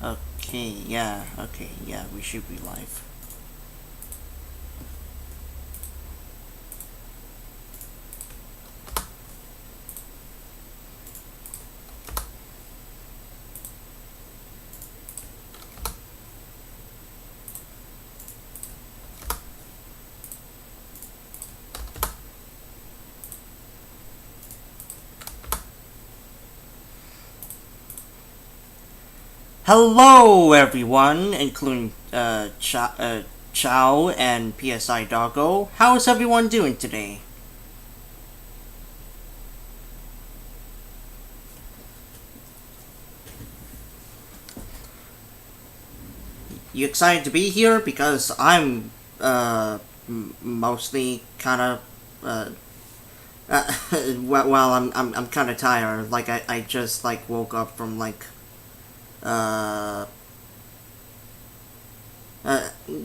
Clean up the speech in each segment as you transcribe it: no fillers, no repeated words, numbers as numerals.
Okay, yeah, we should be live. Hello, everyone, including Chow and PSI Doggo. How is everyone doing today? You excited to be here? Because I'm mostly kind of well, I'm kind of tired. Like I just like woke up from like uh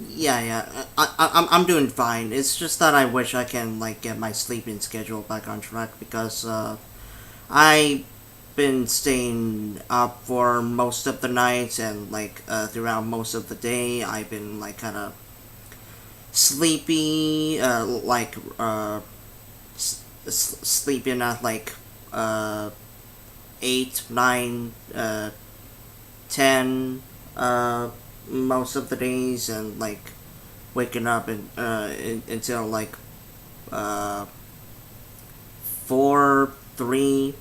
yeah. I'm doing fine. It's just that I wish I can like get my sleeping schedule back on track because I been staying up for most of the nights and like throughout most of the day. I've been like kind of sleepy, sleeping at like uh, 8, 9, 10 most of the days, and like waking up until like uh, 4, 3.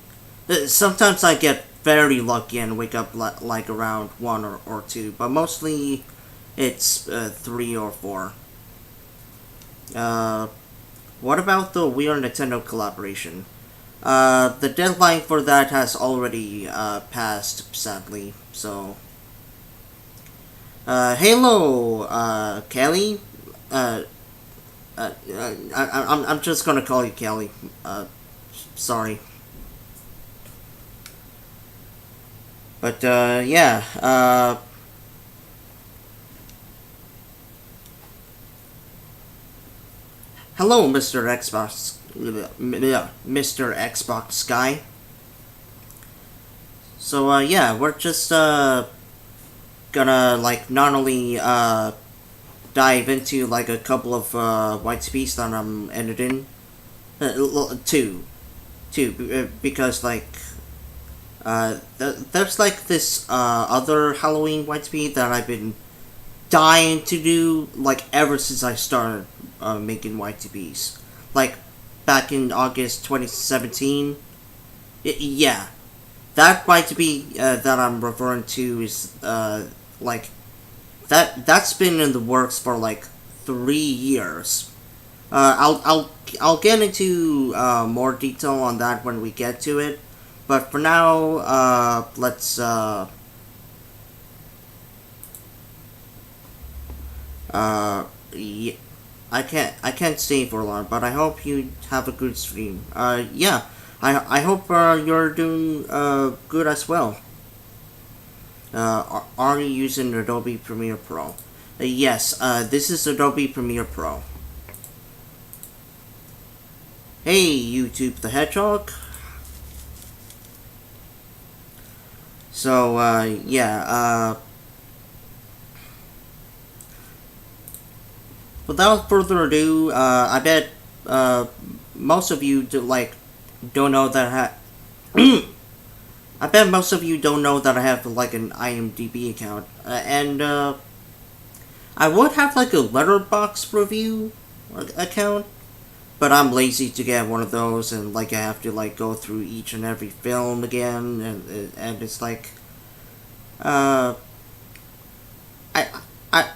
Sometimes I get very lucky and wake up like around 1 or 2, but mostly it's 3 or 4. Uh, what about the Wii Nintendo collaboration? The deadline for that has already passed, sadly. So, hello, Kelly. Uh, I'm just gonna call you Kelly. Sorry, but yeah. Hello, Mr. Xbox. Mr. Xbox guy. So yeah, we're just gonna like not only dive into like a couple of YTPs that I'm editing. Two, because like there's like this other Halloween YTP that I've been dying to do like ever since I started making YTPs. Like back in August 2017. Yeah, that YTP that I'm referring to is like that's been in the works for like 3 years. I'll get into more detail on that when we get to it, but for now, let's yeah, I can't stay for long, but I hope you have a good stream. Yeah, I hope you're doing good as well. Are you using Adobe Premiere Pro? Yes, this is Adobe Premiere Pro. Hey, YouTube the Hedgehog. So, yeah, without further ado, I bet most of you don't know that I bet most of you don't know that I have like an IMDb account, and I would have like a letterbox review account, but I'm lazy to get one of those, and like I have to like go through each and every film again, and it's like, uh, I I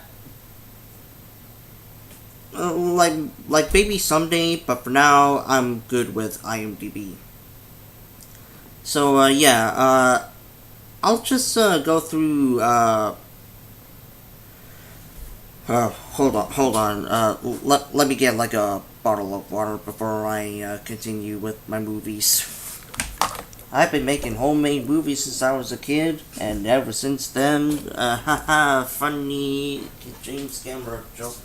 like maybe someday, but for now I'm good with IMDb. So yeah, I'll just go through. Hold on. Let me get like a bottle of water before I continue with my movies. I've been making homemade movies since I was a kid, and ever since then, haha, funny James Cameron joke.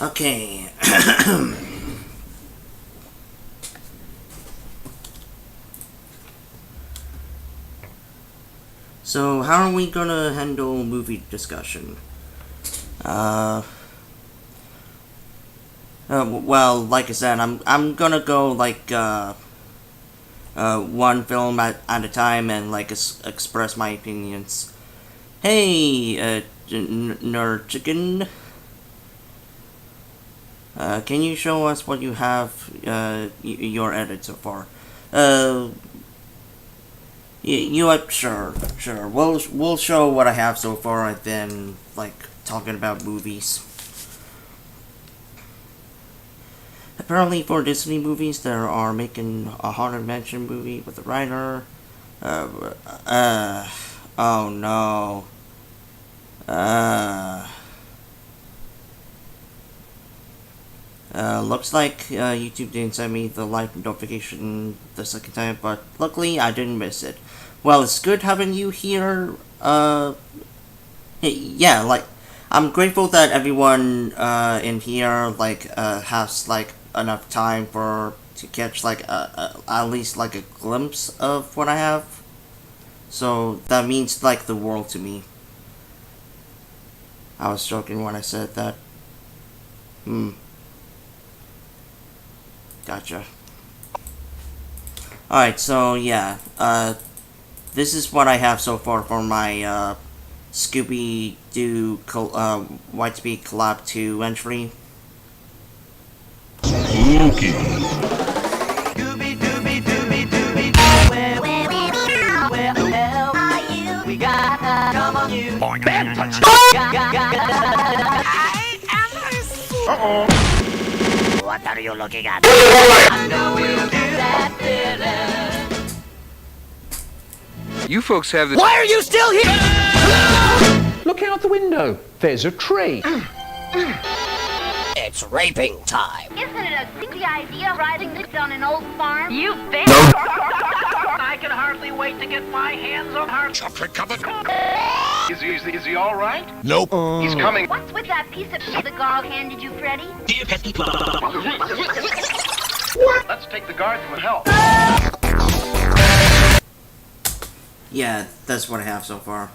Okay. So, how are we gonna handle movie discussion? Well, like I said, I'm gonna go like one film at a time and like express my opinions. Hey, nerd chicken. Can you show us what you have your edit so far? Sure. We'll show what I have so far and then like talking about movies. Apparently, for Disney movies, they are making a Haunted Mansion movie with the writer. Oh no. Looks like YouTube didn't send me the live notification the second time, but luckily I didn't miss it. Well, it's good having you here. Yeah, like I'm grateful that everyone in here like has like enough time for to catch like at least like a glimpse of what I have. So that means like the world to me. I was joking when I said that. Gotcha. Alright, so yeah, this is what I have so far for my Scooby-Doo YTP Collab 2 entry. Spooky. Where the hell are you? We got come on you. Bad touch. Uh-oh. What are you looking at? I know we'll do that better. You folks have the. Why are you still here? Look out the window. There's a tree. It's raping time. Isn't it a crazy idea riding this on an old farm? You bet. I can hardly wait to get my hands on her. Chocolate covered. Is he all right? Nope. He's coming. What's with that piece of shit the guard handed you, Freddy? Let's take the guard to help. Yeah, that's what I have so far.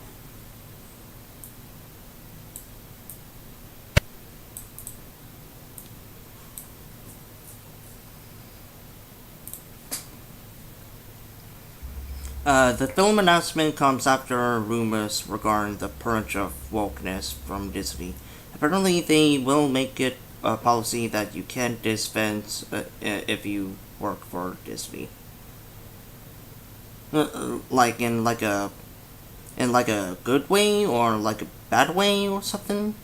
The film announcement comes after rumors regarding the purge of wokeness from Disney. Apparently, they will make it a policy that you can't dispense if you work for Disney. Like in a good way or like a bad way or something.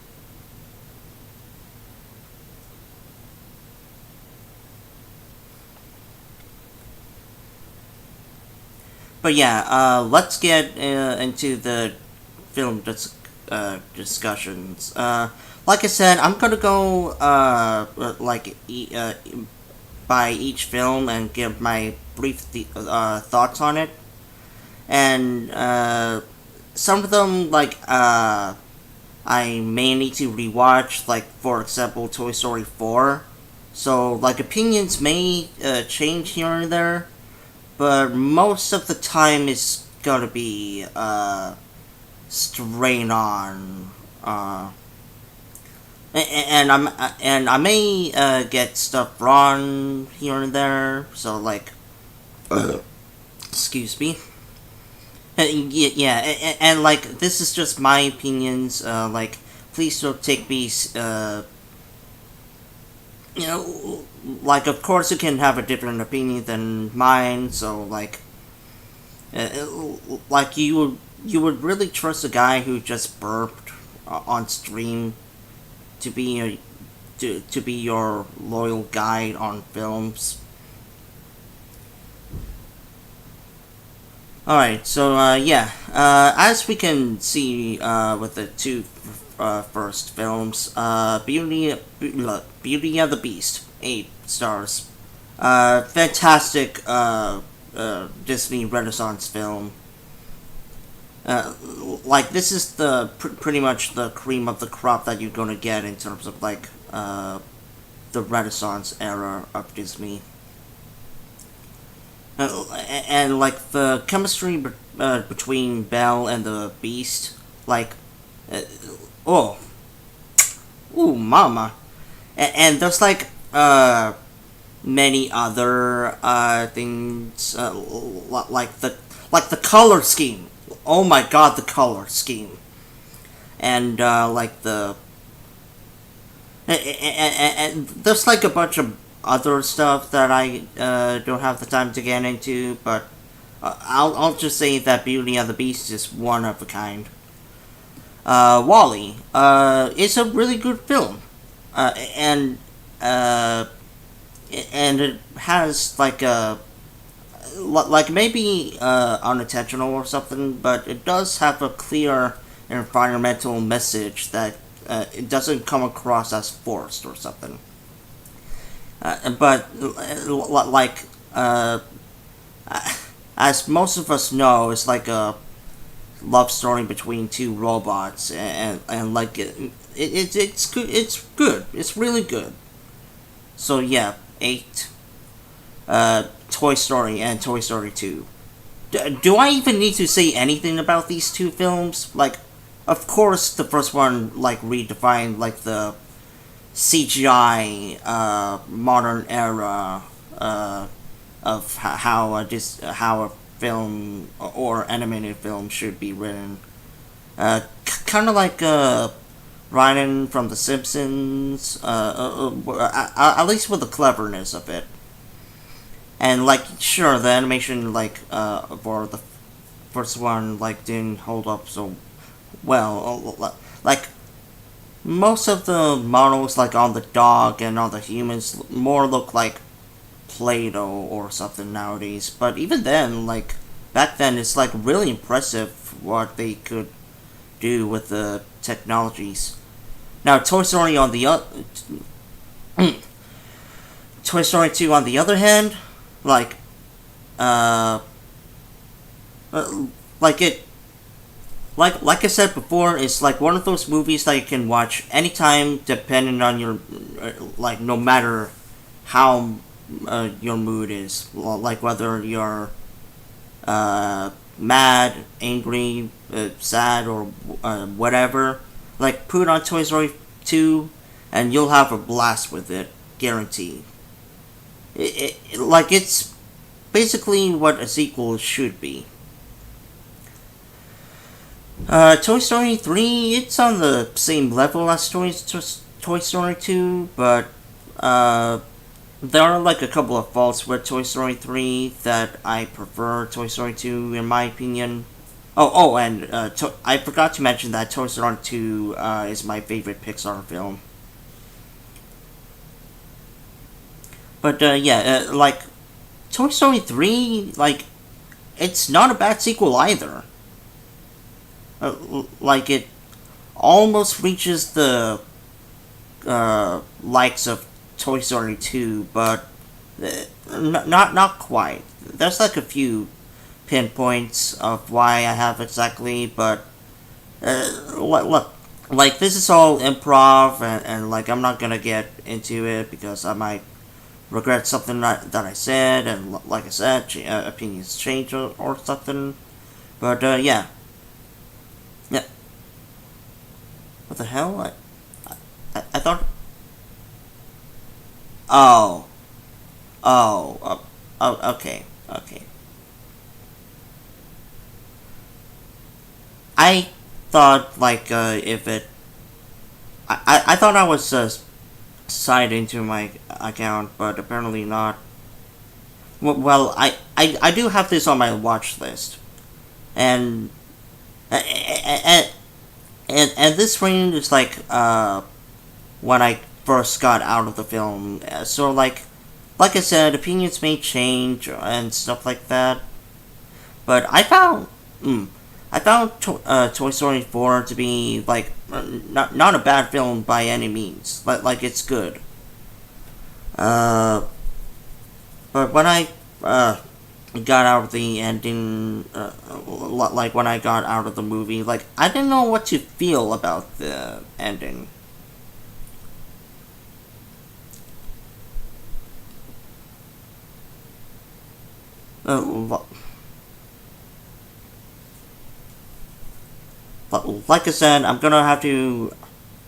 But yeah, let's get into the film discussions. Like I said, I'm gonna go by each film and give my brief thoughts on it. And some of them I may need to rewatch. Like for example, Toy Story 4. So like opinions may change here and there. But most of the time it's gonna be straight on, and I may get stuff wrong here and there. So like, excuse me. Yeah, and like this is just my opinions. Like, please don't take me. You know, like of course you can have a different opinion than mine. So like you would really trust a guy who just burped on stream to be to be your loyal guide on films. Alright, so yeah, as we can see with the two first films, Beauty of the Beast, 8 stars. Fantastic Disney Renaissance film. Like this is the pretty much the cream of the crop that you're gonna get in terms of like the Renaissance era of Disney. And like the chemistry between Belle and the Beast, like, oh, ooh, mama, and there's like many other things like the color scheme. Oh my god, the color scheme, and like the and there's like a bunch of other stuff that I don't have the time to get into, but I'll just say that Beauty and the Beast is one of a kind. Wall-E is a really good film, and it has like a maybe unintentional or something, but it does have a clear environmental message that it doesn't come across as forced or something. But like as most of us know, it's like a love story between two robots, and like it's good. It's good. It's really good. So yeah, 8. Toy Story and Toy Story 2. Do I even need to say anything about these two films? Like, of course, the first one like redefined like the CGI modern era of how a film or animated film should be written. Kind of like Ryan from The Simpsons, at least with the cleverness of it. And like, sure, the animation like for the first one like didn't hold up so well. Like most of the models like on the dog and on the humans more look like Play-Doh or something nowadays. But even then, like back then, it's like really impressive what they could do with the technologies. Now, Toy Story on the Toy Story 2 on the other hand, like it like I said before, it's like one of those movies that you can watch anytime, depending on your like no matter how your mood is, like whether you're mad, angry, sad, or whatever. Like put on Toy Story 2, and you'll have a blast with it, guaranteed. Like it's basically what a sequel should be. Toy Story 3, it's on the same level as Toy Story 2, but there are like a couple of faults with Toy Story 3 that I prefer Toy Story 2 in my opinion. And I forgot to mention that Toy Story 2 is my favorite Pixar film. But like Toy Story 3, like it's not a bad sequel either. Like it almost reaches the likes of Toy Story 2, but not quite. There's like a few pinpoints of why I have exactly, but look, like this is all improv, and like I'm not gonna get into it because I might regret something that I said, and like I said, opinions change or something. But yeah. What the hell? I thought. Oh. Okay. I thought like if it. I thought I was signed into my account, but apparently not. Well, I do have this on my watch list, and this range is like when I first got out of the film. So like I said, opinions may change and stuff like that. But I found Toy Story 4 to be like not a bad film by any means. Like it's good. But when I got out of the ending, like when I got out of the movie, like I didn't know what to feel about the ending. like I said, I'm gonna have to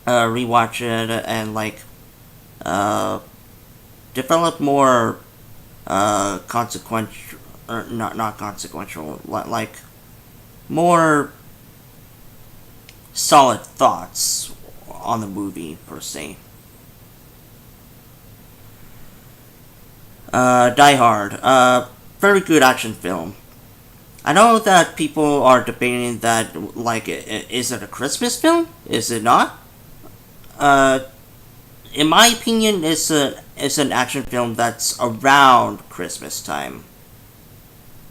rewatch it and develop more consequential, or not consequential, like more solid thoughts on the movie per se. Die Hard, very good action film. I know that people are debating that, like, is it a Christmas film? Is it not? In my opinion, it's an action film that's around Christmas time.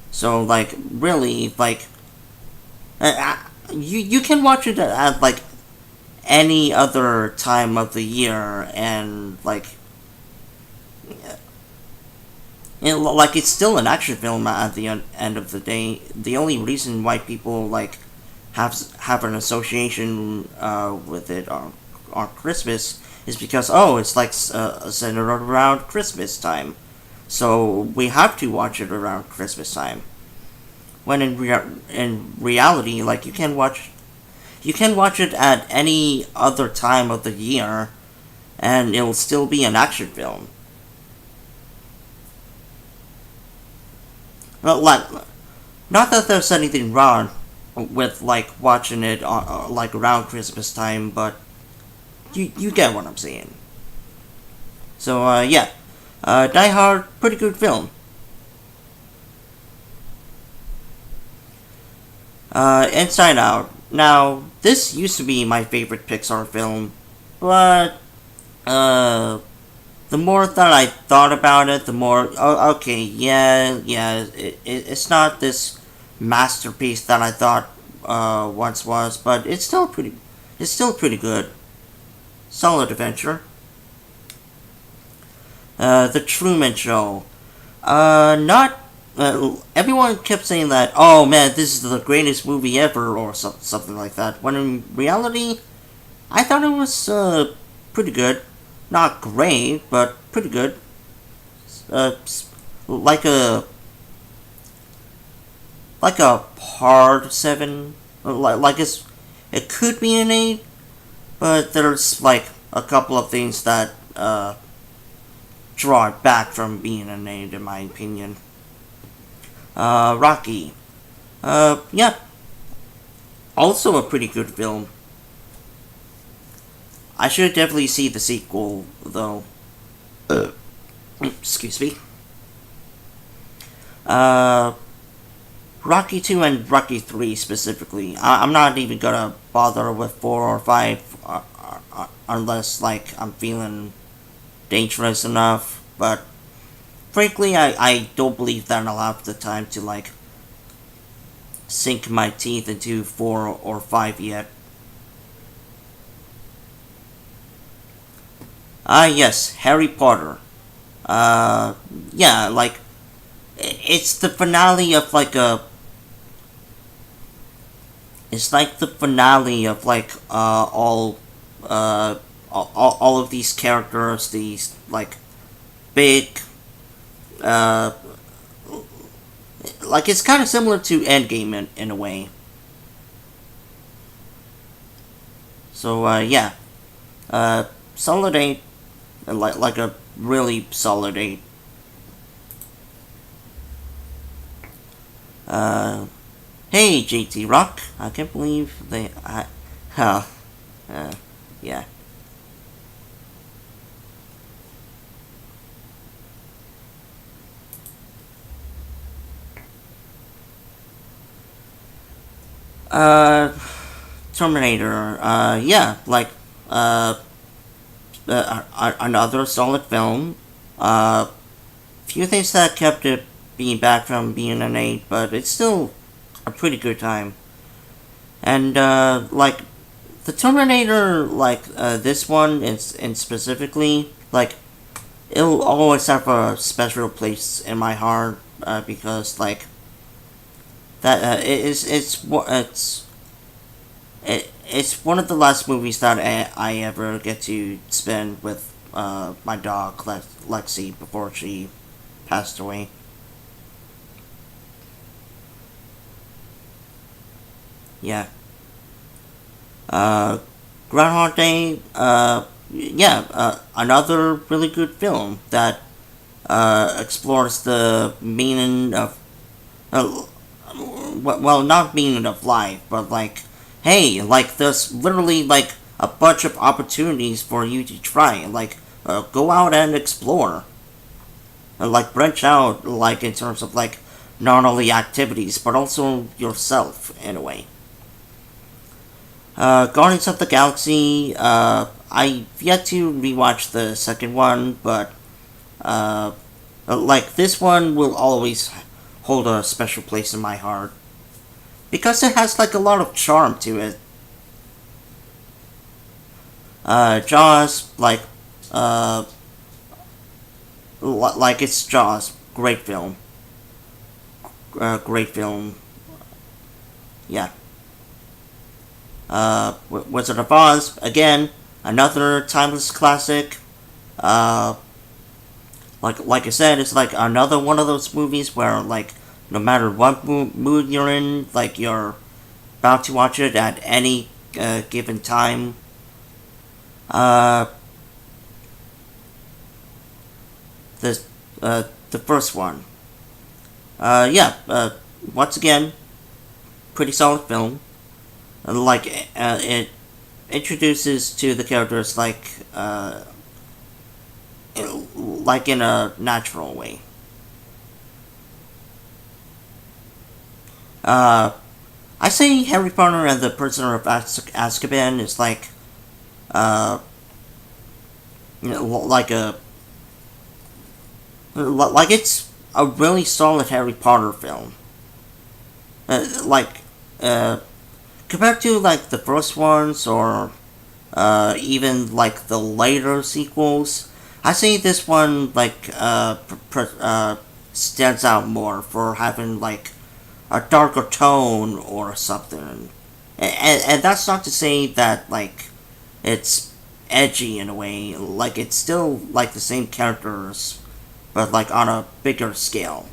So, like, really, like, you can watch it at like any other time of the year, and like, it's still an action film at the end of the day. The only reason why people like have an association with it on Christmas is because, oh, it's like centered around Christmas time, so we have to watch it around Christmas time. When in reality, like, you can watch it at any other time of the year, and it'll still be an action film. Well, like, not that there's anything wrong with like watching it like around Christmas time, but you get what I'm saying. So yeah, Die Hard, pretty good film. Inside Out. Now, this used to be my favorite Pixar film, but the more that I thought about it, the more, oh, okay, yeah, it's not this masterpiece that I thought once was, but it's still pretty good. Solid adventure. The Truman Show. Not. Everyone kept saying that, oh man, this is the greatest movie ever, or something like that. When in reality, I thought it was pretty good. Not great, but pretty good. Like a part 7. Like it could be an 8, but there's like a couple of things that draw it back from being an 8, in my opinion. Rocky. Yeah. Also a pretty good film. I should definitely see the sequel, though. Excuse me. Rocky 2 and Rocky 3 specifically. I'm not even gonna bother with 4 or 5 unless, like, I'm feeling dangerous enough, but frankly, I don't believe that I'll have the time to, like, sink my teeth into 4 or 5 yet. Yes, Harry Potter. Yeah, like, it's the finale of, like, it's like the finale of, like, all of these characters, these, like, big, like, it's kind of similar to Endgame in a way. So, yeah. Solid 8. Like a really solid 8. Hey, JT Rock. I can't believe they... yeah. Terminator, yeah, like, another solid film. Few things that kept it being back from being an 8, but it's still a pretty good time. And, like, the Terminator, like, this one, and specifically, like, it'll always have a special place in my heart, because, like, that, it's one of the last movies that I ever get to spend with my dog, Lexi, before she passed away. Yeah. Groundhog Day, another really good film that explores the meaning of, well, not meaning of life, but like, hey, like there's literally like a bunch of opportunities for you to try, like go out and explore, and like branch out, like in terms of like not only activities but also yourself in a way. Guardians of the Galaxy. I've yet to rewatch the second one, but like this one will always hold a special place in my heart because it has like a lot of charm to it. Jaws, like it's Jaws, great film. Great film. Yeah. Wizard of Oz, again, another timeless classic. Like I said, it's like another one of those movies where like no matter what mood you're in, like you're about to watch it at any given time. Uh, the the first one. Once again, pretty solid film. It introduces to the characters like in a natural way. I say Harry Potter and the Prisoner of Azkaban is like like it's a really solid Harry Potter film. Like compared to like the first ones or even like the later sequels, I say this one like stands out more for having like a darker tone or something. And that's not to say that like it's edgy in a way. Like it's still like the same characters, but like on a bigger scale.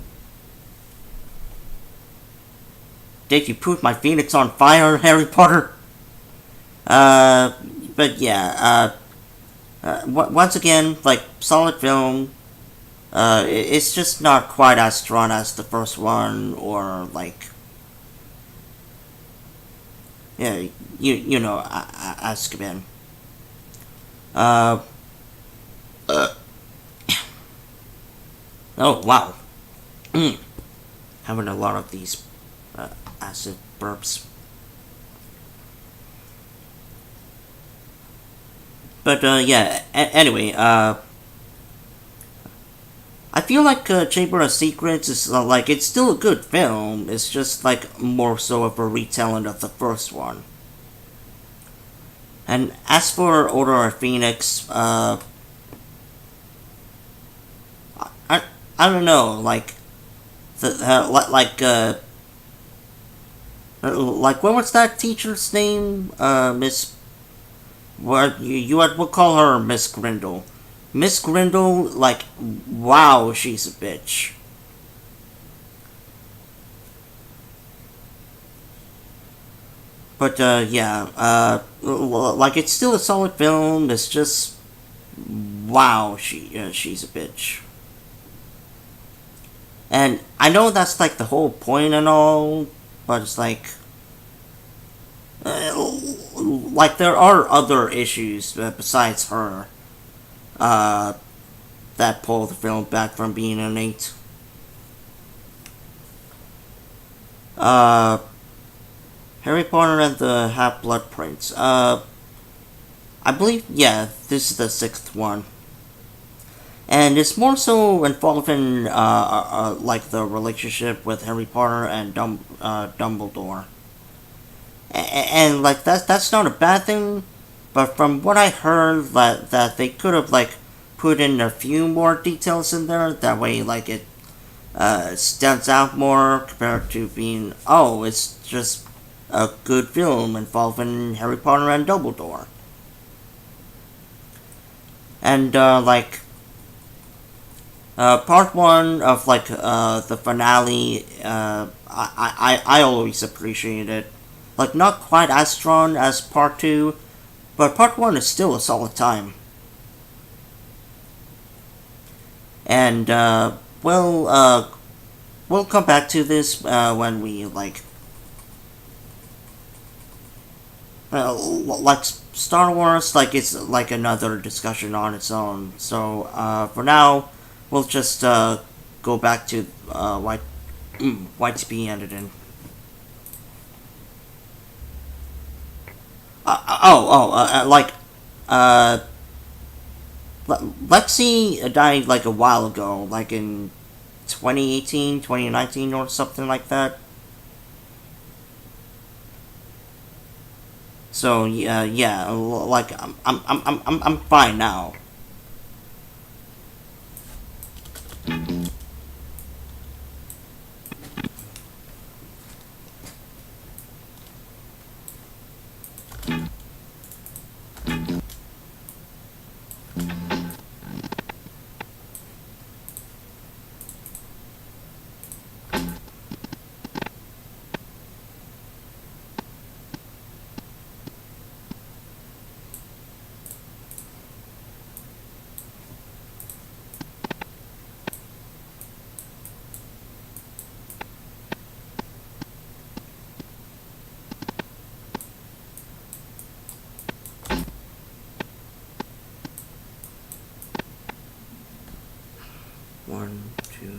Did you put my phoenix on fire, Harry Potter? But yeah, once again, like, solid film. It's just not quite as strong as the first one, or like, yeah, you know, Azkaban. Uh, oh wow, having a lot of these acid burps. But anyway, I feel like Chamber of Secrets is like it's still a good film. It's just like more so of a retelling of the first one. And as for Order of Phoenix, I don't know, like like what was that teacher's name? Miss, what you would call her Miss Grindle. Miss Grindle, like, wow, she's a bitch. But like it's still a solid film. It's just wow, she's a bitch. And I know that's like the whole point and all, but it's like there are other issues besides her that pull the film back from being an 8. Harry Potter and the Half-Blood Prince. I believe, yeah, this is the 6th one. And it's more so involving like the relationship with Harry Potter and Dumbledore. And like that's not a bad thing, but from what I heard, that they could have like put in a few more details in there. That way, like it stands out more compared to being it's just a good film involving Harry Potter and Dumbledore. And part 1 of the finale, I always appreciate it. Like, not quite as strong as part 2, but part 1 is still a solid time. And, we'll come back to this when we, like Star Wars, like, it's like another discussion on its own. So, for now, we'll just go back to YTP editing. Uh, Lexi died like a while ago, like in 2018, 2019, or something like that. So yeah, like I'm fine now. One, two.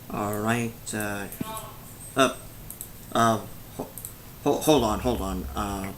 All right. Uh, uh, hold on, hold on.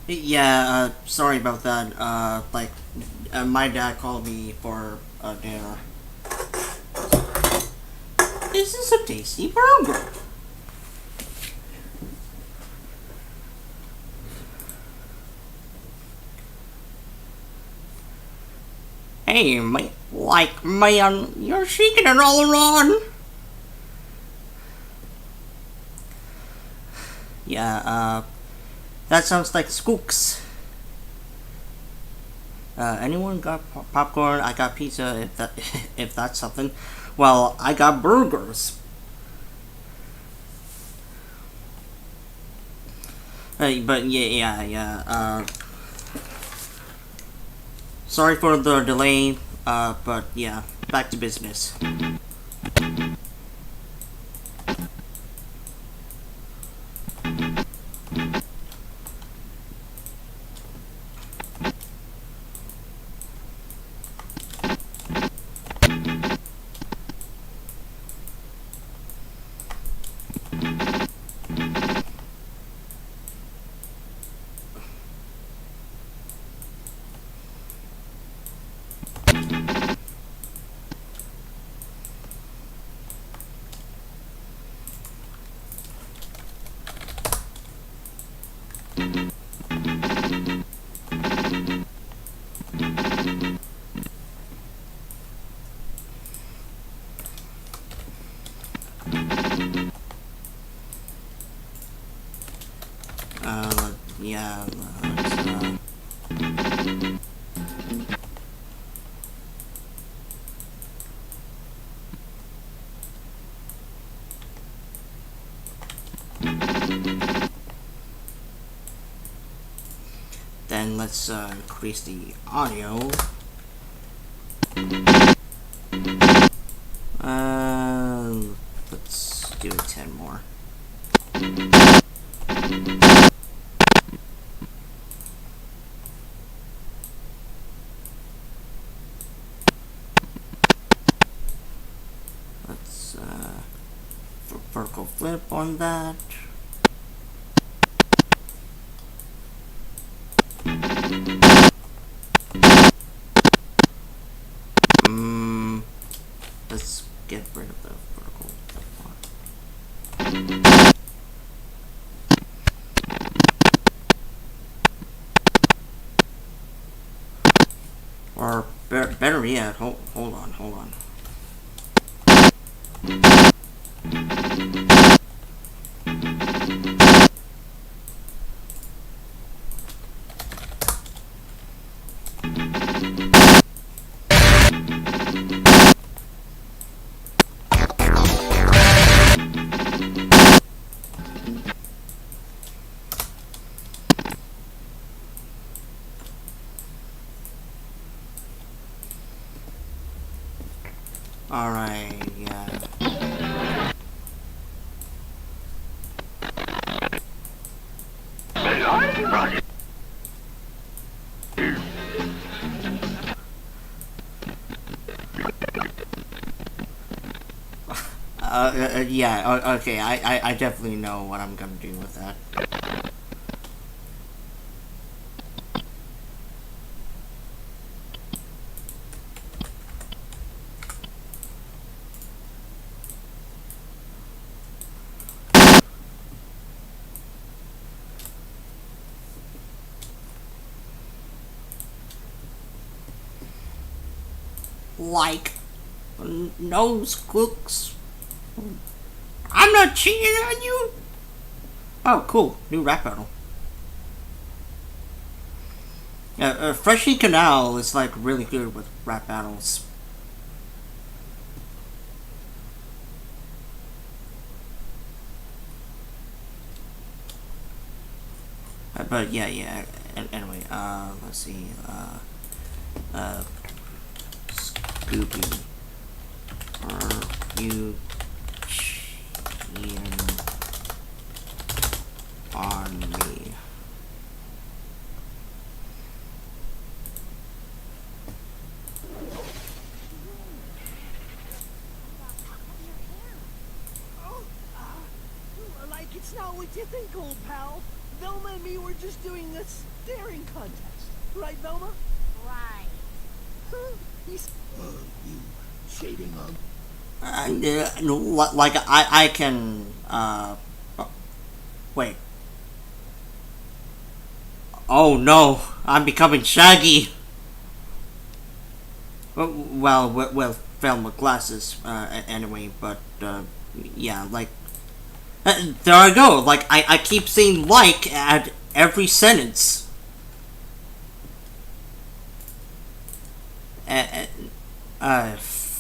Yeah, sorry about that. My dad called me for dinner. This is a tasty burger. Hey, man, you're shaking it all around. Yeah, that sounds like Skooks. Anyone got popcorn? I got pizza. If that's something. Well, I got burgers. But yeah. Sorry for the delay. But yeah, back to business. Yeah. Then let's increase the audio. Let's do 10 more. Let's vertical flip on that. Let's get rid of the vertical flip one. Or better yet, hold on. Alright, yeah. Yeah, okay, I definitely know what I'm gonna do with that. Like, nose cooks. I'm not cheating on you. Oh, cool. New rap battle. Freshly Canal is like really good with rap battles. But yeah. Anyway, let's see. Scoopy. Are you cheating on me? Like it's not what you think, old pal. Velma and me were just doing a staring contest. Right, Velma? Right. You shading on? Like I can wait. Oh no, I'm becoming Shaggy. Well, with Velma glasses, anyway. But yeah, like there I go. Like I keep saying like at every sentence.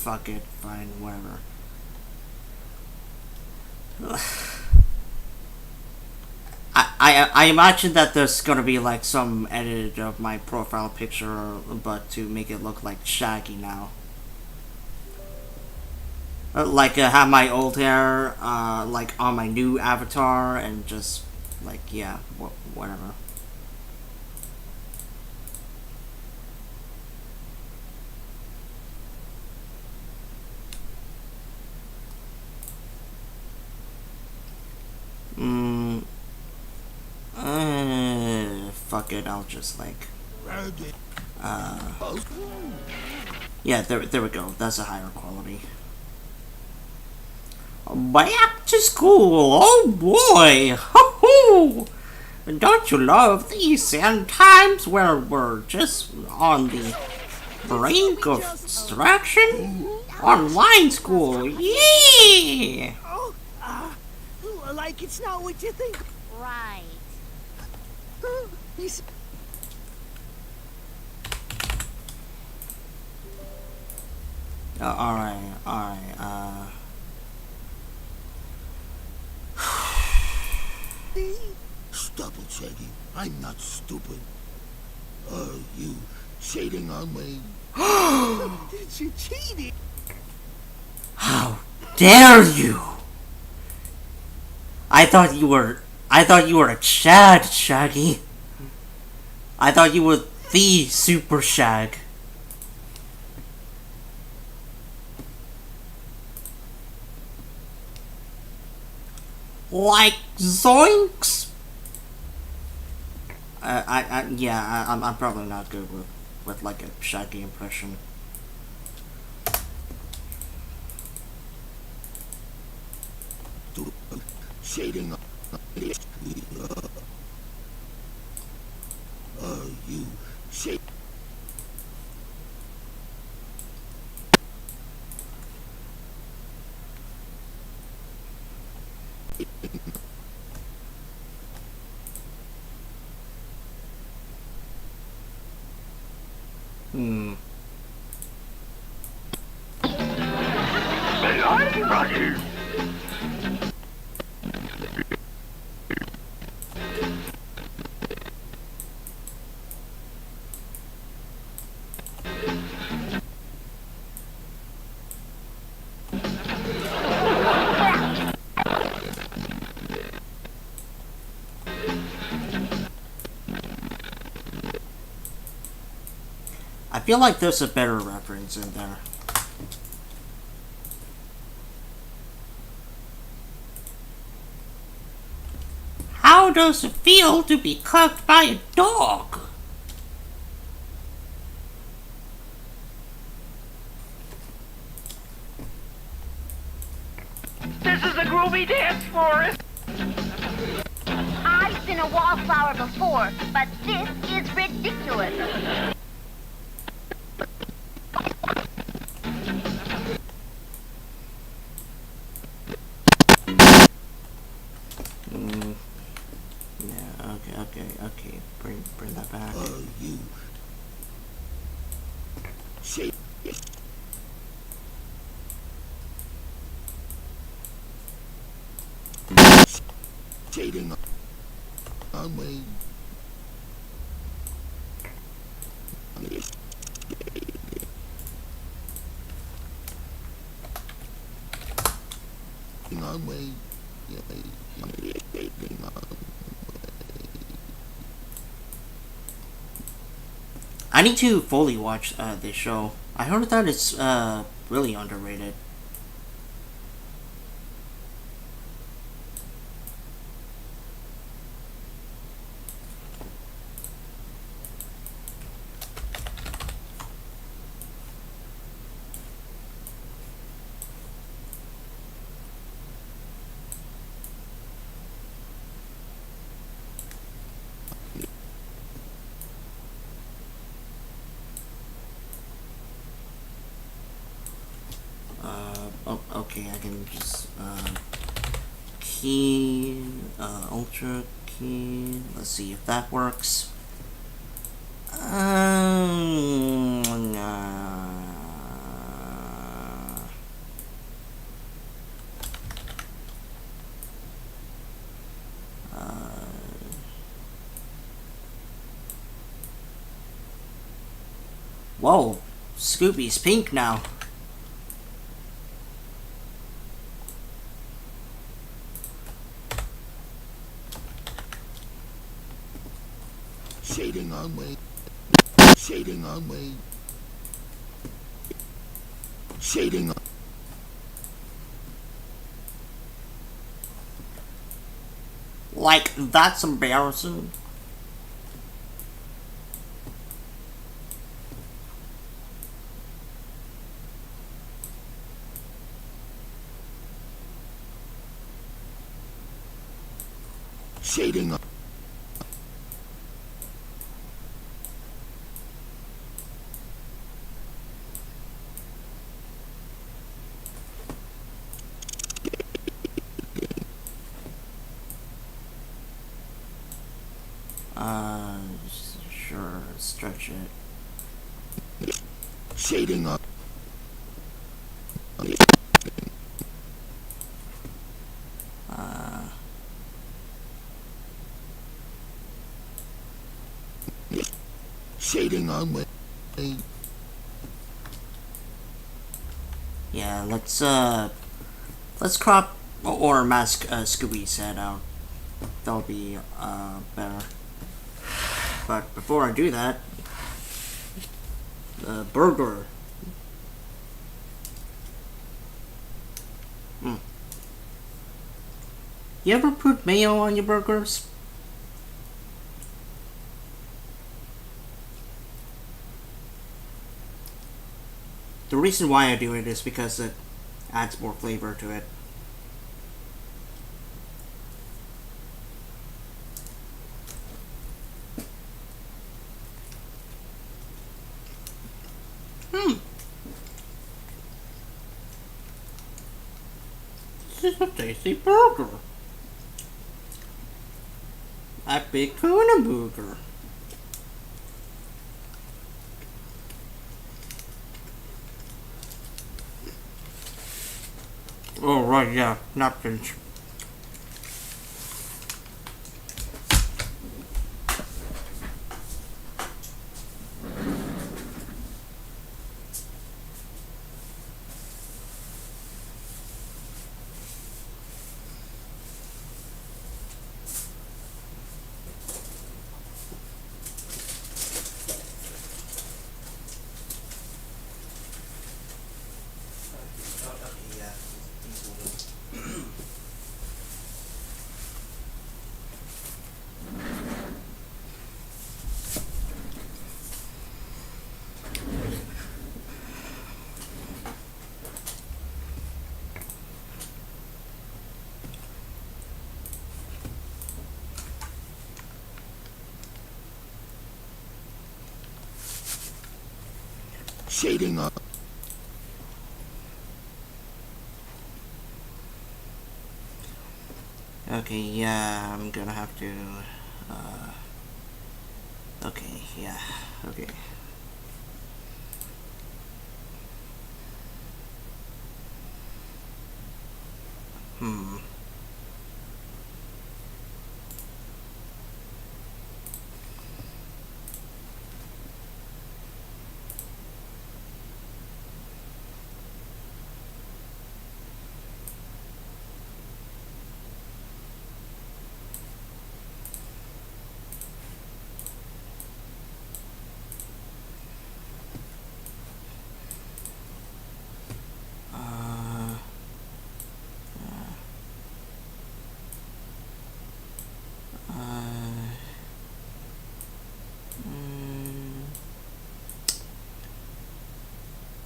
Fuck it, fine, whatever. I imagine that there's gonna be like some edit of my profile picture, but to make it look like Shaggy now. Like have my old hair like on my new avatar and just like yeah, whatever. Fuck it, I'll just like yeah, there we go. That's a higher quality. Back to school, oh boy! Ho-ho! Don't you love these end times where we're just on the brink of distraction? Online school, yeah! Oh, like it's not what you think. Right. You alright, Stop it, Shaggy. I'm not stupid. Are you shading on me? you cheating. How dare you! I thought you were a Chad, Shaggy. I thought you were the Super Shag. Like zoinks. I'm probably not good with like a Shaggy impression. Shading on me. Are you shading? I'm ready. I feel like there's a better reference in there. How does it feel to be cuffed by a dog? This is a groovy dance floor. I've seen a wallflower before, but this is ridiculous. Yeah, okay. Bring that back. Are you shading? Shading on me. On me. I need to fully watch this show. I heard that it's really underrated. Okay, I can just key, ultra key. Let's see if that works. Nah. Whoa, Scooby's pink now. Shading on me. Shading on me. Shading on. Like, that's embarrassing. Shading on. Sure, stretch it. Shading on. Shading on me. Yeah, let's crop or mask Scooby's head out. That'll be better. But before I do that, burger. You ever put mayo on your burgers? The reason why I do it is because it adds more flavor to it. This is a tasty burger. A big tuna burger. Oh, right, yeah, napkins. Shading on. Okay, yeah, I'm gonna have to, okay, yeah, okay.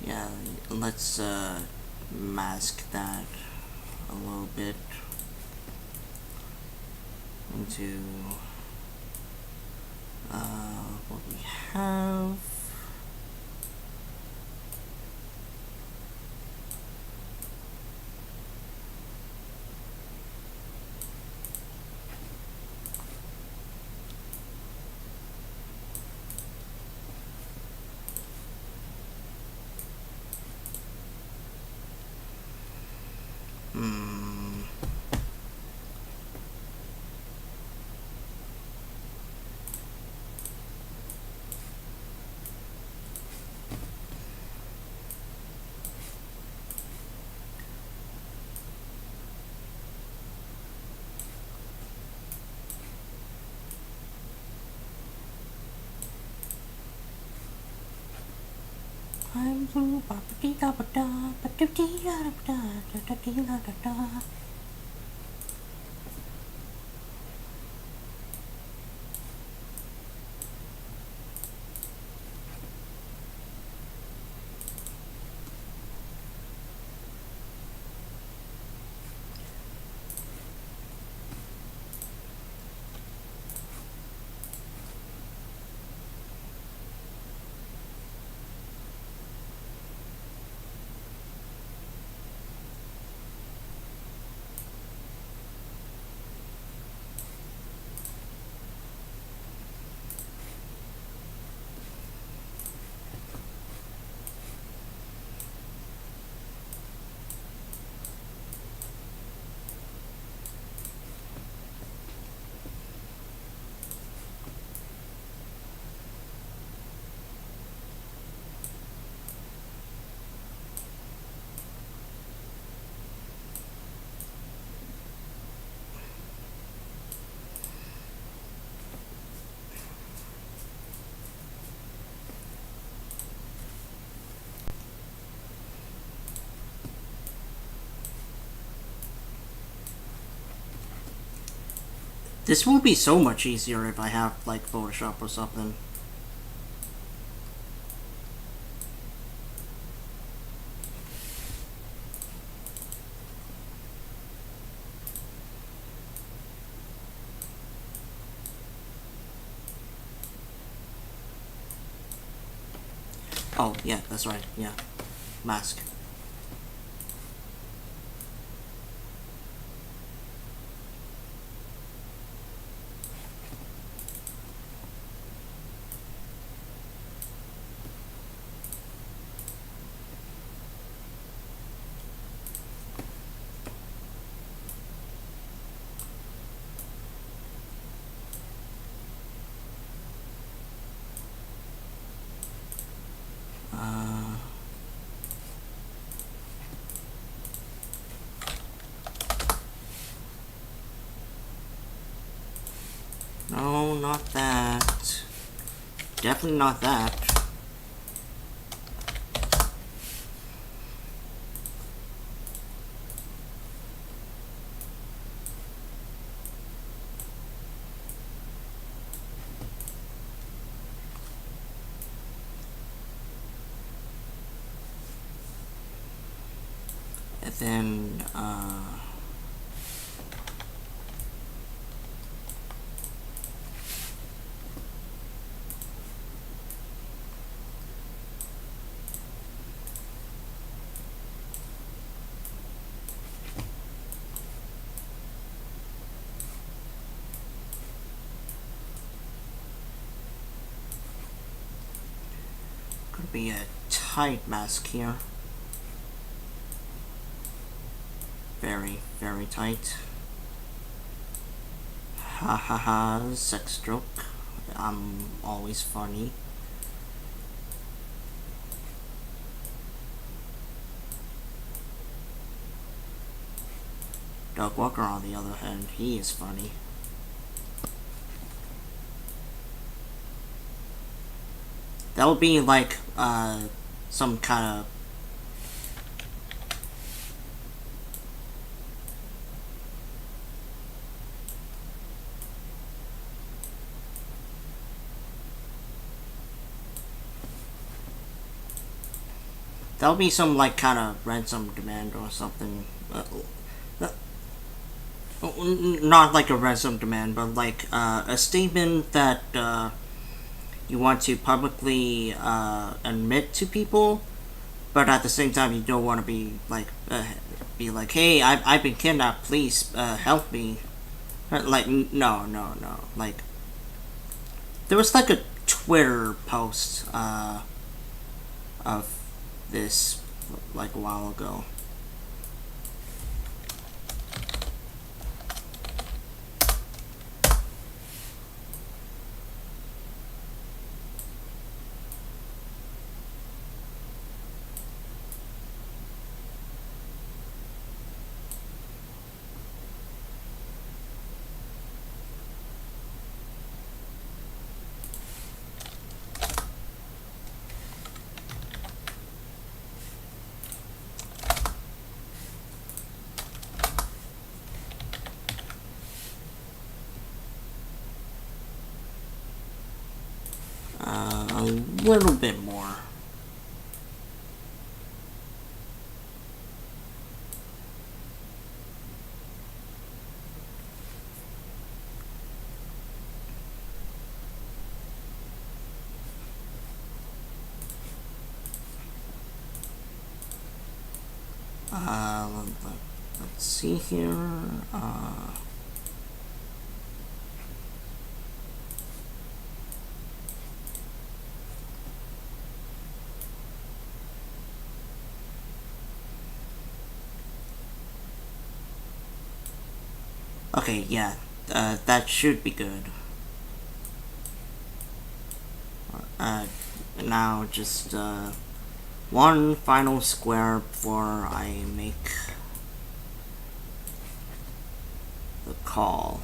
Yeah, let's mask that a little bit into what we have. Hmm. I'm blue, ba ba dee da ba da, ba da dee da da da da dee da da da. This will be so much easier if I have like Photoshop or something. Oh, yeah, that's right, yeah. Mask. No, not that. Definitely not that. And then, could be a tight mask here. Very, very tight. Ha ha ha, sex joke. I'm always funny. Doug Walker, on the other hand, he is funny. That would be like, some kind of that would be some like kind of ransom demand or something. Not like a ransom demand, but like a statement that you want to publicly admit to people, but at the same time you don't want to be like, hey, I've been kidnapped, please help me. Like, no, no, no. Like, there was like a Twitter post of this like a while ago. little bit more. Let's see here. Okay, yeah, that should be good. Now just one final square before I make the call.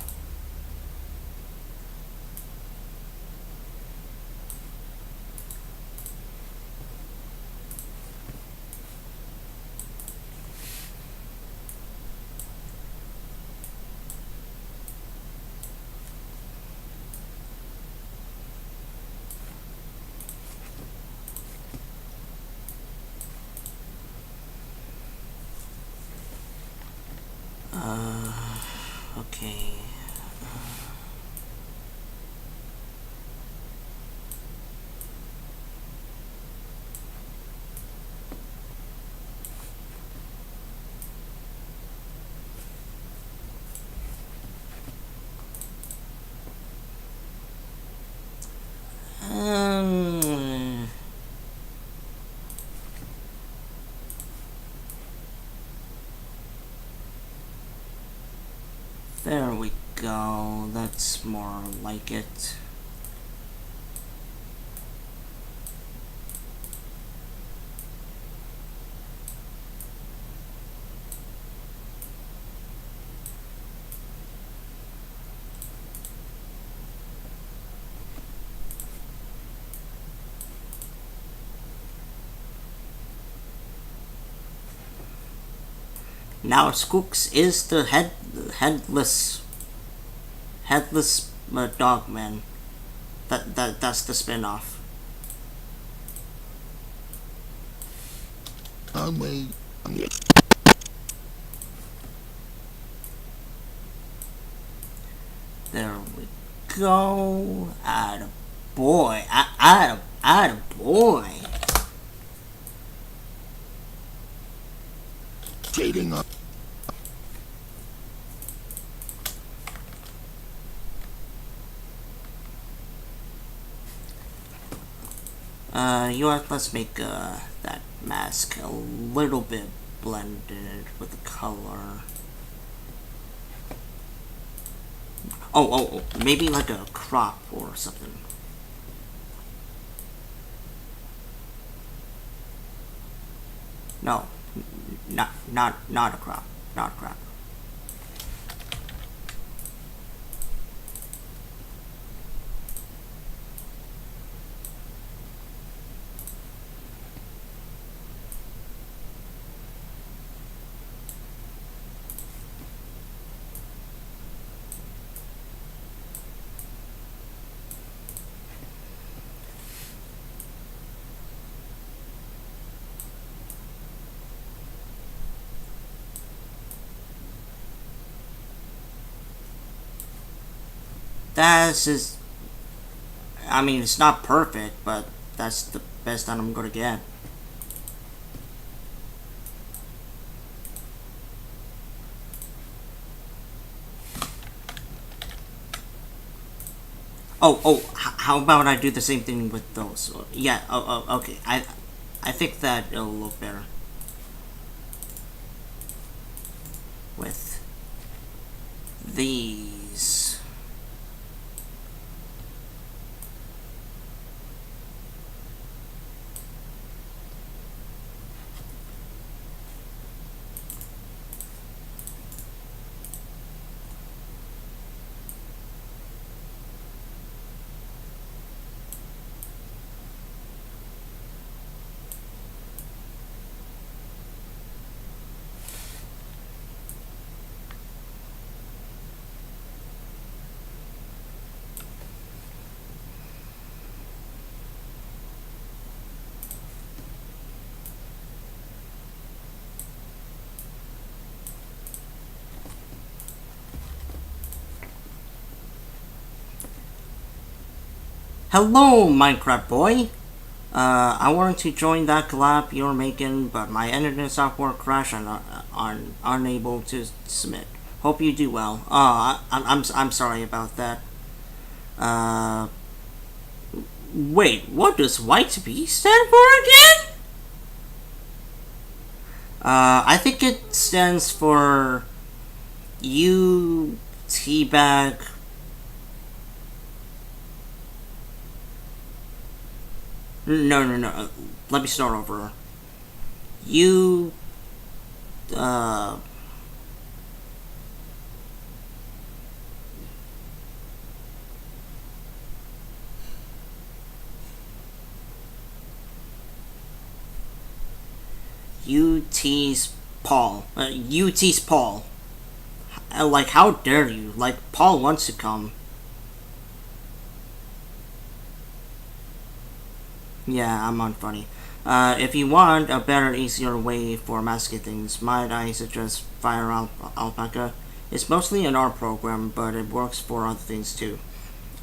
Okay. There we go. That's more like it. Now Skooks is the headless dogman. That's the spin-off. Wait. There we go. Atta boy. Atta boy. Cheating on. You know what? Let's make that mask a little bit blended with the color. Oh, maybe like a crop or something. No, not a crop, not a crop. That's just, I mean, it's not perfect, but that's the best that I'm gonna get. How about I do the same thing with those? Yeah, okay. I think that it'll look better with these. Hello, Minecraft boy. I wanted to join that collab you're making, but my internet software crashed and I'm unable to submit. Hope you do well. I'm sorry about that. Wait, what does YTP stand for again? I think it stands for you teabag. No. Let me start over. You, you tease Paul. You tease Paul. Like, how dare you? Like, Paul wants to come. Yeah, I'm unfunny. If you want a better, easier way for masking things, might I suggest Fire Alpaca? It's mostly an art program, but it works for other things too.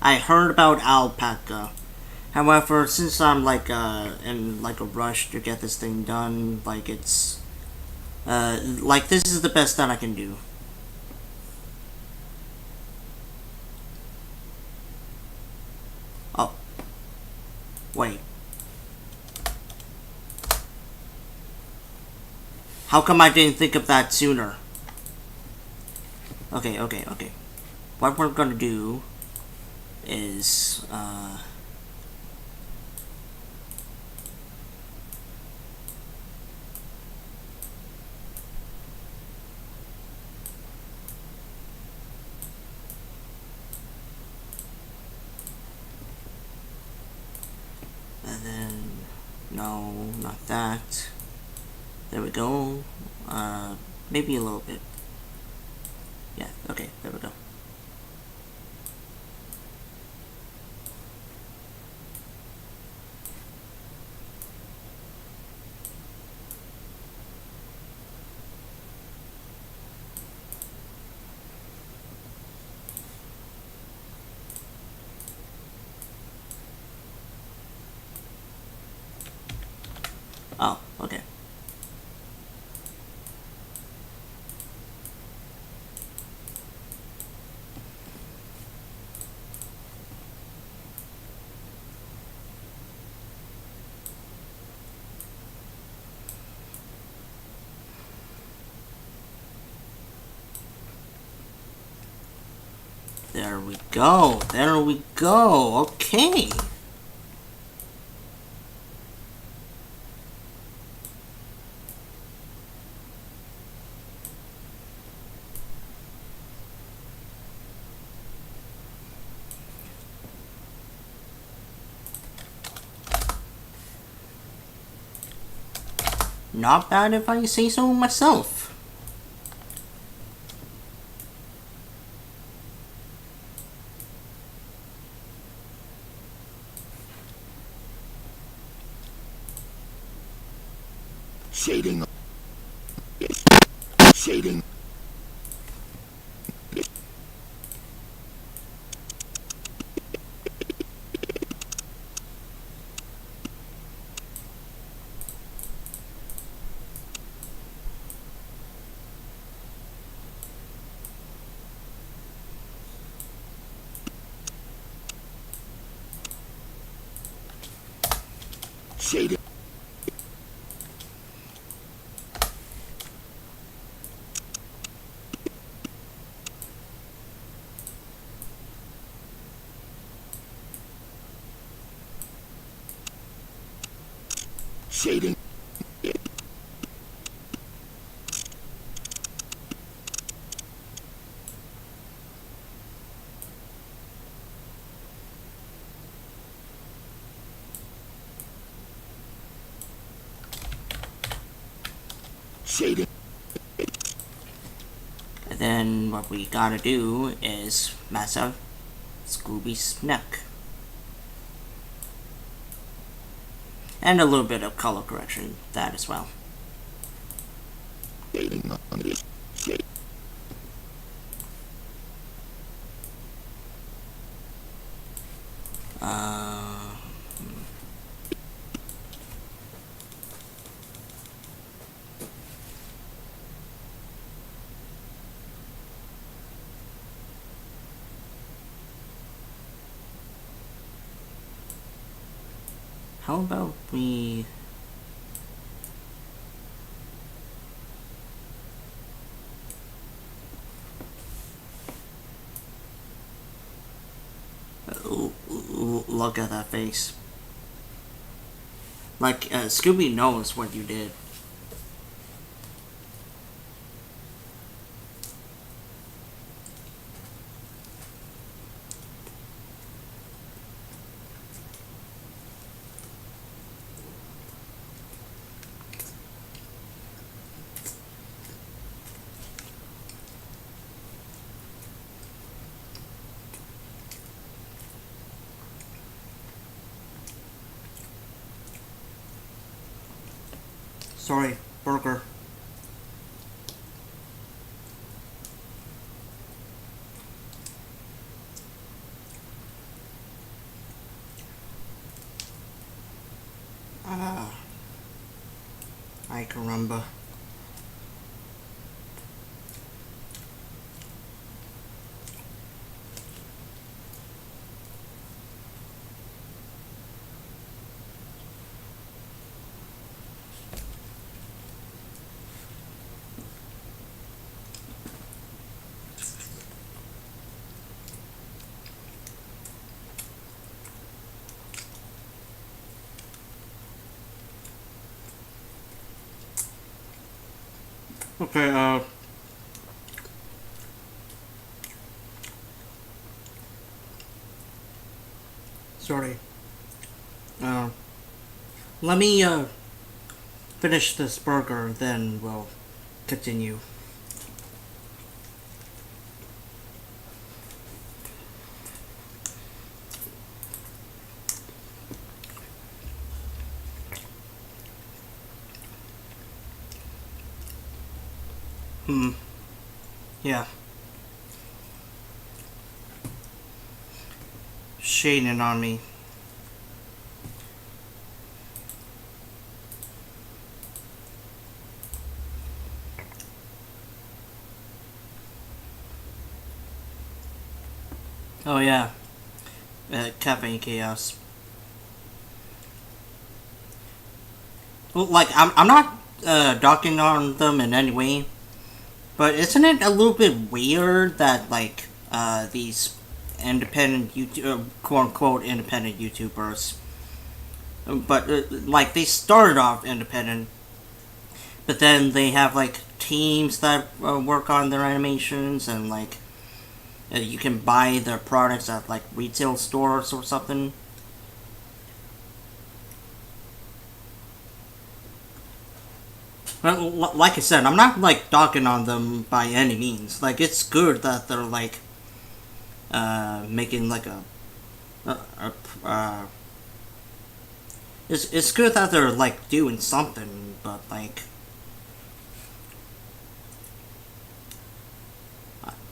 I heard about Alpaca. However, since I'm like in like a rush to get this thing done, like it's like this is the best that I can do. Oh, wait. How come I didn't think of that sooner? Okay. What we're gonna do is, and then, no, not that. There we go. Maybe a little bit. Yeah, okay, there we go. Oh, okay. There we go, okay. Not bad if I say so myself. Shading. Shading. Shading. Shading. Shading. And then what we gotta do is mess up Scooby's neck. And a little bit of color correction, that as well. Shading on this. Shading. How about we... Look at that face. Like, Scooby knows what you did. Sorry, burger. Ah, I can remember. Okay, sorry. Let me, finish this burger, then we'll continue. Yeah. Shading on me. Oh yeah. Cafe Chaos. Well, like, I'm not, docking on them in any way. But isn't it a little bit weird that, like, these independent YouTube, quote unquote independent YouTubers, but like they started off independent, but then they have like teams that work on their animations, and like you can buy their products at like retail stores or something. Like I said, I'm not like dogging on them by any means. Like, it's good that they're like making like it's good that they're like doing something, but like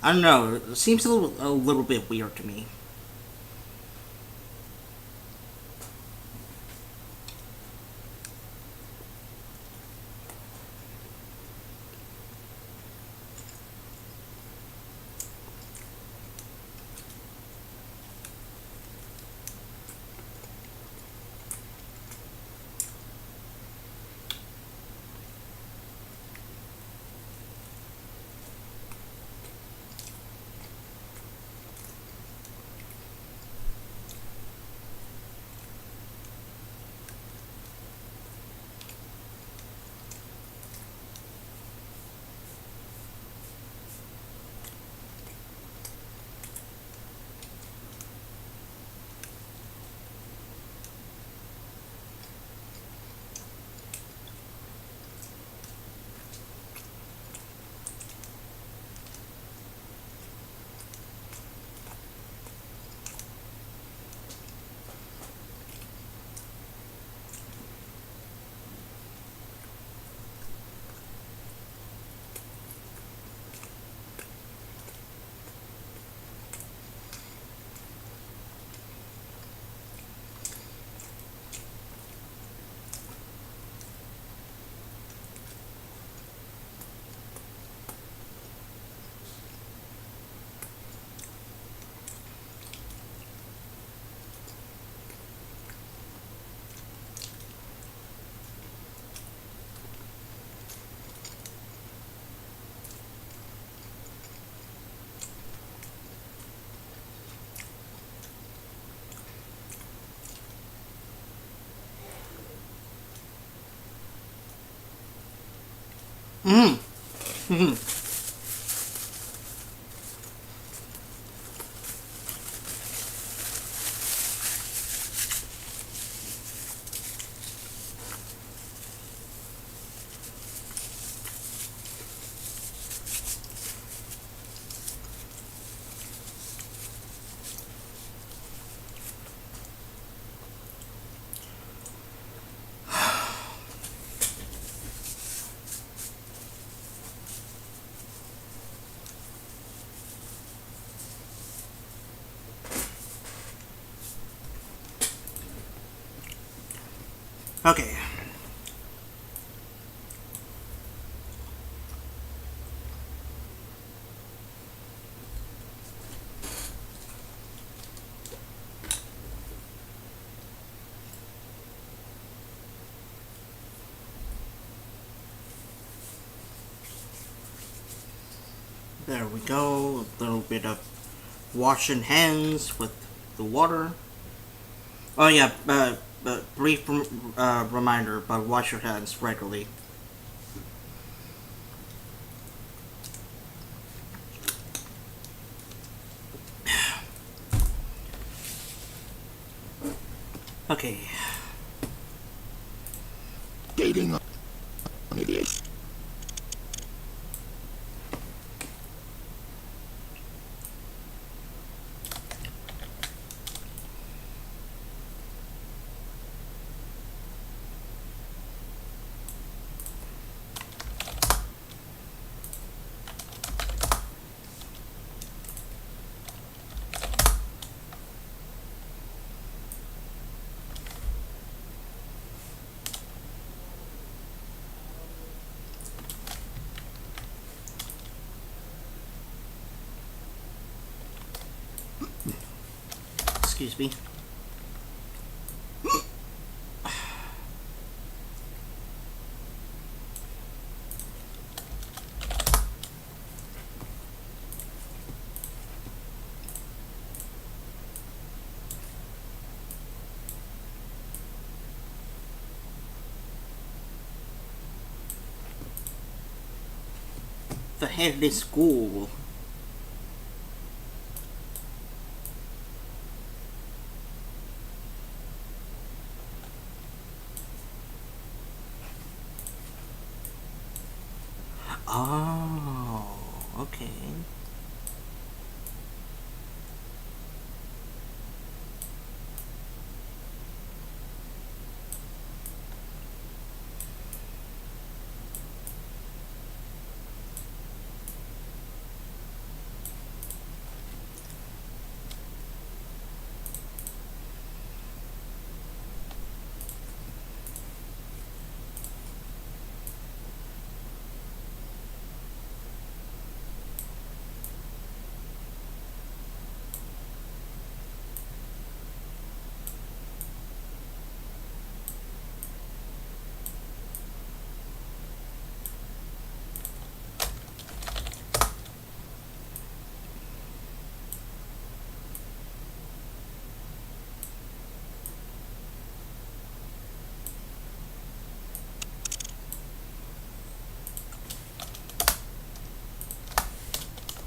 I don't know. It seems a little bit weird to me. Mm. Mhm. Okay. There we go. A little bit of washing hands with the water. Oh yeah, brief reminder, but wash your hands regularly. Okay. Dating on it is. Excuse me. The head is cool. Oh, okay.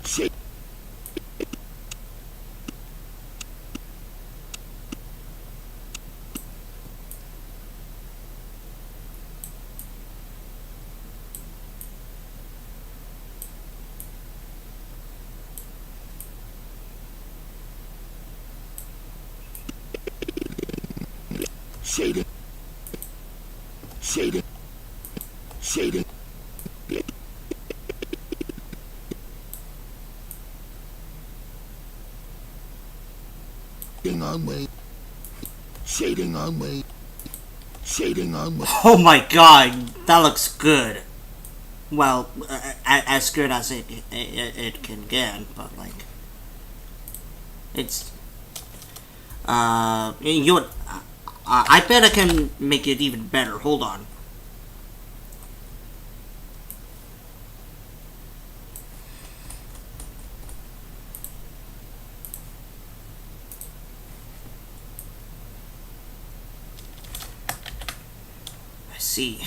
Shit. Shading. Shading. Shading. Shading on me. Shading on me. Shading on me. Oh my god, that looks good. Well, as good as it can get, but like, it's you would, I bet I can make it even better. Hold on. I see.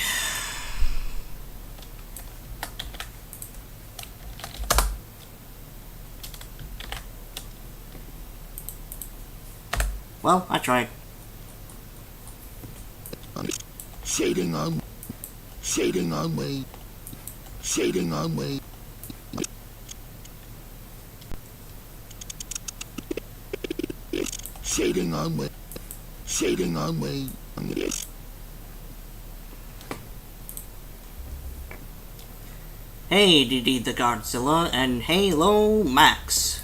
Well, I tried. Shading on me. Shading on me. Shading on me. Shading on me. Shading on me. Hey, DD the Godzilla, and hello, Max.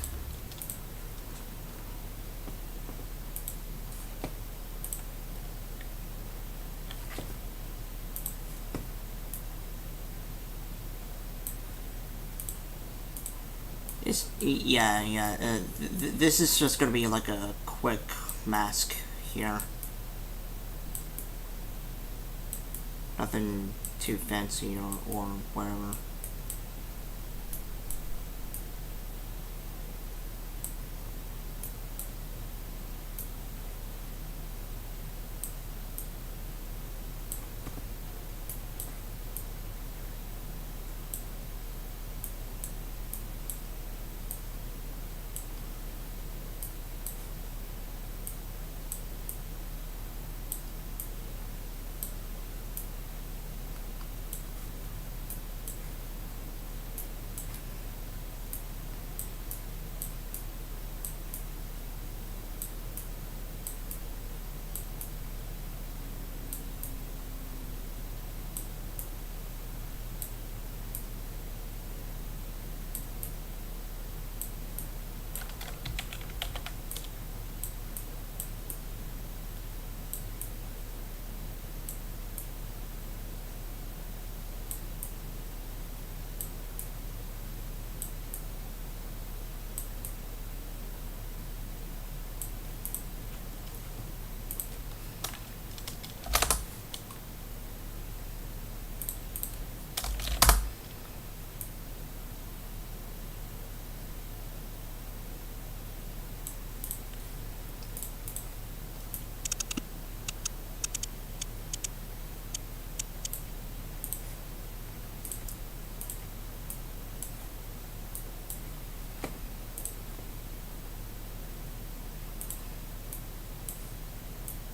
This is just gonna be like a quick mask here. Nothing too fancy or whatever.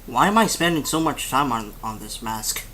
Why am I spending so much time on this mask?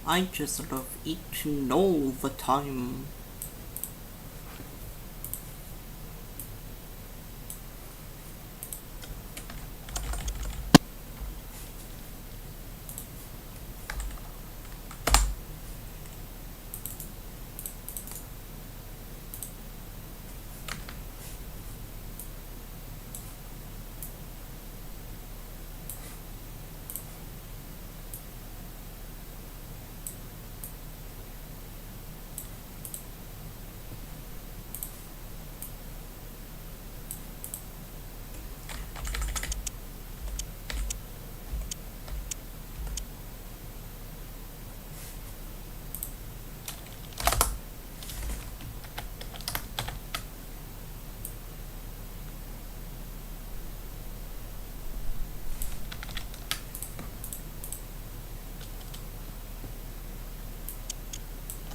I just love eating all the time.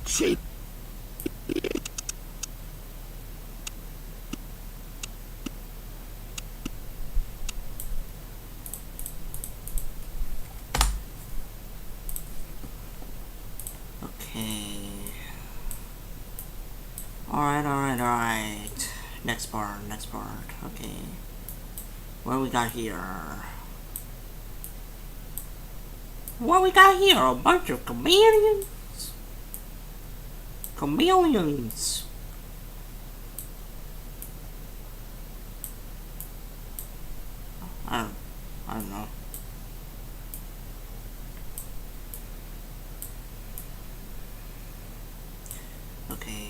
Shit. Okay. Alright. Next part. Okay. What we got here? A bunch of chameleons? I don't know. Okay,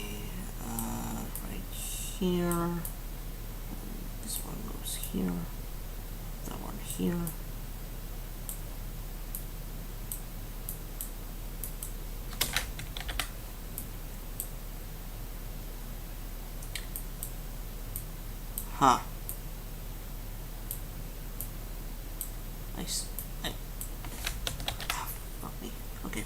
right here. This one goes here. That one here. Huh. Nice. Fuck me. Okay.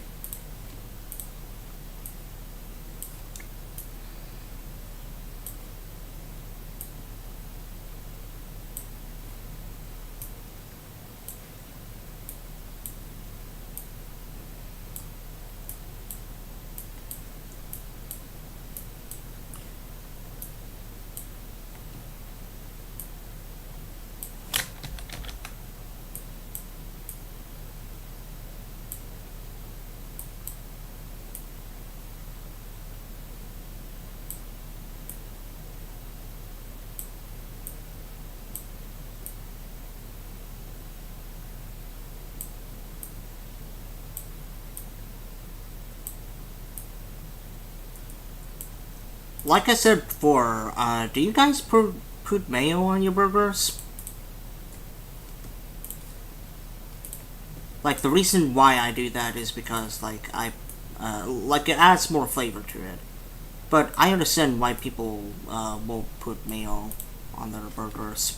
Like I said before, do you guys put mayo on your burgers? Like, the reason why I do that is because, like, like, it adds more flavor to it. But I understand why people, will put mayo on their burgers.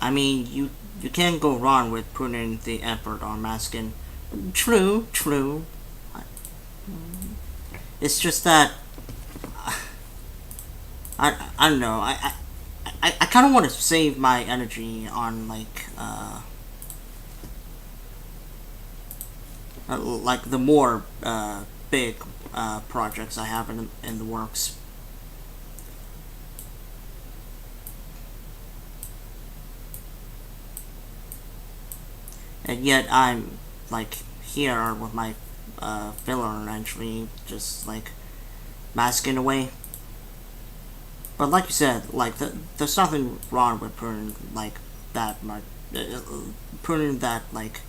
I mean, you can't go wrong with putting the effort on masking. True. It's just that I don't know. I kind of want to save my energy on like the more big projects I have in the works. and yet I'm like here with my filler entry just like masking away. But like you said, like there's nothing wrong with pruning like that much, pruning that like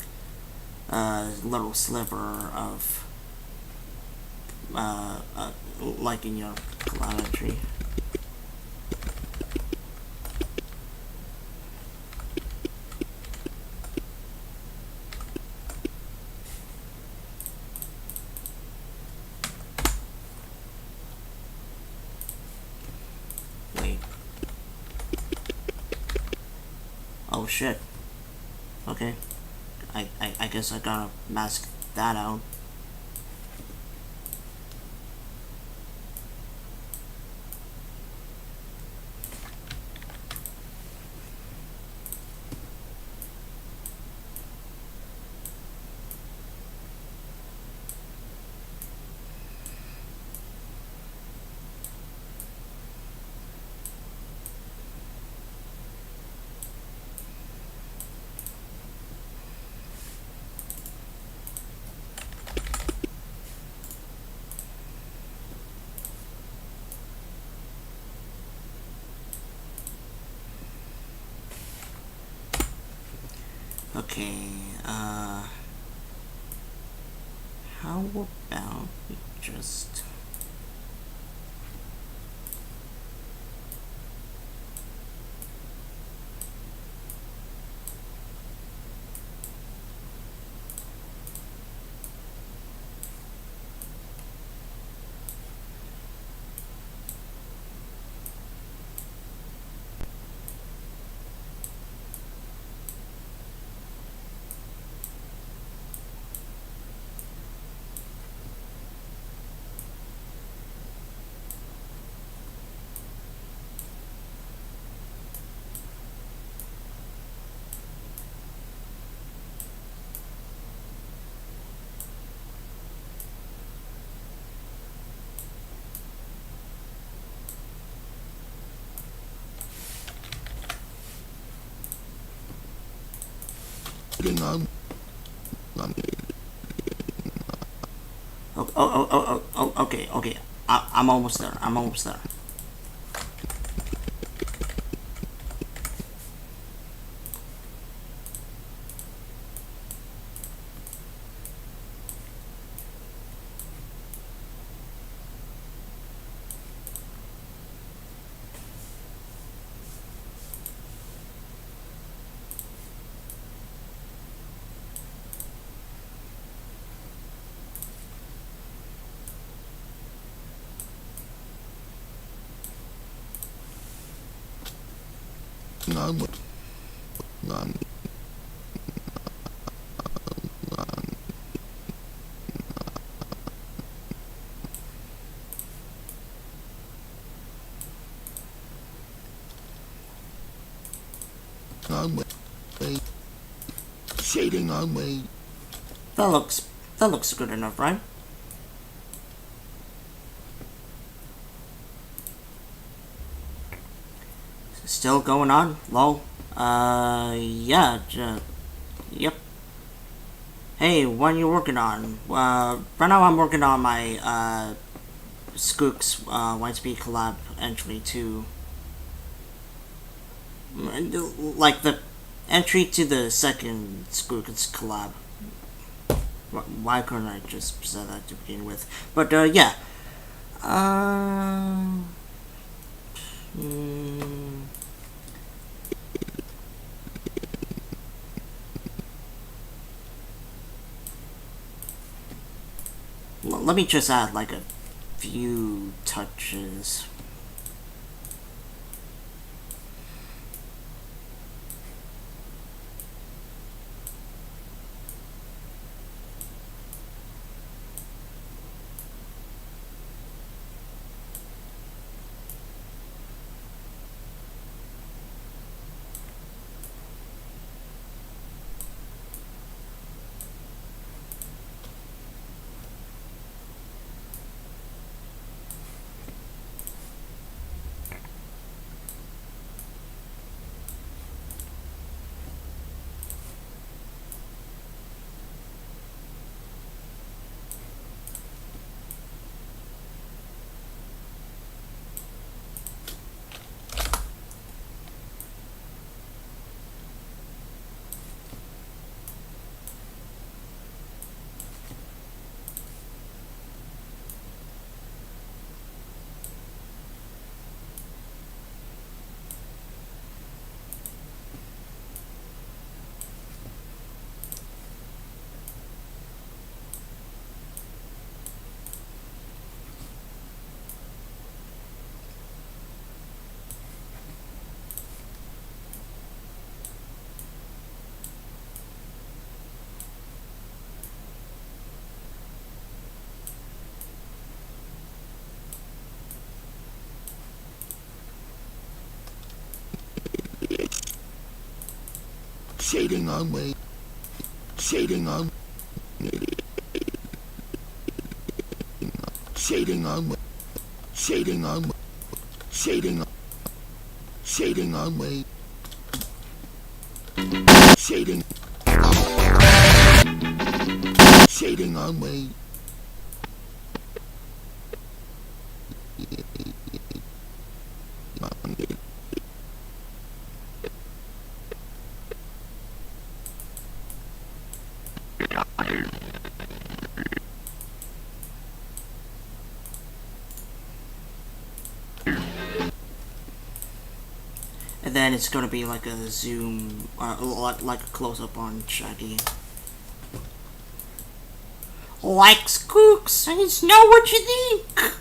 little sliver of like in your collab entry. Wait. Oh shit. Okay. I guess I gotta mask that out. Okay, how about we just... Okay. I'm almost there. I'm almost there. Shading on me. That looks good enough, right? Still going on? Lol. Yeah, yep. Hey, what are you working on? Right now I'm working on my, Skook's, YTP collab entry to... Like, the entry to the second Skook's collab. Why couldn't I just say that to begin with? But, yeah. Let me just add like a few touches. Shading on me. Shading on me. Shading on me. Shading on me. Shading on me. Shading. Shading on me. And then it's gonna be like a zoom, like a close-up on Shaggy. Like Skooks, I just know what you think!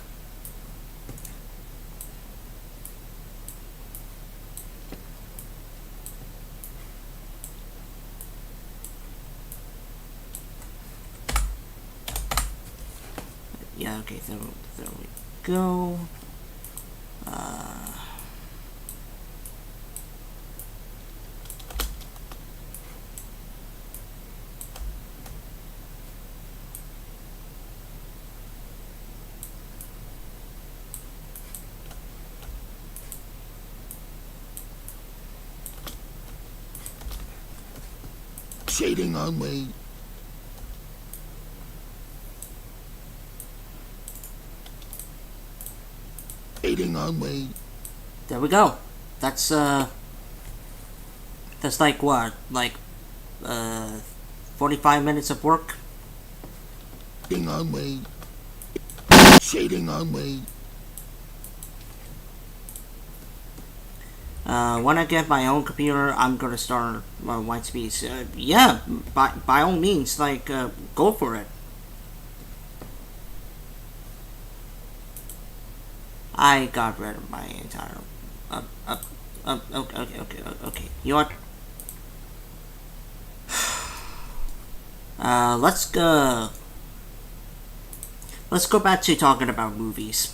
Yeah, okay, there we go. Shading on me. Shading on me. There we go. That's like what? Like, 45 minutes of work? Shading on me. Shading on me. When I get my own computer, I'm gonna start YTP. Yeah, by all means, like, go for it. I got rid of my entire. Okay. You know what? Let's go back to talking about movies.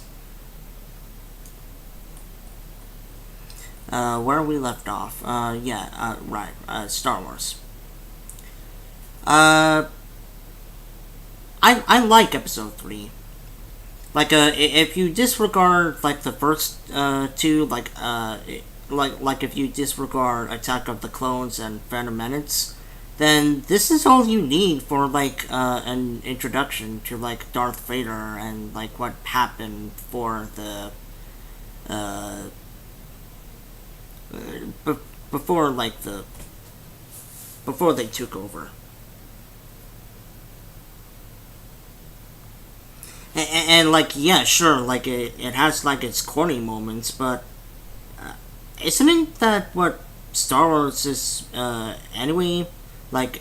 Where we left off. Right. Star Wars. I like Episode 3. Like, if you disregard like the first two, like if you disregard Attack of the Clones and Phantom Menace, then this is all you need for like an introduction to like Darth Vader and like what happened for the before they took over. And like, yeah, sure, like it has like its corny moments, but isn't it that what Star Wars is anyway? Like,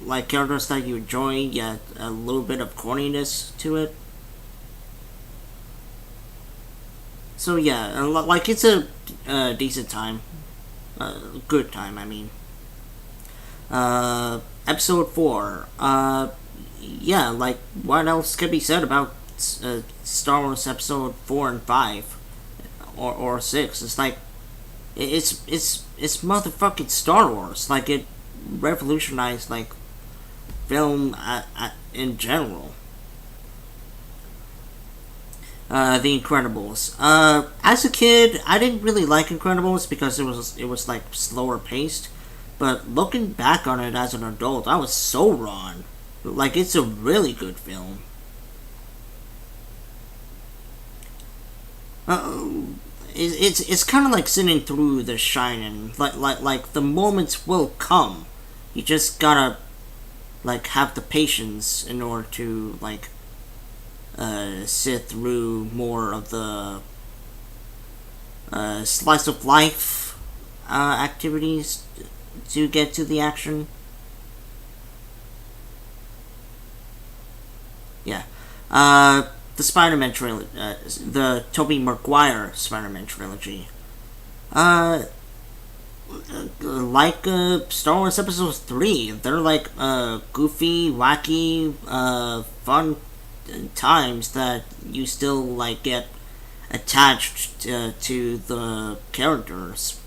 like characters that you enjoy, yet a little bit of corniness to it. So yeah, like it's a decent time, good time. I mean, Episode 4. Yeah, like what else can be said about Star Wars Episode 4 and 5, or 6? It's like it's motherfucking Star Wars. Like it revolutionized like film in general. The Incredibles. As a kid, I didn't really like Incredibles because it was like slower paced. But looking back on it as an adult, I was so wrong. Like, it's a really good film. It's kind of like sitting through The Shining. Like the moments will come. You just gotta like have the patience in order to like sit through more of the slice of life activities to get to the action. Yeah. The Spider-Man trilogy, the Tobey Maguire Spider-Man trilogy. Like Star Wars Episode 3, they're like goofy, wacky, fun times that you still like get attached to the characters.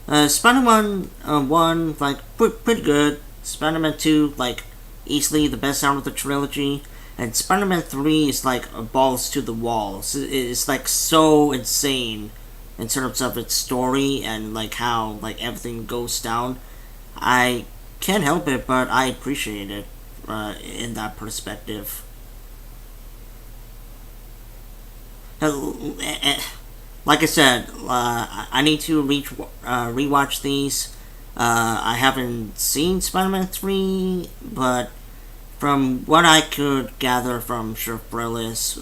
Spider-Man 1, like, pretty good. Spider-Man 2, like, easily the best out of the trilogy. And Spider-Man 3 is like balls to the walls. It's like so insane in terms of its story and like how like everything goes down. I can't help it, but I appreciate it in that perspective. Like I said, I need to rewatch these. I haven't seen Spider-Man 3, but from what I could gather from Sheriff Brillis,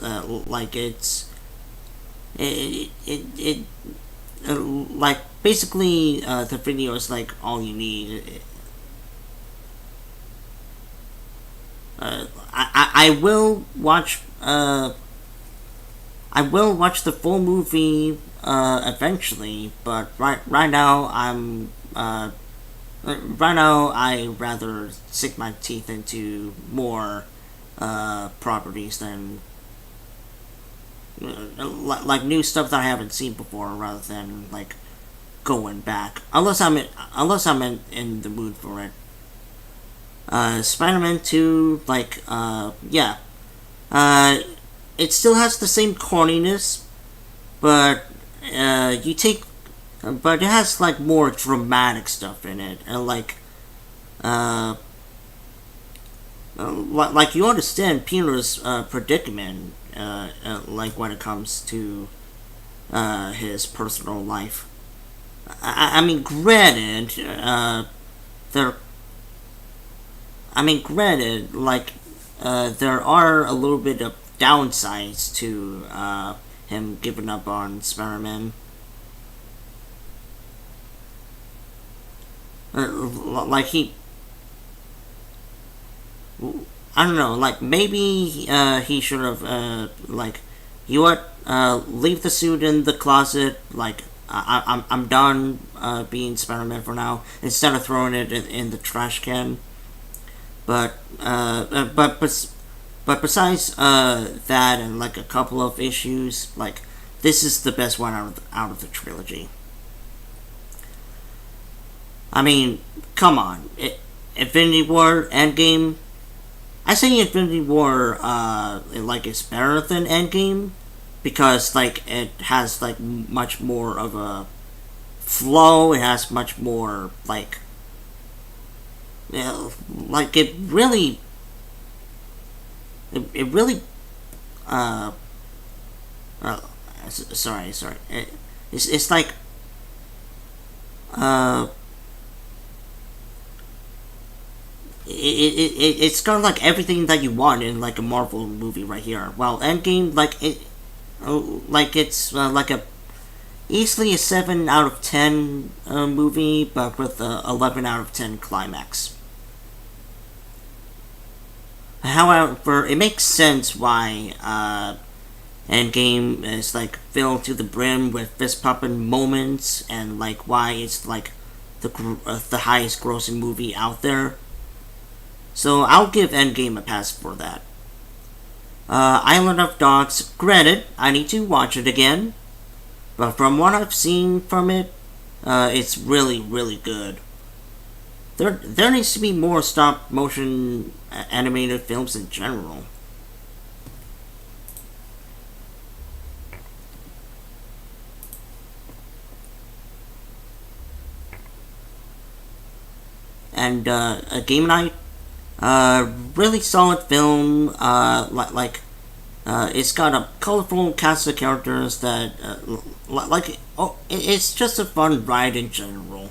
like like basically the video is like all you need. I will watch the full movie eventually, but right now I rather sink my teeth into more properties than like new stuff that I haven't seen before, rather than like going back. Unless I'm in the mood for it. Spider-Man 2, like yeah, it still has the same corniness, but but it has like more dramatic stuff in it, and like you understand Peter's predicament, like when it comes to his personal life. I mean, granted, there. I mean, granted, like there are a little bit of downsides to him giving up on Spider-Man. Like I don't know, like maybe he should have like, you what, leave the suit in the closet, like I'm done being Spider-Man for now, instead of throwing it in the trash can. But besides that and like a couple of issues, like this is the best one out of the trilogy. I mean, come on, Infinity War, Endgame. I say Infinity War like is better than Endgame because like it has like much more of a flow. It has much more like. Like it really sorry it's like it's got like everything that you want in like a Marvel movie right here. While Endgame, like it's like a easily a 7 out of 10 movie, but with a 11 out of 10 climax. However, it makes sense why Endgame is like filled to the brim with fist pumping moments, and like why it's like the highest grossing movie out there. So I'll give Endgame a pass for that. Island of Dogs, granted, I need to watch it again, but from what I've seen from it, it's really, really good. There needs to be more stop motion animated films in general. And a Game Night, really solid film. It's got a colorful cast of characters that it's just a fun ride in general.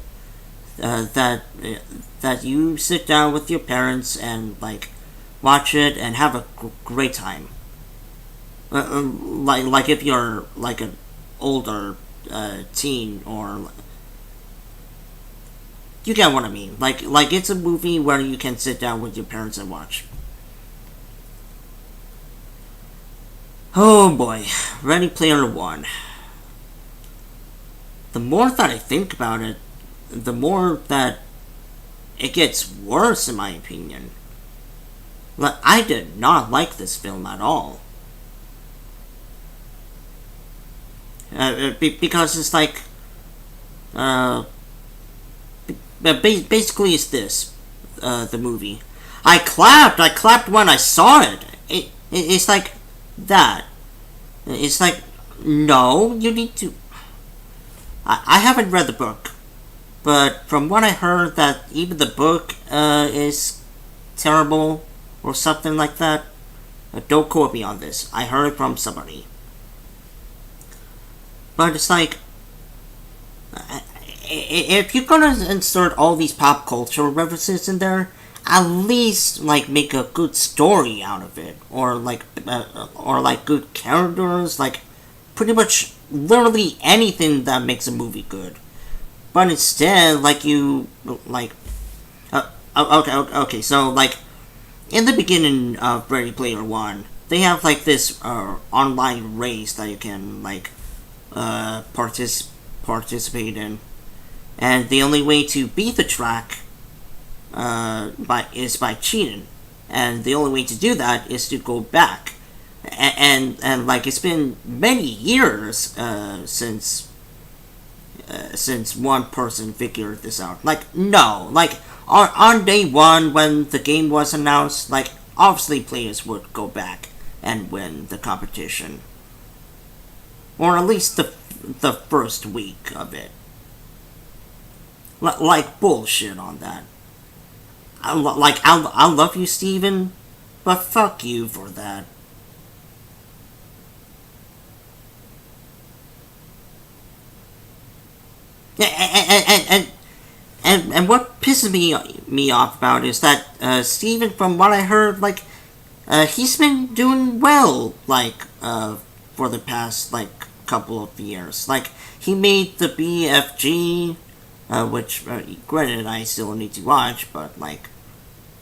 That you sit down with your parents and like watch it and have a great time. Like if you're like an older teen, or you get what I mean. Like it's a movie where you can sit down with your parents and watch. Oh boy, Ready Player One. The more that I think about it, the more that it gets worse, in my opinion. Like, I did not like this film at all. Because it's like, basically it's this, the movie. I clapped when I saw it. It's like that. It's like, no, you need to... I haven't read the book, but from what I heard that even the book is terrible or something like that. Don't quote me on this. I heard it from somebody. But it's like, if you're gonna insert all these pop culture references in there, at least like make a good story out of it, or like good characters, like pretty much literally anything that makes a movie good. But instead, like you like, okay, so like in the beginning of Ready Player One, they have like this online race that you can like participate in, and the only way to beat the track is by cheating, and the only way to do that is to go back, and like it's been many years since one person figured this out. Like no, like on day one when the game was announced, like obviously players would go back and win the competition, or at least the first week of it. Like bullshit on that. I love you, Steven, but fuck you for that. And what pisses me off about is that Steven, from what I heard, like he's been doing well, like for the past like couple of years. Like he made the BFG. Which, granted, I still need to watch, but like,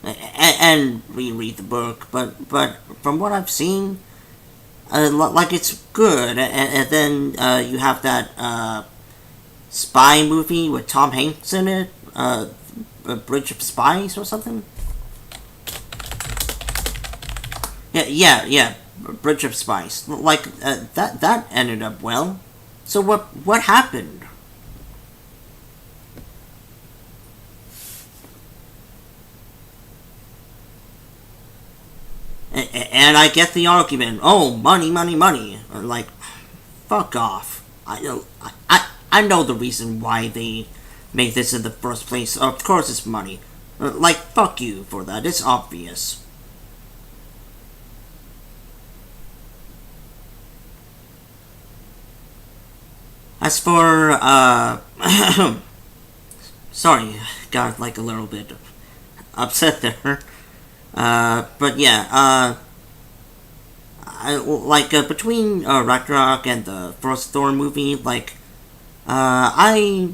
and reread the book. But from what I've seen, like it's good. And then you have that spy movie with Tom Hanks in it, A Bridge of Spies or something. Yeah, Bridge of Spies. Like that ended up well. So what happened? And I get the argument. Oh, money. Like, fuck off. I know the reason why they made this in the first place. Of course, it's money. Like, fuck you for that. It's obvious. As for sorry, got like a little bit upset there. But yeah, between Ragnarok and the first Thor movie, like, I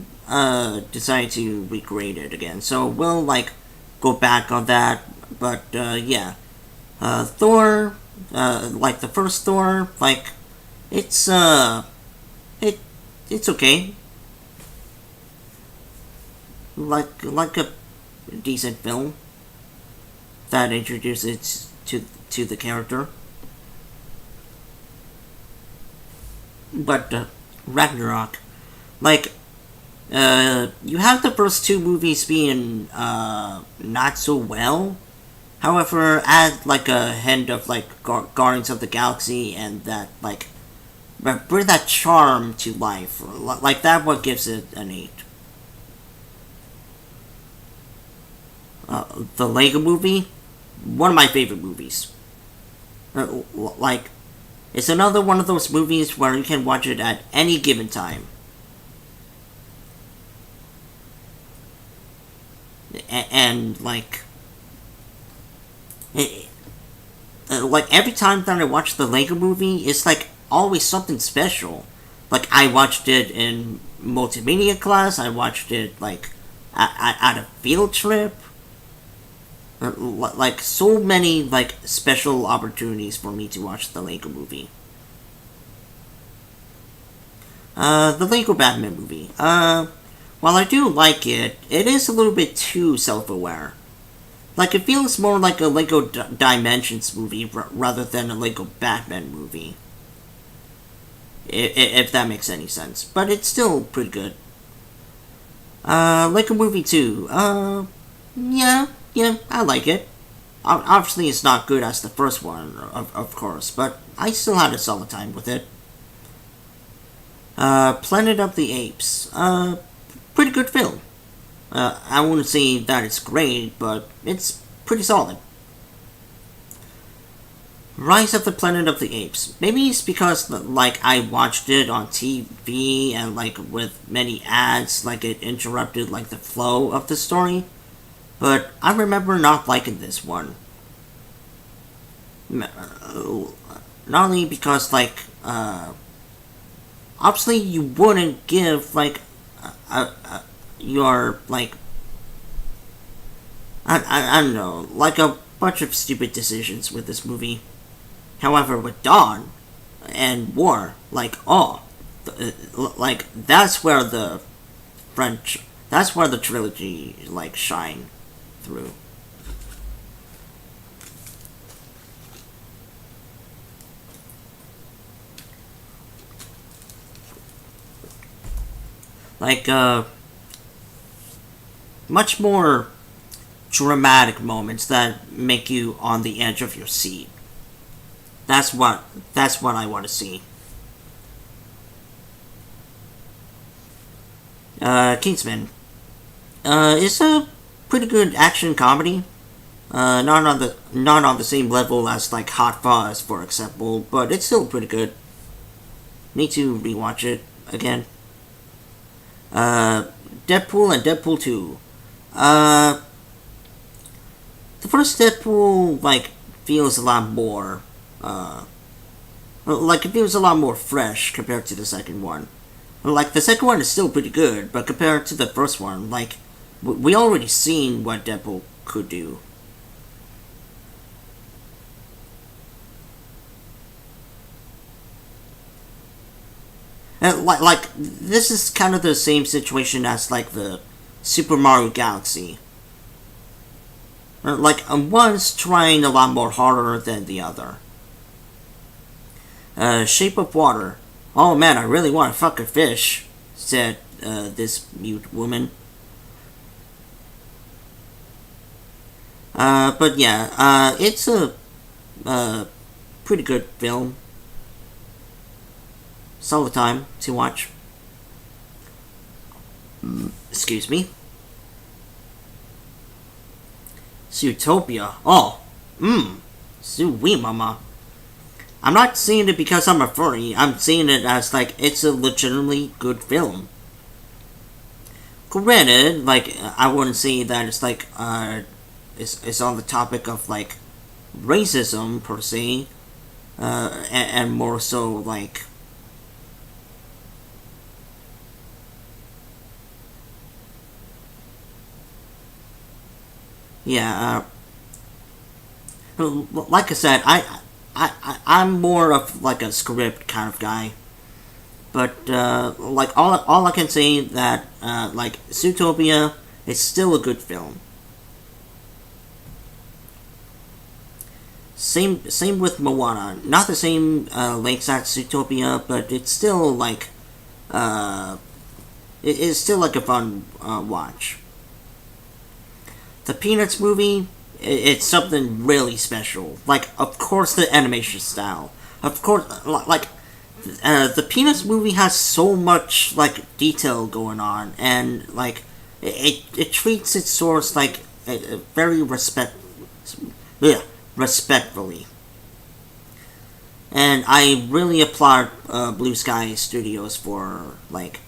decided to recreate it again. So we'll like go back on that. But yeah, Thor, like the first Thor, like it's it's okay. Like a decent film that introduces to the character. But Ragnarok, like, you have the first two movies being not so well. However, add like a hint of like Guardians of the Galaxy and that like bring that charm to life. Like that, what gives it an 8. The Lego Movie, one of my favorite movies. Like, it's another one of those movies where you can watch it at any given time. And like, like every time that I watch the Lego Movie, it's like always something special. Like I watched it in multimedia class. I watched it like at a field trip. Like so many like special opportunities for me to watch the Lego Movie. The Lego Batman movie. While I do like it, it is a little bit too self-aware. Like it feels more like a Lego Dimensions movie rather than a Lego Batman movie. If that makes any sense, but it's still pretty good. Like a movie too. Yeah, I like it. Obviously, it's not good as the first one, of course, but I still had a solid time with it. Planet of the Apes. Pretty good film. I wouldn't say that it's great, but it's pretty solid. Rise of the Planet of the Apes. Maybe it's because, like, I watched it on TV and, like, with many ads, like, it interrupted, like, the flow of the story. But I remember not liking this one. Not only because, like, obviously you wouldn't give, like, your, like, I don't know, like a bunch of stupid decisions with this movie. However, with Dawn and War, like, like, that's where the trilogy, like, shine through. Like, much more dramatic moments that make you on the edge of your seat. That's what I want to see. Kingsman. It's a pretty good action comedy. Not on the same level as like Hot Fuzz, for example, but it's still pretty good. Need to rewatch it again. Deadpool and Deadpool 2. The first Deadpool, like, feels a lot more, like, it feels a lot more fresh compared to the second one. Like, the second one is still pretty good, but compared to the first one, like, we already seen what Deadpool could do. Like, this is kind of the same situation as, like, the Super Mario Galaxy. Like, one's trying a lot more harder than the other. Shape of Water. Oh man, I really want to fuck a fish, said this mute woman. But yeah, it's a pretty good film. Solid time to watch. Excuse me. Zootopia. Oh. Sweet mama. I'm not seeing it because I'm a furry. I'm seeing it as, like, it's a legitimately good film. Granted, like, I wouldn't say that it's, like, it's on the topic of, like, racism, per se. And more so, like, yeah, like I said, I'm more of like a script kind of guy, but like all I can say that like Zootopia is still a good film. Same with Moana, not the same length as Zootopia, but it's still like it is still like a fun watch. The Peanuts movie, it's something really special. Like, of course, the animation style. Of course, like, the Peanuts movie has so much, like, detail going on, and, like, it treats its source, like, very respectfully. And I really applaud Blue Sky Studios for, like,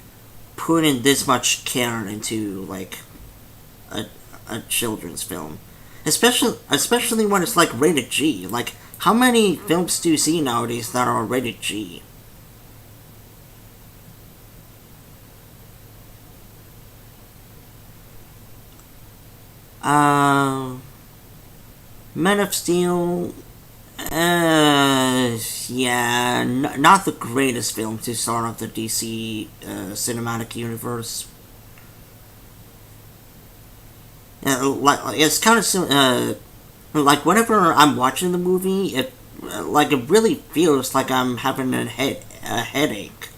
putting this much care into, like, a children's film, especially when it's like rated G. Like, how many films do you see nowadays that are rated G? Men of Steel. Yeah, not the greatest film to start off the DC cinematic universe. Like, it's kind of like whenever I'm watching the movie, it really feels like I'm having a headache.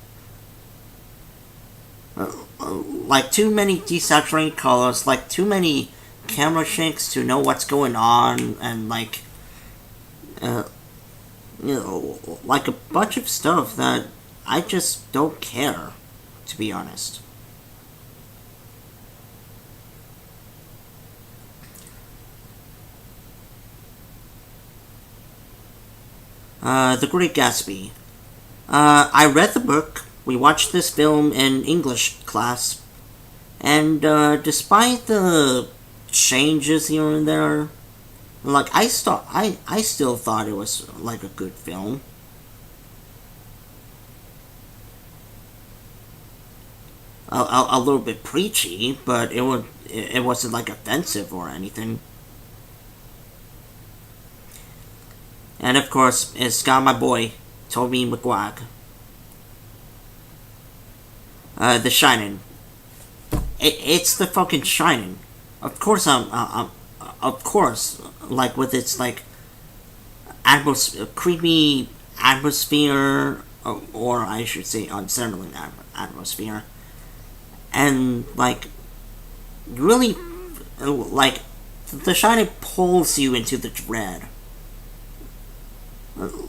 like too many desaturated colors, like too many camera shakes to know what's going on, and like like a bunch of stuff that I just don't care, to be honest. The Great Gatsby. I read the book. We watched this film in English class, and despite the changes here and there, like I still thought it was like a good film. A little bit preachy, but it wasn't like offensive or anything. And of course, it's got my boy Toby McGuire. The Shining. It's the fucking Shining. Of course, of course, like with its like creepy atmosphere, or I should say, unsettling atmosphere, and like really, like The Shining pulls you into the dread.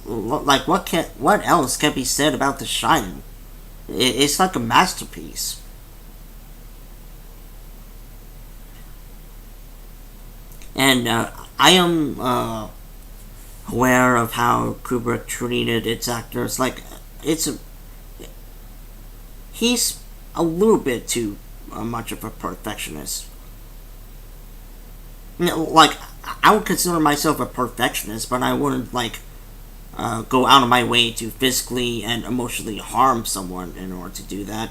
Like what else can be said about The Shining? It's like a masterpiece. And I am aware of how Kubrick treated its actors. Like he's a little bit too much of a perfectionist. Like I would consider myself a perfectionist, but I wouldn't like go out of my way to physically and emotionally harm someone in order to do that.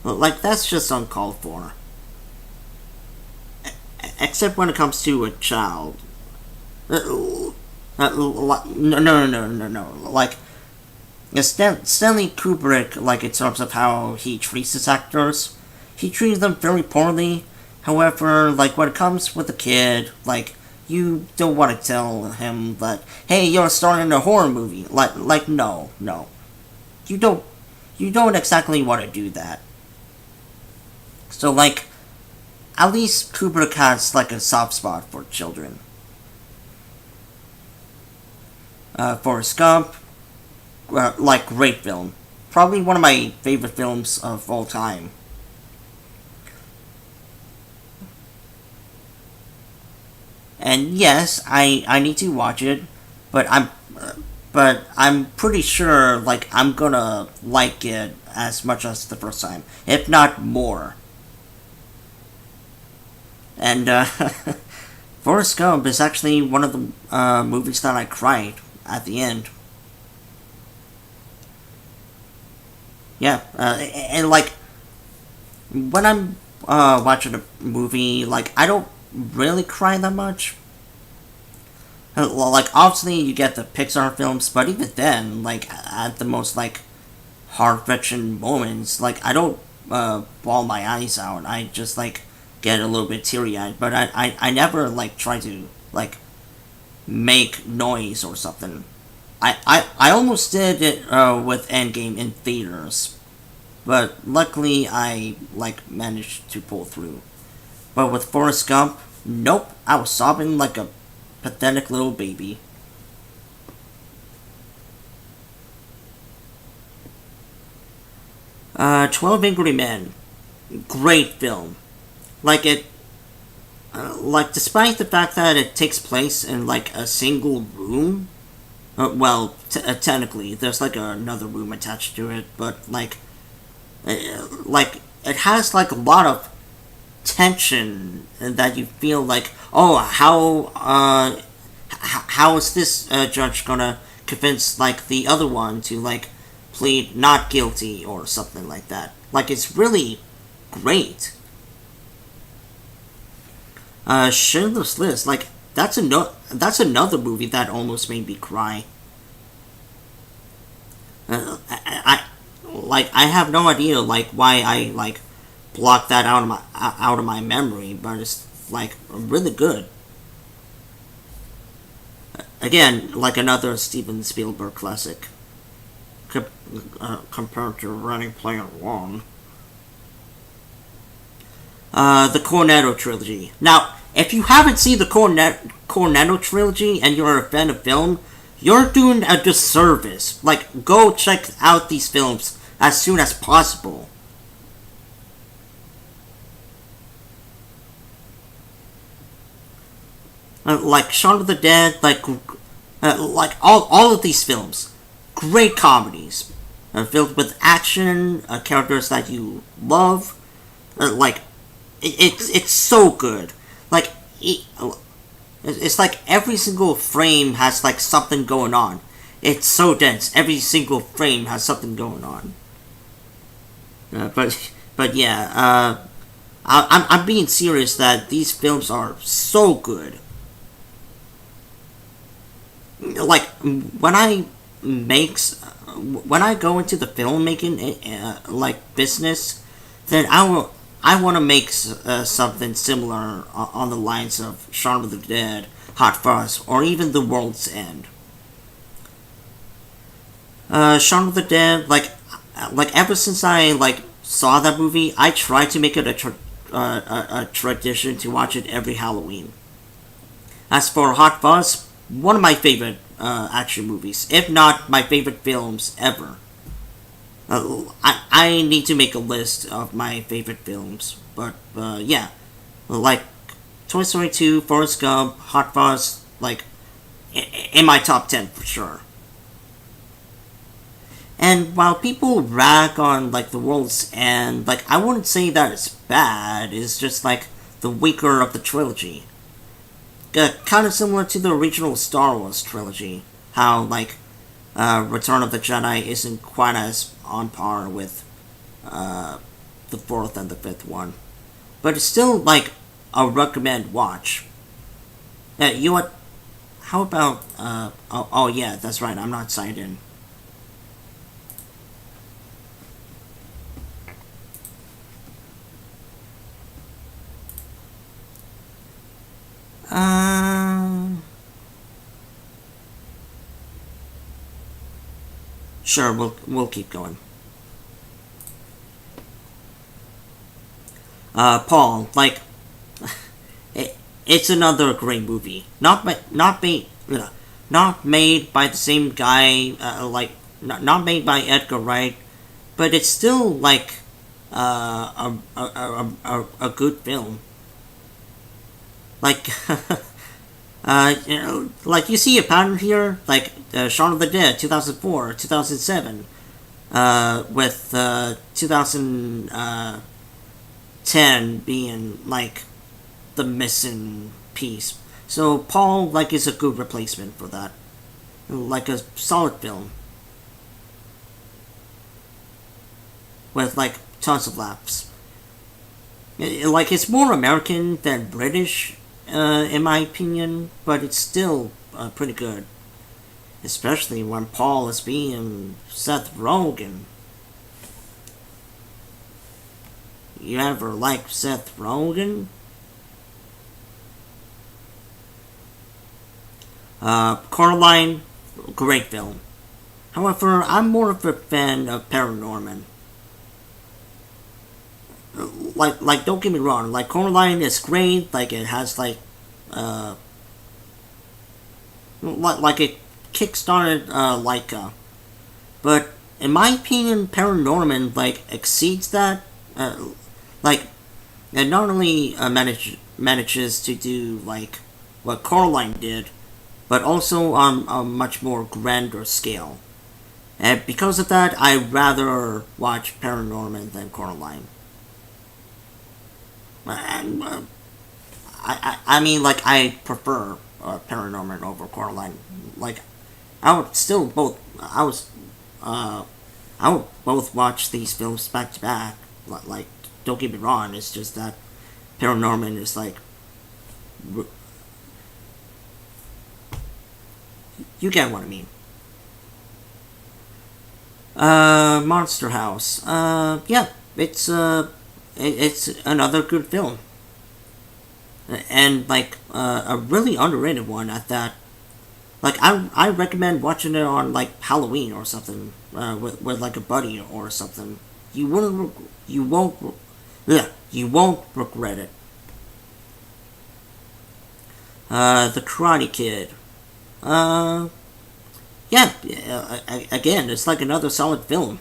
Like, that's just uncalled for. Except when it comes to a child. No. Like, Stanley Kubrick, like, in terms of how he treats his actors, he treats them very poorly. However, like, when it comes with a kid, like, you don't want to tell him that, hey, you're starting a horror movie. Like, no. You don't exactly want to do that. So, like, at least Kubrick has, like, a soft spot for children. Forrest Gump, like, great film. Probably one of my favorite films of all time. And yes, I need to watch it, but I'm pretty sure like I'm gonna like it as much as the first time, if not more. And Forrest Gump is actually one of the movies that I cried at the end. Yeah, and like when I'm watching a movie, like I don't really cry that much. Well, like obviously you get the Pixar films, but even then, like at the most like heart-wrenching moments, like I don't bawl my eyes out. I just like get a little bit teary-eyed, but I never like try to like make noise or something. I almost did it with Endgame in theaters, but luckily I like managed to pull through. But with Forrest Gump, nope, I was sobbing like a pathetic little baby. 12 Angry Men. Great film. Like it, like despite the fact that it takes place in like a single room, well, technically there's like another room attached to it, but like it has like a lot of tension that you feel like, oh, how is this judge gonna convince like the other one to like plead not guilty or something like that. Like it's really great. Schindler's List, like that's another movie that almost made me cry. I have no idea like why I like blocked that out of my memory, but it's like really good. Again, like another Steven Spielberg classic. Compared to Ready Player One. the Cornetto trilogy. Now, if you haven't seen the Cornetto trilogy and you're a fan of film, you're doing a disservice. Like, go check out these films as soon as possible. Like Shaun of the Dead, like all of these films, great comedies, filled with action, characters that you love. It's so good. Like it's like every single frame has like something going on. It's so dense. Every single frame has something going on. But yeah, I'm being serious that these films are so good. Like when I go into the filmmaking like business, then I want to make something similar on the lines of Shaun of the Dead, Hot Fuzz, or even The World's End. Shaun of the Dead, like ever since I like saw that movie, I tried to make it a tradition to watch it every Halloween. As for Hot Fuzz, one of my favorite action movies, if not my favorite films ever. I need to make a list of my favorite films, but yeah, like Toy Story 2, Forrest Gump, Hot Fuzz, like in my top 10 for sure. And while people rag on like The World's End, like I wouldn't say that it's bad. It's just like the weaker of the trilogy. Kind of similar to the original Star Wars trilogy, how like Return of the Jedi isn't quite as on par with the fourth and the fifth one, but it's still like a recommend watch. You know what? How about oh yeah, that's right. I'm not signed in. Sure, we'll keep going. Paul, like, it's another great movie. Not made by the same guy. Not made by Edgar Wright, but it's still like a good film. Like, like you see a pattern here, like Shaun of the Dead, 2004, 2007, with 2010 being like the missing piece. So Paul, like, is a good replacement for that, like a solid film with like tons of laughs. Like, it's more American than British. In my opinion, but it's still pretty good. Especially when Paul is being Seth Rogen. You ever liked Seth Rogen? Coraline, great film. However, I'm more of a fan of Paranorman. Like don't get me wrong, like Coraline is great, like it has like it kickstarted Leica, but in my opinion Paranorman like exceeds that. Like it not only manages to do like what Coraline did, but also on a much more grander scale, and because of that I'd rather watch Paranorman than Coraline. And I mean, like, I prefer Paranorman over Coraline. Like, I would still both. I would both watch these films back to back. Like, don't get me wrong. It's just that Paranorman is like. You get what I mean. Monster House. Yeah, it's another good film, and like a really underrated one at that. Like I recommend watching it on like Halloween or something with like a buddy or something. You won't Yeah, you won't regret it. The Karate Kid. Yeah, again, it's like another solid film.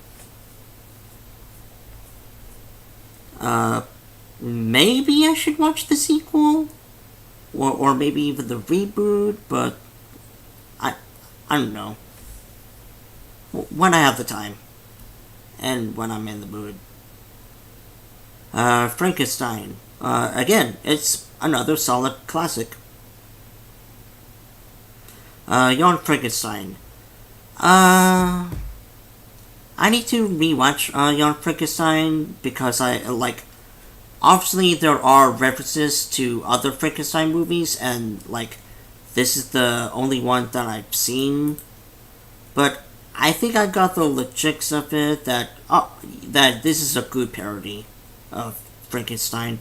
Maybe I should watch the sequel, or maybe even the reboot, but I don't know. When I have the time, and when I'm in the mood. Frankenstein. Again, it's another solid classic. Young Frankenstein. I need to rewatch Young Frankenstein because I like. Obviously, there are references to other Frankenstein movies, and like, this is the only one that I've seen. But I think I got the logics of it that this is a good parody of Frankenstein.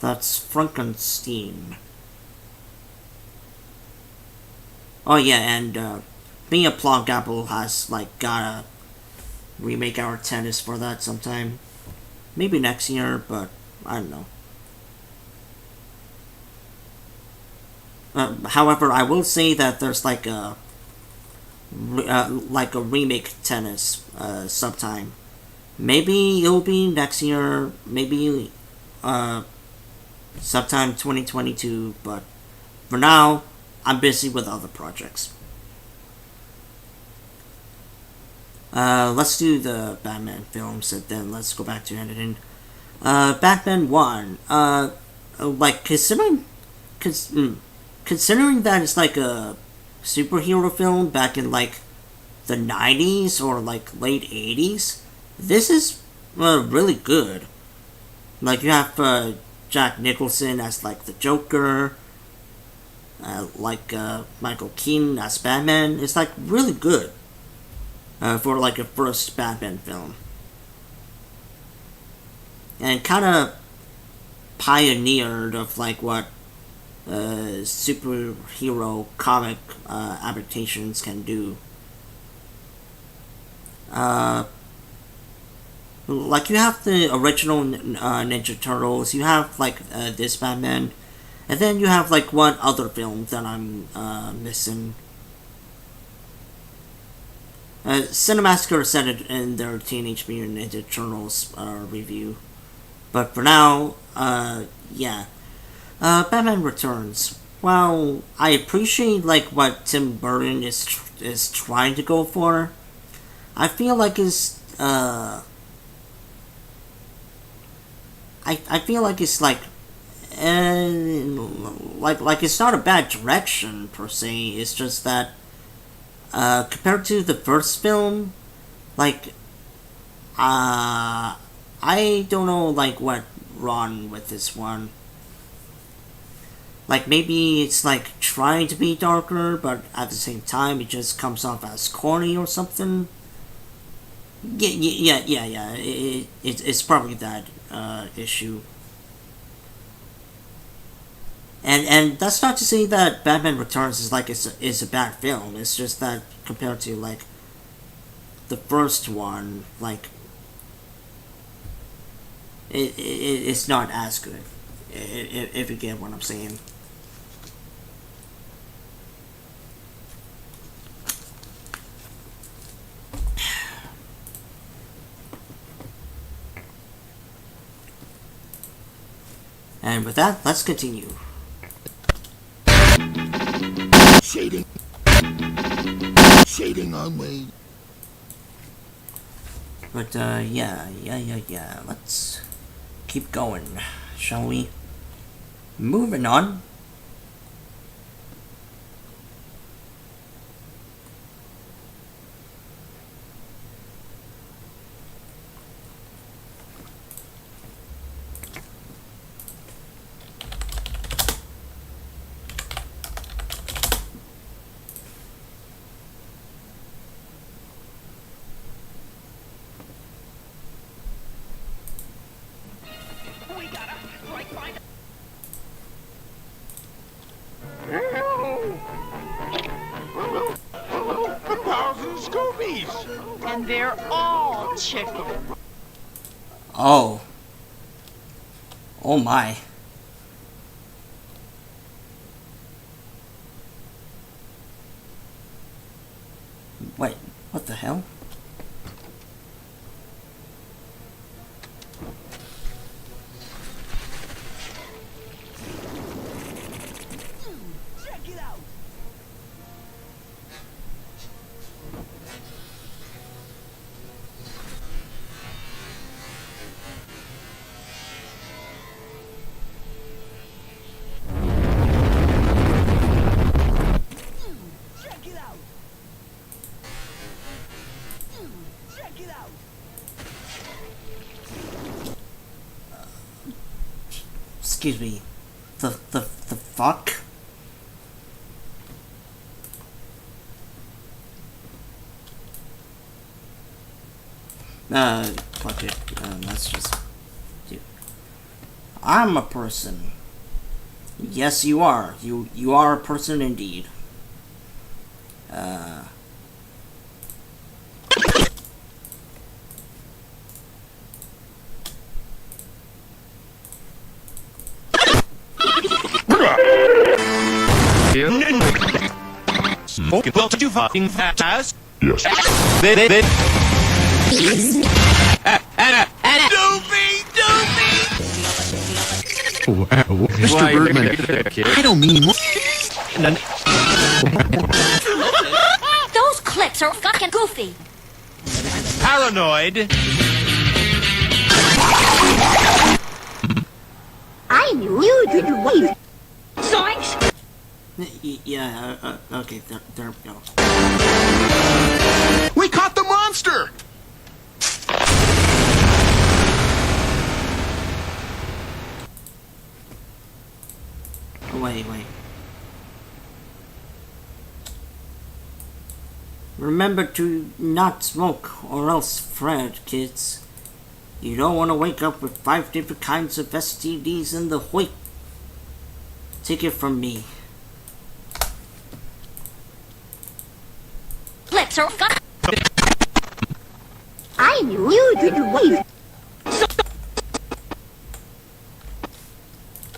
That's Frankenstein. Oh yeah, and being a plug apple has like gotta remake our tennis for that sometime. Maybe next year, but I don't know. However, I will say that there's like a remake tennis sometime. Maybe it'll be next year. Maybe sometime 2022. But for now, I'm busy with other projects. Let's do the Batman films and then let's go back to editing. Batman 1. Like, considering that it's like a superhero film back in like the 90s or like late 80s, this is really good. Like, you have Jack Nicholson as like the Joker, Michael Keaton as Batman. It's like really good. For like a first Batman film, and kind of pioneered of like what superhero comic adaptations can do. Like, you have the original Ninja Turtles, you have like this Batman, and then you have like one other film that I'm missing. Cinemassacre said it in their Teenage Mutant Ninja Turtles review. But for now, yeah. Batman Returns. Well, I appreciate like what Tim Burton is trying to go for. I feel like it's I feel like it's like it's not a bad direction per se. It's just that compared to the first film, like, I don't know, like, what wrong with this one. Like, maybe it's, like, trying to be darker, but at the same time, it just comes off as corny or something. Yeah. It's probably that, issue. And that's not to say that Batman Returns is like is a bad film. It's just that compared to like the first one, like it's not as good. If you get what I'm saying. And with that, let's continue. Shading on me. But yeah. Let's keep going, shall we? Moving on. And they're all chicken. Oh, Oh my. Wait, what the hell? Check it out. Check it out. Check it out. Excuse me. The fuck? Fuck it. Let's just do. I'm a person. Yes, you are. You are a person indeed. Smoking well to you fucking fat ass. Yes. Mr. Birdman. I don't mean. Those clips are fucking goofy. Paranoid. I knew you didn't wait. Zoinks! Yeah, okay, there we go. We caught the monster. Wait. Remember to not smoke, or else, Fred, kids. You don't want to wake up with 5 different kinds of STDs in the hoik. Take it from me. Clips are fuck. I knew you didn't wait.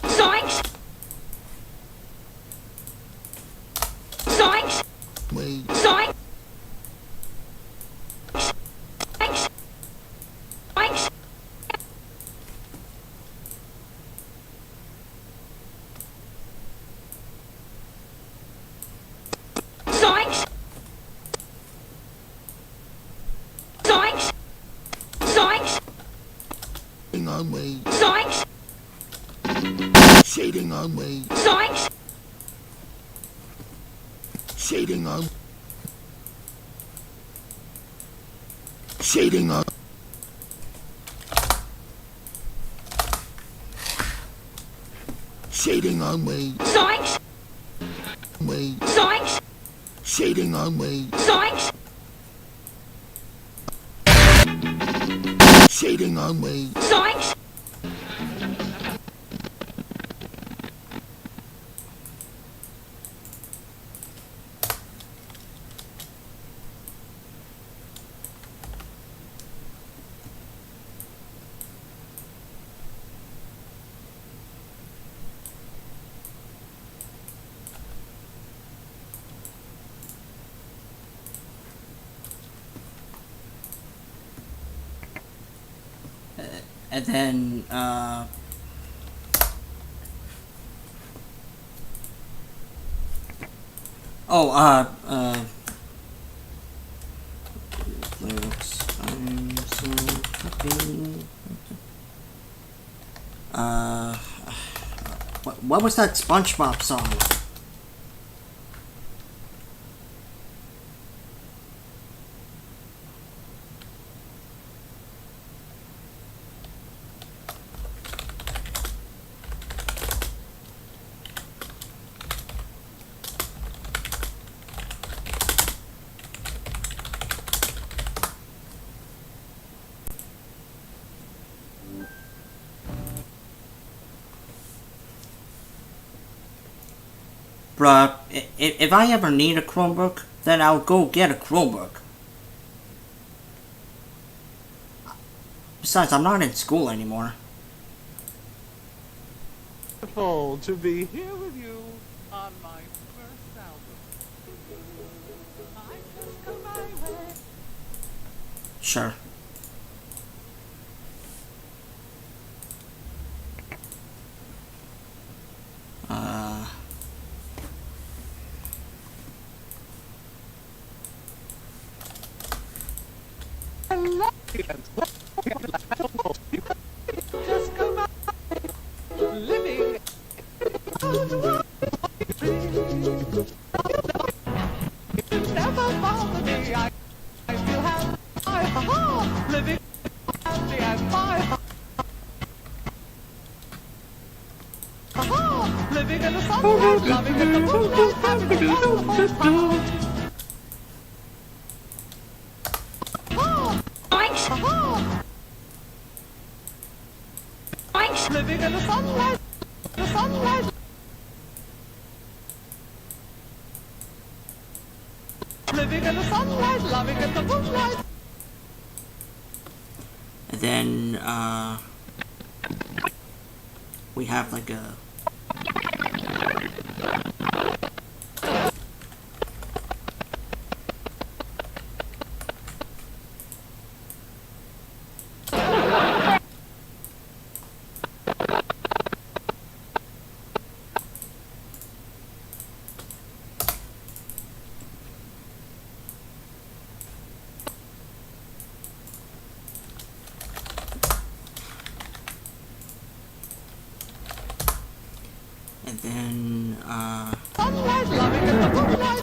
Zoinks! Zoinks! Wait. Zoinks! Zoinks! Zoinks! Zoinks! Zoinks! Zoinks! Shading on me. Zoinks! Shading on me. Zoinks! Shading on. Shading on. Shading on me. Zoinks! Me. Zoinks! Shading on me. Zoinks! Shading on me. Zoinks! And then, lyrics. I'm so happy. What was that SpongeBob song? Bruh, if I ever need a Chromebook, then I'll go get a Chromebook. Besides, I'm not in school anymore. wonderful to be here with you on my first album. I just go my way. Sure. Just go my way, living never bother me. I still have my heart living happy and my heart living in the sunlight, loving in the moonlight, having a wonderful time. Living in the sunlight, the sunlight. Living in the sunlight, loving in the moonlight. And then, we have like a... And then, Sunlight, loving in the moonlight.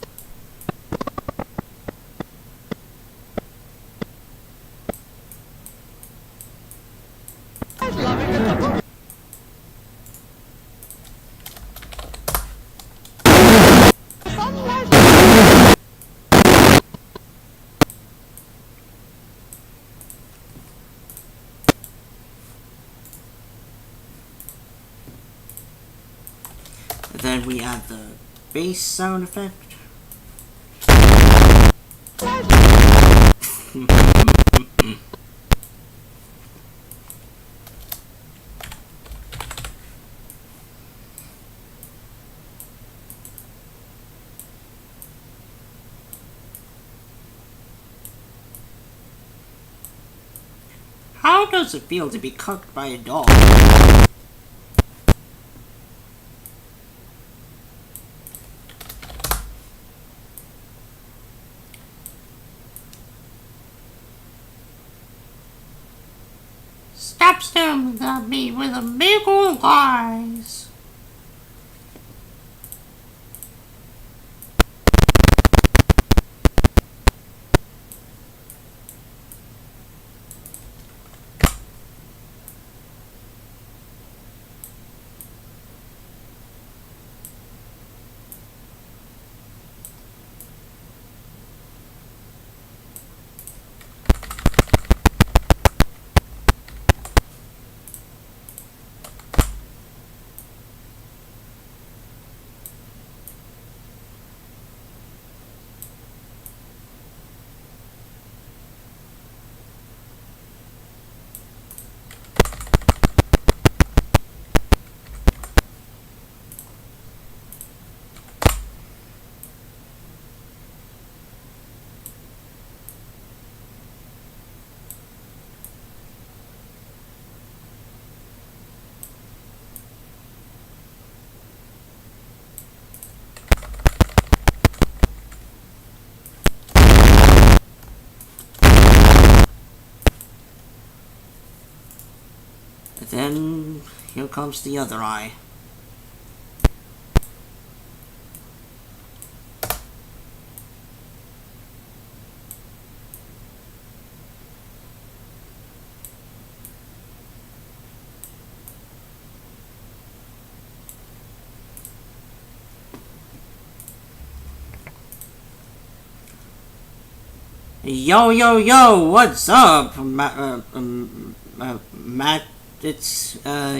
Loving in the moonlight. Sunlight. then we add the bass sound effect. How does it feel to be cucked by a dog? Stop staring at me with a big old eyes. Then here comes the other eye. Yo, yo, yo, what's up, Matt? It's, how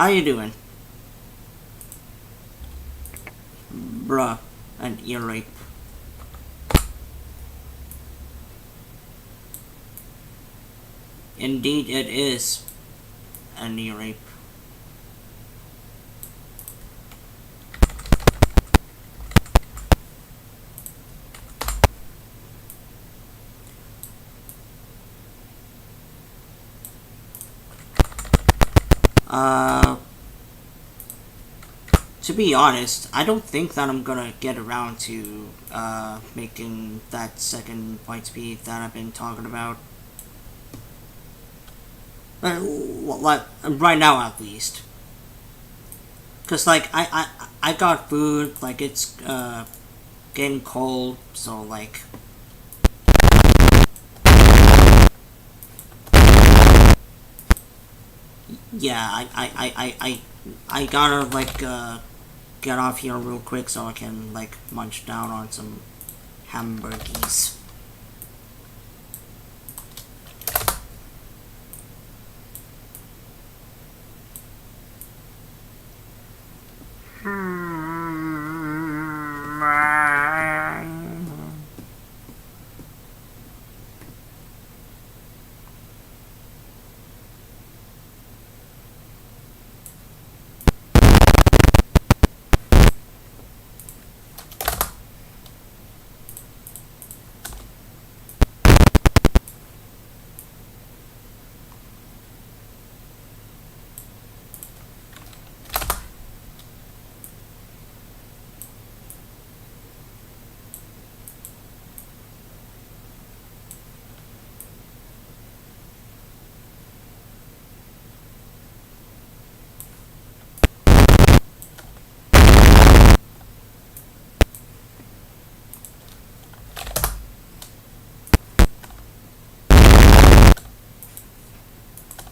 you doing? Bruh, an ear rape. Indeed it is. any rate. To be honest, I don't think that I'm gonna get around to making that second YTP that I've been talking about. Like right now, at least. Cause like I got food. Like it's getting cold, so like. Yeah, I gotta like get off here real quick so I can like munch down on some hamburgies.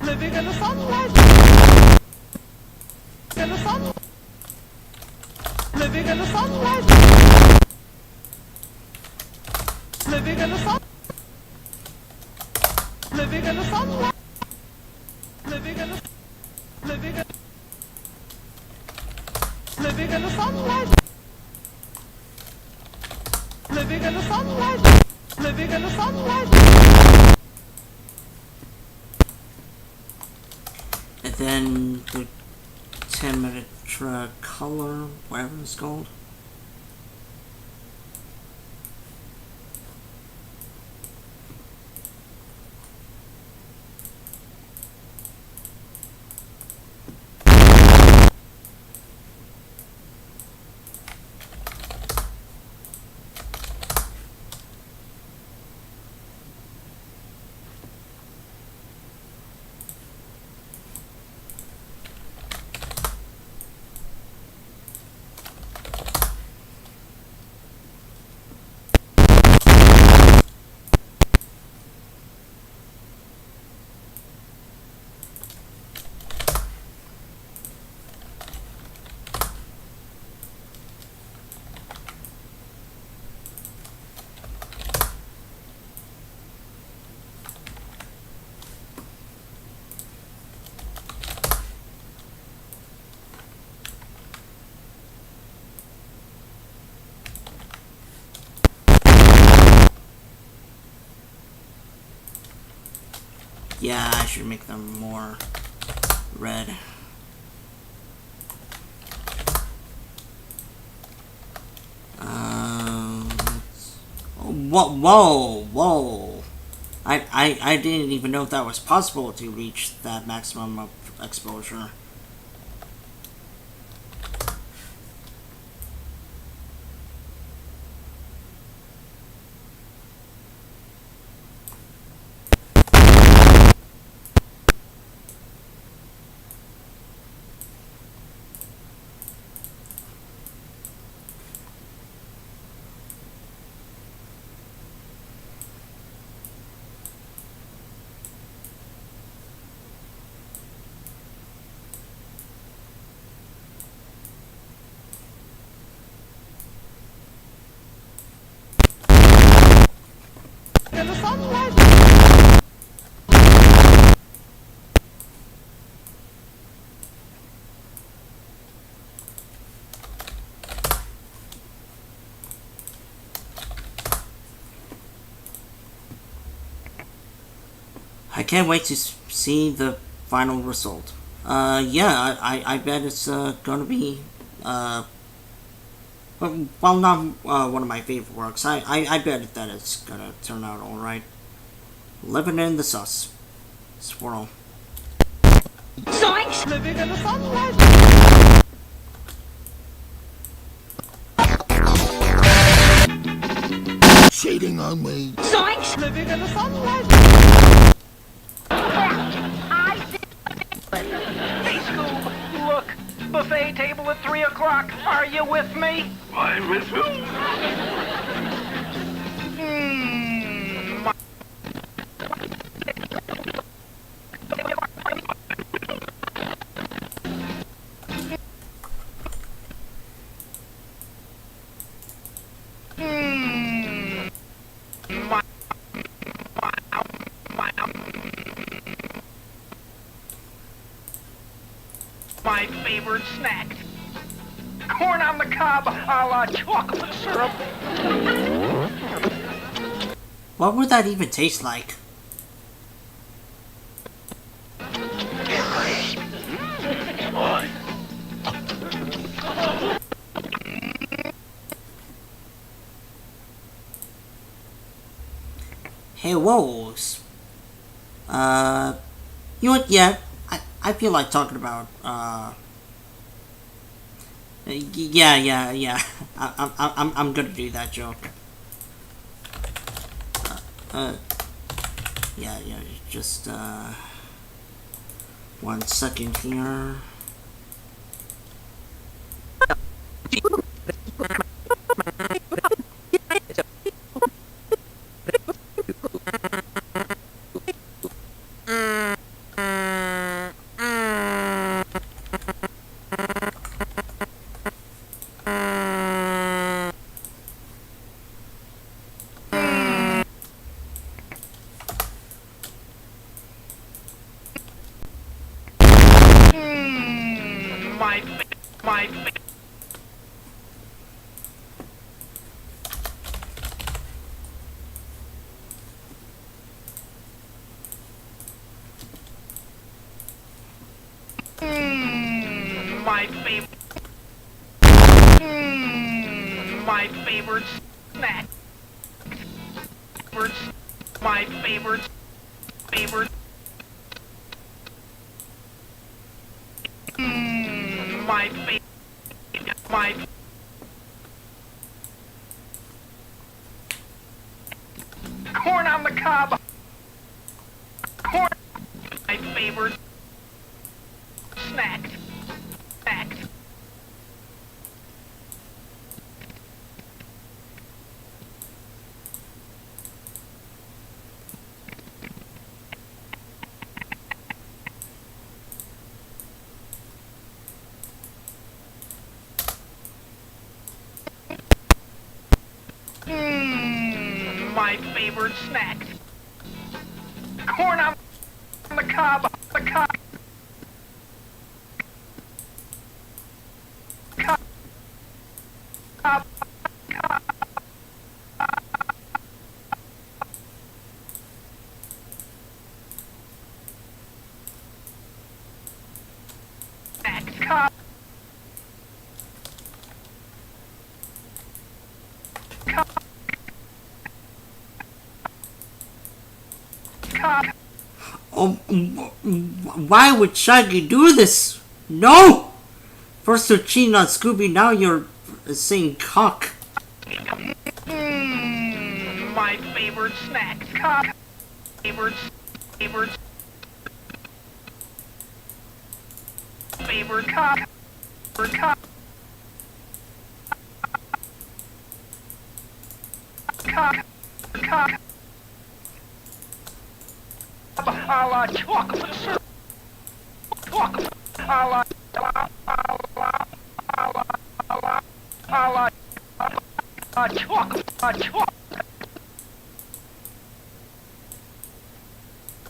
Living in the sunlight. In the sun. Living in the sunlight. Living in the sun. Living in the sunlight. Living in the. Living in. Living in the sunlight. Living in the sunlight. Living in the sunlight. And then the 10-minute color, whatever it's called. Yeah, I should make them more red. Whoa! I didn't even know if that was possible to reach that maximum of exposure. In the sunlight. I can't wait to see the final result. Yeah, I bet it's gonna be well, not one of my favorite works. I bet that it's gonna turn out all right. Living in the sus swirl. Zoinks! Living in the sunlight. Cheating on me. Zoinks! Living in the sunlight. Hey, Scoob, look. Buffet table at 3 o'clock. Are you with me? I'm with you. Hmm. My favorite snack. Corn on the cob a la chocolate syrup. What would that even taste like? Hey, woes. You know what? Yeah, I feel like talking about, yeah. I'm gonna do that joke. Yeah, just, 1 second here. My my favorite. My favorite snack. My favorite. My favorite. My corn on the cob. Corn. My favorite snack. My favorite snack. Corn on the cob. The cob. Cob. Cob. Oh, why would Shaggy do this? No! First you're cheating on Scooby, now you're saying cock. My favorite snack. Cock. Favorite. Favorite cock. Cock. Cock. A la chocolate syrup. Chocolate. A la chocolate.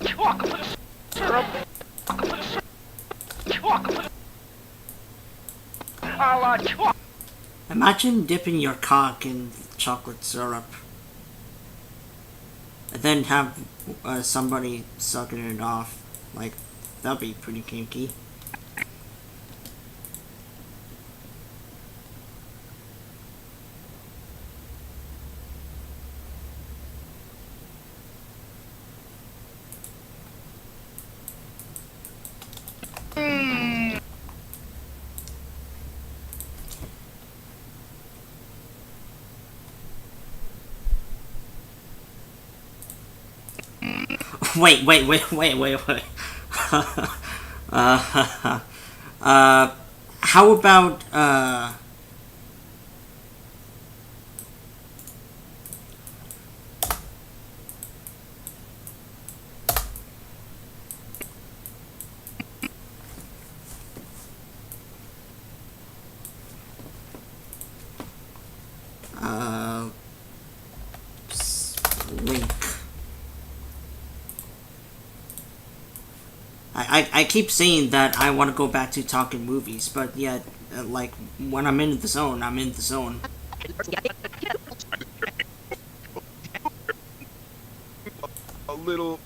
Chocolate syrup. Chocolate. A la chocolate. Imagine dipping your cock in chocolate syrup. And then have somebody sucking it off. Like, that'd be pretty kinky. Wait. How about link? I keep saying that I want to go back to talking movies, but yet, like, when I'm in the zone, I'm in the zone. A little.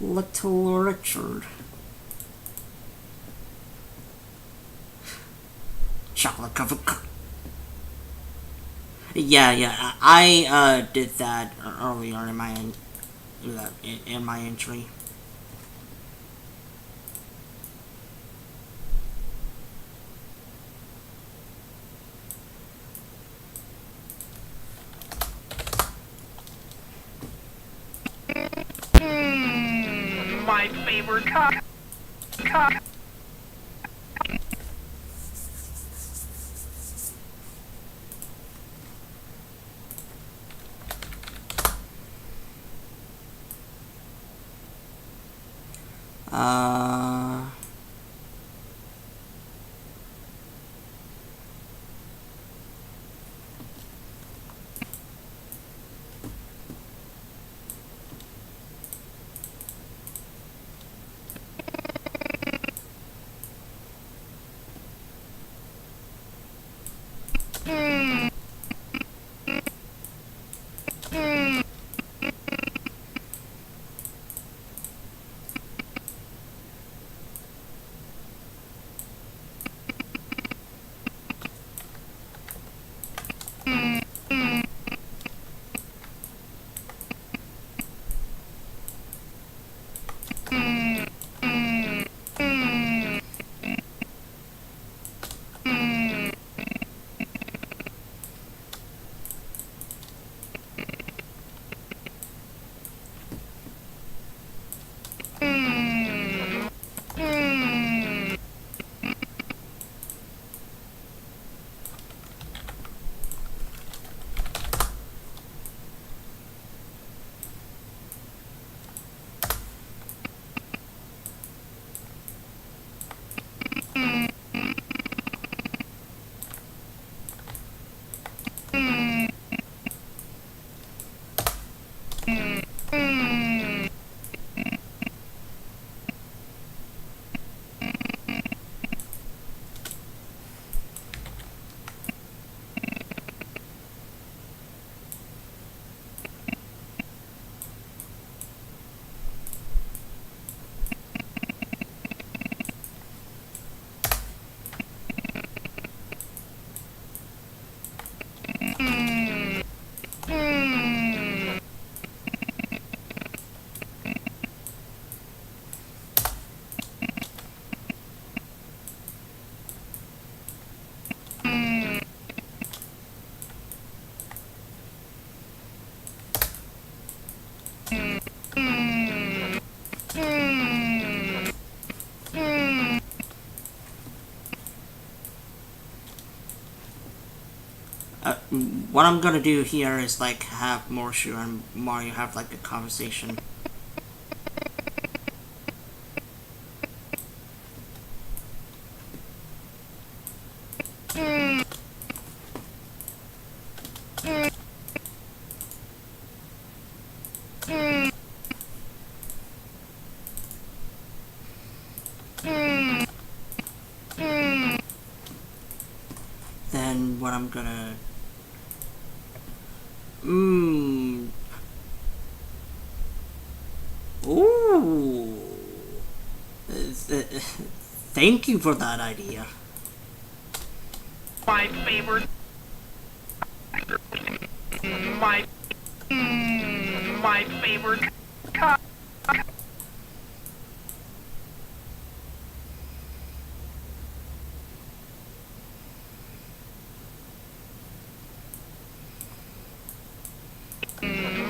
Little Richard. Chocolate covered. Yeah. I did that earlier in my in my entry. My favorite cock. Uh. What I'm gonna do here is like have Morshu and Mario have like a conversation. what I'm gonna. Mmm. Ooh. Thank you for that idea. My favorite. My. My favorite.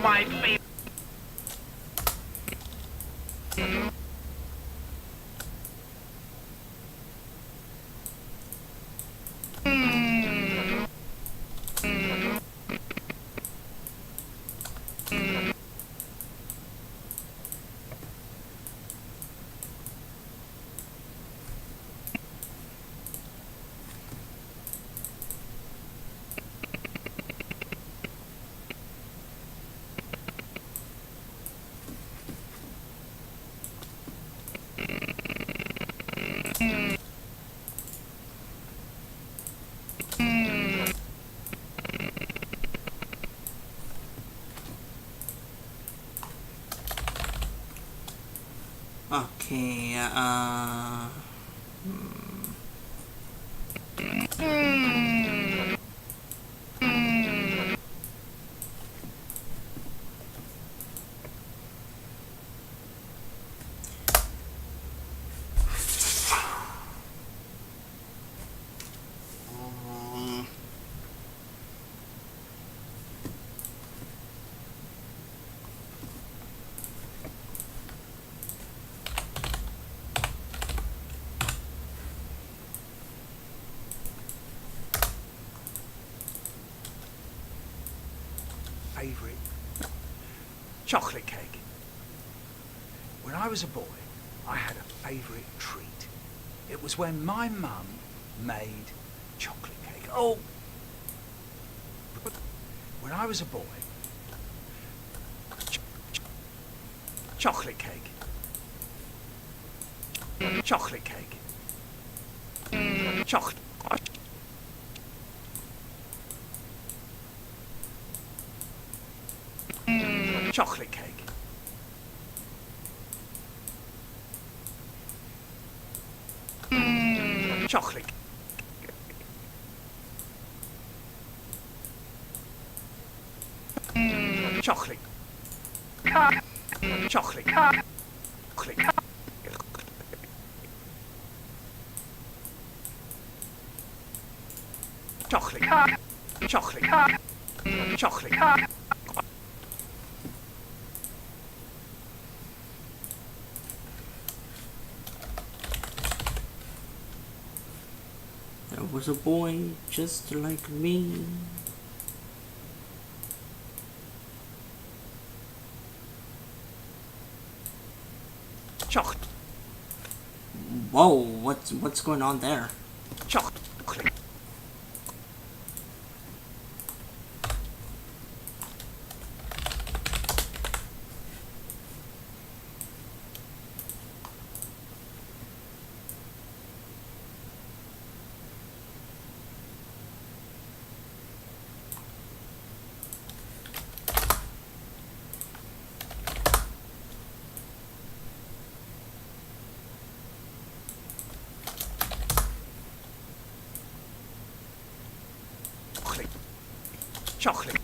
My favorite. Okay, Favourite chocolate cake. When I was a boy, I had a favourite treat. It was when my mum made chocolate cake. Oh! When I was a boy, chocolate cake. Chocolate cake. Chocolate. Chocolate cake. Chocolate. Chocolate. Chocolate. Chocolate. Chocolate. Chocolate. Chocolate. there was a boy just like me. Chocolate. Whoa, what's going on there? Chocolate. Chocolate.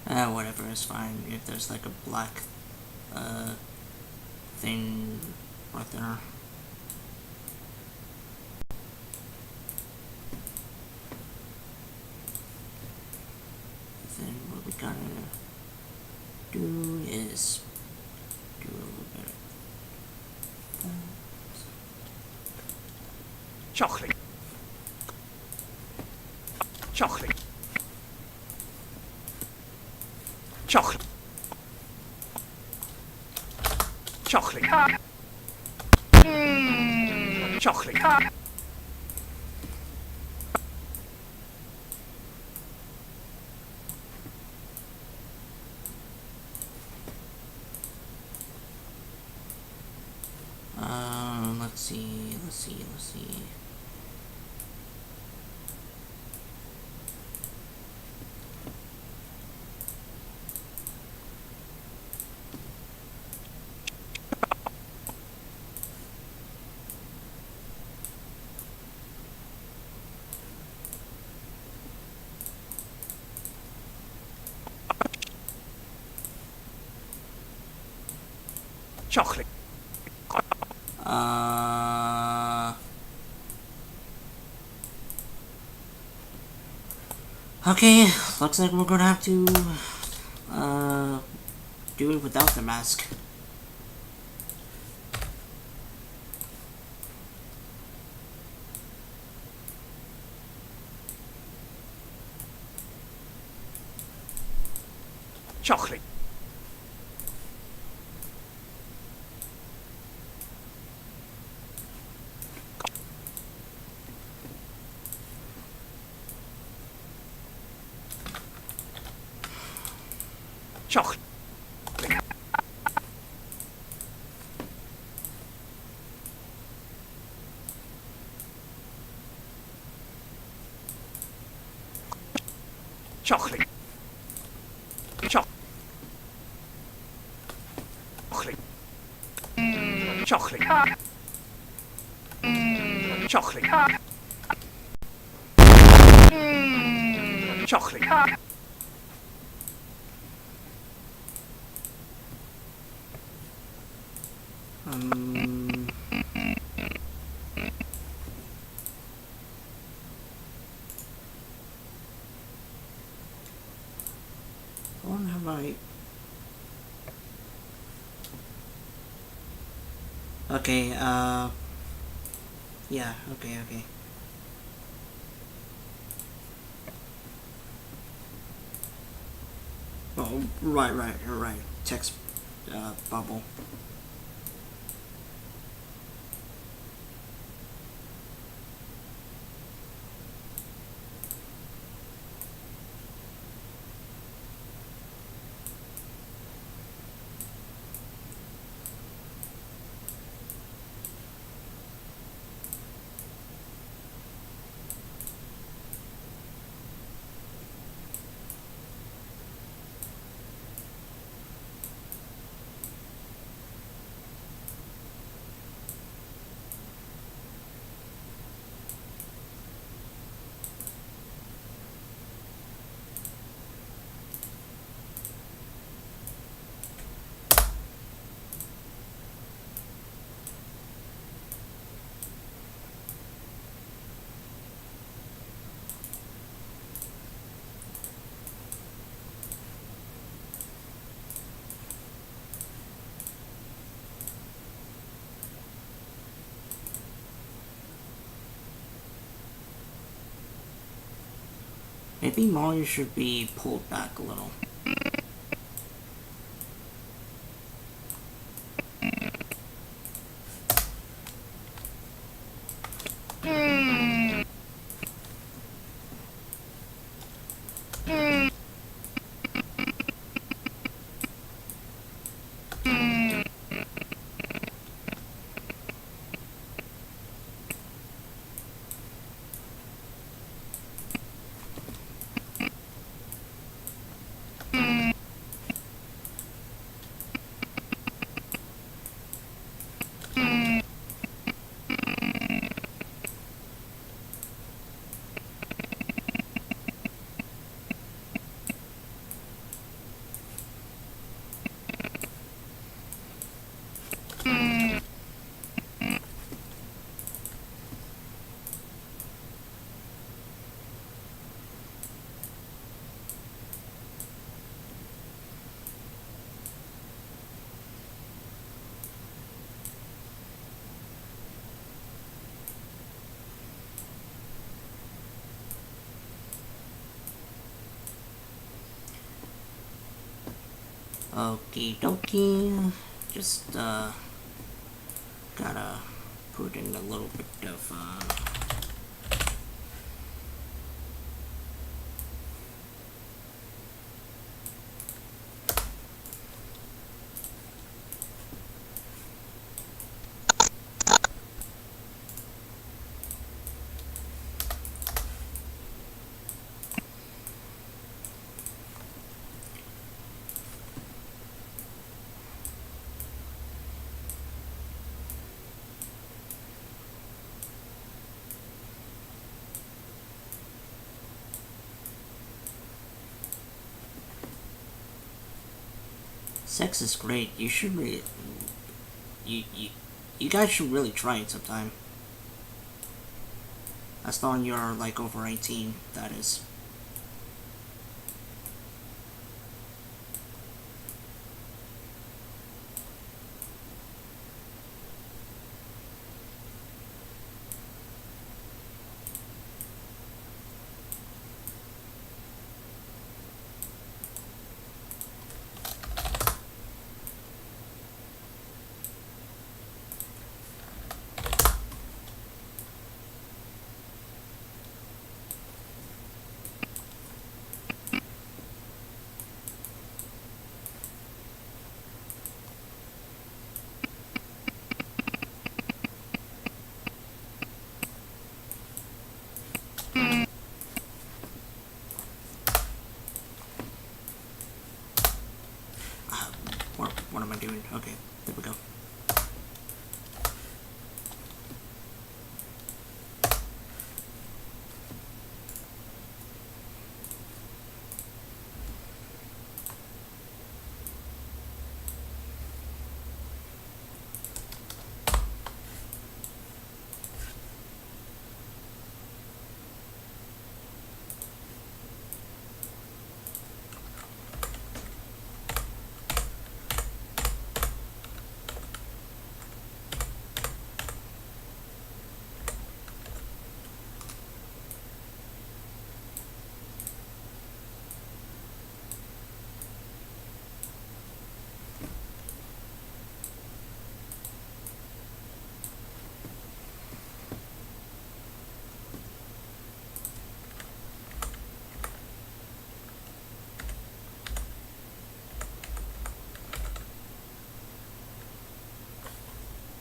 Whatever is fine. If there's like a black thing right there. Then what we gotta do is do a little bit. Chocolate. Chocolate. Chocolate. Chocolate. Chocolate. Let's see. Chocolate. Okay, looks like we're gonna have to, do it without the mask. Chocolate. Chocolate. Chocolate. Chocolate. Chocolate. Chocolate. Chocolate. What have I? Okay, yeah, okay. Oh, right. Text, bubble. Maybe Molly should be pulled back a little. Okie dokie. Just gotta put in a little bit of sex is great. You should really, you guys should really try it sometime. As long as you're like over 18, that is. What am I doing? Okay, there we go.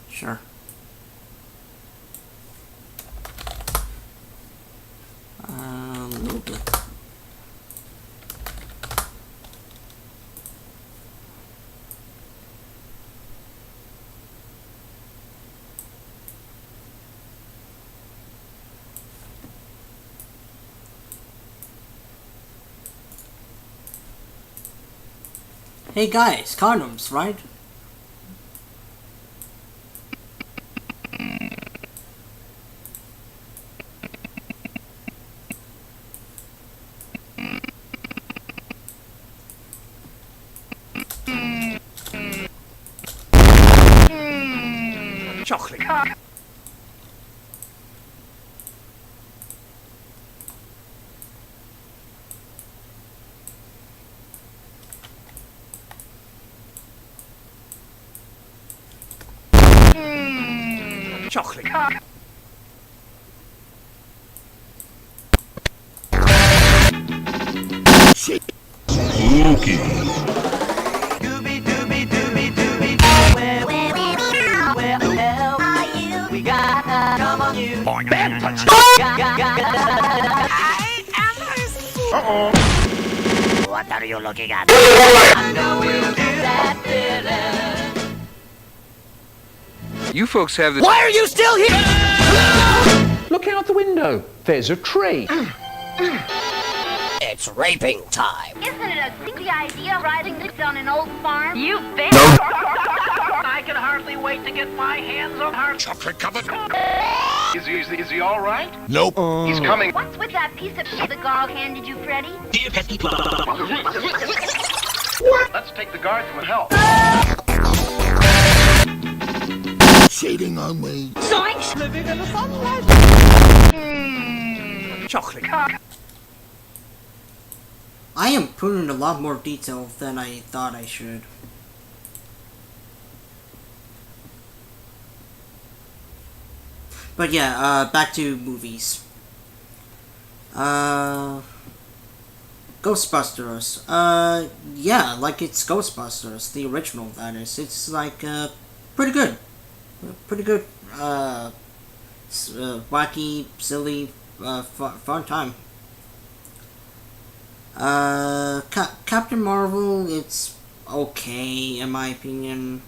Sure. A little bit. Hey guys, condoms, right? Chocolate. Chocolate. Shit. Spooky. Dooby dooby dooby dooby. Where the hell are you? We got come on you. What are you looking at? I know we'll do that feeling. You folks have the. Why are you still here? Look out the window. There's a tree. It's raping time. Isn't it a sexy idea riding this on an old farm? You bet. I can hardly wait to get my hands on her. Chocolate covered. Is he all right? Nope. He's coming. What's with that piece of shit the dog handed you, Freddy? Let's take the guard to help. Shading on me. Living in the sunlight. Chocolate. I am putting in a lot more detail than I thought I should. But yeah, back to movies. Ghostbusters. Yeah, like it's Ghostbusters, the original, that is. It's like, pretty good. Pretty good, wacky, silly, fun time. Captain Marvel, it's okay, in my opinion.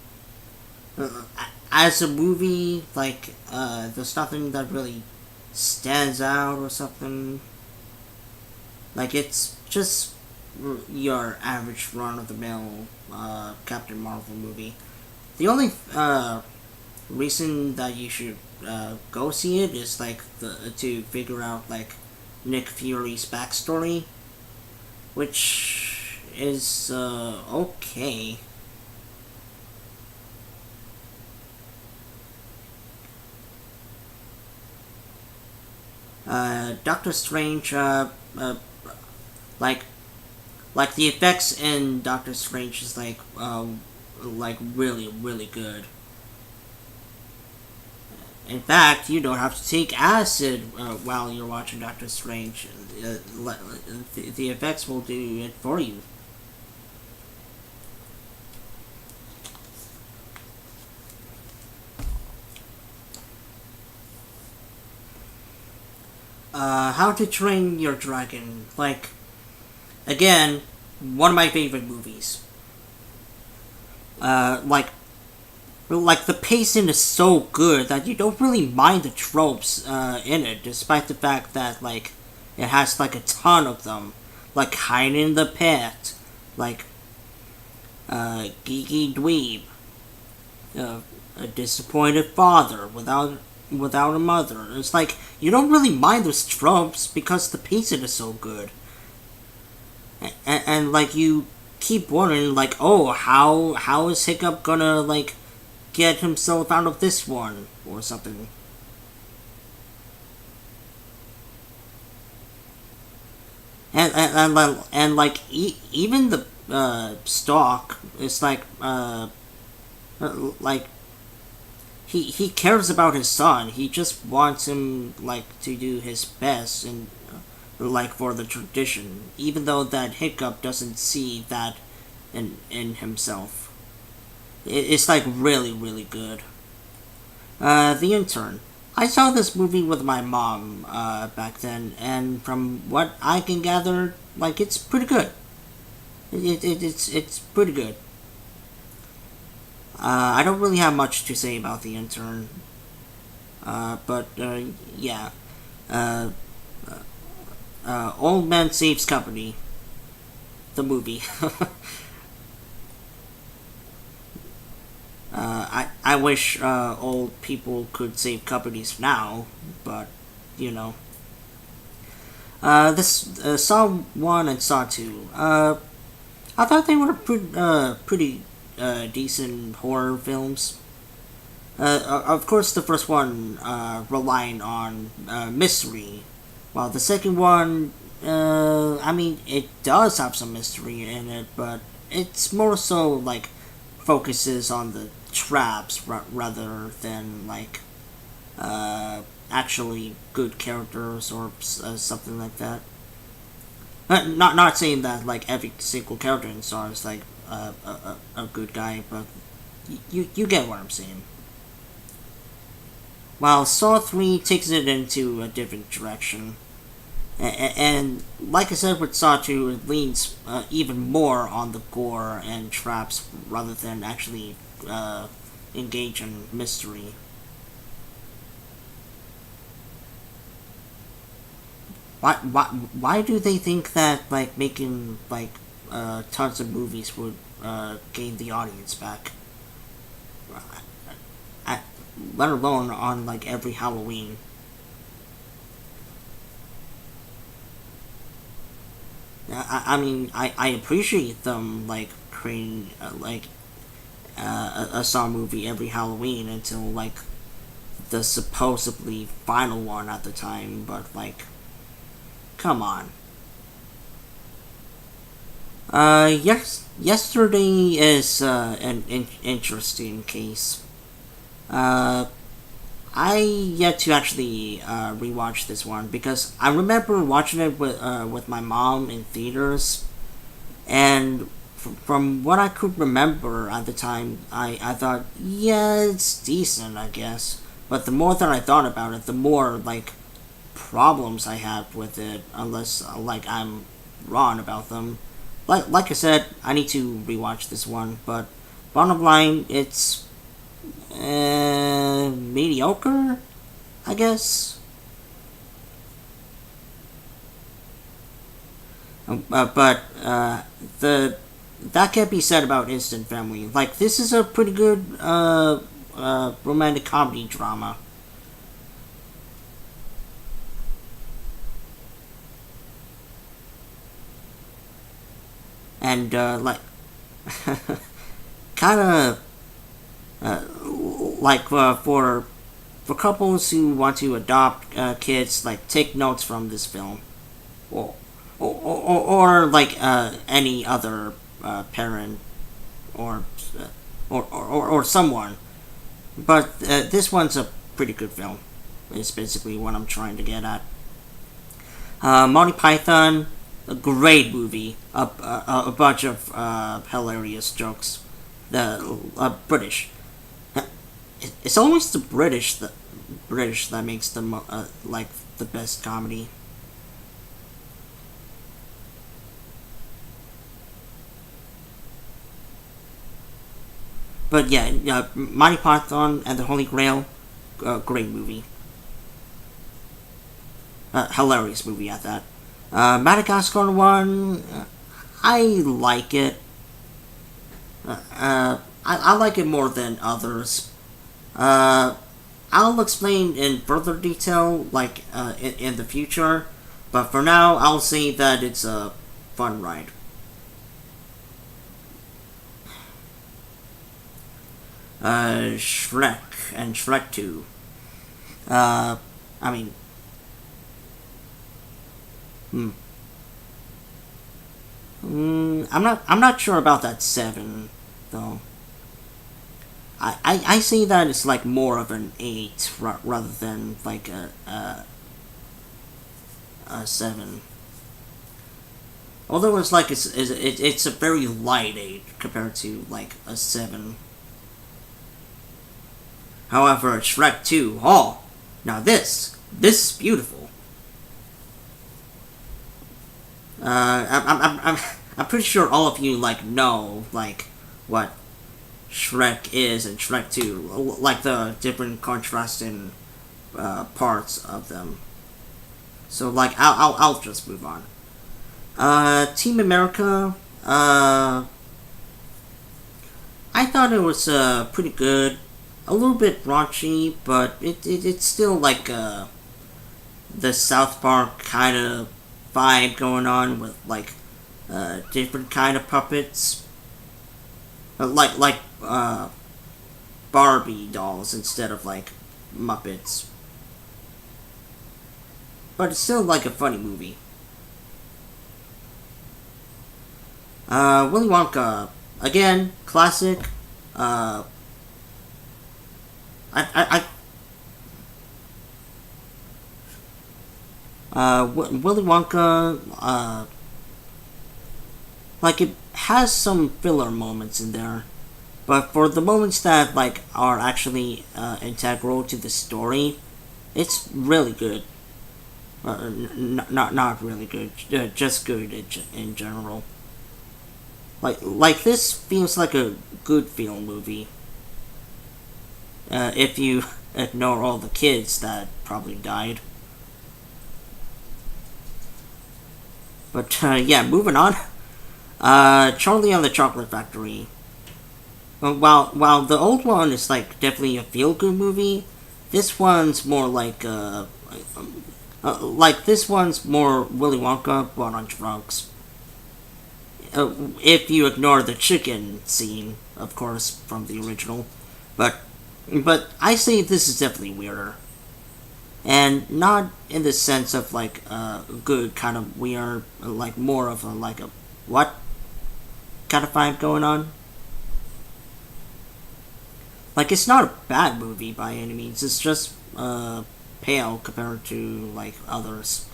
As a movie, like, there's nothing that really stands out or something. Like, it's just your average run-of-the-mill, Captain Marvel movie. The only, reason that you should, go see it is, like, to figure out, like, Nick Fury's backstory, which is, okay. Doctor Strange, like the effects in Doctor Strange is like really, really good. In fact, you don't have to take acid while you're watching Doctor Strange. The effects will do it for you. How to Train Your Dragon. Like, again, one of my favorite movies. Like the pacing is so good that you don't really mind the tropes in it, despite the fact that, like, it has, like, a ton of them. Like, hiding in the pit. Like, geeky dweeb. A disappointed father without a mother. It's like, you don't really mind those tropes because the pacing is so good. And like, you keep wondering, like, oh, how is Hiccup gonna, like, get himself out of this one, or something. And like, even the, Stalk is like, he cares about his son. He just wants him, like, to do his best and, like, for the tradition, even though that Hiccup doesn't see that in himself. It's, like, really, really good. The Intern. I saw this movie with my mom, back then, and from what I can gather, like, it's pretty good. It's pretty good. I don't really have much to say about The Intern. But, yeah. Old Man Saves Company. The movie. I wish, old people could save companies now, but, you know. Saw 1 and Saw 2. I thought they were pretty decent horror films. Of course, the first one relying on mystery, while the second one, I mean, it does have some mystery in it, but it's more so, like, focuses on the traps rather than, like, actually good characters or something like that. Not saying that, like, every single character in Saw is, like, a good guy, but you get what I'm saying. While Saw 3 takes it into a different direction. And like I said with Saw 2, it leans even more on the gore and traps rather than actually engage in mystery. Why do they think that, like, making, like, tons of movies would gain the audience back? Let alone on, like, every Halloween. I mean, I appreciate them, like, creating, a Saw movie every Halloween until, like, the supposedly final one at the time, but, like, come on. Yes, yesterday is an interesting case. Uh, I yet to actually rewatch this one because I remember watching it with my mom in theaters, and from what I could remember at the time, I thought, yeah, it's decent, I guess. But the more that I thought about it, the more like problems I have with it, unless like I'm wrong about them. Like I said, I need to rewatch this one. But bottom line, it's mediocre, I guess. But the that can't be said about Instant Family. Like this is a pretty good romantic comedy drama. And like kind of like for couples who want to adopt kids, like take notes from this film, or like any other parent or, or someone. But this one's a pretty good film. Is basically what I'm trying to get at. Monty Python, a great movie. A bunch of hilarious jokes. The British. It's always the British that makes them like the best comedy. But yeah, Monty Python and the Holy Grail, great movie. Hilarious movie at that. Madagascar one, I like it. I like it more than others. I'll explain in further detail, like in the future. But for now, I'll say that it's a fun ride. Shrek and Shrek 2. I mean, I'm not sure about that 7 though. I see that it's like more of an 8 rather than like a 7. Although it's like it's a very light 8 compared to like a 7. However, Shrek 2, oh, now this is beautiful. I'm pretty sure all of you like know like what Shrek is and Shrek 2, like the different contrasting parts of them. So like I'll just move on. Team America. I thought it was pretty good. A little bit raunchy, but it's still like the South Park kind of vibe going on with like different kind of puppets, like Barbie dolls instead of like Muppets. But it's still like a funny movie. Willy Wonka, again, classic. Willy Wonka, like it has some filler moments in there, but for the moments that like are actually integral to the story, it's really good. Not really good, just good in general. Like this feels like a good feel movie. If you ignore all the kids that probably died. But yeah, moving on. Charlie and the Chocolate Factory. While the old one is like definitely a feel good movie, this one's more like this one's more Willy Wonka but on drugs. If you ignore the chicken scene, of course, from the original, but I say this is definitely weirder, and not in the sense of like good kind of weird, like more of a like a what kind of vibe going on. Like, it's not a bad movie by any means. It's just pale compared to like others.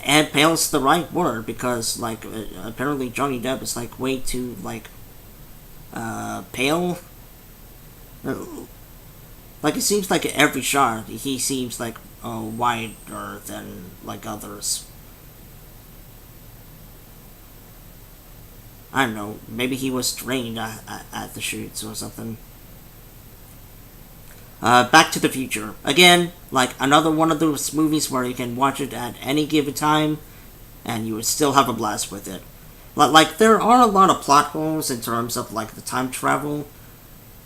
And pale's the right word because like apparently Johnny Depp is like way too like pale. Like it seems like in every shot he seems like wider than like others. I don't know. Maybe he was trained at the shoots or something. Back to the Future. Again, like another one of those movies where you can watch it at any given time and you would still have a blast with it. Like, there are a lot of plot holes in terms of, like, the time travel,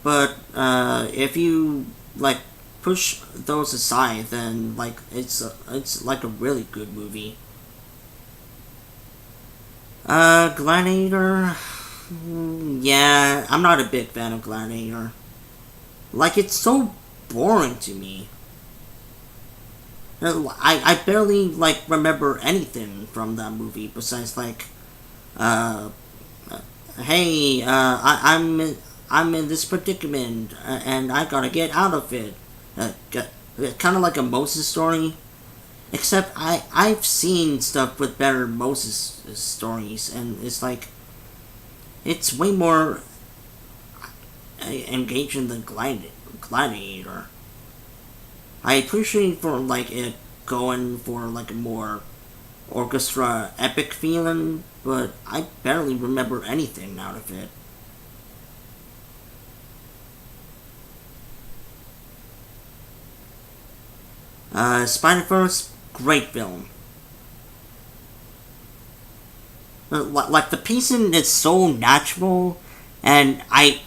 but, if you, like, push those aside, then, like, it's like a really good movie. Gladiator? Yeah, I'm not a big fan of Gladiator. Like, it's so boring to me. I barely, like, remember anything from that movie besides, like, hey, I'm in this predicament, and I gotta get out of it. Kind of like a Moses story. Except I've seen stuff with better Moses stories, and it's like, it's way more engaging than Gladiator. I appreciate for like it going for like a more orchestra epic feeling, but I barely remember anything out of it. Spider-Verse, great film. Like the pacing is so natural, and I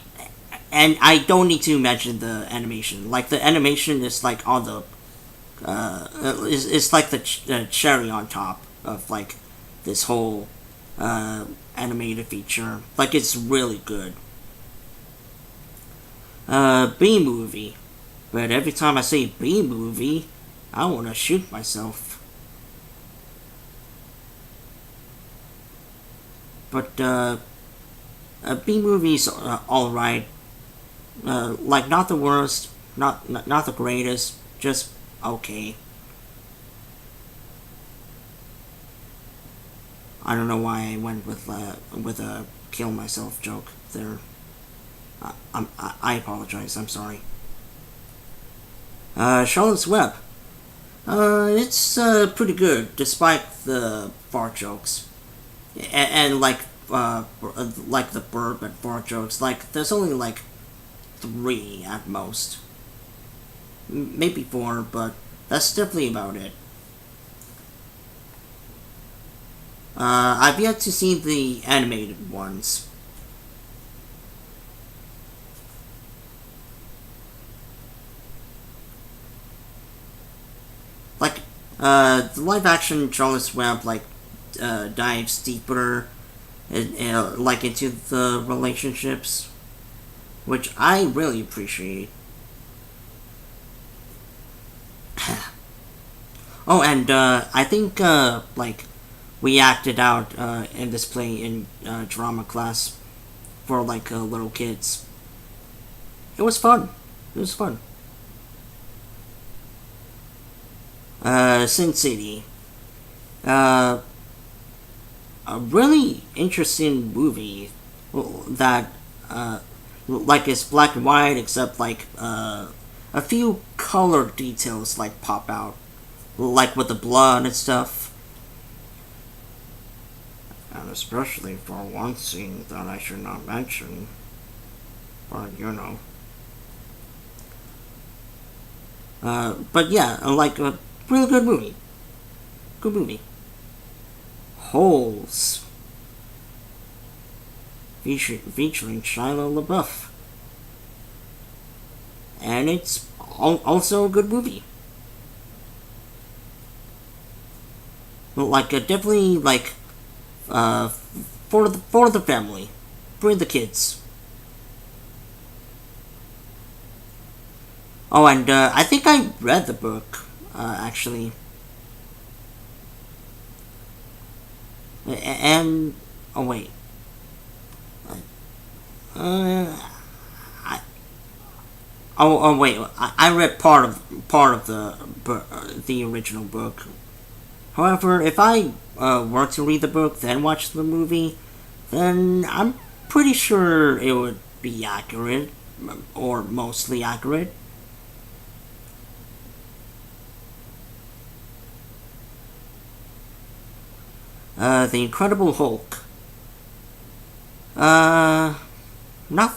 don't need to mention the animation. Like the animation is like on the, it's like the cherry on top of like this whole animated feature. Like it's really good. B movie, but every time I say B movie, I want to shoot myself. But B movies are alright. Like not the worst, not the greatest, just okay. I don't know why I went with a kill myself joke there. I apologize. I'm sorry. Charlotte's Web. It's pretty good despite the fart jokes, and like the burp and fart jokes. Like there's only like 3 at most, maybe 4, but that's definitely about it. I've yet to see the animated ones. Like, the live-action Charlotte's Web, like, dives deeper, like, into the relationships, which I really appreciate. Oh, and, I think, like, we acted out, in this play in, drama class for, like, little kids. It was fun. It was fun. Sin City. A really interesting movie that, like, is black and white, except, like, a few color details, like, pop out. Like, with the blood and stuff. And especially for one scene that I should not mention. But, you know. But yeah, like, a really good movie. Good movie. Holes. Featuring Shia LaBeouf. And it's also a good movie. Like, definitely, like, for the family. For the kids. Oh, and, I think I read the book, actually. And, oh wait. I oh wait, I read part of the original book. However, if I were to read the book then watch the movie, then I'm pretty sure it would be accurate, or mostly accurate. The Incredible Hulk. Not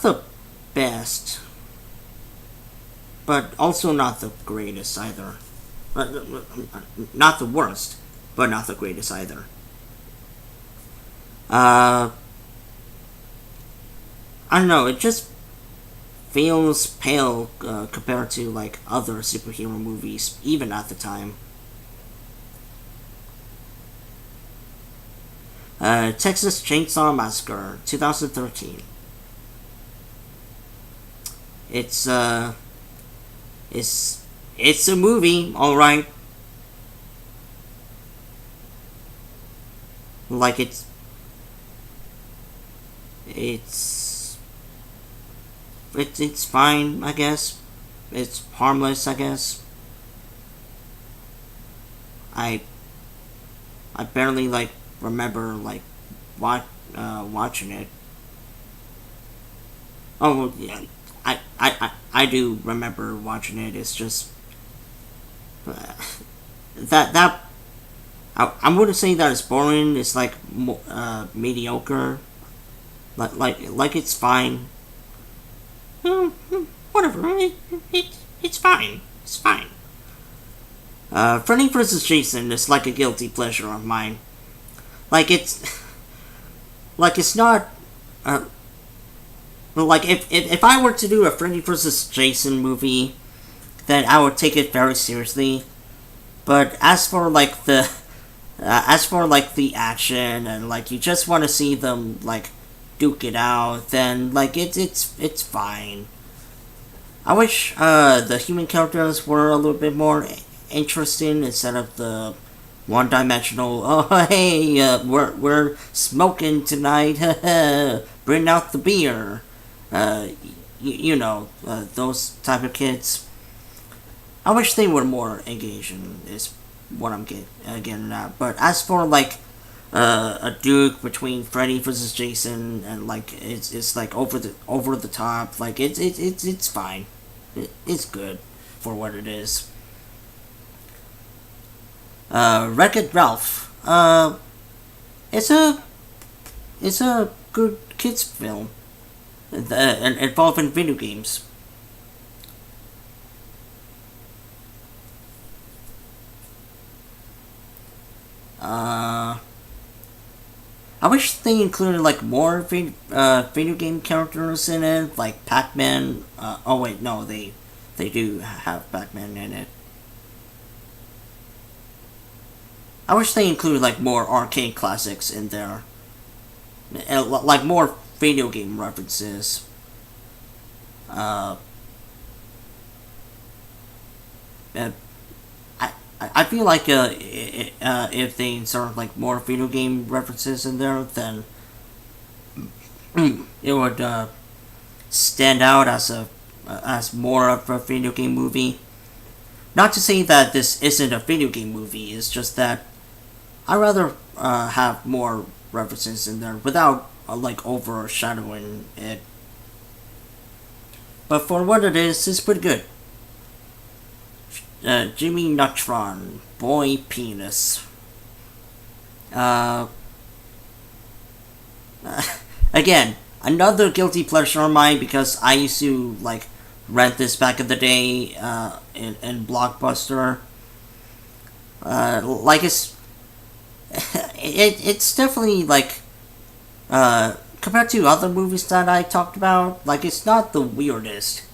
the best, but also not the greatest either. Not the worst, but not the greatest either. I don't know, it just feels pale compared to like other superhero movies, even at the time. Texas Chainsaw Massacre, 2013. It's a movie, all right. Like it's fine, I guess. It's harmless, I guess. I barely like remember like watching it. Oh yeah, I do remember watching it. It's just that I wouldn't say that it's boring. It's like mediocre. Like it's fine. Whatever. It's fine. It's fine. Freddy vs. Jason is like a guilty pleasure of mine. Like it's not. Like if I were to do a Freddy vs. Jason movie, then I would take it very seriously. But as for like the action and like you just want to see them like duke it out, then like it's fine. I wish the human characters were a little bit more interesting instead of the one-dimensional. Oh hey, we're smoking tonight. Bring out the beer. You know, those type of kids. I wish they were more engaging. Is what I'm getting at. But as for like a duke between Freddy versus Jason, and like it's like over the top. Like it's fine. It's good for what it is. Wreck-It Ralph. It's a good kids film. Involving video games. I wish they included like more video game characters in it, like Pac-Man. Oh wait, no, they do have Pac-Man in it. I wish they included like more arcade classics in there, like more video game references. I feel like if they insert like more video game references in there, then it would stand out as more of a video game movie. Not to say that this isn't a video game movie. It's just that I rather have more references in there without like overshadowing it. But for what it is, it's pretty good. Jimmy Neutron, Boy Penis. Again, another guilty pleasure of mine because I used to like rent this back in the day in Blockbuster. Like it's definitely like compared to other movies that I talked about, like it's not the weirdest.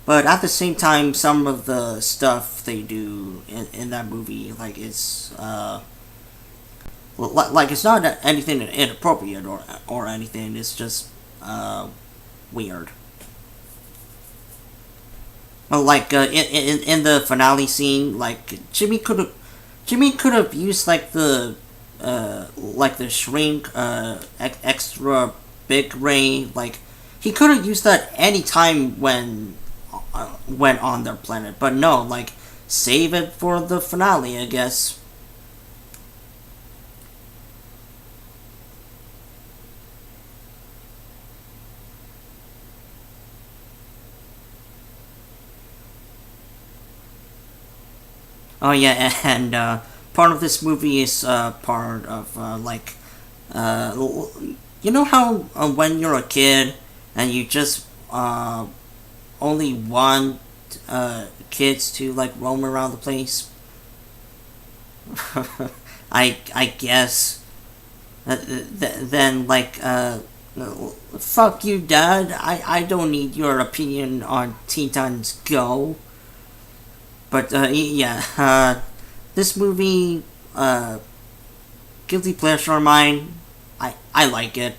But at the same time, some of the stuff they do in that movie, like it's like it's not anything inappropriate or anything. It's just weird. Like in the finale scene, like Jimmy could have used like the shrink extra big ray. Like he could have used that any time when went on their planet, but no, like, save it for the finale, I guess. Oh yeah, and part of this movie is part of you know how when you're a kid and you just only want kids to like roam around the place. I guess. Then like fuck you, Dad. I don't need your opinion on Teen Titans Go. But yeah, this movie, guilty pleasure of mine. I like it.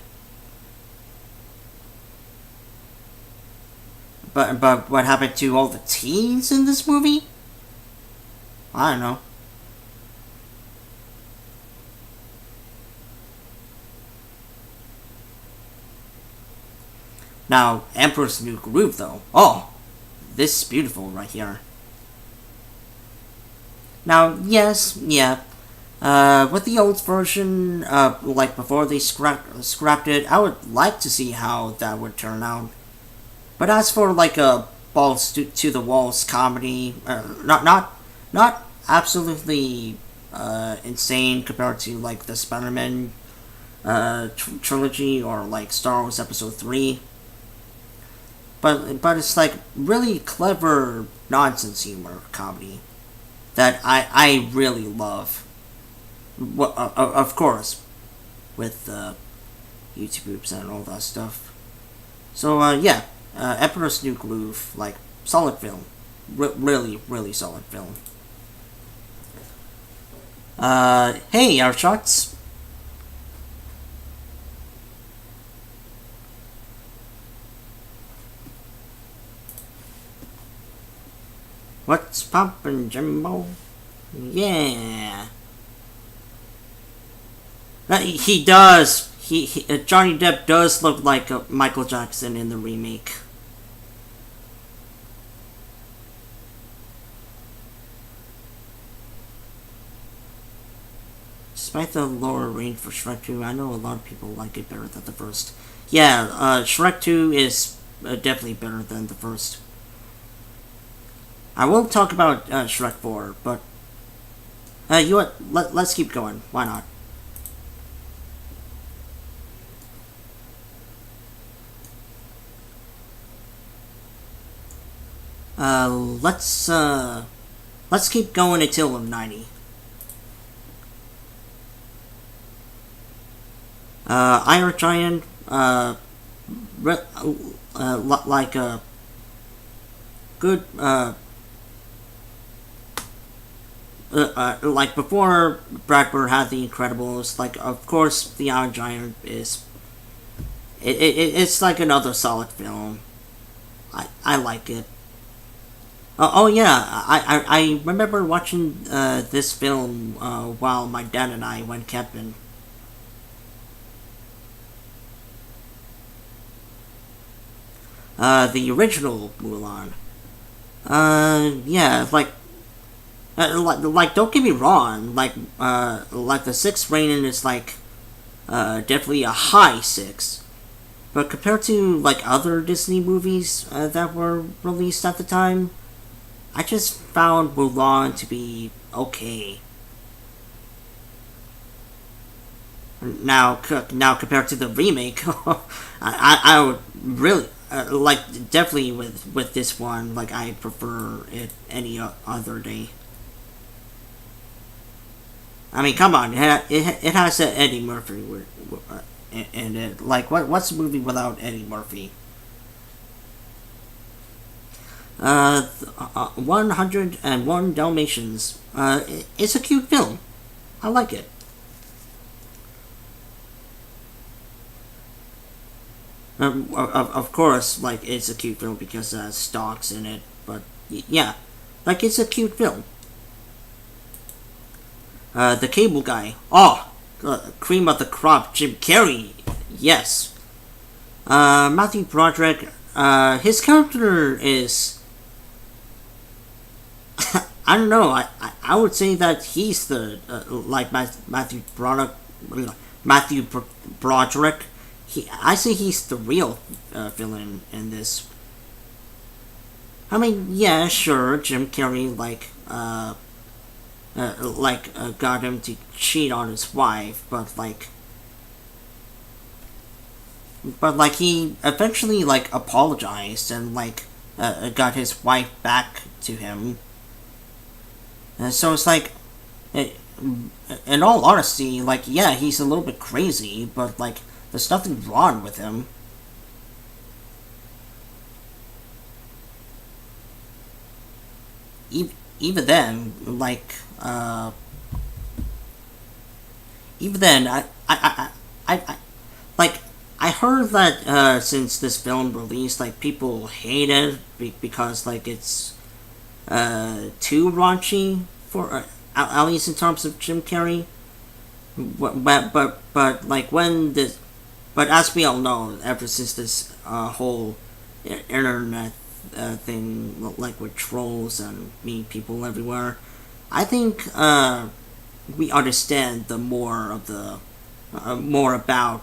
But what happened to all the teens in this movie? I don't know. Now, Emperor's New Groove, though. Oh, this is beautiful right here. Now, yes, yeah. With the old version, like before they scrapped it, I would like to see how that would turn out. But as for like a balls to the walls comedy, not absolutely insane compared to like the Spider-Man trilogy or like Star Wars Episode 3. But it's like really clever nonsense humor comedy that I really love. Well, of course, with YouTube groups and all that stuff. So yeah, Emperor's New Groove, like solid film, really solid film. Hey, our shots. What's poppin', Jimbo? Yeah. He does. Johnny Depp does look like Michael Jackson in the remake. Despite the lower range for Shrek 2, I know a lot of people like it better than the first. Yeah, Shrek 2 is definitely better than the first. I will talk about Shrek 4, but you know what? Let's keep going. Why not? Let's keep going until 90. Iron Giant, like a good, like before Brad Bird had The Incredibles, like of course The Iron Giant is, it's like another solid film. I like it. Oh yeah, I remember watching this film while my dad and I went camping. The original Mulan. Yeah, like don't get me wrong, like the 6 rating is like definitely a high 6. But compared to like other Disney movies that were released at the time, I just found Mulan to be okay. Now compared to the remake, I would really like definitely with this one, like I prefer it any other day. I mean, come on, it has Eddie Murphy in it. Like, what's a movie without Eddie Murphy? 101 Dalmatians. It's a cute film. I like it. Of course, like, it's a cute film because it has stocks in it, but yeah, like, it's a cute film. The Cable Guy. Oh, cream of the crop, Jim Carrey. Yes. Matthew Broderick, his character is, I don't know. I would say that he's the like Matthew Broderick. I say he's the real villain in this. I mean, yeah, sure, Jim Carrey got him to cheat on his wife, but he eventually apologized and got his wife back to him. And so it's in all honesty, yeah, he's a little bit crazy, but there's nothing wrong with him. Even then, I heard that since this film released, people hate it because it's too raunchy for at least in terms of Jim Carrey. But as we all know, ever since this whole internet thing, with trolls and mean people everywhere, I think we understand the more of the more about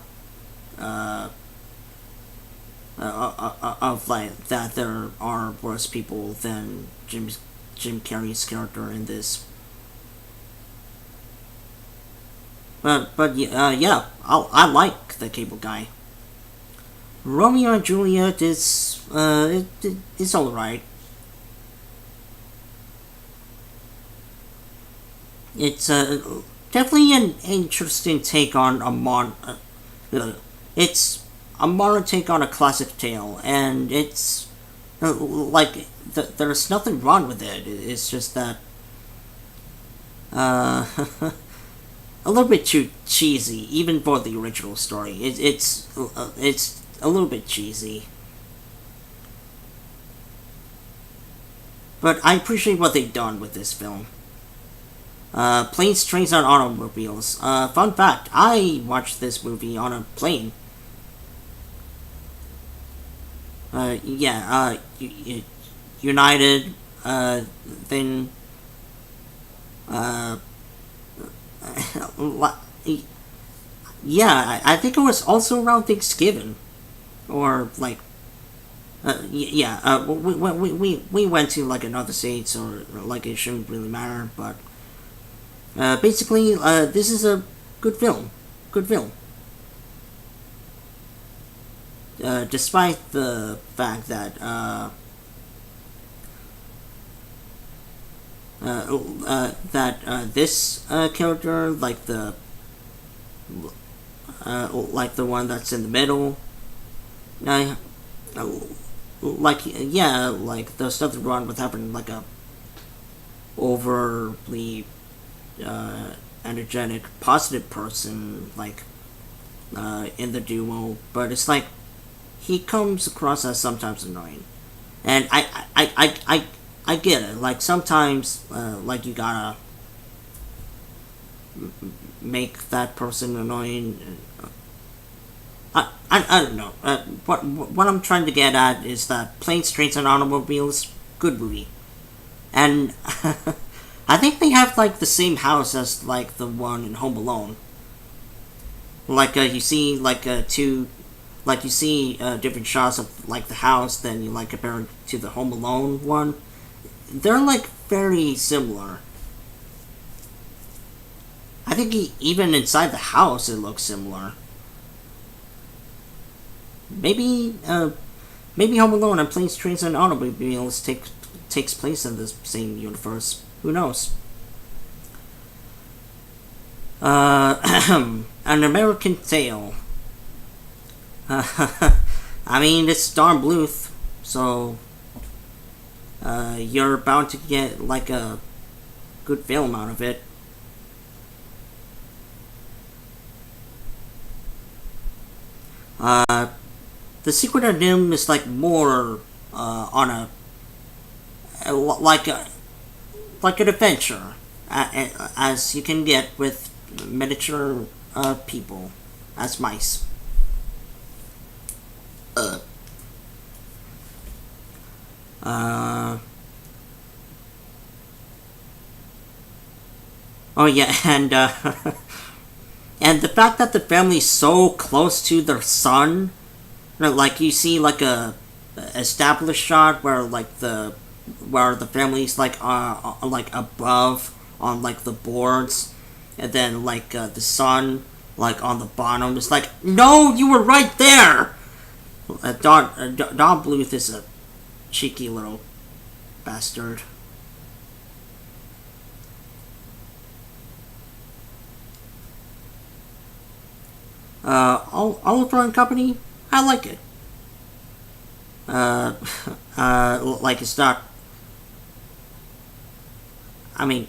that there are worse people than Jim Carrey's character in this. But yeah, I like the Cable Guy. Romeo and Juliet is it's all right. It's definitely an interesting take on it's a modern take on a classic tale, and it's there's nothing wrong with it. It's just that a little bit too cheesy, even for the original story. It's a little bit cheesy, but I appreciate what they've done with this film. Planes, Trains, and Automobiles. Fun fact: I watched this movie on a plane. United, then yeah, I think it was also around Thanksgiving, or we went to another state, so it shouldn't really matter. But basically, this is a good film. Despite the fact that this character, the one that's in the middle, there's nothing wrong with having a overly energetic, positive person in the duo, but it's he comes across as sometimes annoying, and I get it. Sometimes, you gotta make that person annoying. I don't know. What I'm trying to get at is that Planes, Trains, and Automobiles, good movie, and I think they have the same house as the one in Home Alone. You see you see different shots of the house, then you compare it to the Home Alone one. They're very similar. I think even inside the house it looks similar. Maybe Home Alone and Planes, Trains, and Automobiles takes place in the same universe. Who knows? An American Tale. I mean, it's Don Bluth, so you're bound to get a good film out of it. The Secret of NIMH is more on a an adventure, as you can get with miniature people as mice. Oh yeah, and and the fact that the family's so close to their son, like you see like a established shot where the family's like above on like the boards, and then like the son like on the bottom. It's like, no, you were right there. Don Bluth is a cheeky little bastard. Oliver and Company, I like it. Like it's not. I mean,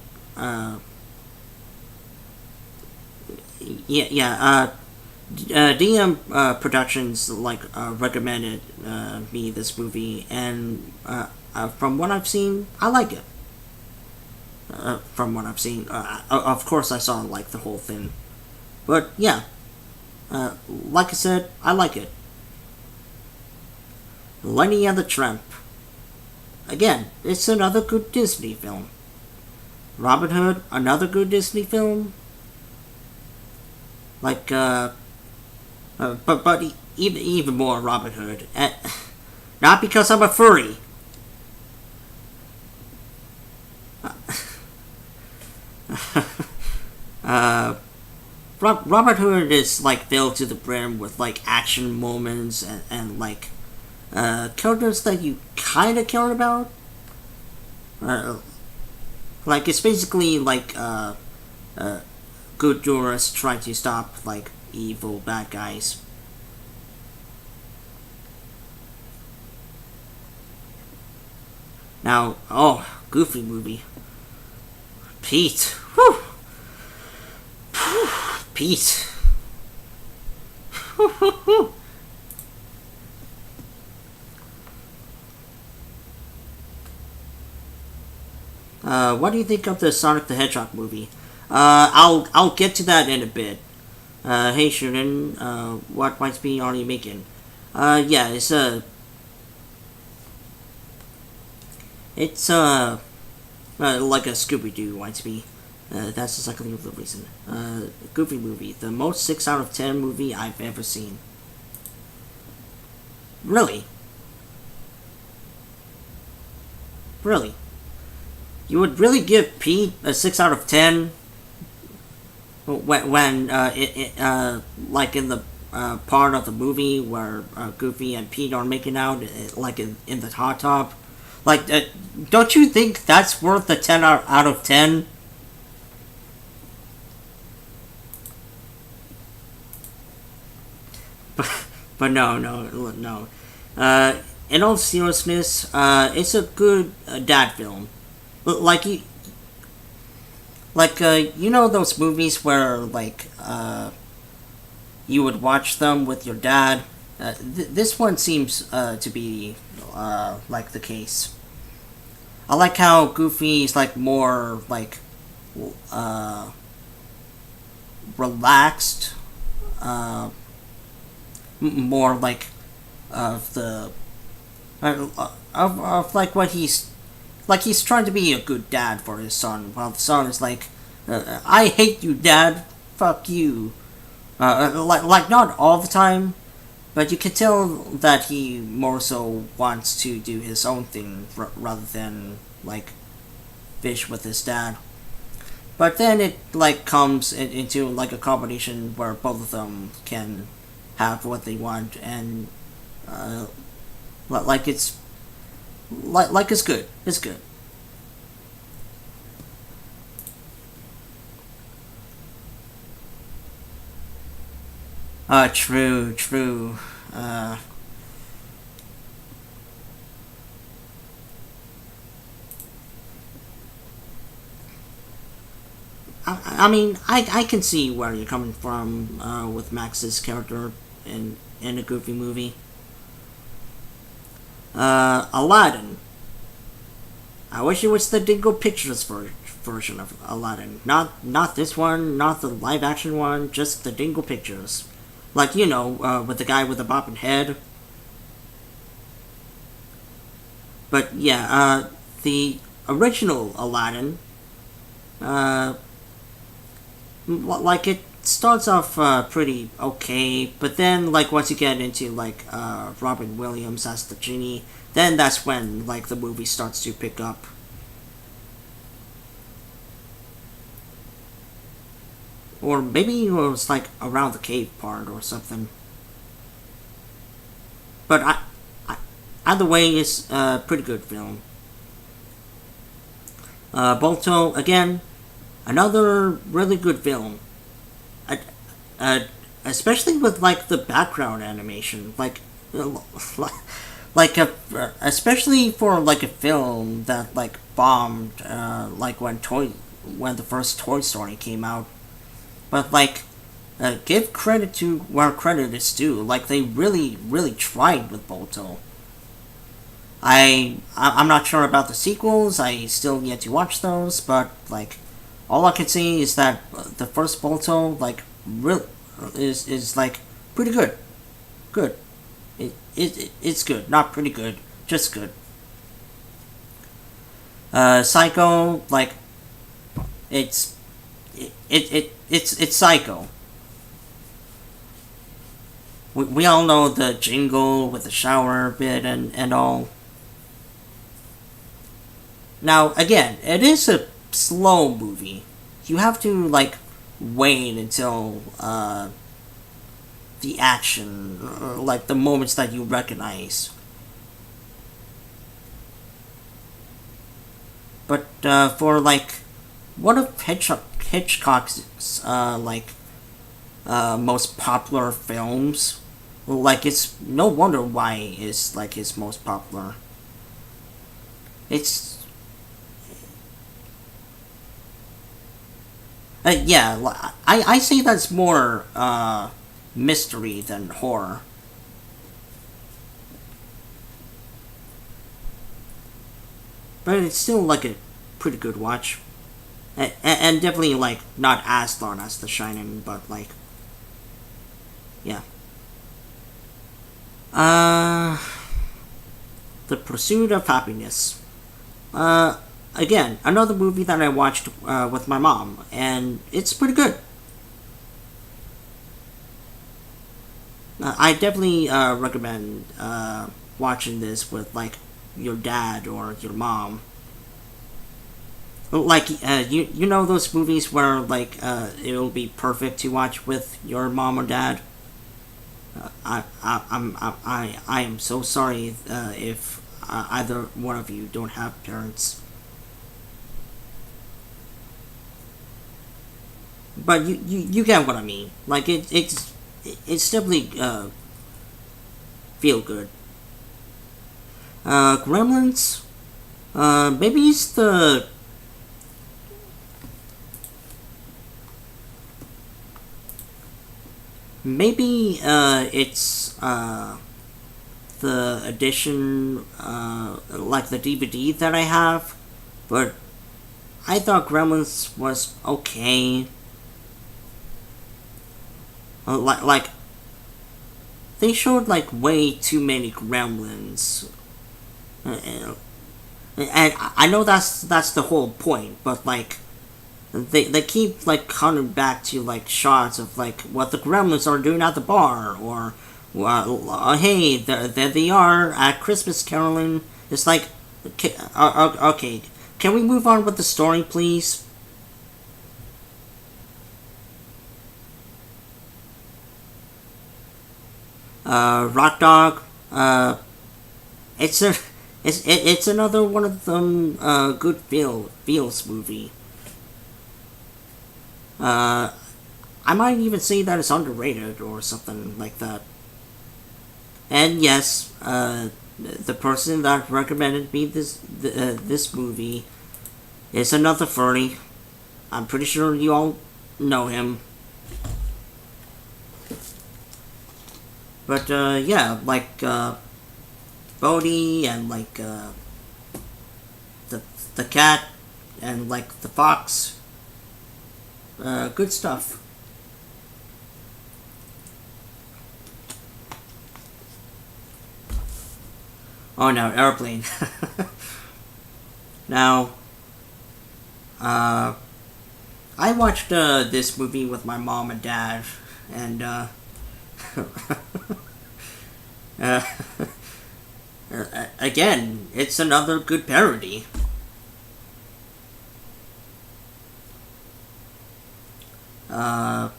DM Productions like recommended me this movie, and from what I've seen, I like it. From what I've seen, of course I saw like the whole thing, but yeah, like I said, I like it. Lenny and the Tramp. Again, it's another good Disney film. Robin Hood, another good Disney film. Like, but even more Robin Hood. Not because I'm a furry. Robin Hood is like filled to the brim with like action moments and like characters that you kind of care about. Like it's basically like good jurists trying to stop like evil bad guys. Now, Goofy movie. Pete. Whew. Pete. What do you think of the Sonic the Hedgehog movie? I'll get to that in a bit. Hey Shunin, what YTP are you making? Yeah, it's like a Scooby-Doo YTP. That's exactly the reason. Goofy movie, the most 6 out of 10 movie I've ever seen. Really? Really? You would really give Pete a 6 out of 10 when like in the part of the movie where Goofy and Pete are making out, like in the hot tub? Like, don't you think that's worth a 10 out of 10? But no. In all seriousness, it's a good dad film. Like you know those movies where like you would watch them with your dad. This one seems to be like the case. I like how Goofy is like more like relaxed, more like of the of like what he's trying to be a good dad for his son, while the son is like, I hate you, Dad, fuck you. Like not all the time, but you can tell that he more so wants to do his own thing rather than like fish with his dad. But then it like comes into like a combination where both of them can have what they want, and like it's good. It's good. True. I mean, I can see where you're coming from with Max's character in a Goofy movie. Aladdin. I wish it was the Dingo Pictures version of Aladdin. Not this one, not the live action one, just the Dingo Pictures. Like, you know, with the guy with the bopping head. But yeah, the original Aladdin, like it starts off pretty okay, but then like once you get into like Robin Williams as the genie, then that's when like the movie starts to pick up. Or maybe it was like around the cave part or something. But either way, it's a pretty good film. Balto, again, another really good film. Especially with like the background animation, especially for like a film that like bombed, like when the first Toy Story came out. But like, give credit to where credit is due. Like they really tried with Balto. I'm not sure about the sequels. I still yet to watch those, but like, all I can say is that the first Balto like is like pretty good. Good. It's good. Not pretty good. Just good. Psycho, like it's Psycho. We all know the jingle with the shower bit and all. Now, again, it is a slow movie. You have to, like, wait until, the action, like, the moments that you recognize. But, for, like, one of Hitchcock's, most popular films, like, it's no wonder why it's, like, his most popular. It's... yeah, I say that's more mystery than horror. But it's still like a pretty good watch. And definitely like not as long as The Shining, but like, yeah. The Pursuit of Happiness. Again, another movie that I watched with my mom, and it's pretty good. I definitely recommend watching this with like your dad or your mom. Like you know those movies where like it'll be perfect to watch with your mom or dad. I am so sorry if either one of you don't have parents. But you get what I mean. Like it's simply feel good. Gremlins. Maybe it's the maybe it's the edition like the DVD that I have, but I thought Gremlins was okay. Like they showed like way too many gremlins, and I know that's the whole point, but like they keep like coming back to like shots of like what the gremlins are doing at the bar, or hey, there they are at Christmas caroling. It's like okay, can we move on with the story, please? Rock Dog. It's another one of them good feels movie. I might even say that it's underrated or something like that. And yes, the person that recommended me this movie is another furry. I'm pretty sure you all know him. But yeah, like Bodhi and like the cat and like the fox. Good stuff. Oh no, Airplane. Now, I watched this movie with my mom and dad, and again, it's another good parody. I'm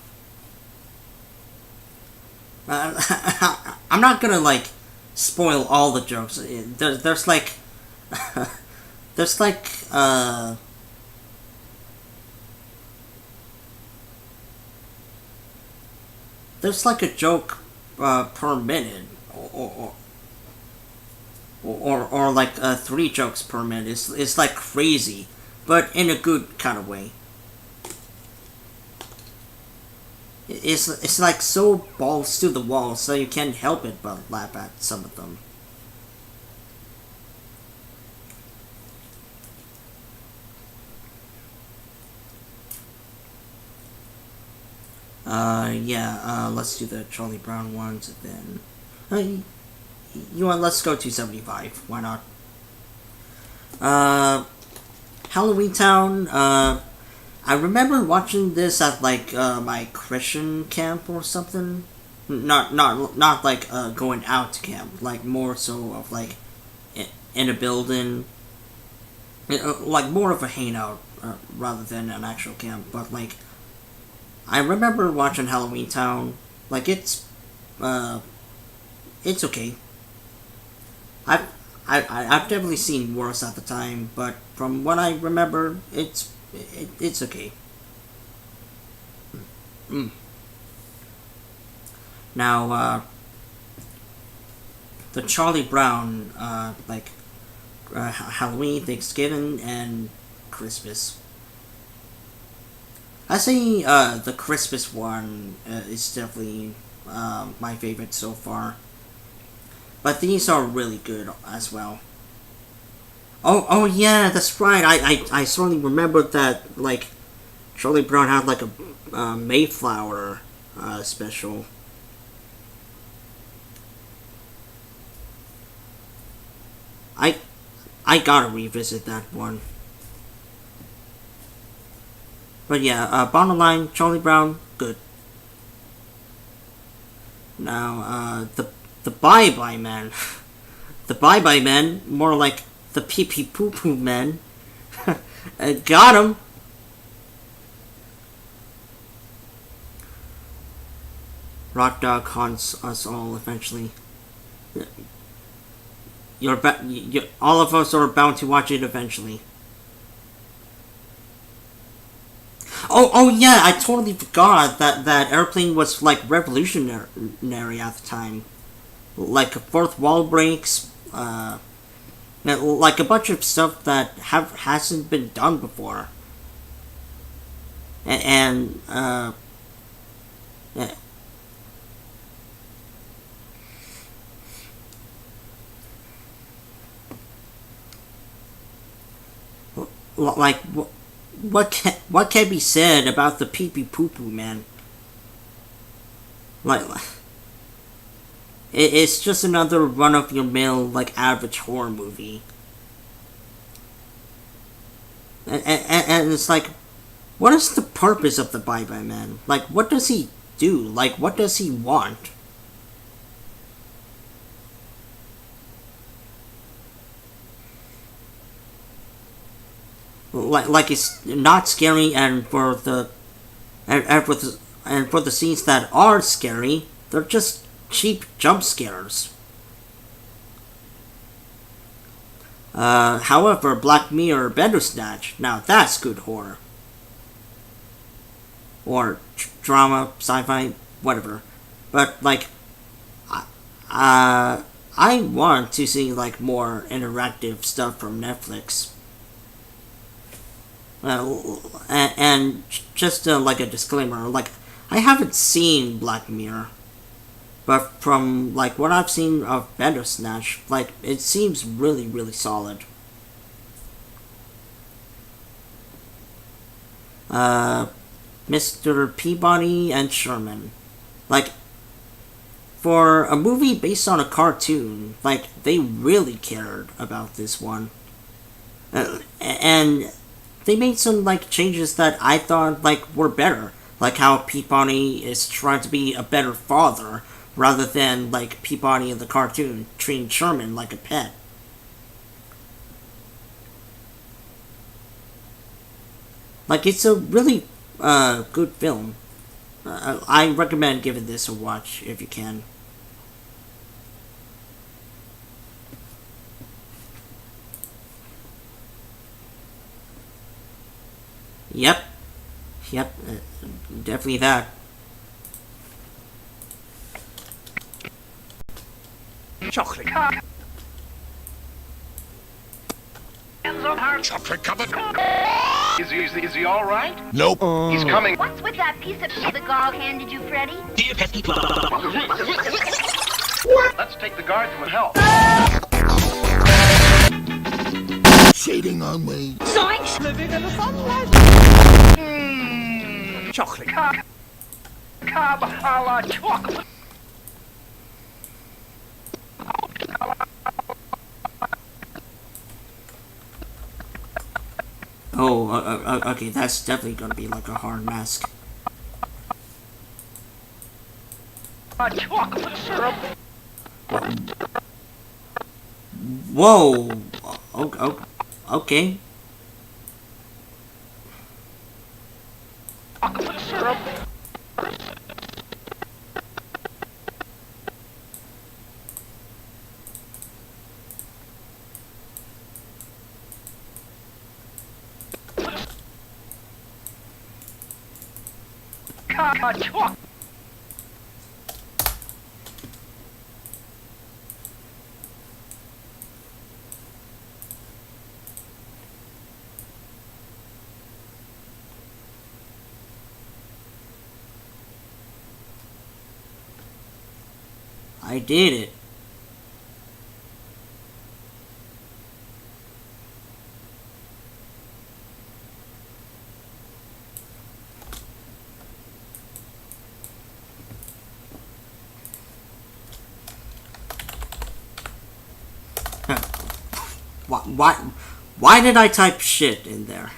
not gonna like spoil all the jokes. There's like there's like there's like a joke per minute, or like 3 jokes per minute. It's like crazy, but in a good kind of way. It's like so balls to the wall, so you can't help it but laugh at some of them. Let's do the Charlie Brown ones, and then you know what? Let's go to 75. Why not? Halloween Town. I remember watching this at like my Christian camp or something. Not like going out to camp. Like more so of like in a building. Like more of a hangout rather than an actual camp. But like, I remember watching Halloween Town. Like it's okay. I've definitely seen worse at the time, but from what I remember, it's okay. Now, the Charlie Brown, Halloween, Thanksgiving, and Christmas. I say the Christmas one is definitely my favorite so far. But these are really good as well. Oh yeah, that's right. I certainly remembered that, like, Charlie Brown had like a Mayflower special. I gotta revisit that one. But yeah, bottom line, Charlie Brown, good. Now, the Bye Bye Man. The Bye Bye Man, more like the Pee Pee Poo Poo Man. Got him! Rock Dog haunts us all eventually. All of us are bound to watch it eventually. Oh yeah, I totally forgot that Airplane was like revolutionary at the time. Like fourth wall breaks, like a bunch of stuff that hasn't been done before. And like what can be said about the Pee Pee Poo Poo Man? Like, it's just another run-of-your-mill, like, average horror movie. And it's like, what is the purpose of the Bye Bye Man? Like, what does he do? Like, what does he want? Like it's not scary, and for the scenes that are scary, they're just cheap jump scares. However, Black Mirror Bandersnatch, now that's good horror. Or drama, sci-fi, whatever. But like, I want to see like more interactive stuff from Netflix. And just like a disclaimer, like, I haven't seen Black Mirror, but from like what I've seen of Bandersnatch, like, it seems really, really solid. Mr. Peabody and Sherman, like, for a movie based on a cartoon, like, they really cared about this one. And they made some, like, changes that I thought, like, were better. Like how Peabody is trying to be a better father, rather than, like, Peabody in the cartoon treating Sherman like a pet. Like, it's a really good film. I recommend giving this a watch if you can. Yep. Yep. Definitely that. Chocolate. Chocolate covered. Is he all right? Nope. He's coming. What's with that piece of shit the guard handed you, Freddy? Let's take the guard to help. Cheating on me. Living in the sunlight. Chocolate. Cob a la chocolate. Oh, okay, that's definitely gonna be like a hard mask. Chocolate syrup. Whoa! Okay. Chocolate syrup. Chocolate. I did it. Why did I type shit in there?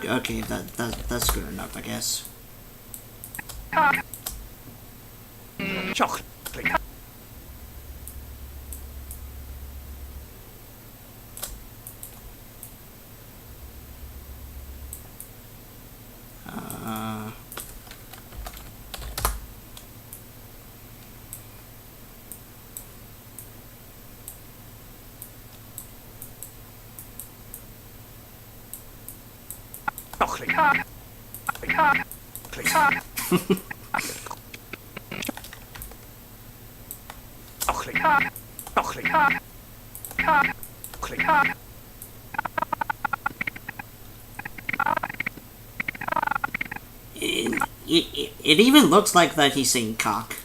Okay, that's good enough, I guess. Chocolate. Chocolate. Chocolate. Chocolate. It even looks like that he's saying cock.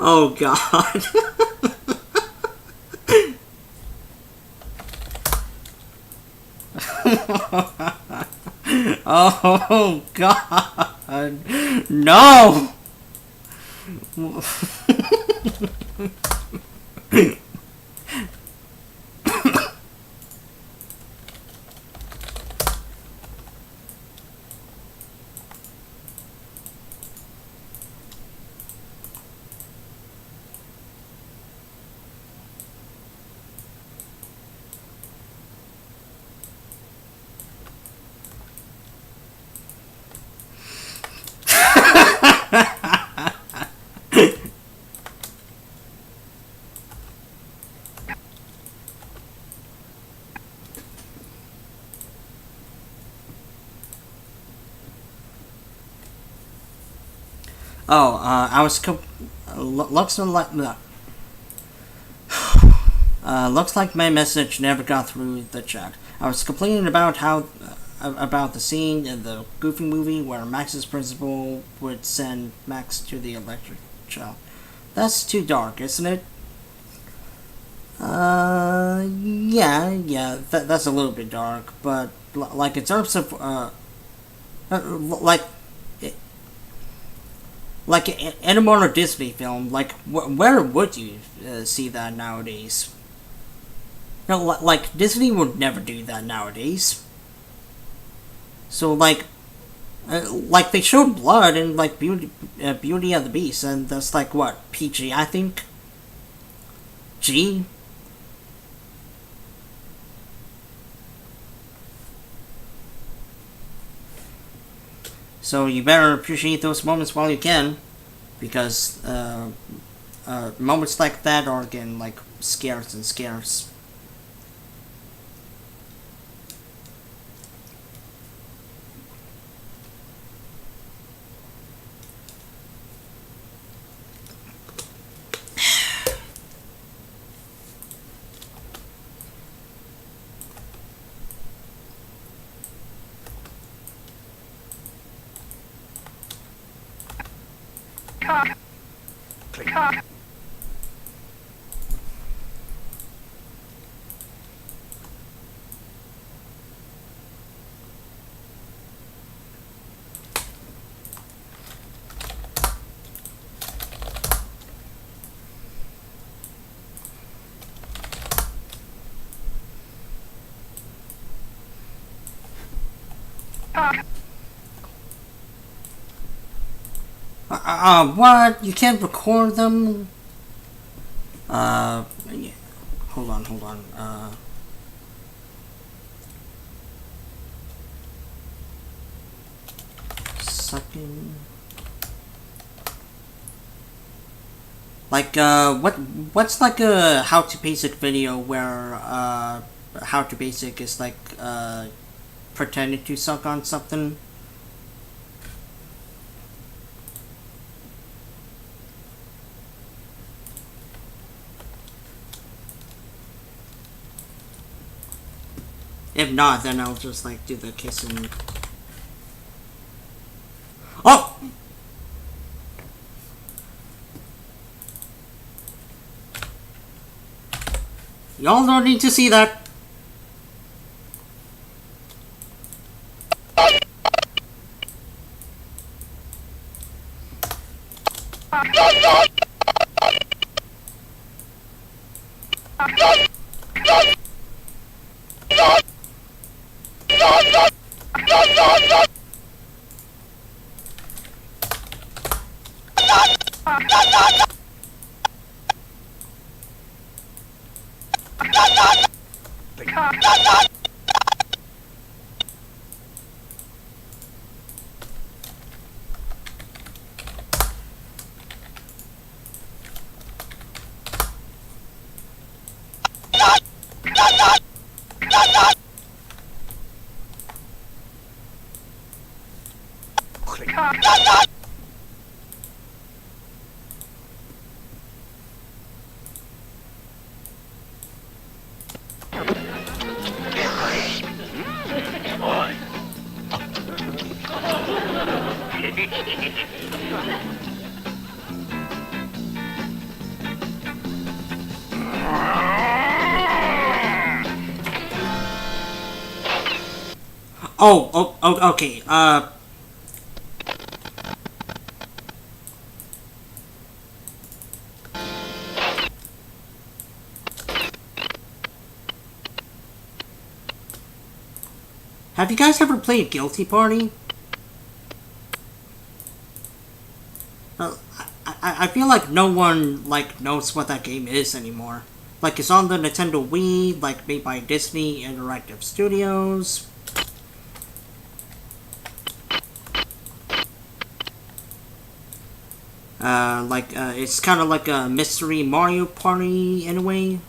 Oh god. Oh god. No. Oh, I was looks like my message never got through the chat. I was complaining about how about the scene in the Goofy movie where Max's principal would send Max to the electric chair. That's too dark, isn't it? Yeah, that's a little bit dark, but like in terms of like in a modern Disney film, like where would you see that nowadays? No, like Disney would never do that nowadays. So like they showed blood in like Beauty and the Beast, and that's like what, PG, I think. G. So you better appreciate those moments while you can, because moments like that are getting like scarce and scarce. What? You can't record them? Yeah. Hold on. Second. Like, what's like a how to basic video where, how to basic is like, pretending to suck on something? If not, then I'll just like do the kissing. Oh! Y'all don't need to see that. Okay. Have you guys ever played Guilty Party? I feel like no one knows what that game is anymore. Like, it's on the Nintendo Wii, like made by Disney Interactive Studios. It's kind of like a mystery Mario Party in a way.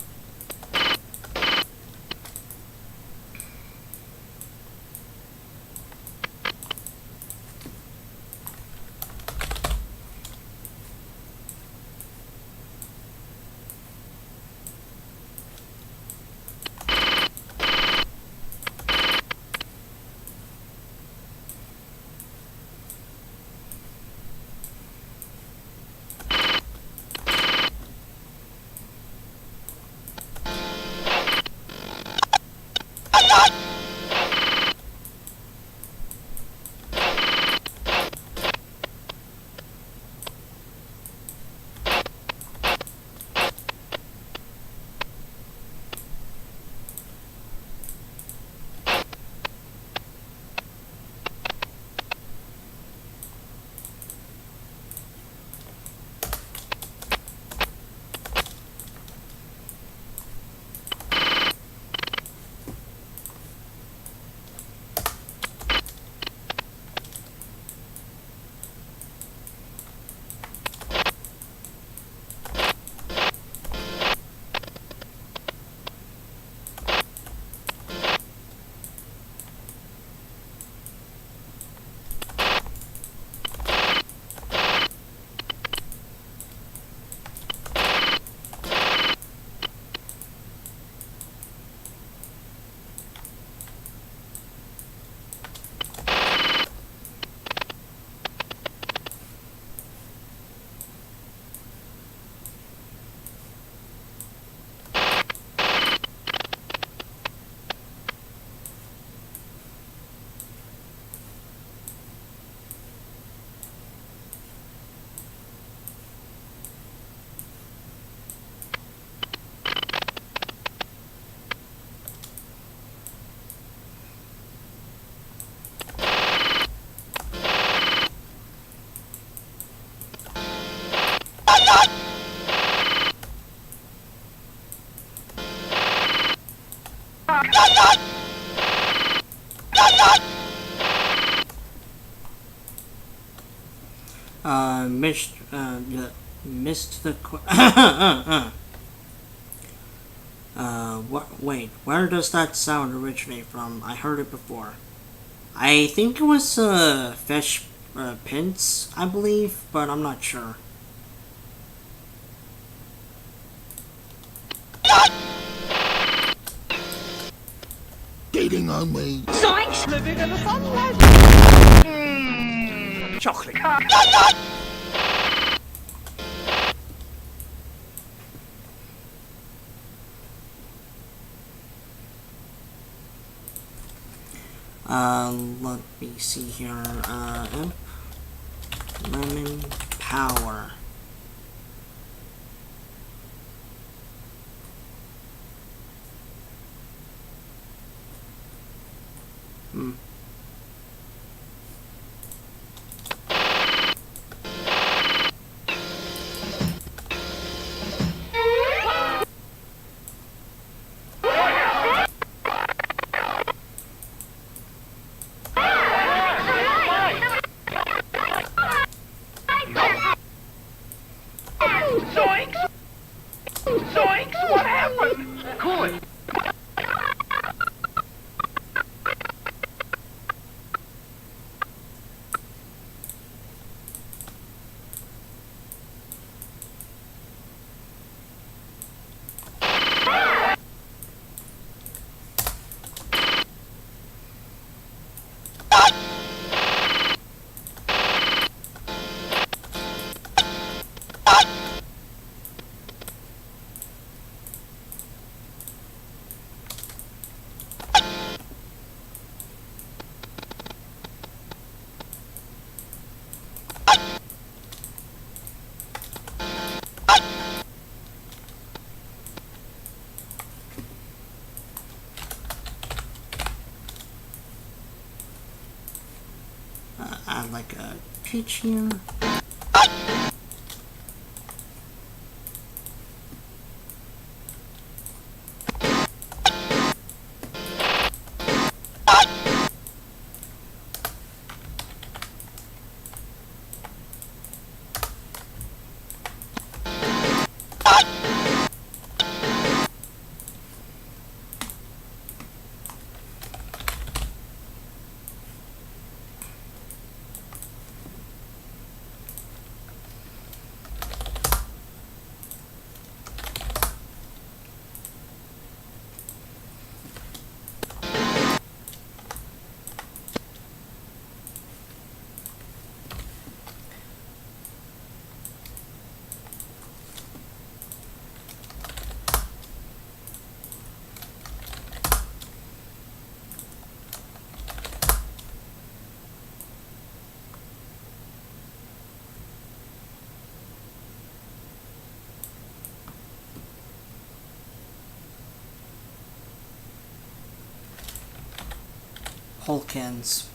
Missed the wait, where does that sound originate from? I heard it before. I think it was, Fish, Pins, I believe, but I'm not sure. Dating on me. Living in the sunlight. Chocolate. Let me see here. Imp. Lemon Power. have like a pitch here. Hulkins.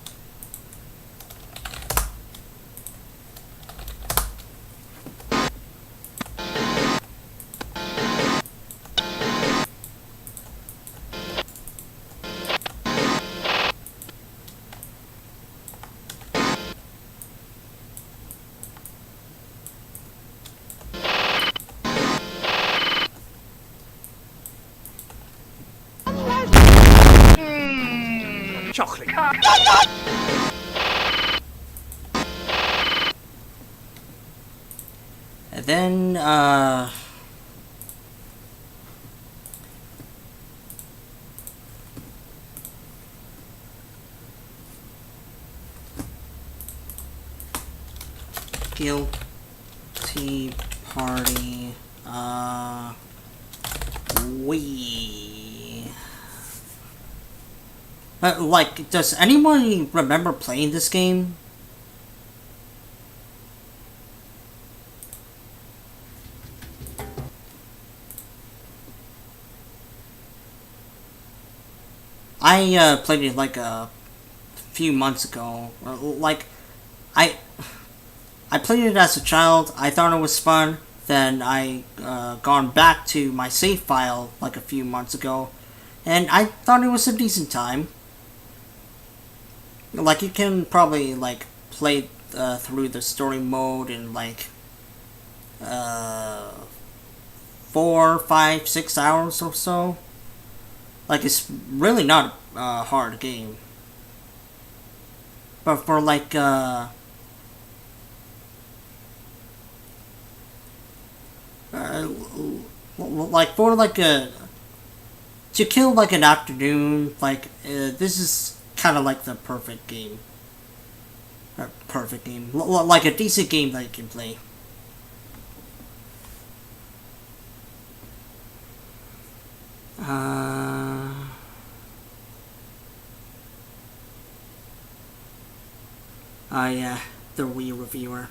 Chocolate. And then, Guilty Party, like, does anyone remember playing this game? I played it like a few months ago. Like, I played it as a child. I thought it was fun. Then I gone back to my save file like a few months ago, and I thought it was a decent time. Like, you can probably like play through the story mode in like 4, 5, 6 hours or so. Like, it's really not a hard game. But for like for like a to kill like an afternoon, like this is kind of like the perfect game. Perfect game, like a decent game that you can play. Yeah, the Wii reviewer.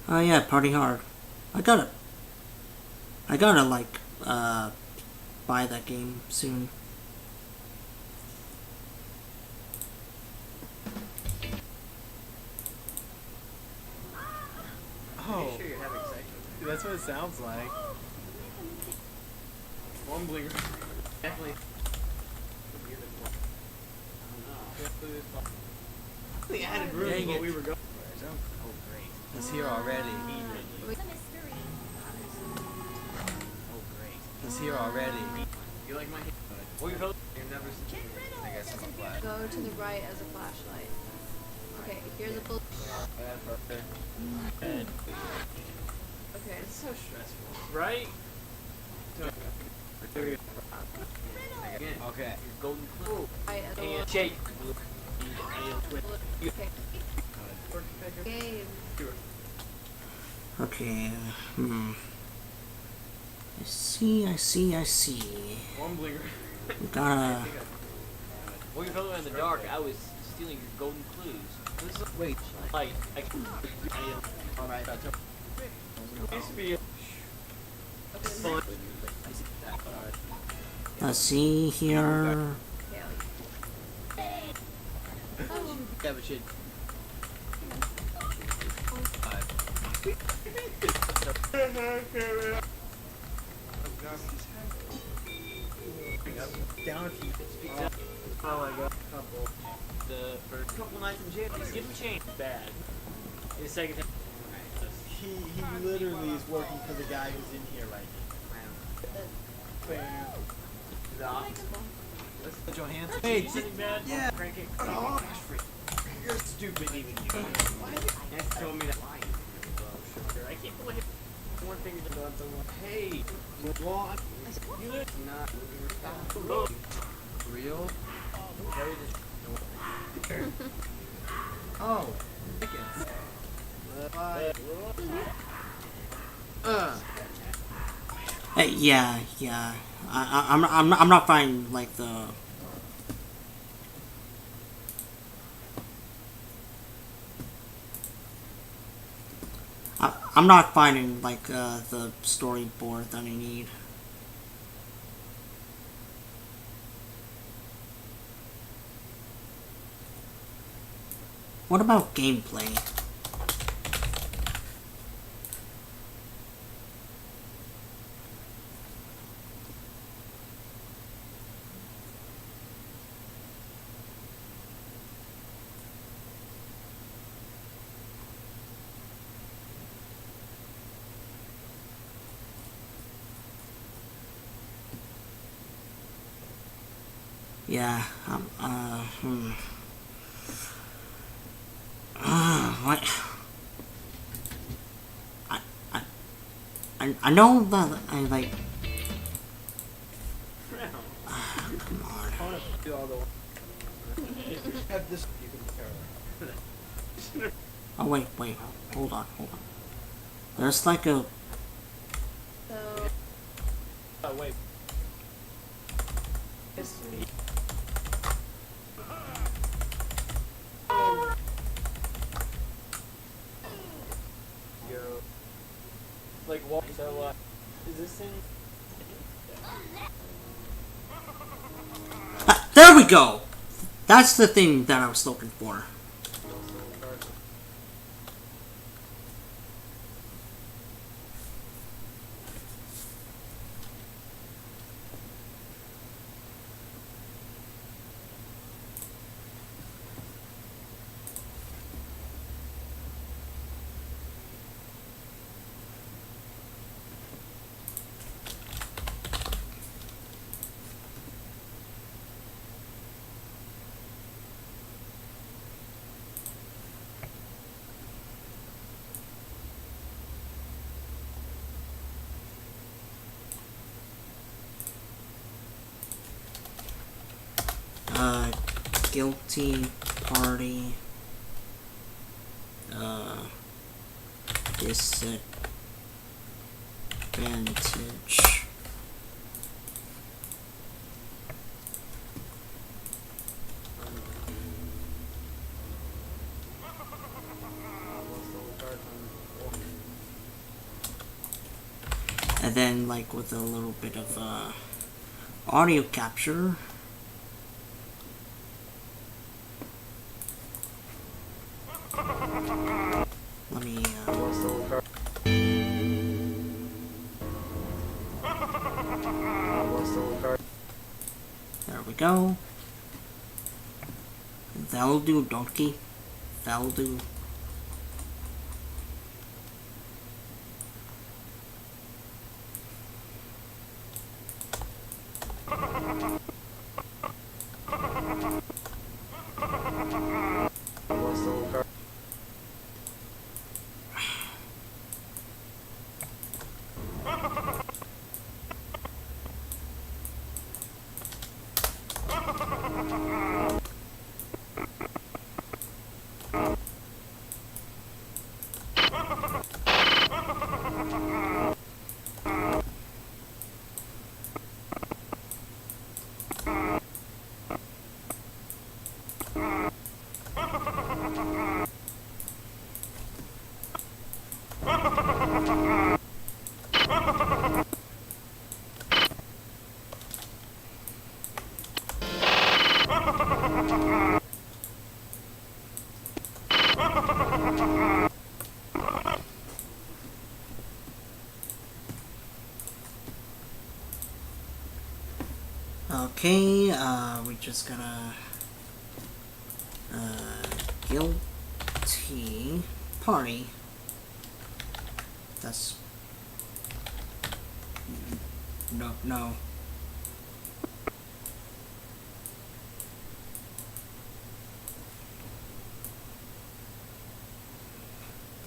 Oh yeah, Party Hard. I gotta like buy that game soon. Oh, that's what it sounds like. Mumbling. Definitely. The added room is what we were going. Oh great! It's here already. Oh great! It's here already. You like my? Well, you're never. I guess I'm a flash. Go to the right as a flashlight. Okay, here's a bull. Okay, it's so stressful. Right? Okay. Golden clue. Right as a Shake. Okay. Game. Okay. I see. Rumbling. We gotta. When you fell in the dark, I was stealing your golden clues. This is wait, like all right. Used to be fun. Let's see here. Yeah, but shit. Down if you speak up. Oh my god. The first couple nights in jail, just give him change. Bad. The second time. He literally is working for the guy who's in here right now. Put your hands. Hey, something bad? Yeah. Crank it. Oh, you're stupid, even you. That's told me that. I can't believe one thing to the one. Hey, well, you look not real. Oh. Yeah. I'm not finding like the. I'm not finding like the storyboard that I need. What about gameplay? Yeah, what? I know that I like. Come on. Have this. Oh wait, hold on. There's like a. Oh wait. Like what? So is this thing? There we go. That's the thing that I was looking for. Guilty party. Disadvantage. And then, like, with a little bit of audio capture. Let me. There we go. That'll do, donkey. That'll do. Okay, we're just gonna guilty party. That's no.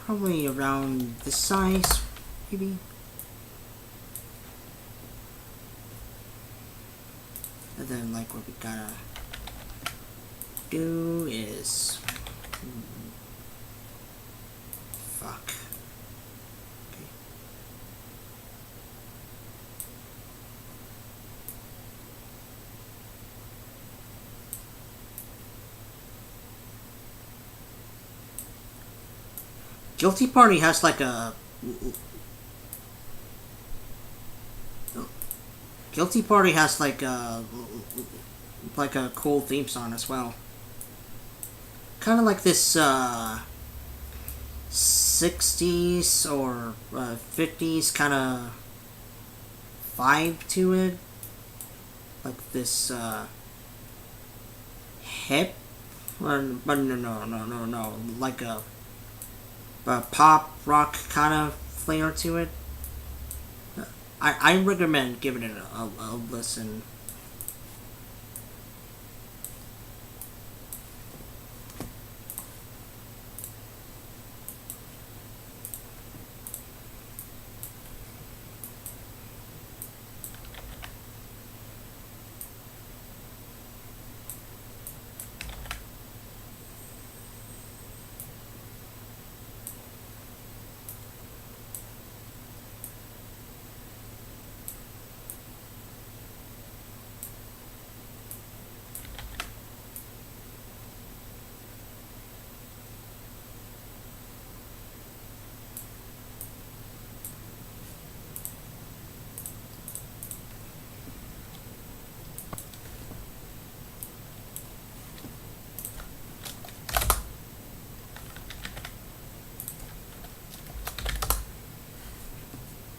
Probably around this size, maybe. And then, like, what we gotta do is fuck. Okay. Guilty Party has like a Guilty Party has like a cool theme song as well. Kind of like this 60s or 50s kind of vibe to it. Like this hip, but no, like a pop rock kind of flair to it. I recommend giving it a listen.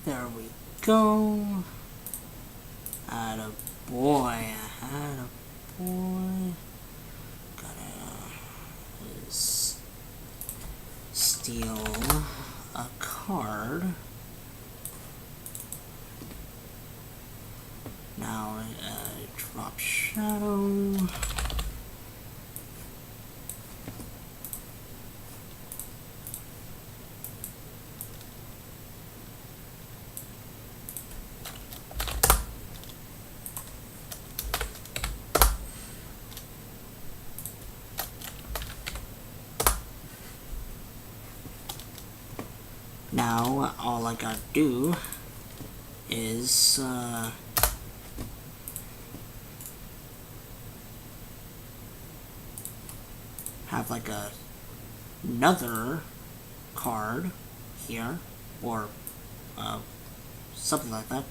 There we go. Atta boy. Atta boy. Gotta steal a card. Now, drop shadow. Now, all I gotta do is, have like another card here, or, something like that.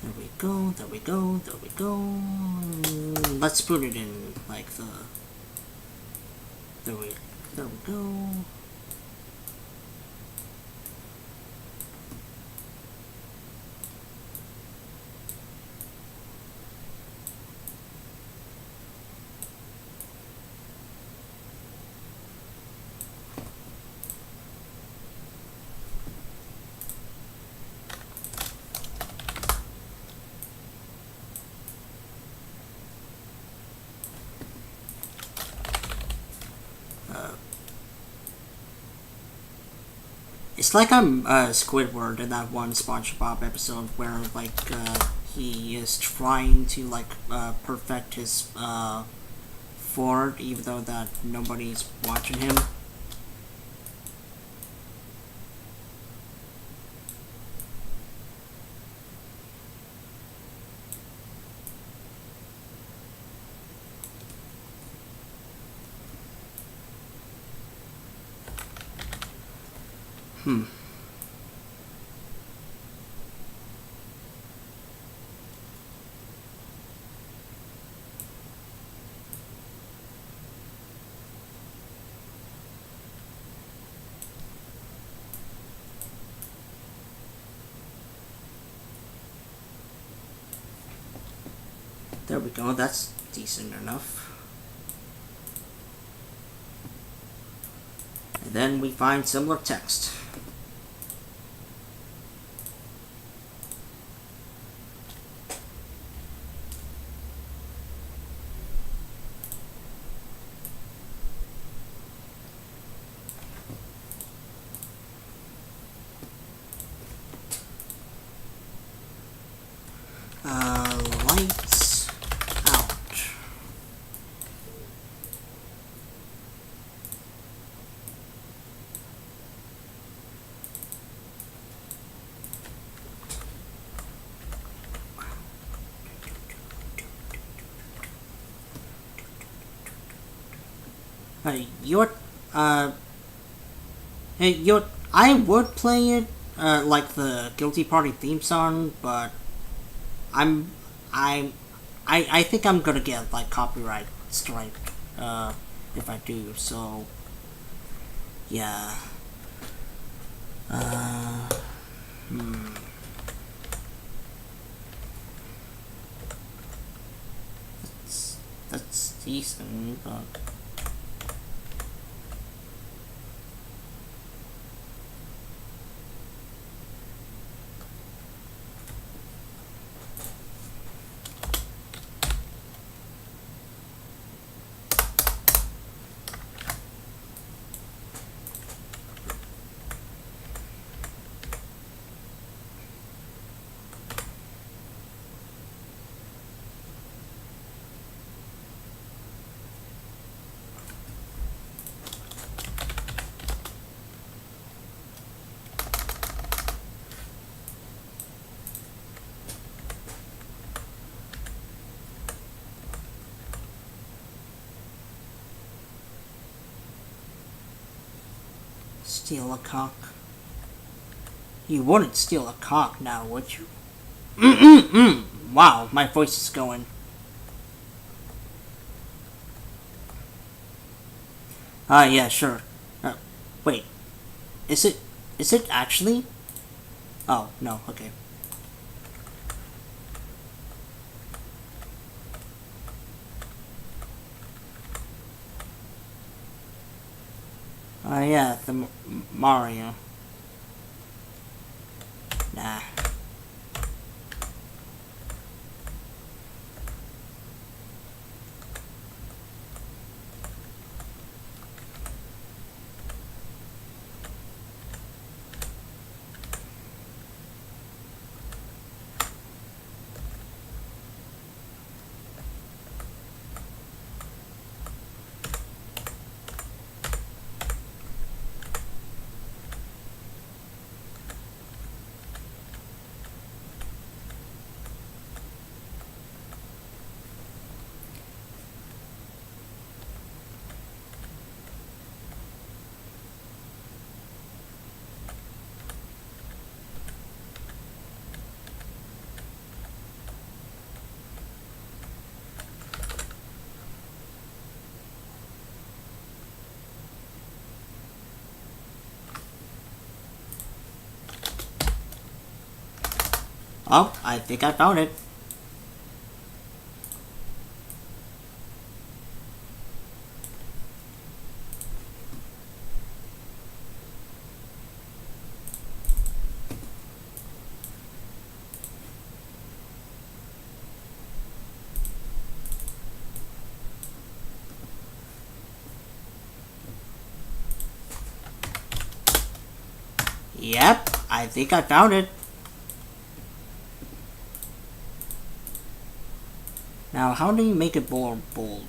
There we go, there we go, there we go. Let's put it in, like, there we go. It's like I'm Squidward in that one SpongeBob episode where like he is trying to like perfect his fort even though that nobody's watching him. There we go, that's decent enough. And then we find similar text. Lights out. I would play it, like the Guilty Party theme song, but I think I'm gonna get like copyright strike, if I do, so, yeah. That's decent, but... Steal a cock. You wouldn't steal a cock now, would you? Wow, my voice is going. Yeah, sure. Wait. Is it actually? Oh, no, okay. Yeah, the Mario. Nah. Oh, I think I found it. Yep, I think I found it. Now, how do you make it more bold?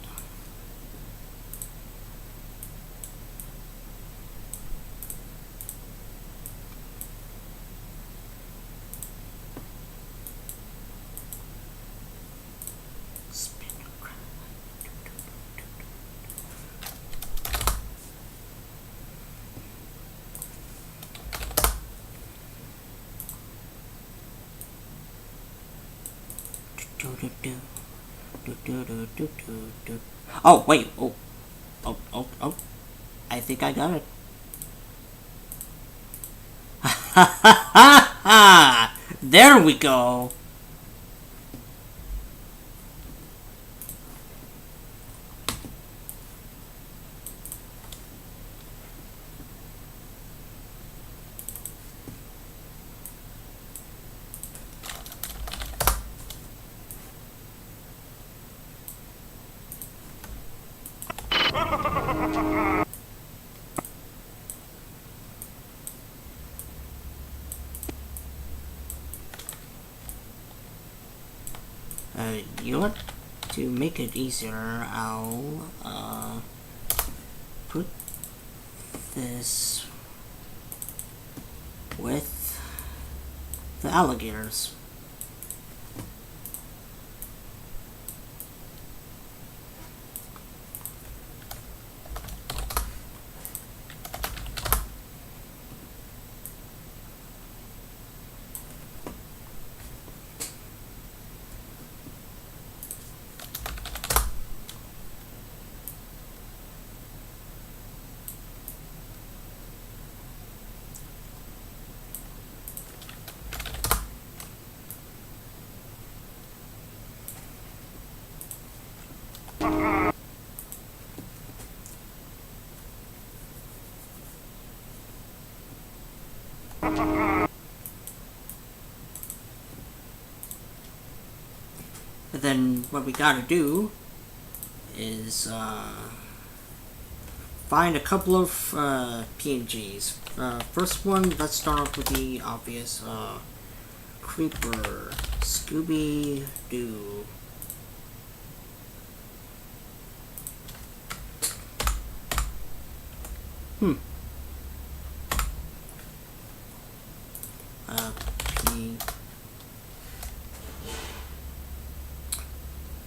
Oh, wait. Oh. I think I got it. There we go. You know what? To make it easier, I'll put this with the alligators. But then what we gotta do is find a couple of PNGs. First one, let's start off with the obvious Creeper, Scooby-Doo.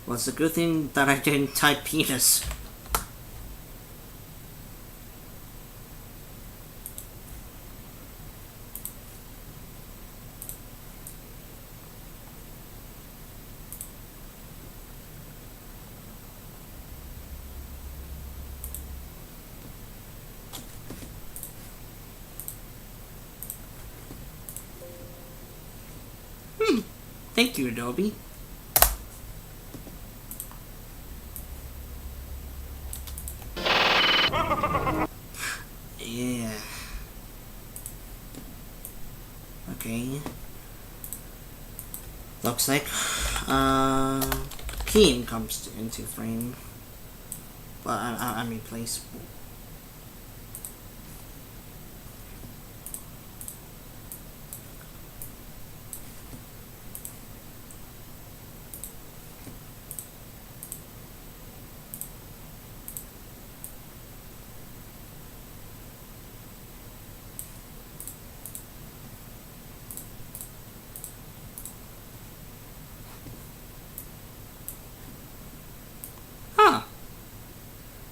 Well, it's a good thing that I didn't type penis. Thank you, Adobe. Yeah. Okay. Looks like Keen comes into frame. Well, I mean place.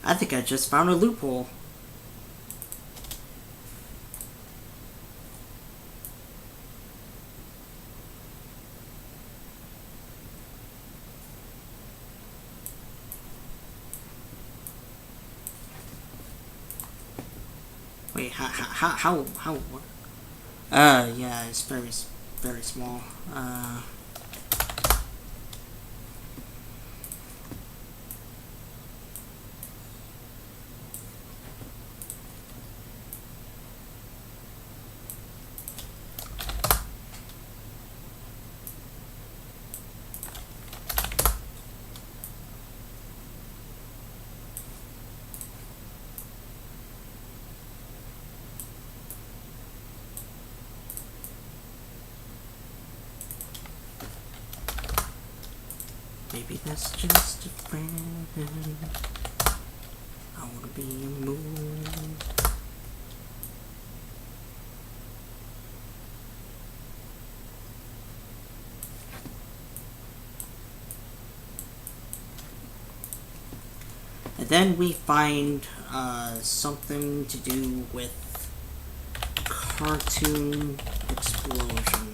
I think I just found a loophole. Wait, how, what? Yeah, it's very small. Maybe that's just a friend. I wanna be a moon. And then we find something to do with cartoon explosion.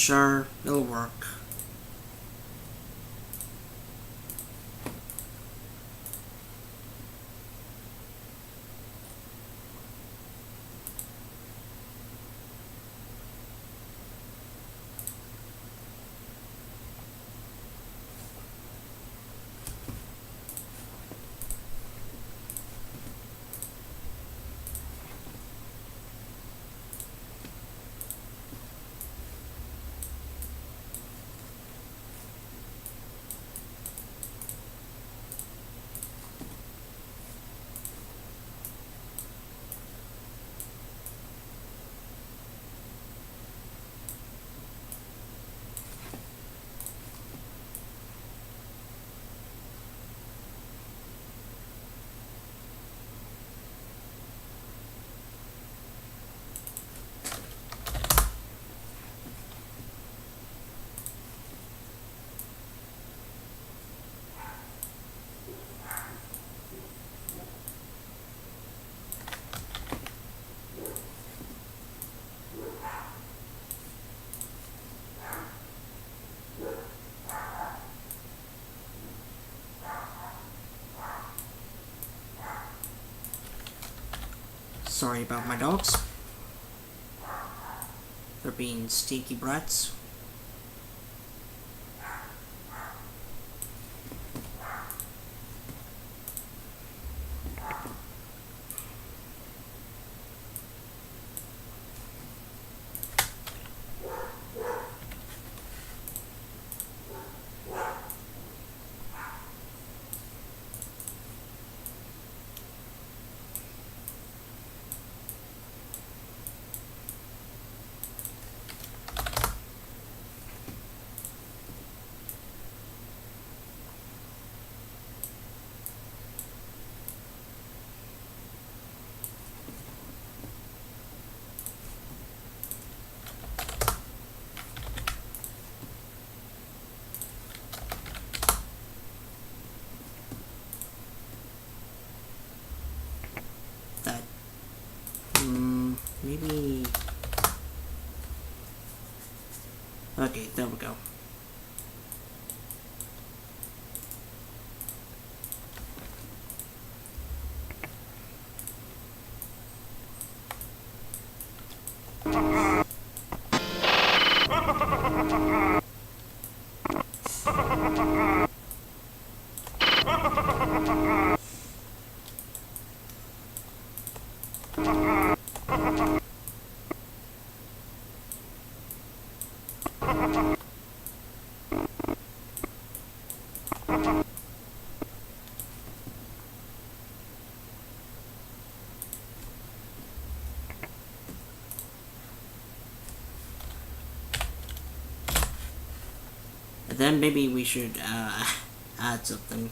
Sure, it'll work. Sorry about my dogs. They're being stinky brats. That maybe. Okay, there we go. And then maybe we should add something.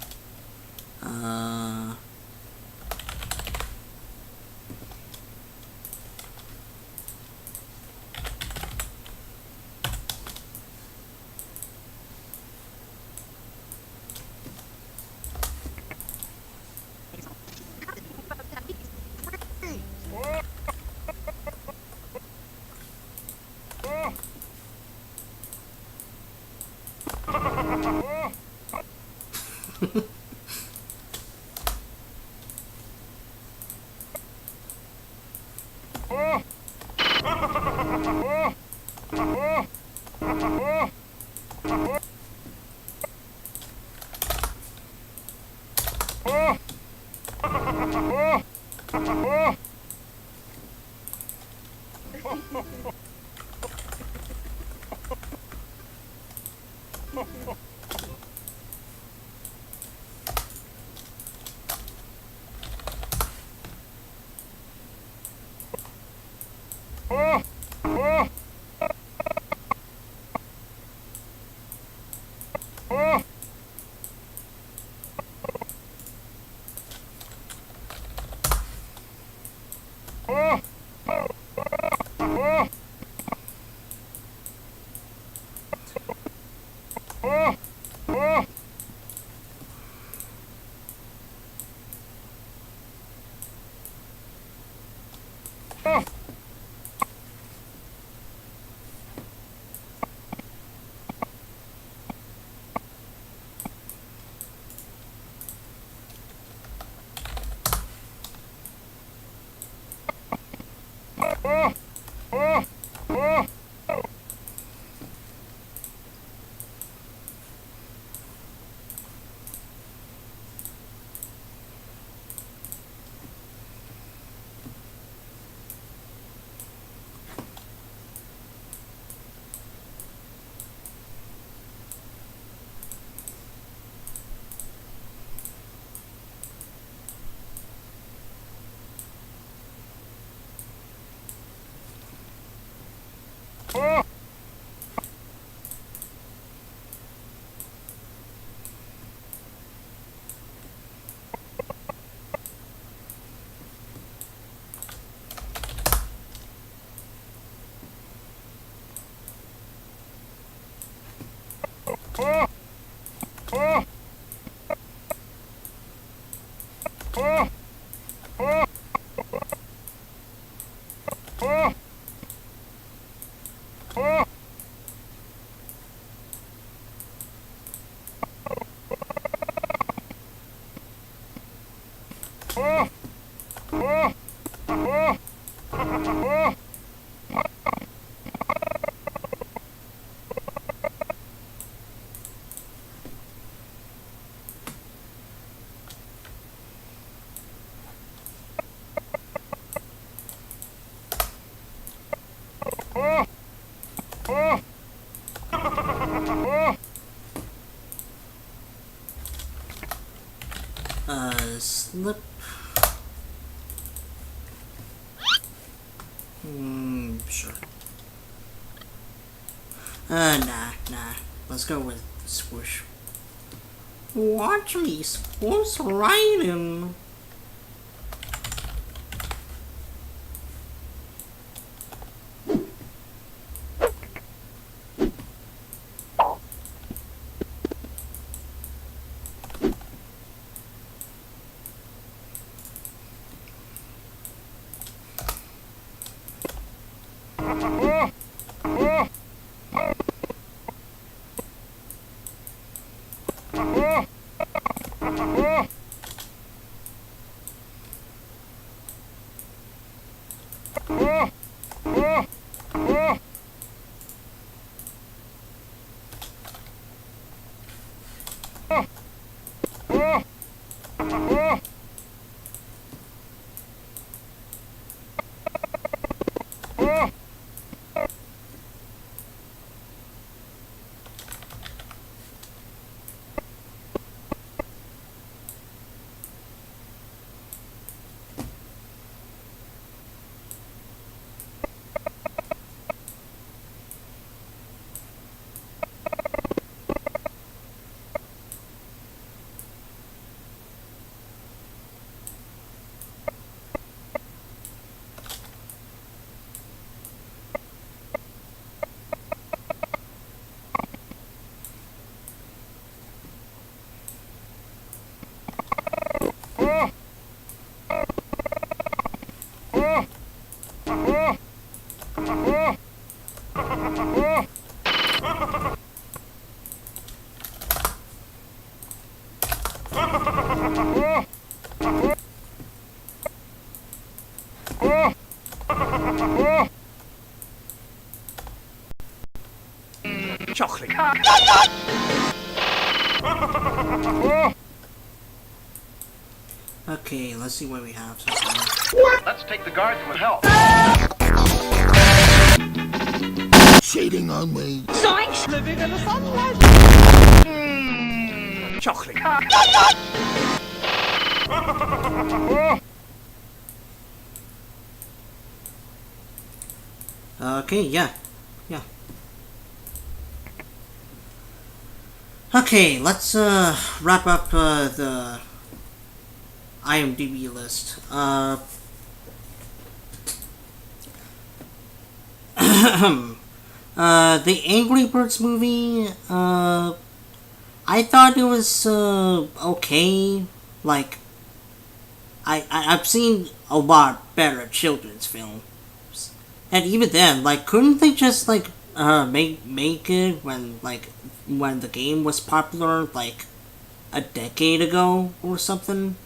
Slip. Sure. Nah. Let's go with swoosh. Watch me swoosh right in. Chocolate. Okay, let's see what we have so far. Let's take the guards with help. Cheating on me. Zoinks! Living in the sunlight! Chocolate. Okay, yeah. Okay, let's wrap up the iMDb list. The Angry Birds movie, I thought it was okay. Like, I've seen a lot better children's films, and even then, like, couldn't they just like make it when the game was popular, like a decade ago or something?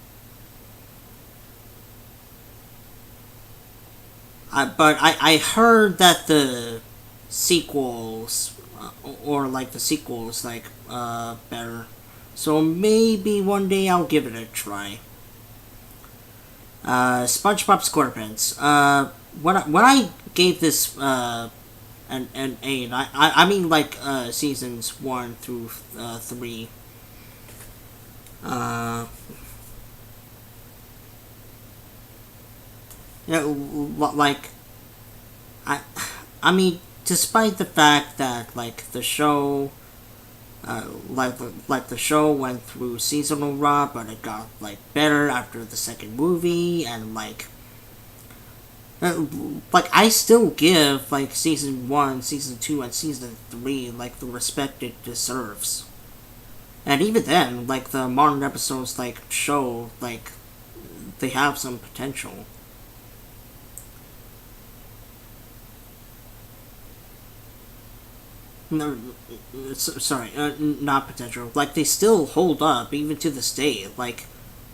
But I heard that the sequels or like the sequels better, so maybe one day I'll give it a try. SpongeBob SquarePants. When I gave this an 8, I mean like seasons 1 through 3. Yeah, like I mean despite the fact that like the show, like the show went through seasonal rot, but it got like better after the second movie, and like I still give like season 1, season 2, and season 3 like the respect it deserves. And even then, like the modern episodes like show like they have some potential. No, sorry, not potential. Like they still hold up even to this day. Like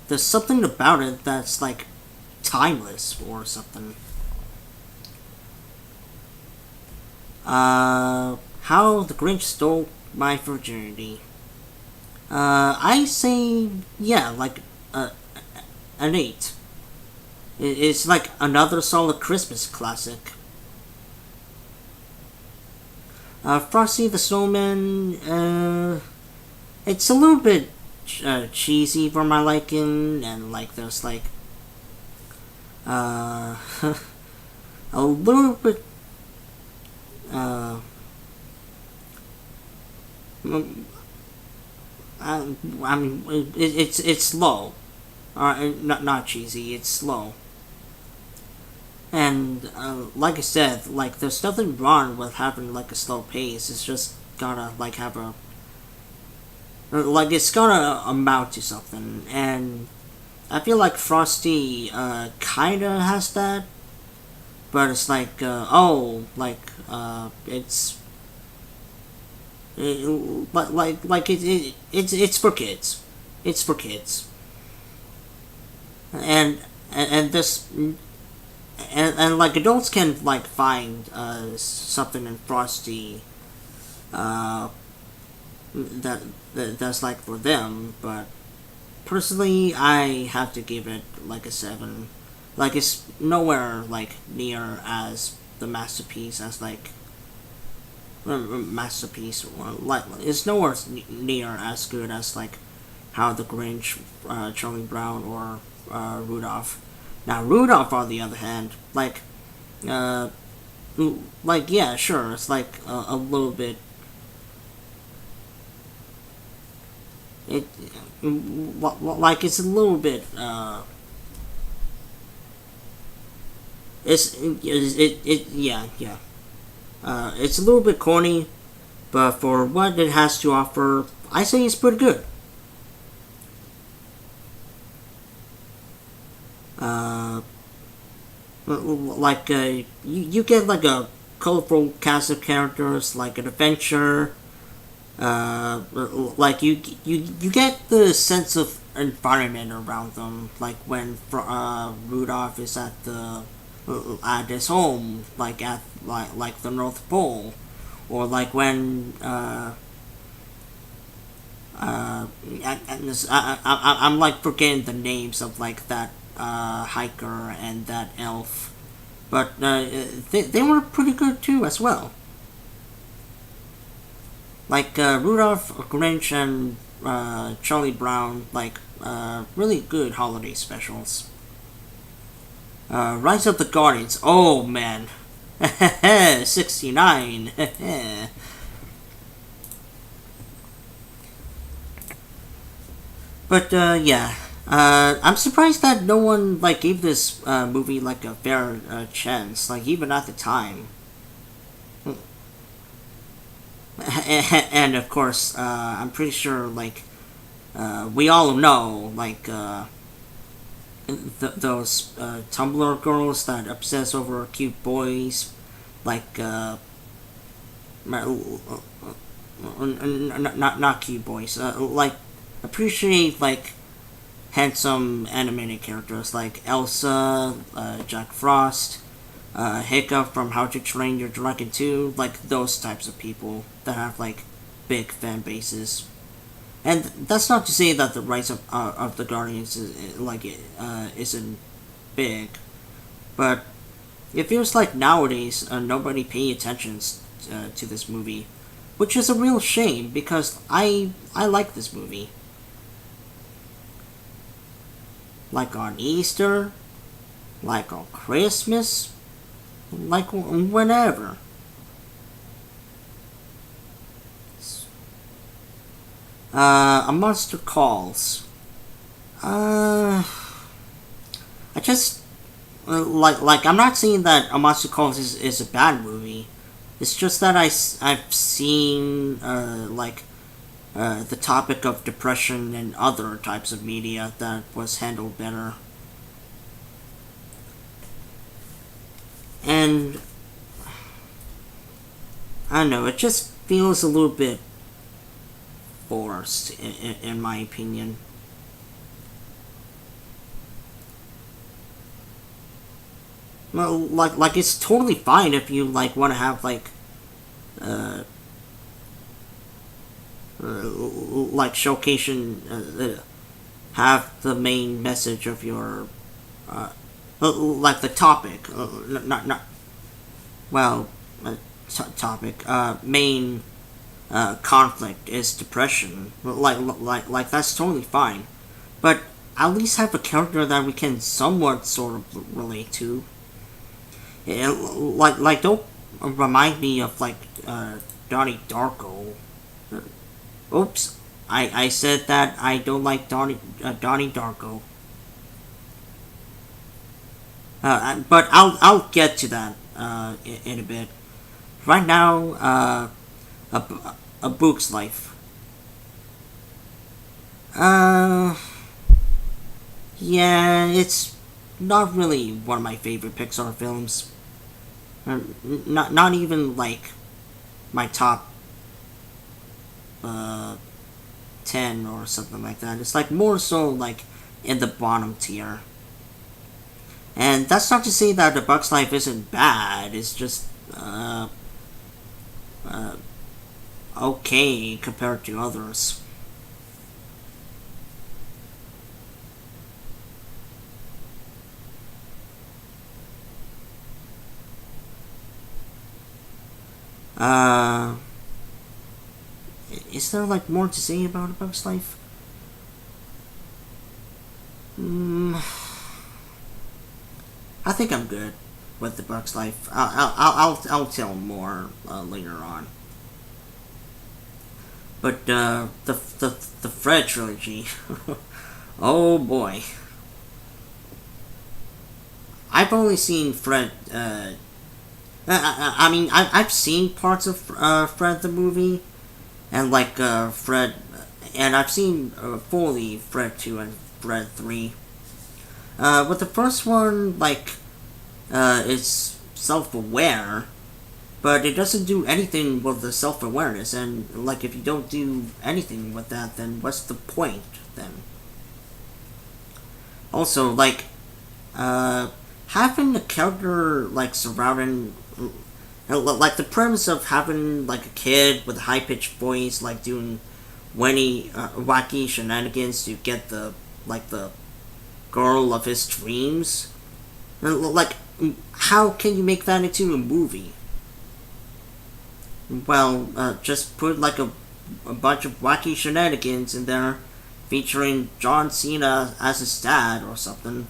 there's something about it that's like timeless or something. How the Grinch Stole My Virginity. I say yeah, like an 8. It's like another solid Christmas classic. Frosty the Snowman, it's a little bit cheesy for my liking, and like there's like a little bit I mean it's slow, not cheesy. It's slow. And like I said, like there's nothing wrong with having like a slow pace. It's just gotta like have a like it's gotta amount to something. And I feel like Frosty kinda has that, but it's like it's but like it's for kids. It's for kids. And this. And like adults can like find something in Frosty that's like for them, but personally I have to give it like a 7. Like it's nowhere like near as the masterpiece as like masterpiece like it's nowhere near as good as like How the Grinch, Charlie Brown, or Rudolph. Now Rudolph, on the other hand, like yeah, sure, it's like a little bit. It like it's a little bit. Yeah. It's a little bit corny, but for what it has to offer, I say it's pretty good. You get like a colorful cast of characters, like an adventure. Like you get the sense of environment around them, like when Rudolph is at his home, like at like the North Pole, or like when I'm like forgetting the names of like that hiker and that elf, but they were pretty good too as well. Like Rudolph, Grinch, and Charlie Brown, like really good holiday specials. Rise of the Guardians. Oh man, 69. But yeah, I'm surprised that no one like gave this movie like a fair chance, like even at the time. And of course, I'm pretty sure like we all know like those Tumblr girls that obsess over cute boys, like not cute boys, like appreciate like handsome animated characters like Elsa, Jack Frost, Hiccup from How to Train Your Dragon 2, like those types of people that have like big fan bases. And that's not to say that the Rise of the Guardians isn't big, but it feels like nowadays nobody pay attention to this movie, which is a real shame because I like this movie. Like on Easter, like on Christmas, like whenever. A Monster Calls. I just like I'm not saying that A Monster Calls is a bad movie. It's just that I've seen the topic of depression and other types of media that was handled better. And I don't know, it just feels a little bit forced in my opinion. Well, like it's totally fine if you want to have showcation, have the main message of your the topic, not well, topic, main conflict is depression. Like that's totally fine, but at least have a character that we can somewhat sort of relate to. Don't remind me of Donnie Darko. Oops, I said that I don't like Donnie Darko. But I'll get to that in a bit. Right now, a Book's Life. Yeah, it's not really one of my favorite Pixar films. Not even my top 10 or something like that. It's more so in the bottom tier. And that's not to say that A Bug's Life isn't bad. It's just okay compared to others. Is there more to say about A Bug's Life? I think I'm good with The Bug's Life. I'll tell more later on. But the Fred trilogy, oh boy. I've only seen Fred. I mean, I've seen parts of Fred the movie, and Fred, and I've seen fully Fred 2 and Fred 3. With the first one, it's self-aware, but it doesn't do anything with the self-awareness, and if you don't do anything with that, then what's the point then? Also, having a character surrounding, the premise of having a kid with a high-pitched voice doing wacky shenanigans to get the girl of his dreams. How can you make that into a movie? Well, just put a bunch of wacky shenanigans in there, featuring John Cena as his dad or something.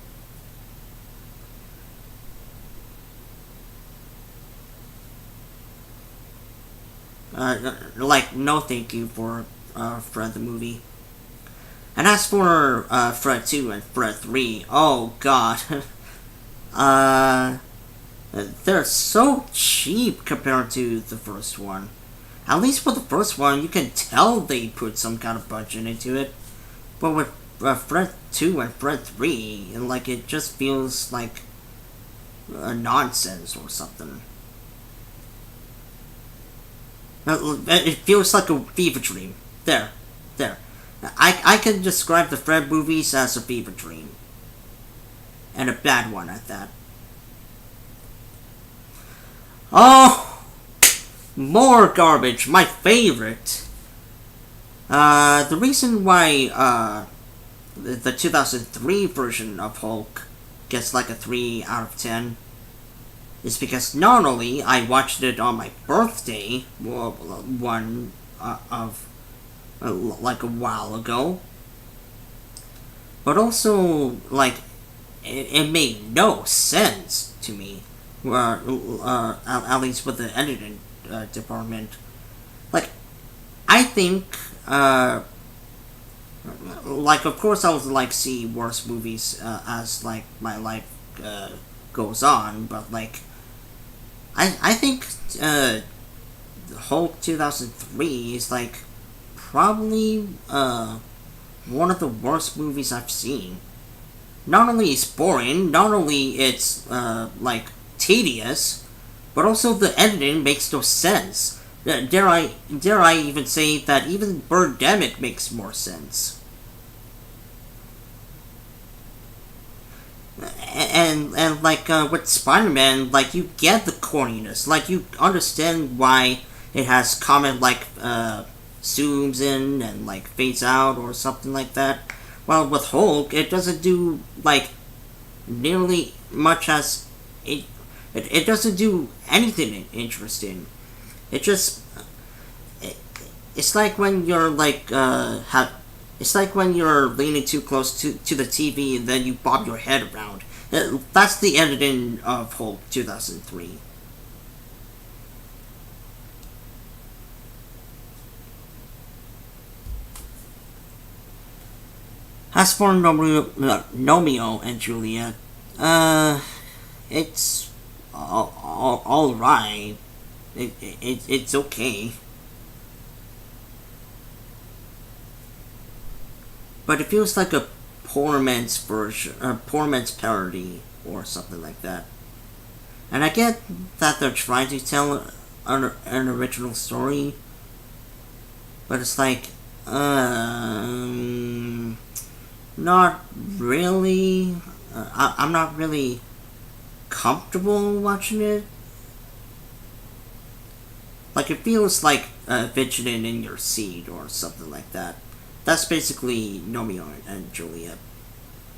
No thank you for Fred the movie. And as for Fred 2 and Fred 3, oh god. They're so cheap compared to the first one. At least for the first one, you can tell they put some kind of budget into it. But with Fred 2 and Fred 3, it just feels like nonsense or something. It feels like a fever dream. There. I can describe the Fred movies as a fever dream. And a bad one at that. Oh! More garbage. My favorite. The reason why the 2003 version of Hulk gets a 3 out of 10 is because not only I watched it on my birthday, one of a while ago, but also it made no sense to me, at least with the editing department. I think Like, of course, I would like see worse movies as like my life goes on, but like, I think Hulk 2003 is like probably one of the worst movies I've seen. Not only is boring, not only it's like tedious, but also the editing makes no sense. Dare I even say that even Birdemic makes more sense. And like with Spider-Man, like you get the corniness, like you understand why it has comment like zooms in and like fades out or something like that. While with Hulk, it doesn't do like nearly much as it doesn't do anything interesting. It just it's like when you're like it's like when you're leaning too close to the TV and then you bob your head around. That's the editing of Hulk 2003. As for Romeo and Juliet, it's all right. It's okay. But it feels like a poor man's version, a poor man's parody, or something like that. And I get that they're trying to tell an original story, but it's like, not really. I'm not really comfortable watching it. Like, it feels like fidgeting in your seat or something like that. That's basically Romeo and Juliet.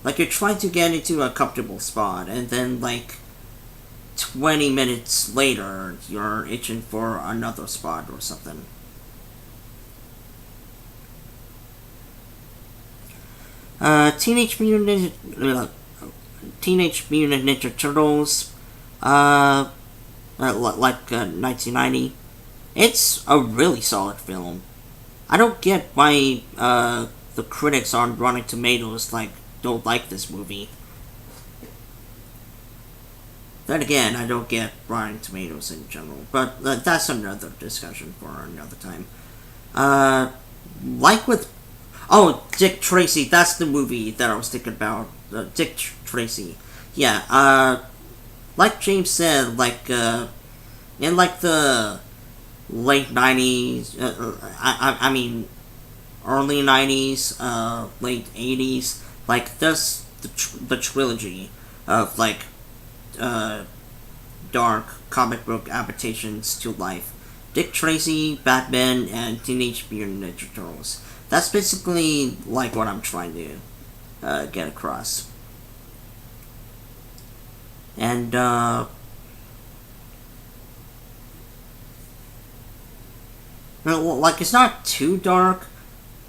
Like, you're trying to get into a comfortable spot, and then, like, 20 minutes later, you're itching for another spot or something. Teenage Mutant Ninja Turtles, like 1990. It's a really solid film. I don't get why the critics on Rotten Tomatoes don't like this movie. Then again, I don't get Rotten Tomatoes in general, but that's another discussion for another time. Like with Dick Tracy, that's the movie that I was thinking about. Dick Tracy, yeah. Like James said, in like the late 90s, I mean, early 90s, late 80s, like, there's the trilogy of, like, dark comic book adaptations to life. Dick Tracy, Batman, and Teenage Mutant Ninja Turtles. That's basically, like, what I'm trying to get across. And, like, it's not too dark,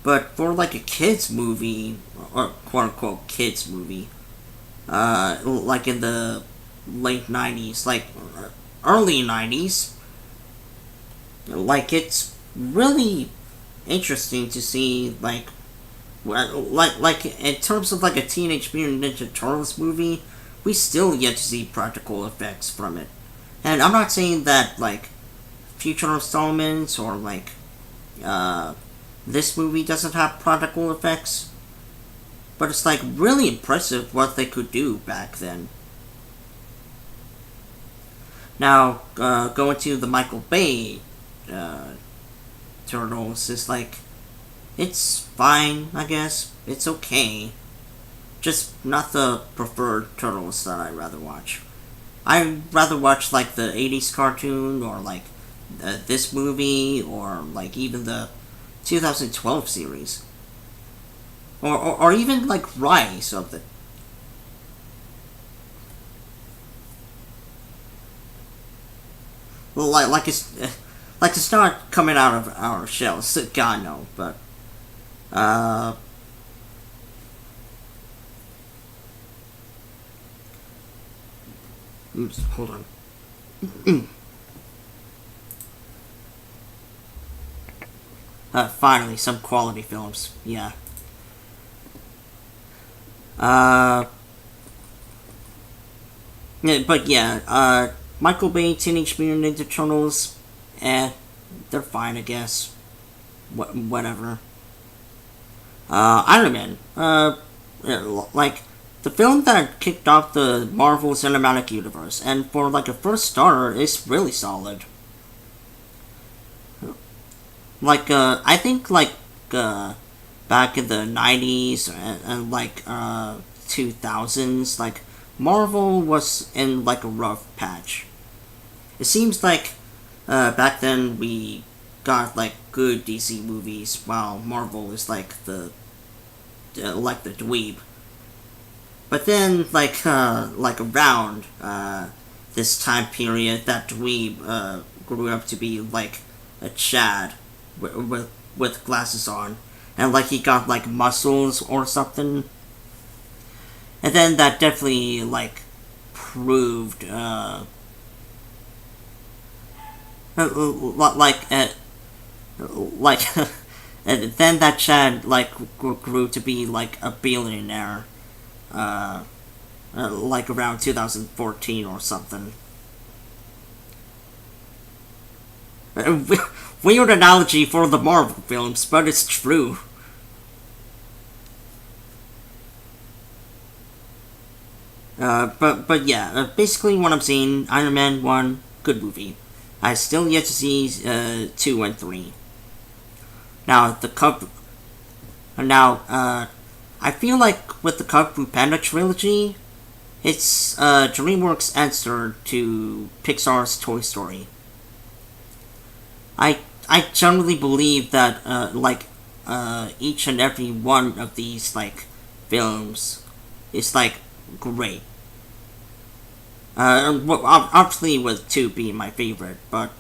but for, like, a kid's movie, or quote-unquote kid's movie, like in the late 90s, like, early 90s, like, it's really interesting to see, like, in terms of, like, a Teenage Mutant Ninja Turtles movie, we still yet to see practical effects from it. And I'm not saying that, like, future installments or like this movie doesn't have practical effects, but it's like really impressive what they could do back then. Now, going to the Michael Bay Turtles is like, it's fine, I guess. It's okay. Just not the preferred Turtles that I'd rather watch. I'd rather watch like the 80s cartoon or like this movie, or like even the 2012 series, or even like Rise of the. Like it's not coming out of our shells, God no, but oops, hold on. Finally, some quality films. Yeah. But yeah, Michael Bay Teenage Mutant Ninja Turtles, they're fine, I guess. Whatever. Iron Man, like, the film that kicked off the Marvel Cinematic Universe, and for, like, a first starter, it's really solid. Like, I think, like, back in the 90s and like, 2000s, like, Marvel was in, like, a rough patch. It seems like, back then we got, like, good DC movies, while Marvel is, like the dweeb. But then, like around, this time period, that dweeb, grew up to be, like, a Chad with glasses on, and, like, he got, like, muscles or something. And then that definitely, like, proved, and then that Chad, like, grew to be, like, a billionaire, like, around 2014 or something. Weird analogy for the Marvel films, but it's true. But yeah, basically what I'm saying, Iron Man 1, good movie. I still yet to see 2 and 3. Now, I feel like with the Kung Fu Panda trilogy, it's DreamWorks' answer to Pixar's Toy Story. I generally believe that each and every one of these, like, films is, like, great. Well, obviously with 2 being my favorite, but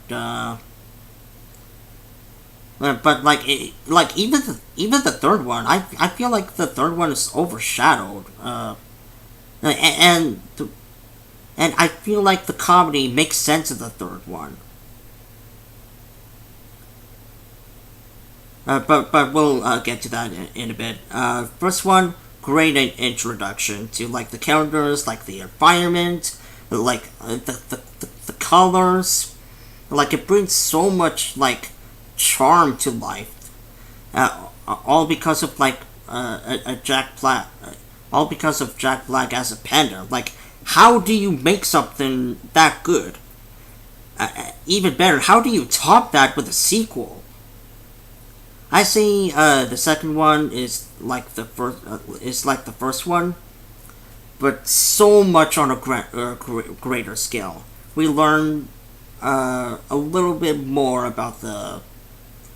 like, even the third one, I feel like the third one is overshadowed, and I feel like the comedy makes sense in the third one. But we'll get to that in a bit. First one, great introduction to, like, the characters, like the environment, like the colors, like, it brings so much, like, charm to life, all because of, like, a Jack Black, all because of Jack Black as a panda. Like, how do you make something that good? Even better, how do you top that with a sequel? I say the second one is like the first one, but so much on a greater scale. We learn a little bit more about the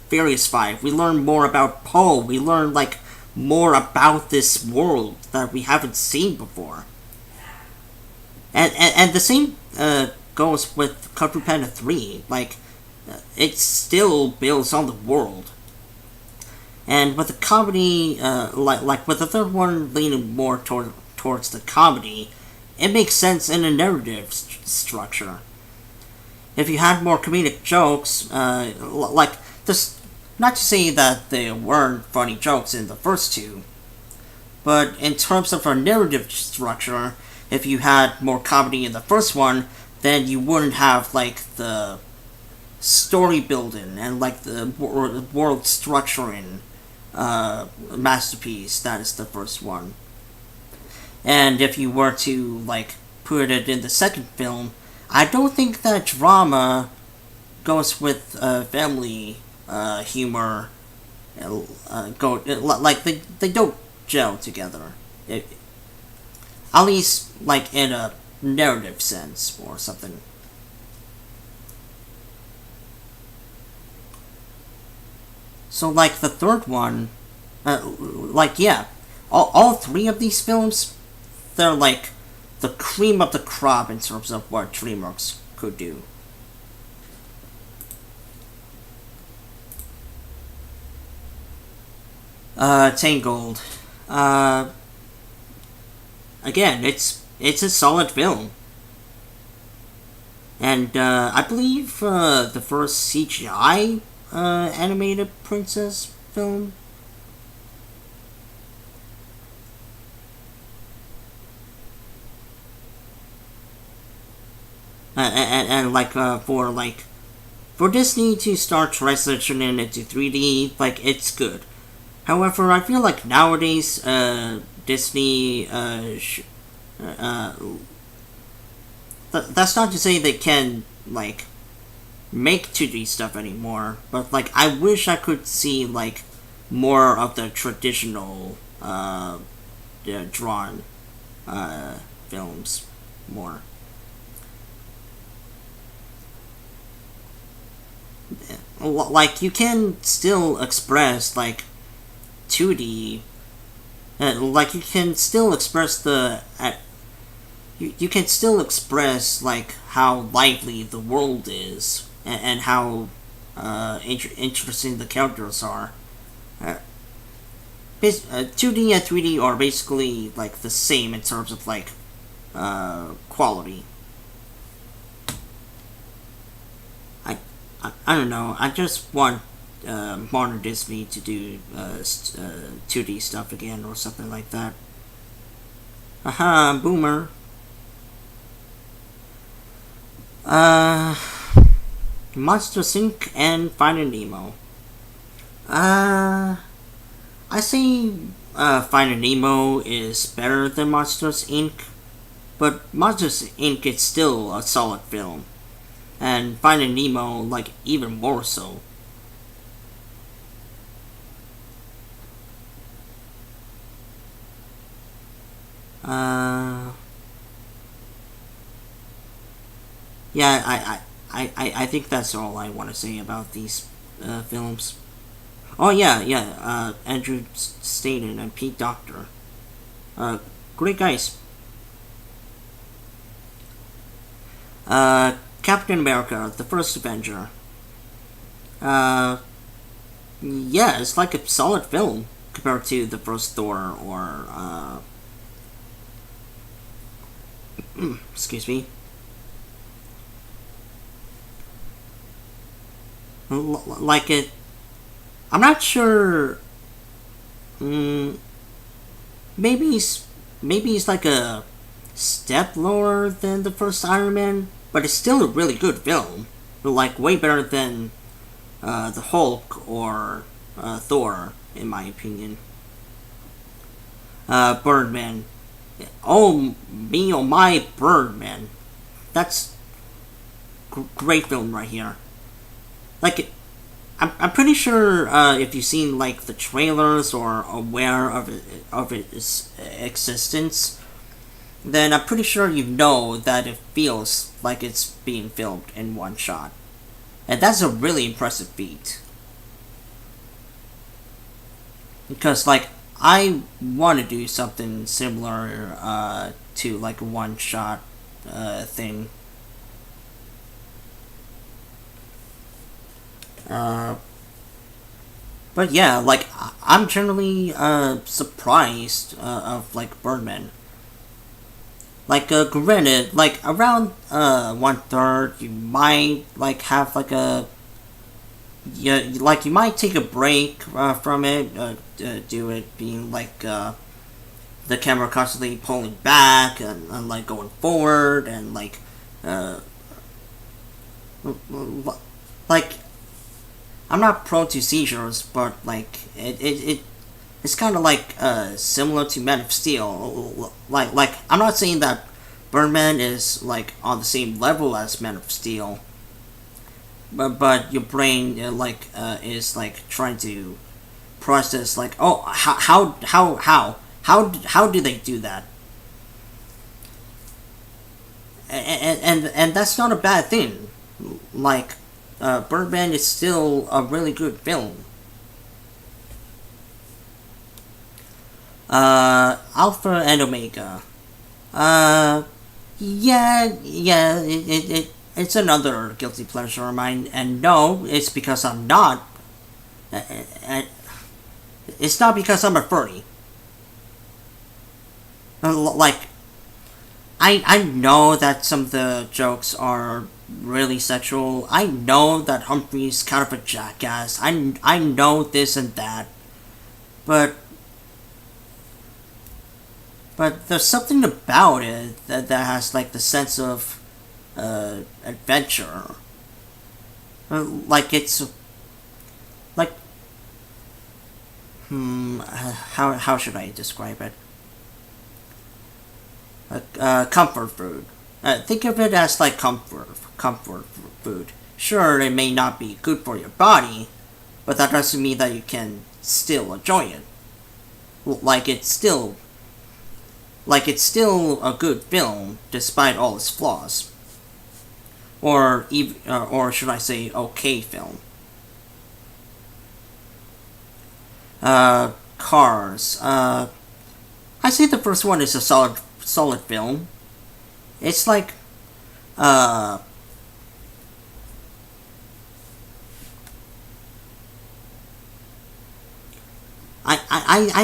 Furious Five. We learn more about Poe. We learn, like, more about this world that we haven't seen before. And the same goes with Kung Fu Panda 3. Like, it still builds on the world. And with the comedy, like with the third one leaning more towards the comedy, it makes sense in a narrative structure. If you had more comedic jokes, like this, not to say that there weren't funny jokes in the first 2, but in terms of a narrative structure, if you had more comedy in the first one, then you wouldn't have, like, the story building and, like, the world structuring masterpiece that is the first one. And if you were to, like, put it in the second film, I don't think that drama goes with family humor. Like, they don't gel together. At least, like, in a narrative sense or something. So, like, the third one, like, yeah, all 3 of these films, they're, like, the cream of the crop in terms of what DreamWorks could do. Tangled. Again, it's a solid film. And, I believe, the first CGI animated princess film. for Disney to start transitioning into 3D, like, it's good. However, I feel like nowadays, Disney, that's not to say they can, like, make 2D stuff anymore, but, like, I wish I could see, like, more of the traditional, drawn, films more. Like, you can still express, like, 2D, like, you can still express you can still express, like, how lively the world is, and how, interesting the characters are. 2D and 3D are basically, like, the same in terms of, like, quality. I don't know, I just want modern Disney to do 2D stuff again or something like that. Haha, boomer. Monsters Inc. and Finding Nemo. I say Finding Nemo is better than Monsters Inc., but Monsters Inc. is still a solid film, and Finding Nemo, like, even more so. Yeah, I think that's all I want to say about these films. Oh yeah, Andrew Staten and Pete Docter. Great guys. Captain America, the First Avenger. Yeah, it's like a solid film compared to the first Thor or, excuse me. Like it, I'm not sure. Maybe he's like a step lower than the first Iron Man, but it's still a really good film. Like, way better than the Hulk or Thor, in my opinion. Birdman. Oh my Birdman. That's great film right here. Like, I'm pretty sure if you've seen, like, the trailers or aware of its existence, then I'm pretty sure you know that it feels like it's being filmed in one shot. And that's a really impressive feat. Because, like, I want to do something similar to, like, a one shot thing. But yeah, like, I'm generally surprised of, like, Birdman. Like, granted, like, around 1/3, you might, like, have, like, you might take a break from it, do it being, like, the camera constantly pulling back and like, going forward, and, like, like, I'm not prone to seizures, but, like, it's kind of like similar to Man of Steel. Like, I'm not saying that Birdman is, like, on the same level as Man of Steel, but your brain is, like, trying to process, like, oh, how do they do that? And that's not a bad thing. Like, Birdman is still a really good film. Alpha and Omega. It's another guilty pleasure of mine, and no, it's because I'm not. It's not because I'm a furry. Like, I know that some of the jokes are really sexual. I know that Humphrey's kind of a jackass. I know this and that, but there's something about it that has, like, the sense of adventure. Like it's like how should I describe it? Comfort food. Think of it as like comfort food. Sure, it may not be good for your body, but that doesn't mean that you can still enjoy it. Like it's still a good film despite all its flaws, or even, or should I say, okay film. Cars. I say the first one is a solid film. It's like I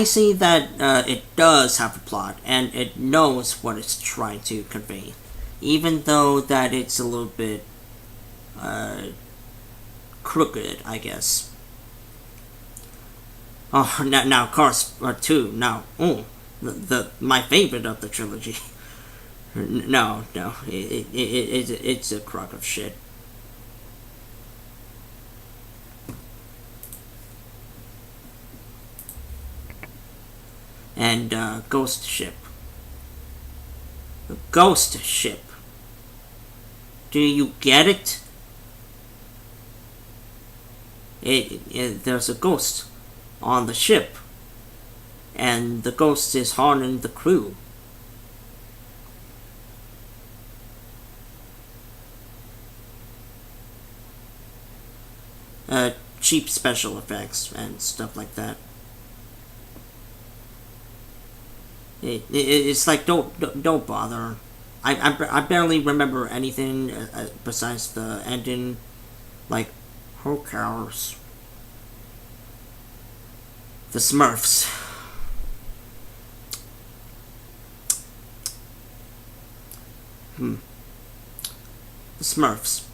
say that it does have a plot and it knows what it's trying to convey, even though that it's a little bit crooked, I guess. Oh, now Cars 2. Now, the my favorite of the trilogy. No, it's a crock of shit. And Ghost Ship. Ghost Ship. Do you get it? There's a ghost on the ship, and the ghost is haunting the crew. Cheap special effects and stuff like that. It's like don't bother. I barely remember anything besides the ending. Like, who cares? The Smurfs. The Smurfs.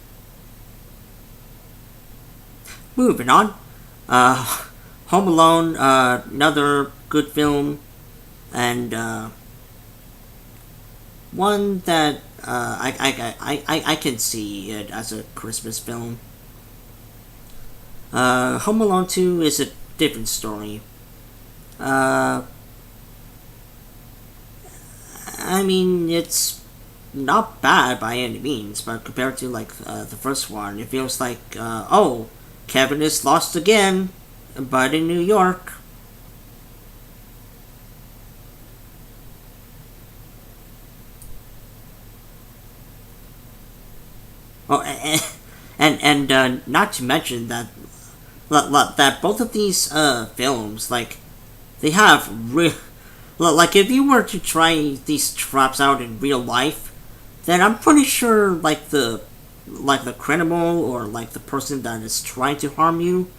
Moving on. Home Alone, another good film, and one that I can see it as a Christmas film. Home Alone 2 is a different story. I mean, it's not bad by any means, but compared to like the first one, it feels like oh, Kevin is lost again, but in New York. Oh, and not to mention that both of these films, like, they have like, if you were to try these traps out in real life, then I'm pretty sure like the criminal or like the person that is trying to harm you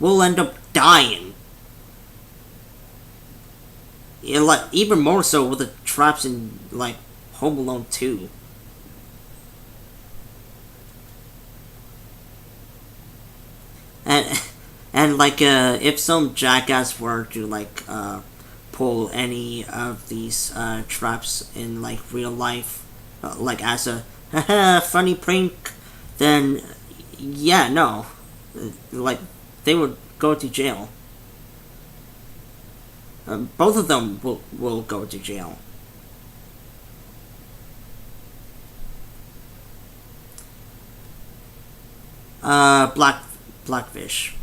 will end up dying. Yeah, like, even more so with the traps in like Home Alone 2. And like if some jackass were to like pull any of these traps in like real life, like as a funny prank, then yeah, no, like they would go to jail. Both of them will go to jail. Blackfish.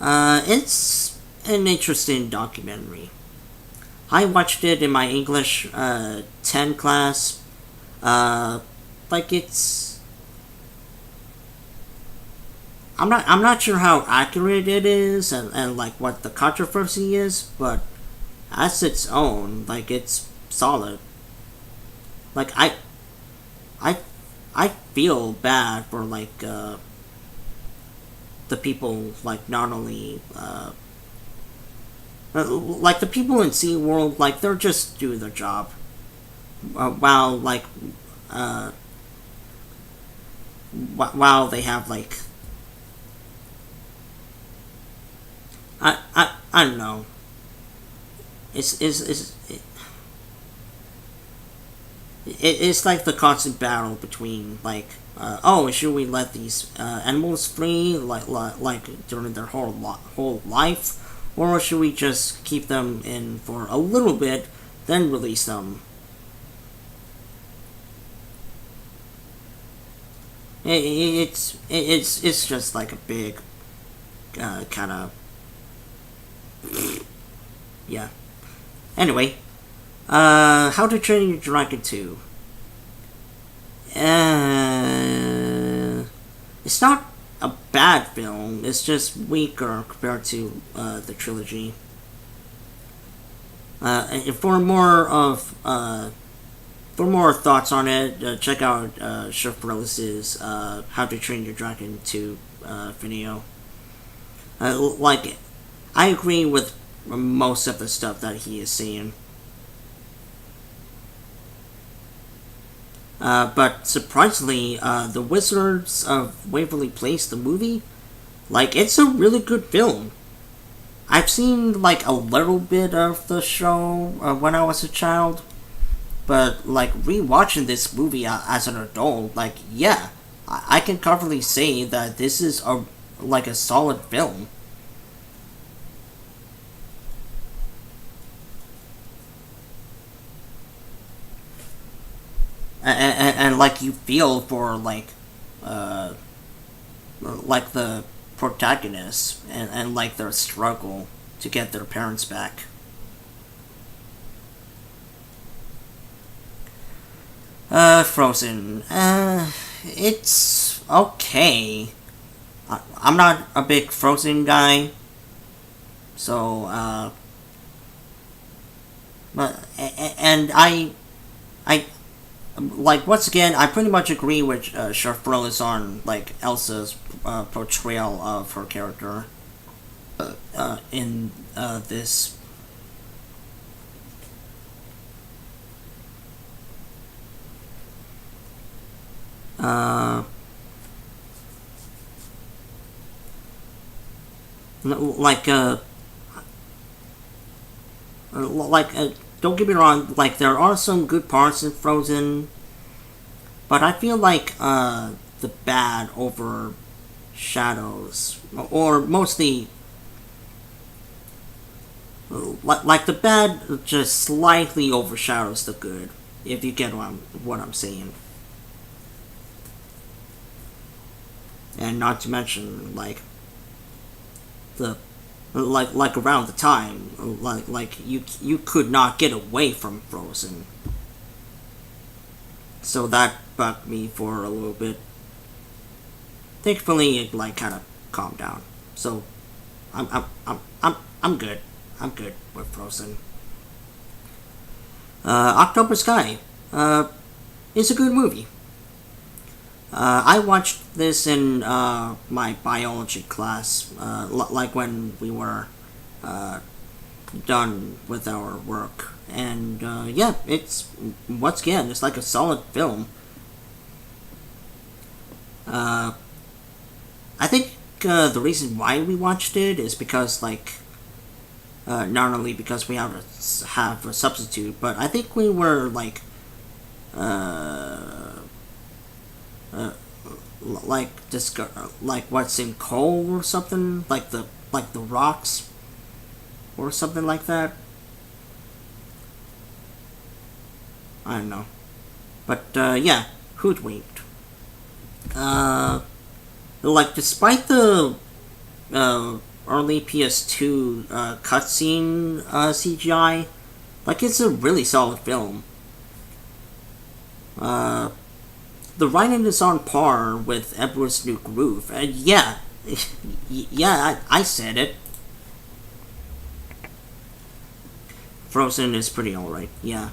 It's an interesting documentary. I watched it in my English 10 class. Like, it's... I'm not sure how accurate it is and like what the controversy is, but as its own, like, it's solid. Like, I feel bad for like the people, like, not only like the people in SeaWorld, like, they're just doing their job while like while they have like I don't know. it's like the constant battle between like, oh, should we let these animals free like during their whole life, or should we just keep them in for a little bit, then release them? It's just like a big kind of yeah. Anyway, How to Train Your Dragon 2. It's not a bad film. It's just weaker compared to the trilogy. And for more thoughts on it, check out Chef Relis's How to Train Your Dragon 2 video. Like, I agree with most of the stuff that he is saying. But surprisingly, The Wizards of Waverly Place, the movie, like, it's a really good film. I've seen, like, a little bit of the show when I was a child, but, like, rewatching this movie as an adult, like, yeah, I can comfortably say that this is a solid film. And like, you feel for like the protagonists and like their struggle to get their parents back. Frozen. It's okay. I'm not a big Frozen guy, so but and I like, once again, I pretty much agree with Chef Relis on like Elsa's portrayal of her character in this. Don't get me wrong, like, there are some good parts in Frozen, but I feel like the bad overshadows, or mostly, like the bad just slightly overshadows the good, if you get what I'm saying. And not to mention, like, like around the time, like you could not get away from Frozen, so that bugged me for a little bit. Thankfully, it like kind of calmed down, so I'm good. I'm good with Frozen. October Sky, is a good movie. I watched this in my biology class, like when we were done with our work, and yeah, it's once again, it's like a solid film. I think the reason why we watched it is because, like, not only because we have a substitute, but I think we were like like what's in coal or something, like the rocks or something like that. I don't know, but yeah, hoodwinked. Like, despite the early PS2 cutscene CGI, like, it's a really solid film. The writing is on par with Emperor's New Groove, and yeah, yeah, I said it. Frozen is pretty alright, yeah.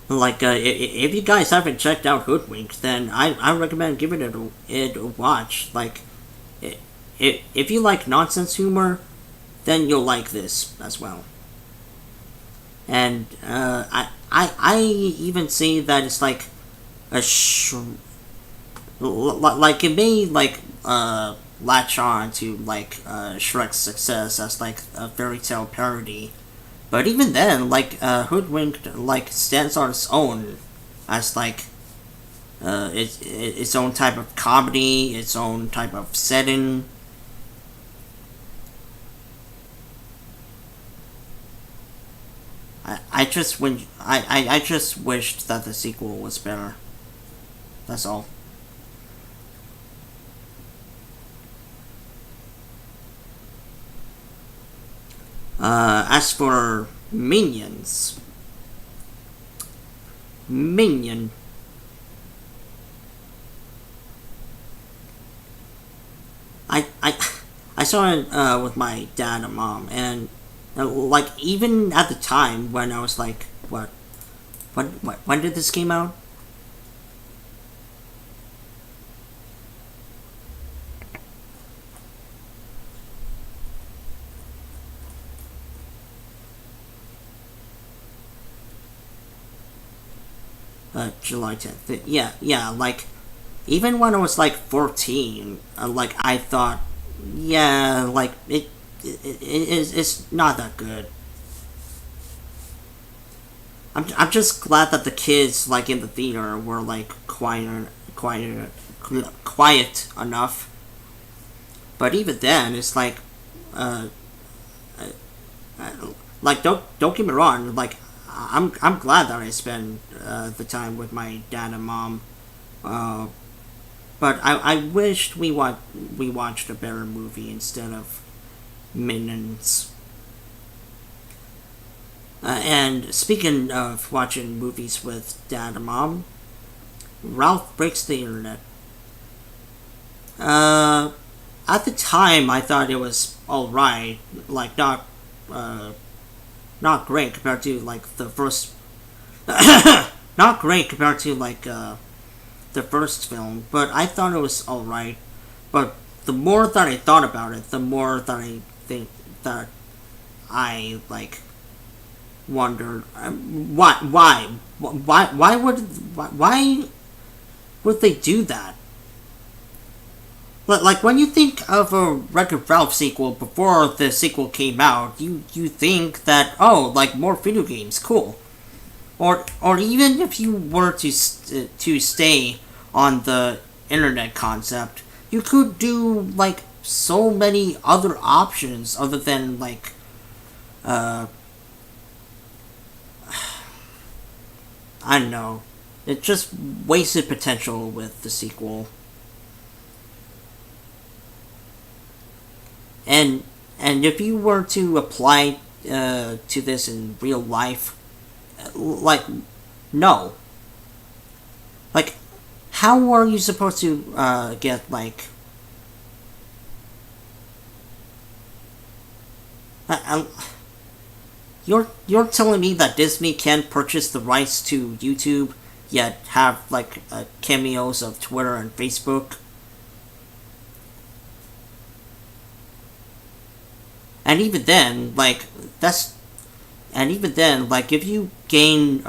Like, if you guys haven't checked out Hoodwinked, then I recommend giving it a watch. Like, if you like nonsense humor, then you'll like this as well. And I even say that it's like a like, it may like latch on to like Shrek's success as like a fairy tale parody. But even then, like Hoodwinked like stands on its own as like its own type of comedy, its own type of setting. I just wished that the sequel was better. That's all. As for Minions, Minion. I saw it with my dad and mom, and like even at the time when I was like, when did this came out? July 10th. Yeah, like, even when I was like 14, like, I thought, yeah, like, it's not that good. I'm just glad that the kids, like, in the theater were, like, quiet enough. But even then, it's like, like, don't get me wrong, like, I'm glad that I spend the time with my dad and mom, but I wished we watched a better movie instead of Minions. And speaking of watching movies with dad and mom, Ralph Breaks the Internet. At the time, I thought it was alright, like not great compared to like the first not great compared to like the first film, but I thought it was alright. But the more that I thought about it, the more that I think that I like wondered why would they do that? Like, when you think of a Wreck-It Ralph sequel before the sequel came out, you think that, oh, like, more video games, cool. Or even if you were to stay on the internet concept, you could do, like, so many other options other than, like, I don't know. It just wasted potential with the sequel. And if you were to apply to this in real life, like, no. Like, how are you supposed to get, like... You're telling me that Disney can't purchase the rights to YouTube, yet have, like, cameos of Twitter and Facebook? And even then, like, if you gain,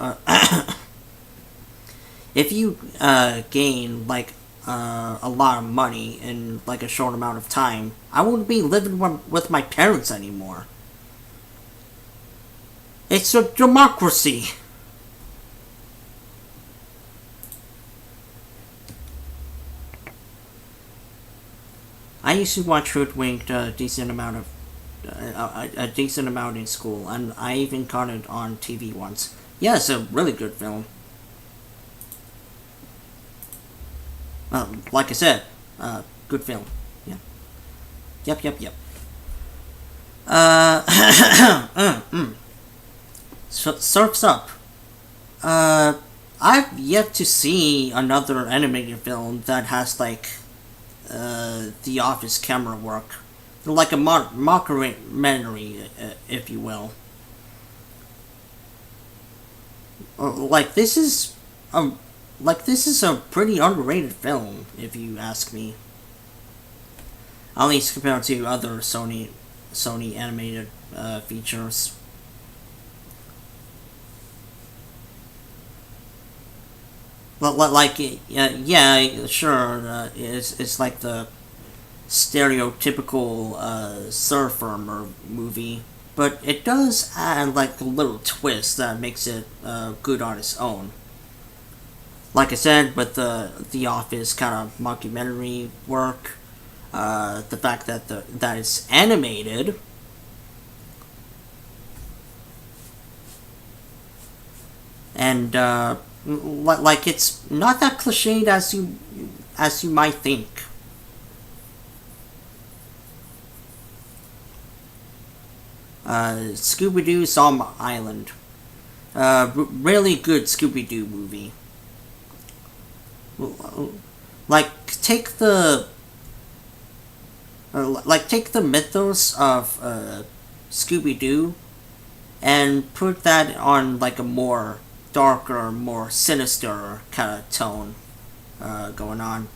like, a lot of money in, like, a short amount of time, I wouldn't be living with my parents anymore. It's a democracy. I used to watch Hoodwinked a decent amount in school, and I even caught it on TV once. Yeah, it's a really good film. Like I said, good film. Yeah. Yep. Surf's Up. I've yet to see another animated film that has, like, The Office camera work. Like a mockumentary, if you will. Like, this is a pretty underrated film, if you ask me. At least compared to other Sony animated features. Like, yeah, sure. It's like the stereotypical surfer movie, but it does add like a little twist that makes it good on its own. Like I said, with the Office kind of mockumentary work, the fact that that it's animated, and like it's not that cliched as you might think. Scooby-Doo Some Island. Really good Scooby-Doo movie. Like take the mythos of Scooby-Doo and put that on like a more darker, more sinister kind of tone going on.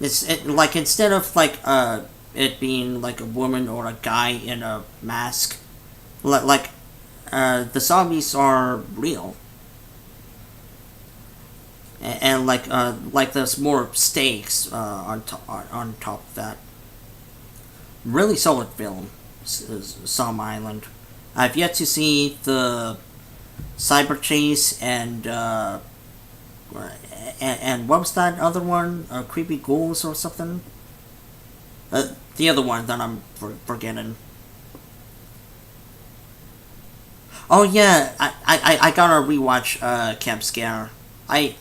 Like instead of like it being like a woman or a guy in a mask, like the zombies are real, and like there's more stakes on top of that. Really solid film, Some Island. I've yet to see the Cyber Chase and what was that other one? Creepy Ghouls or something? The other one that I'm forgetting. Oh yeah, I gotta rewatch Camp Scare. I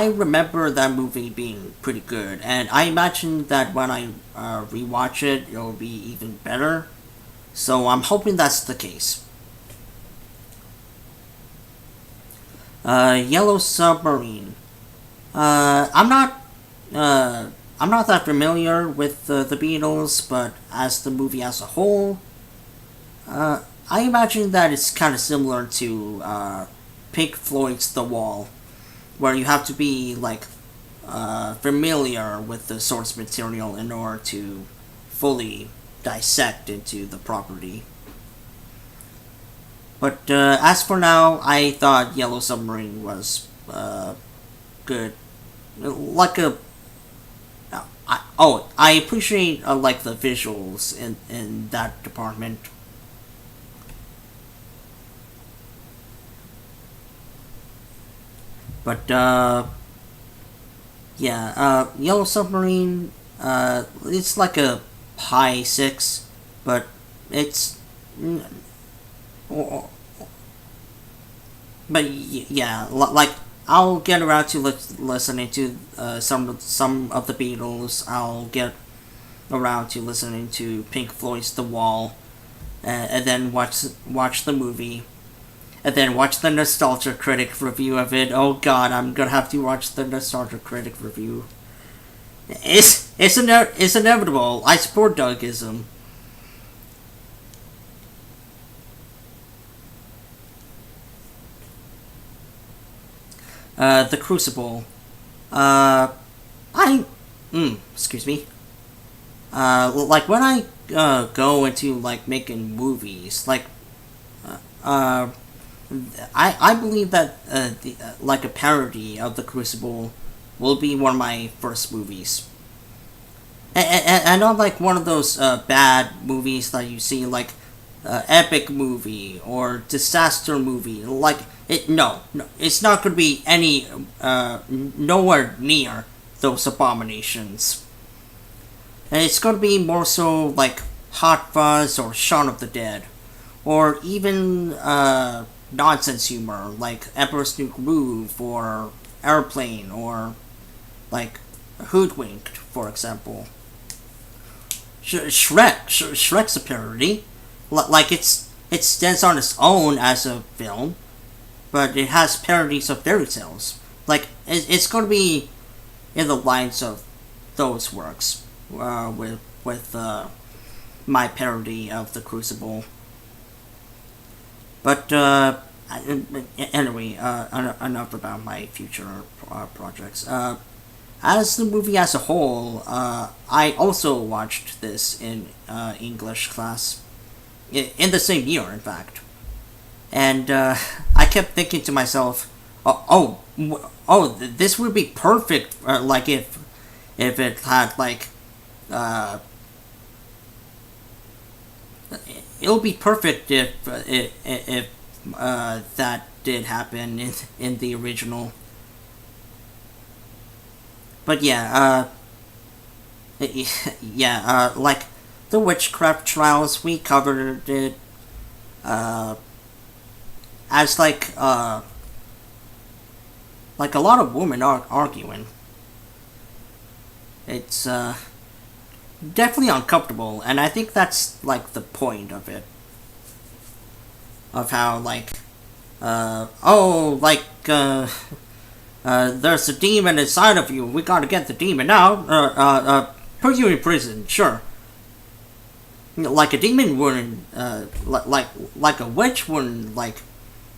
remember that movie being pretty good, and I imagine that when I rewatch it, it'll be even better. So I'm hoping that's the case. Yellow Submarine. I'm not that familiar with the Beatles, but as the movie as a whole, I imagine that it's kind of similar to Pink Floyd's The Wall, where you have to be like familiar with the source material in order to fully dissect into the property. But as for now, I thought Yellow Submarine was good. Like I appreciate like the visuals in that department. But Yellow Submarine, it's like a high 6, but it's like I'll get around to listening to some of the Beatles. I'll get around to listening to Pink Floyd's The Wall, and then watch the movie, and then watch the Nostalgia Critic review of it. Oh God, I'm gonna have to watch the Nostalgia Critic review. It's inevitable. I support Dougism. The Crucible. Excuse me. Like when I go into like making movies, like I believe that like a parody of The Crucible will be one of my first movies. And not like one of those bad movies that you see, like epic movie or disaster movie. Like no, it's not going to be any nowhere near those abominations. And it's going to be more so like Hot Fuzz or Shaun of the Dead, or even nonsense humor like Emperor's New Groove or Airplane or like Hoodwinked, for example. Shrek's a parody. Like it stands on its own as a film, but it has parodies of fairy tales. Like it's going to be in the lines of those works with my parody of The Crucible. But anyway, enough about my future projects. As the movie as a whole, I also watched this in English class, in the same year, in fact. And I kept thinking to myself, This would be perfect. Like if it had like it'll be perfect if that did happen in the original. But yeah, like the witchcraft trials, we covered it as like a lot of women are arguing. It's definitely uncomfortable, and I think that's like the point of it. Of how like there's a demon inside of you. We gotta get the demon out. Put you in prison, sure. Like a demon wouldn't, like a witch wouldn't like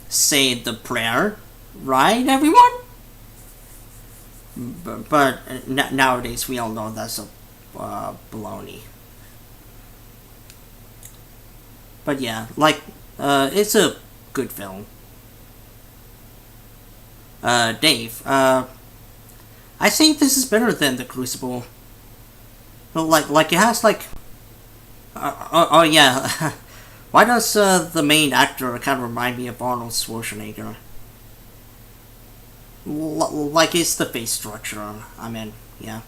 say the prayer, right, everyone? But nowadays we all know that's a baloney. But yeah, like it's a good film. Dave, I think this is better than The Crucible. Like it has like, oh yeah, why does the main actor kind of remind me of Arnold Schwarzenegger? Like it's the face structure. I mean, yeah.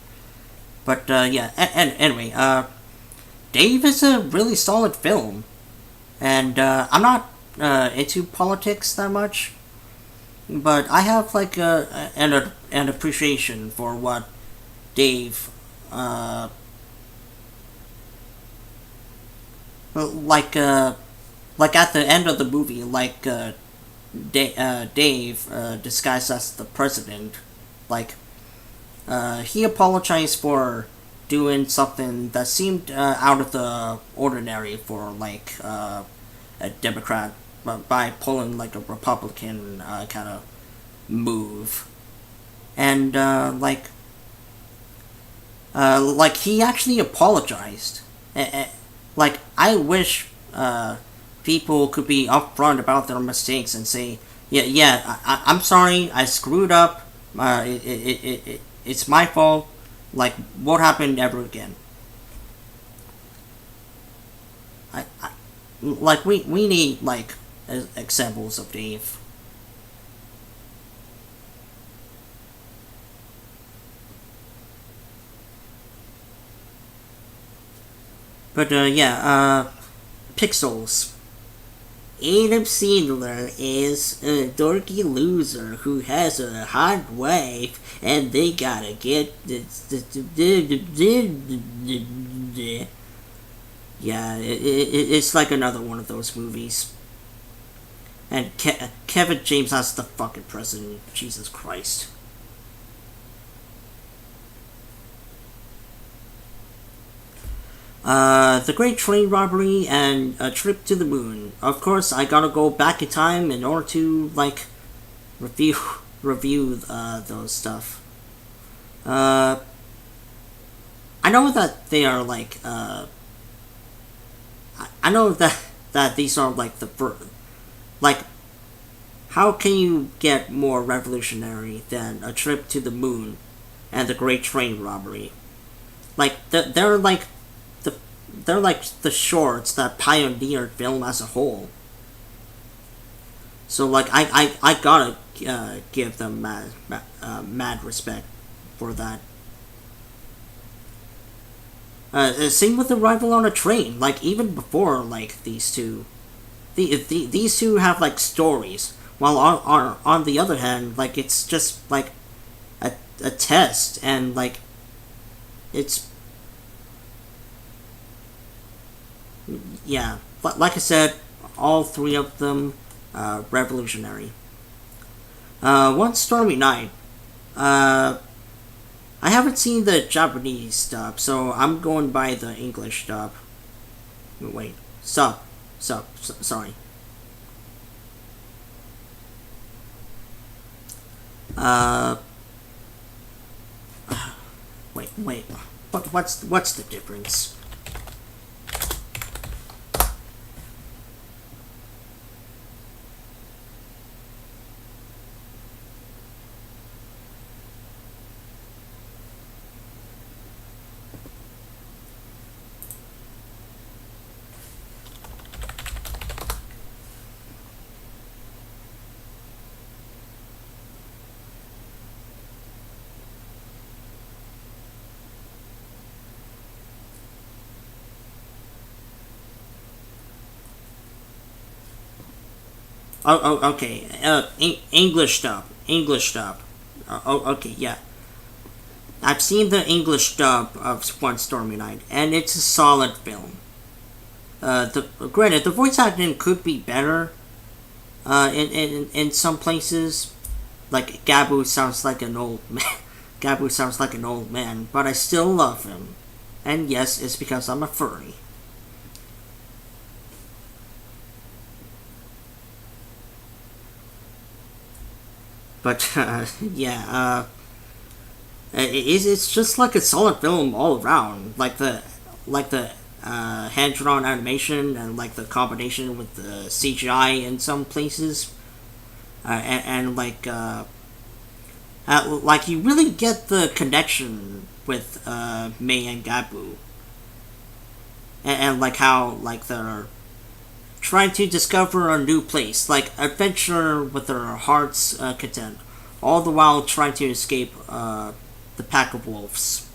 But yeah, and anyway, Dave is a really solid film, and I'm not into politics that much. But I have like an appreciation for what Dave like at the end of the movie, like Dave disguised as the president, like he apologized for doing something that seemed out of the ordinary for like a Democrat, by pulling like a Republican kind of move, and like he actually apologized. Like I wish people could be upfront about their mistakes and say, I'm sorry, I screwed up. It's my fault. Like, won't happen ever again. Like we need like examples of Dave. But yeah, Pixels. Adam Sandler is a dorky loser who has a hot wife, and they gotta get yeah, it's like another one of those movies. And Kevin James as the fucking president. Jesus Christ. The Great Train Robbery and A Trip to the Moon. Of course, I gotta go back in time in order to like review those stuff. I know that they are like I know that these are like the first, like, how can you get more revolutionary than A Trip to the Moon and The Great Train Robbery? Like they're like the shorts that pioneered film as a whole. So like I gotta give them mad respect for that. Same with Arrival on a Train. Like even before like these two, these two have like stories. While on the other hand, like it's just like a test, and like it's, yeah, like I said, all three of them revolutionary. One Stormy Night. I haven't seen the Japanese dub, so I'm going by the English dub. Wait, sorry. Wait. What's the difference? Okay. English dub. English dub. Okay, yeah. I've seen the English dub of One Stormy Night, and it's a solid film. Granted, the voice acting could be better. In some places, like Gabu sounds like an old man. Gabu sounds like an old man, but I still love him. And yes, it's because I'm a furry. But yeah, it's just like a solid film all around. Like the hand drawn animation and like the combination with the CGI in some places, and like you really get the connection with Mei and Gabu, and like how like they're trying to discover a new place, like adventure with their heart's content, all the while trying to escape the pack of wolves.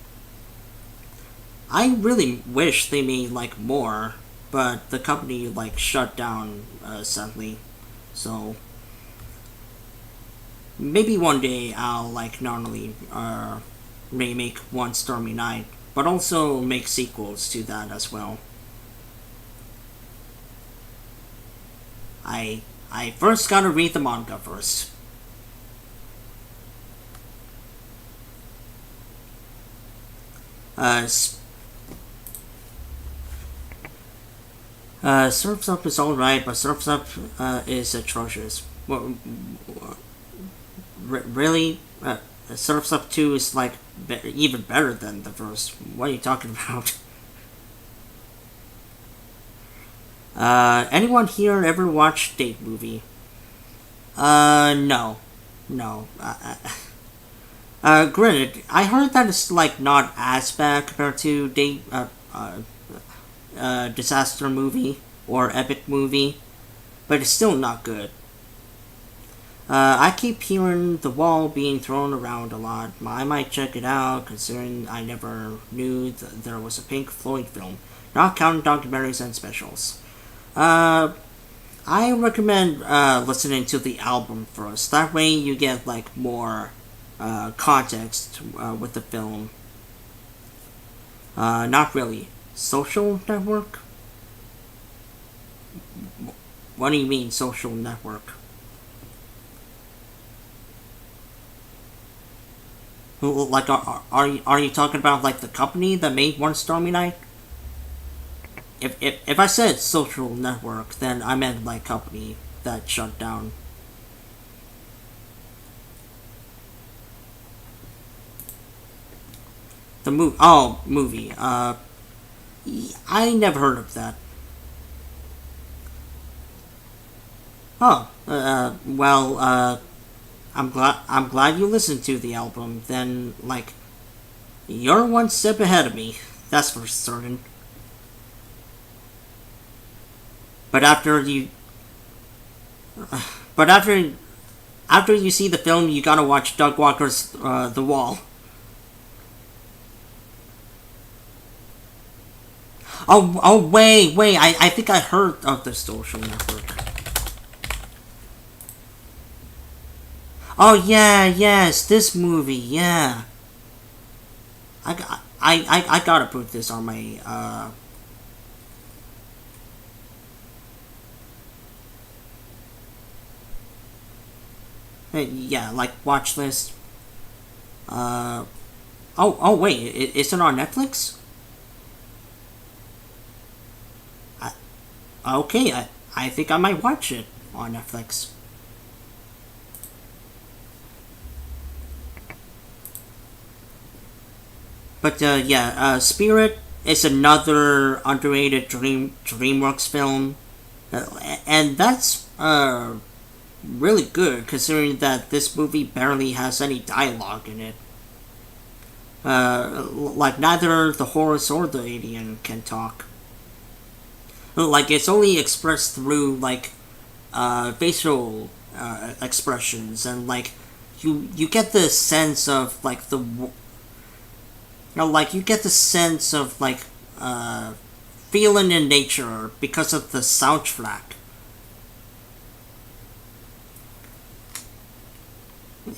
I really wish they made like more, but the company like shut down sadly. So maybe one day I'll like not only remake One Stormy Night, but also make sequels to that as well. I first gotta read the manga first. Surf's Up is alright, but Surf's Up is atrocious. Really? Surf's Up 2 is like even better than the first. What are you talking about? Anyone here ever watched Date Movie? No. No. Granted, I heard that it's like not as bad compared to Disaster Movie or Epic Movie, but it's still not good. I keep hearing The Wall being thrown around a lot. I might check it out, considering I never knew there was a Pink Floyd film, not counting documentaries and specials. I recommend listening to the album first. That way you get like more context with the film. Not really. Social Network? What do you mean, Social Network? Like, are you talking about like the company that made One Stormy Night? If I said Social Network, then I meant like company that shut down. The movie. I never heard of that. Oh, well, I'm glad you listened to the album. Then, like, you're one step ahead of me. That's for certain. But after you see the film, you gotta watch Doug Walker's The Wall. Wait, I think I heard of the Social Network. Oh yeah, yes, this movie, yeah. I gotta put this on my yeah, like watch list. Wait, it's it on Netflix? Okay, I think I might watch it on Netflix. But Spirit is another underrated DreamWorks film, and that's really good considering that this movie barely has any dialogue in it. Like neither the horse or the alien can talk. Like it's only expressed through like facial expressions, and like you get the sense of like you get the sense of like feeling in nature because of the soundtrack.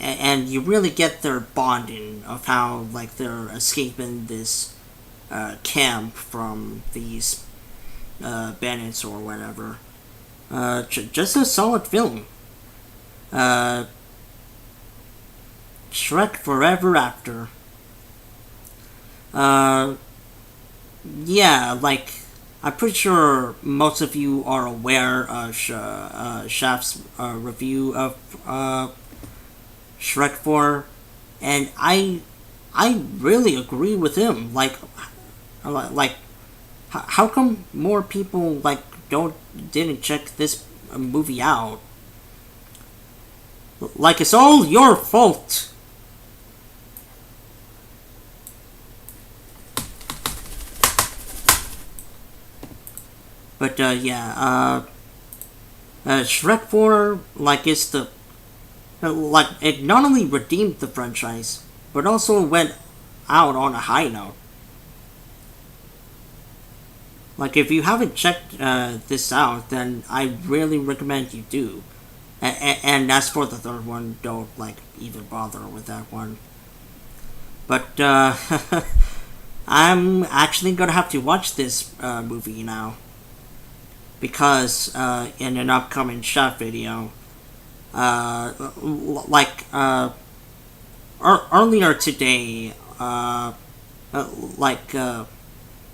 and you really get their bonding of how like they're escaping this camp from these bandits or whatever. Just a solid film. Shrek Forever After. Yeah, like, I'm pretty sure most of you are aware of Shaft's review of Shrek 4, and I really agree with him. Like, how come more people like didn't check this movie out? Like, it's all your fault. But yeah, Shrek 4, like, is the like, it not only redeemed the franchise, but also went out on a high note. Like, if you haven't checked this out, then I really recommend you do. And as for the third one, don't like even bother with that one. But I'm actually gonna have to watch this movie now, because in an upcoming Shaft video, earlier today,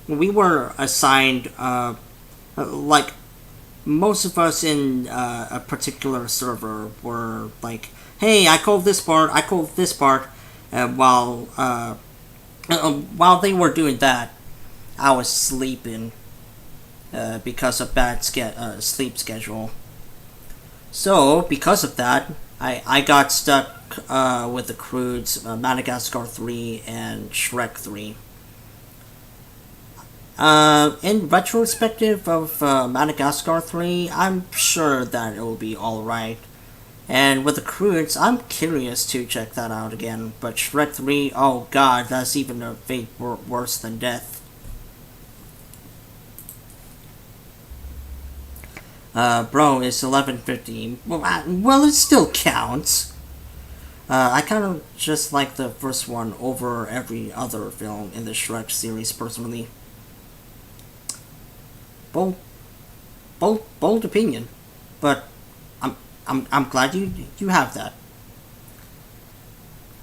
we were assigned, like, most of us in a particular server were like, hey, I called this part, while they were doing that, I was sleeping because of bad sleep schedule. So, because of that, I got stuck with the Croods, Madagascar 3, and Shrek 3. In retrospective of Madagascar 3, I'm sure that it will be alright. And with the Croods, I'm curious to check that out again. But Shrek 3, oh god, that's even a fate worse than death. Bro, it's 11:50. Well, it still counts. I kind of just like the first one over every other film in the Shrek series, personally. Bold opinion, but I'm glad you have that.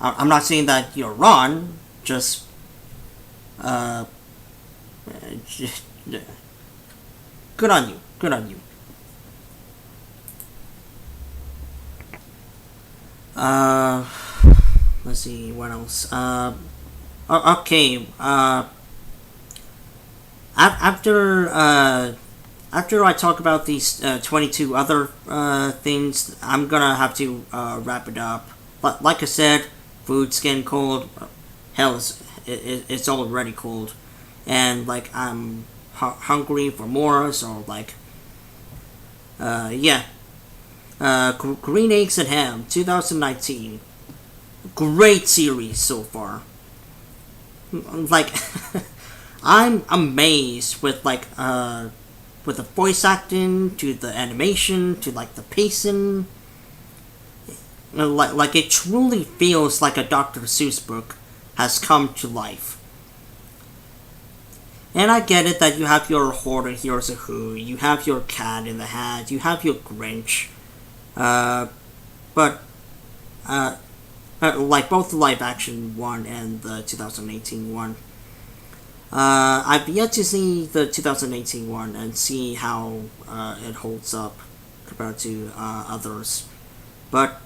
I'm not saying that you're wrong. Just good on you. Good on you. Let's see what else. Okay. After I talk about these 22 other things, I'm gonna have to wrap it up. But like I said, food's getting cold. Hell, it's already cold, and like I'm hungry for more. So like, yeah. Green Eggs and Ham, 2019. Great series so far. Like, I'm amazed with like with the voice acting, to the animation, to like the pacing. Like it truly feels like a Dr. Seuss book has come to life. And I get it that you have your Hoarder Hears a Who, you have your Cat in the Hat, you have your Grinch. But like both the live action one and the 2018 one. I've yet to see the 2018 one and see how it holds up compared to others. But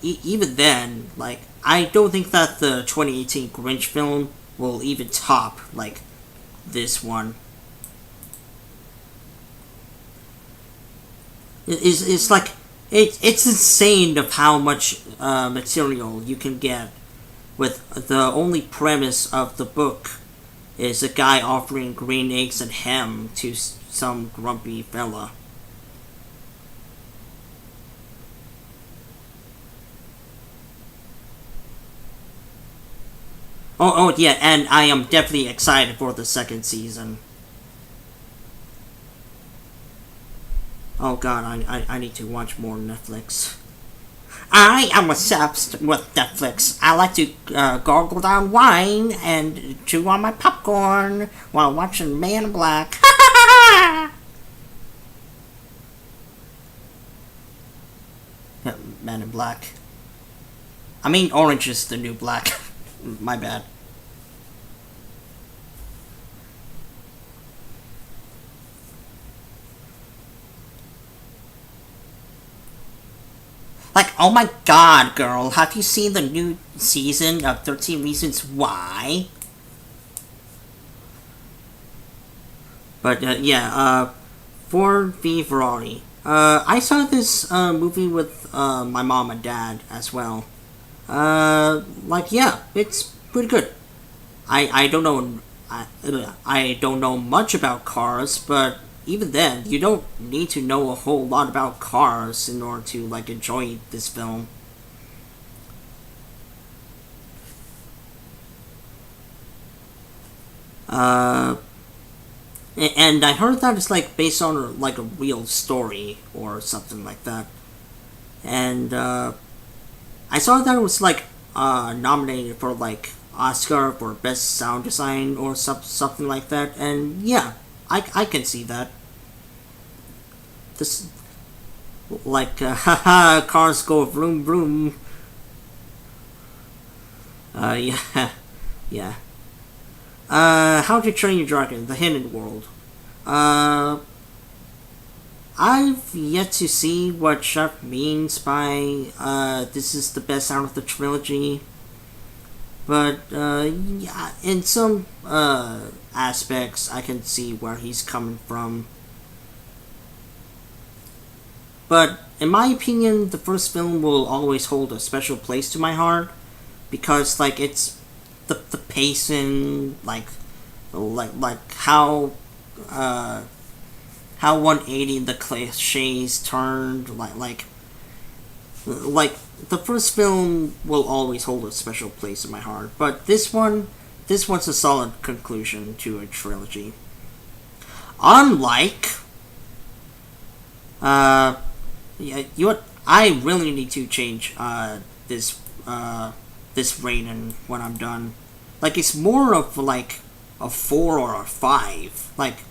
even then, like, I don't think that the 2018 Grinch film will even top like this one. It's like it's insane of how much material you can get with the only premise of the book is a guy offering green eggs and ham to some grumpy fella. Oh yeah, and I am definitely excited for the second season. Oh god, I need to watch more Netflix. I am obsessed with Netflix. I like to gargle down wine and chew on my popcorn while watching Man in Black. Man in Black. I mean, Orange is the New Black. My bad. Like, oh my god, girl, have you seen the new season of 13 Reasons Why? But, Ford v Ferrari. I saw this movie with my mom and dad as well. It's pretty good. I don't know I don't know much about cars, but even then, you don't need to know a whole lot about cars in order to like enjoy this film. And I heard that it's like based on like a real story or something like that. And I saw that it was like nominated for like Oscar for best sound design or something like that. And yeah, I can see that. This like haha, cars go vroom vroom. Yeah, yeah. How to Train Your Dragon: The Hidden World. I've yet to see what Chef means by this is the best out of the trilogy. But yeah, in some aspects, I can see where he's coming from. But in my opinion, the first film will always hold a special place to my heart because, like, it's the pacing, like how 180 the cliches turned, like the first film will always hold a special place in my heart. But this one's a solid conclusion to a trilogy. Unlike yeah, you know what? I really need to change this rating when I'm done. Like, it's more of like a 4 or a 5. Like,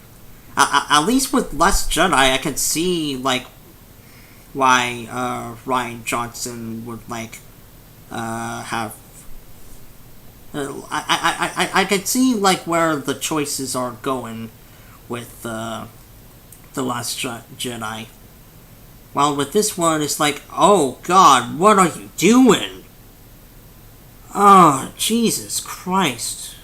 at least with Last Jedi, I can see like why Rian Johnson would like have. I can see like where the choices are going with the Last Jedi. While with this one, it's like, oh god, what are you doing? Oh, Jesus Christ.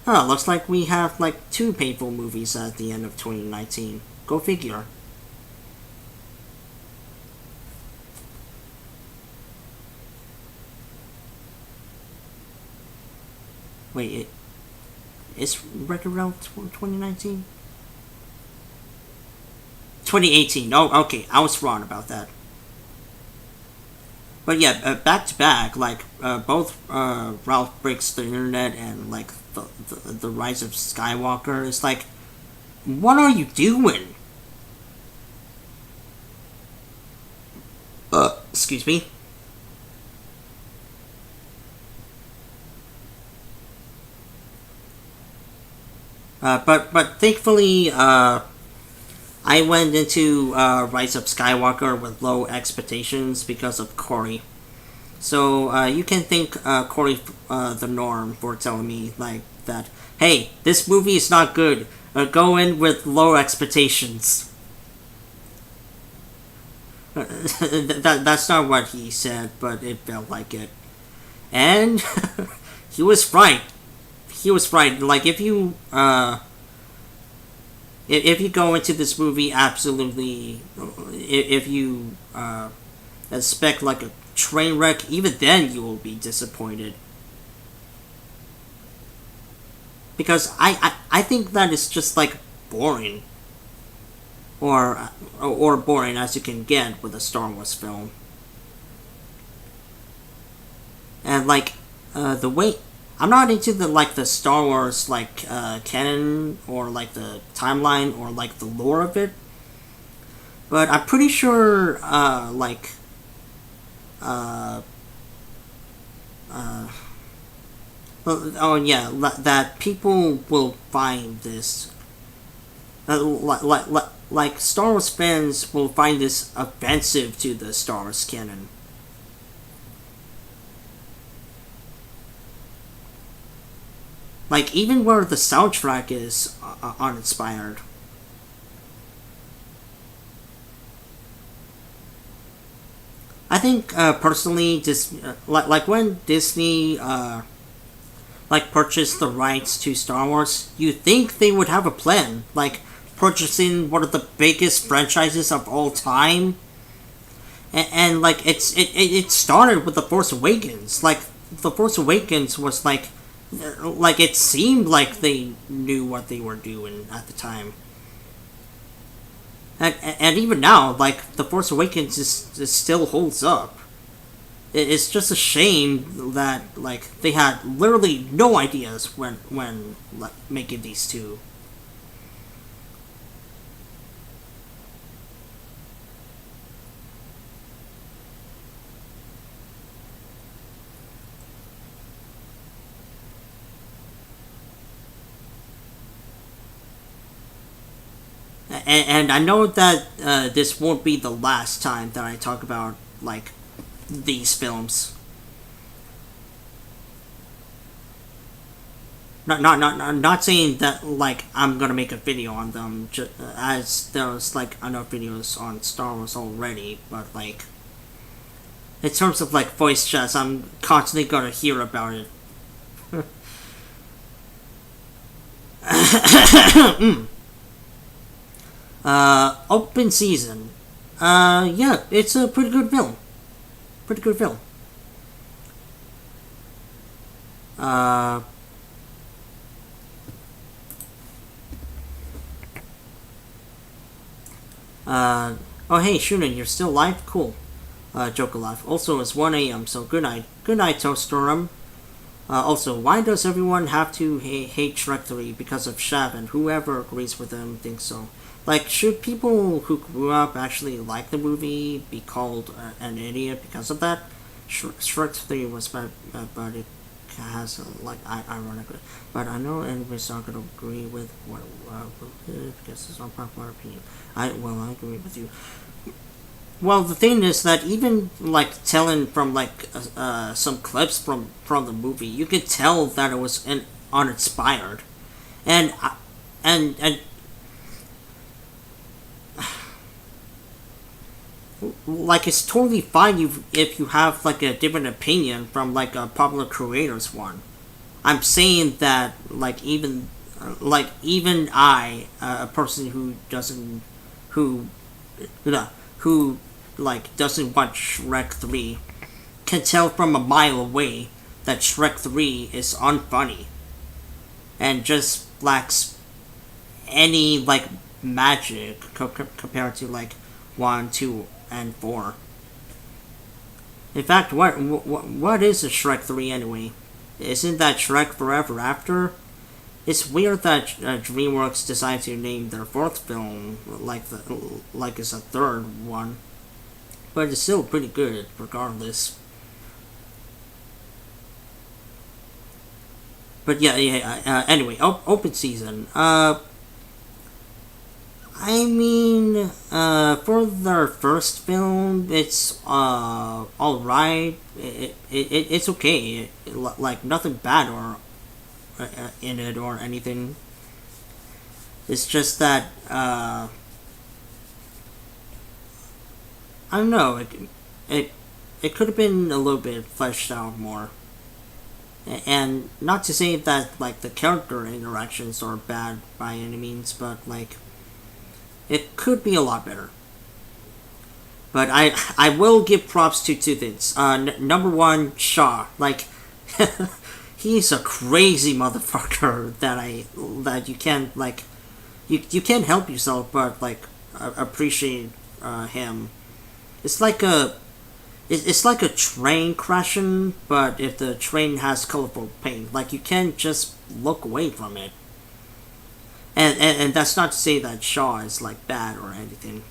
Oh, looks like we have like 2 painful movies at the end of 2019. Go figure. Wait, is Wreck-It Ralph 2019? 2018. Oh, okay. I was wrong about that. But yeah, back to back, like both Ralph Breaks the Internet and like the Rise of Skywalker. It's like, what are you doing? Excuse me. But thankfully, I went into Rise of Skywalker with low expectations because of Corey. So you can thank Corey the Norm for telling me like that. Hey, this movie is not good. Go in with low expectations. That's not what he said, but it felt like it. And he was right. He was right. Like, if you go into this movie absolutely, if you expect like a train wreck, even then you will be disappointed. Because I think that is just like boring. Or boring as you can get with a Star Wars film. And like the way I'm not into the Star Wars like canon or like the timeline or like the lore of it, but I'm pretty sure, that people will find this, like Star Wars fans will find this offensive to the Star Wars canon. Like, even where the soundtrack is uninspired. I think, personally, just, like when Disney, purchased the rights to Star Wars, you think they would have a plan, like, purchasing one of the biggest franchises of all time. And like, it started with The Force Awakens. Like, The Force Awakens was like, it seemed like they knew what they were doing at the time. And even now, like, The Force Awakens is still holds up. It's just a shame that, like, they had literally no ideas when like, making these two. And I know that this won't be the last time that I talk about, like, these films. Not saying that, like, I'm gonna make a video on them, as there's, like, enough videos on Star Wars already, but, like, in terms of, like, voice chats, I'm constantly gonna hear about it. Open Season. Yeah, it's a pretty good film. Pretty good film. Oh hey, Shunin, you're still alive? Cool. Joke alive. Also, it's 1 a.m., so good night. Good night, Toastorum. Also, why does everyone have to hate Shrek 3 because of Shav, and whoever agrees with them thinks so? Like, should people who grew up actually like the movie be called an idiot because of that? Shrek 3 was bad, but it has, ironically. But I know anybody's not going to agree with what because it's unpopular opinion. I agree with you. Well, the thing is that even, like, telling from, like, some clips from the movie, you could tell that it was uninspired. And like, it's totally fine if you have, like, a different opinion from, like, a popular creator's one. I'm saying that, like, even I, a person who doesn't watch Shrek 3, can tell from a mile away that Shrek 3 is unfunny and just lacks any, like, magic compared to, like, 1, 2, and 4. In fact, what is a Shrek 3 anyway? Isn't that Shrek Forever After? It's weird that DreamWorks decided to name their fourth film like it's a third one, but it's still pretty good regardless. But anyway, Open Season. I mean, for their first film, it's alright. It's okay. Like, nothing bad or in it or anything. It's just that I don't know. It could have been a little bit fleshed out more. And not to say that, like, the character interactions are bad by any means, but, like, it could be a lot better. But I will give props to two things. Number one, Shaw. Like, he's a crazy motherfucker that you can't, like, you can't help yourself but, like, appreciate him. It's like a train crashing, but if the train has colorful paint, like, you can't just look away from it. And that's not to say that Shaw is, like, bad or anything.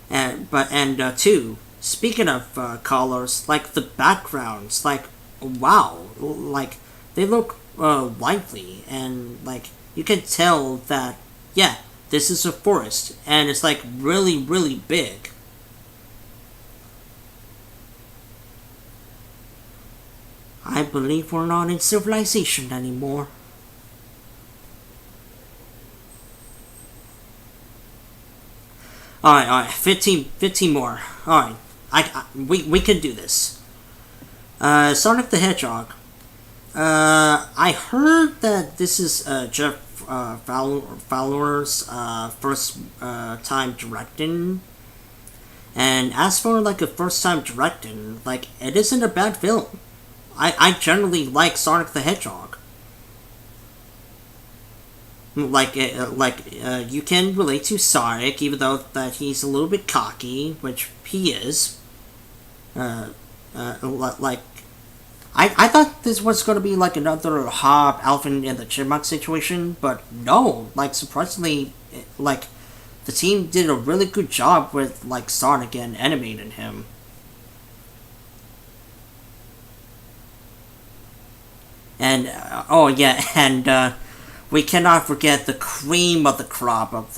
Two, speaking of colors, like the backgrounds, like wow, like they look lively, and like you can tell that yeah, this is a forest, and it's like really big. I believe we're not in civilization anymore. Alright, 15 more. Alright, we can do this. Sonic the Hedgehog. I heard that this is Jeff Fowler's first time directing. And as for like a first time directing, like it isn't a bad film. I generally like Sonic the Hedgehog. You can relate to Sonic, even though that he's a little bit cocky, which he is. I thought this was going to be like another Hob, Alvin, and the Chipmunk situation, but no. Like surprisingly, like the team did a really good job with like Sonic and animating him. And we cannot forget the cream of the crop of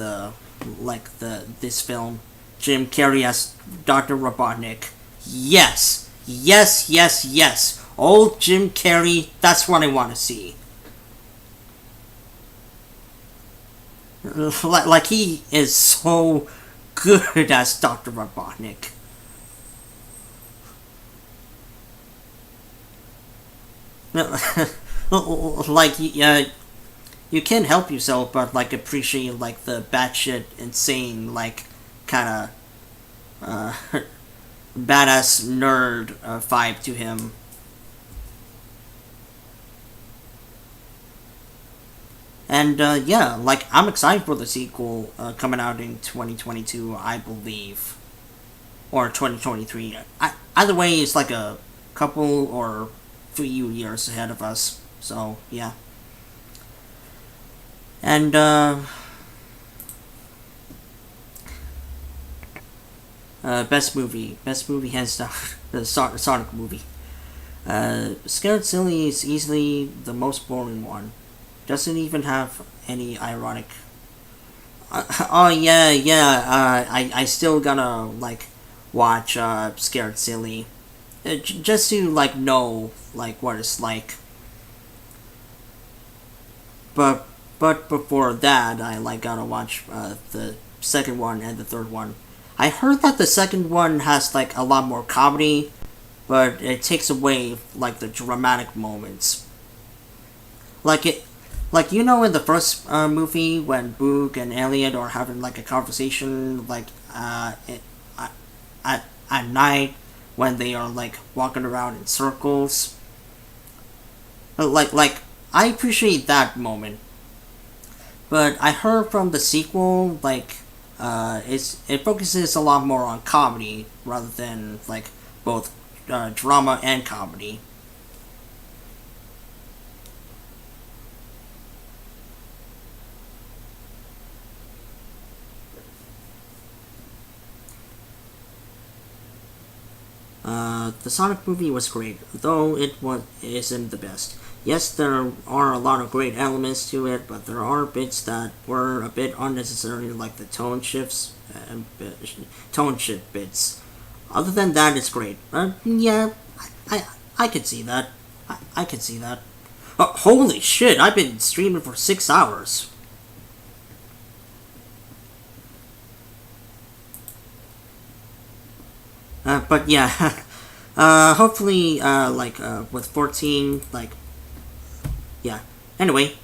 this film, Jim Carrey as Dr. Robotnik. Yes. Old Jim Carrey, that's what I want to see. Like he is so good as Dr. Robotnik. Like you can't help yourself but like appreciate like the batshit insane like kind of badass nerd vibe to him. And yeah, like I'm excited for the sequel coming out in 2022, I believe, or 2023. Either way, it's like a couple or few years ahead of us. So yeah. And best movie hands down the Sonic movie. Scared Silly is easily the most boring one. Doesn't even have any ironic. I still gotta like watch Scared Silly, just to like know like what it's like. But before that, I like gotta watch the second one and the third one. I heard that the second one has like a lot more comedy, but it takes away like the dramatic moments. Like you know in the first movie when Boog and Elliot are having like a conversation like at night when they are like walking around in circles. Like I appreciate that moment. But I heard from the sequel, like, it focuses a lot more on comedy rather than like both drama and comedy. The Sonic movie was great, though it isn't the best. Yes, there are a lot of great elements to it, but there are bits that were a bit unnecessary, like the tone shift bits. Other than that, it's great. Yeah, I could see that. I could see that. Holy shit! I've been streaming for 6 hours. But yeah, hopefully, with 14, like, yeah. Anyway,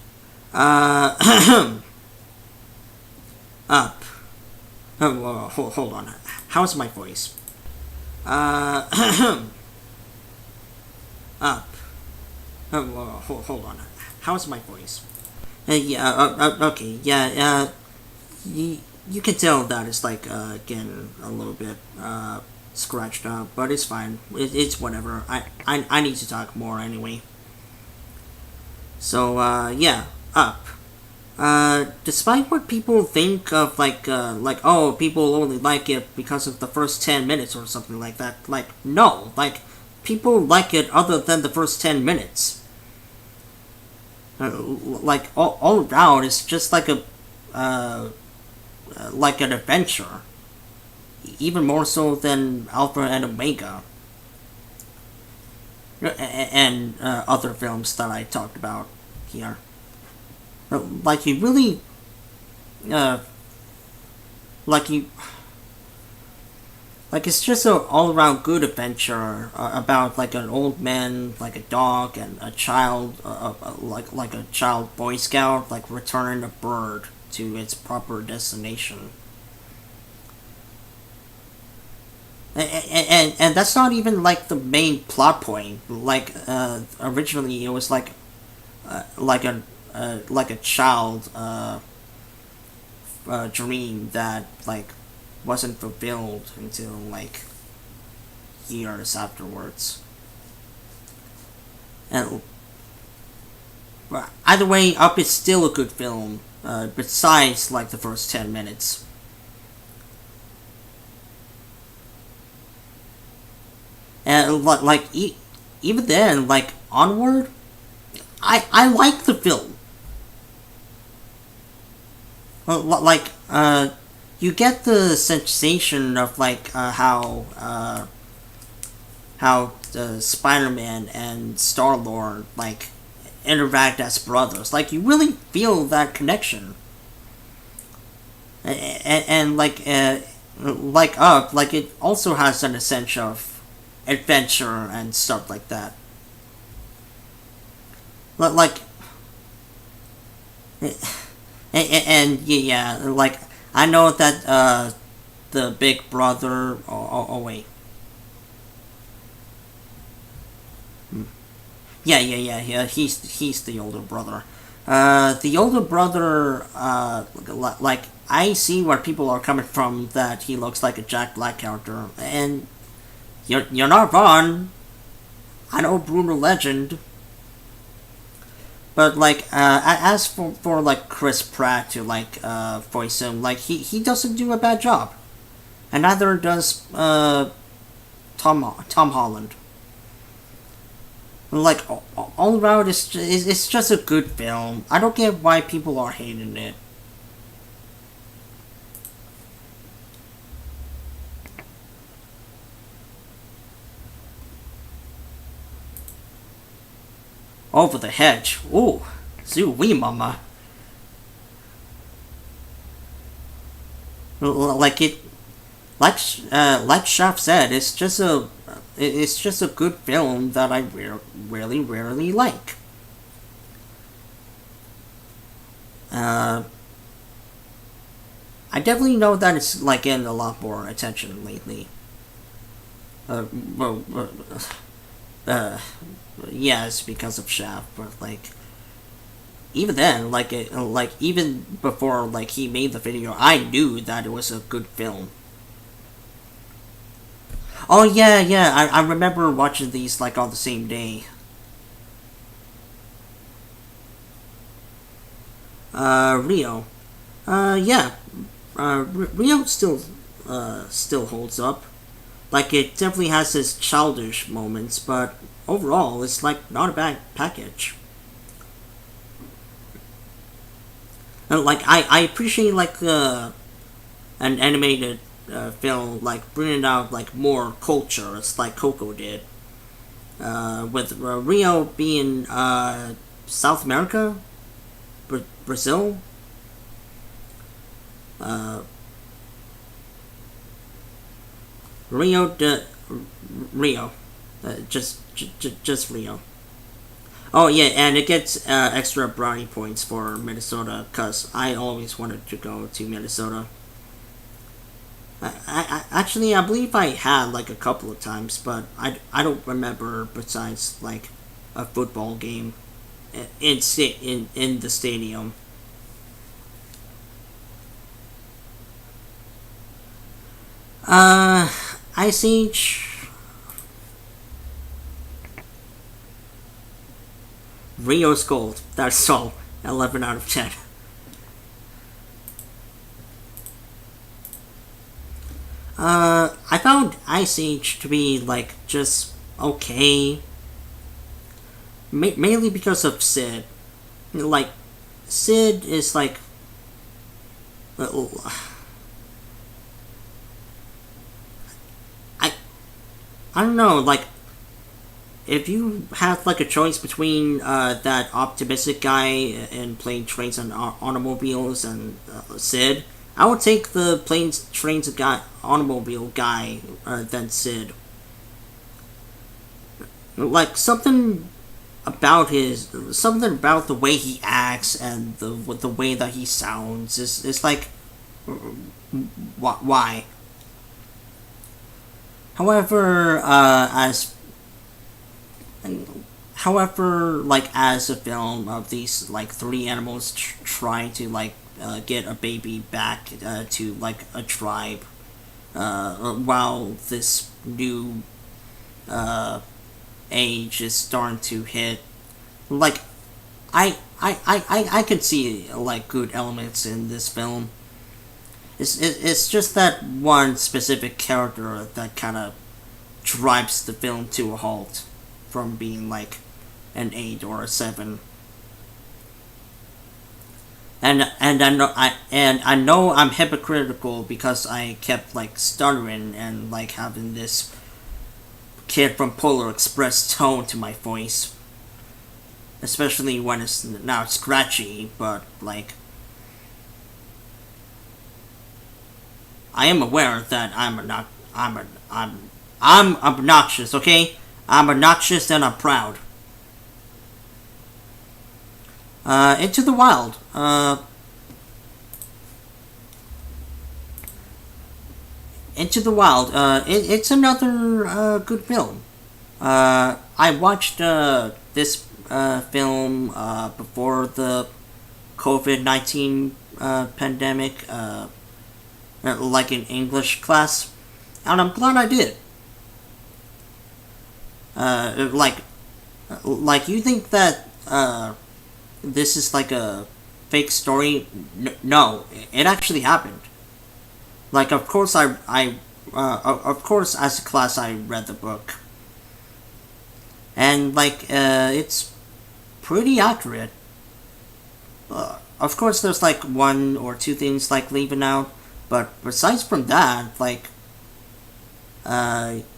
up. Hold on. How's my voice? Up. Hold on. How's my voice? Okay, yeah, you can tell that it's like, getting a little bit, scratched up, but it's fine. It's whatever. I need to talk more anyway. So, yeah, up. despite what people think of, oh, people only like it because of the first 10 minutes or something like that, no, people like it other than the first 10 minutes. All around, it's just like an adventure. Even more so than Alpha and Omega. And other films that I talked about here. You really, it's just an all-around good adventure about an old man, a dog, and a child, a child Boy Scout, returning a bird to its proper destination. And that's not even the main plot point. Originally it was a child dream that wasn't fulfilled until years afterwards. And either way, Up is still a good film. Besides the first 10 minutes. And even then, Onward, I like the film. You get the sensation of how Spider-Man and Star-Lord interact as brothers. You really feel that connection. And Up, it also has an essence of adventure and stuff like that. And yeah, I know that the big brother. Oh wait. Yeah. He's the older brother. The older brother. I see where people are coming from. That he looks like a Jack Black character, and you're not wrong. I know Brutal Legend. But as for Chris Pratt to voice him, he doesn't do a bad job, and neither does Tom Holland. All around, it's just a good film. I don't get why people are hating it. Over the hedge. Ooh, zoo-wee mama. Like Chef said, it's just a good film that I really rarely like. I definitely know that it's getting a lot more attention lately. Yes, because of Shaft, but even then, even before he made the video, I knew that it was a good film. Oh yeah, I remember watching these on the same day. Rio, yeah, Rio still holds up. It definitely has its childish moments, but overall, it's not a bad package. And I appreciate an animated film bringing out more culture. It's Coco did. With Rio being South America, Brazil. Rio, just Rio. Oh yeah, and it gets extra brownie points for Minnesota because I always wanted to go to Minnesota. Actually, I believe I had a couple of times, but I don't remember besides a football game in the stadium. Ice Age. Rio's Gold. That's all. 11 out of 10. I found Ice Age to be like just okay. Mainly because of Sid. Like, Sid is like. I I don't know. Like, if you have like a choice between that optimistic guy in playing trains and automobiles and Sid, I would take the planes, trains, and automobile guy than Sid. Like something about the way he acts and the way that he sounds is like why. However, like as a film of these like three animals trying to like get a baby back to like a tribe, while this new age is starting to hit. Like, I can see like good elements in this film. It's just that one specific character that kind of drives the film to a halt from being like an 8 or a 7. And I know I'm hypocritical because I kept like stuttering and like having this Kid from Polar Express tone to my voice, especially when it's now scratchy. But like, I am aware that I'm obnoxious. Okay, I'm obnoxious and I'm proud. Into the Wild. Into the Wild. It's another good film. I watched this film before the COVID-19 pandemic, like in English class, and I'm glad I did. Like you think that this is like a fake story? No, it actually happened. Like, of course, of course, as a class, I read the book, and like, it's pretty accurate. Of course, there's like one or two things like leaving out, but besides from that, like,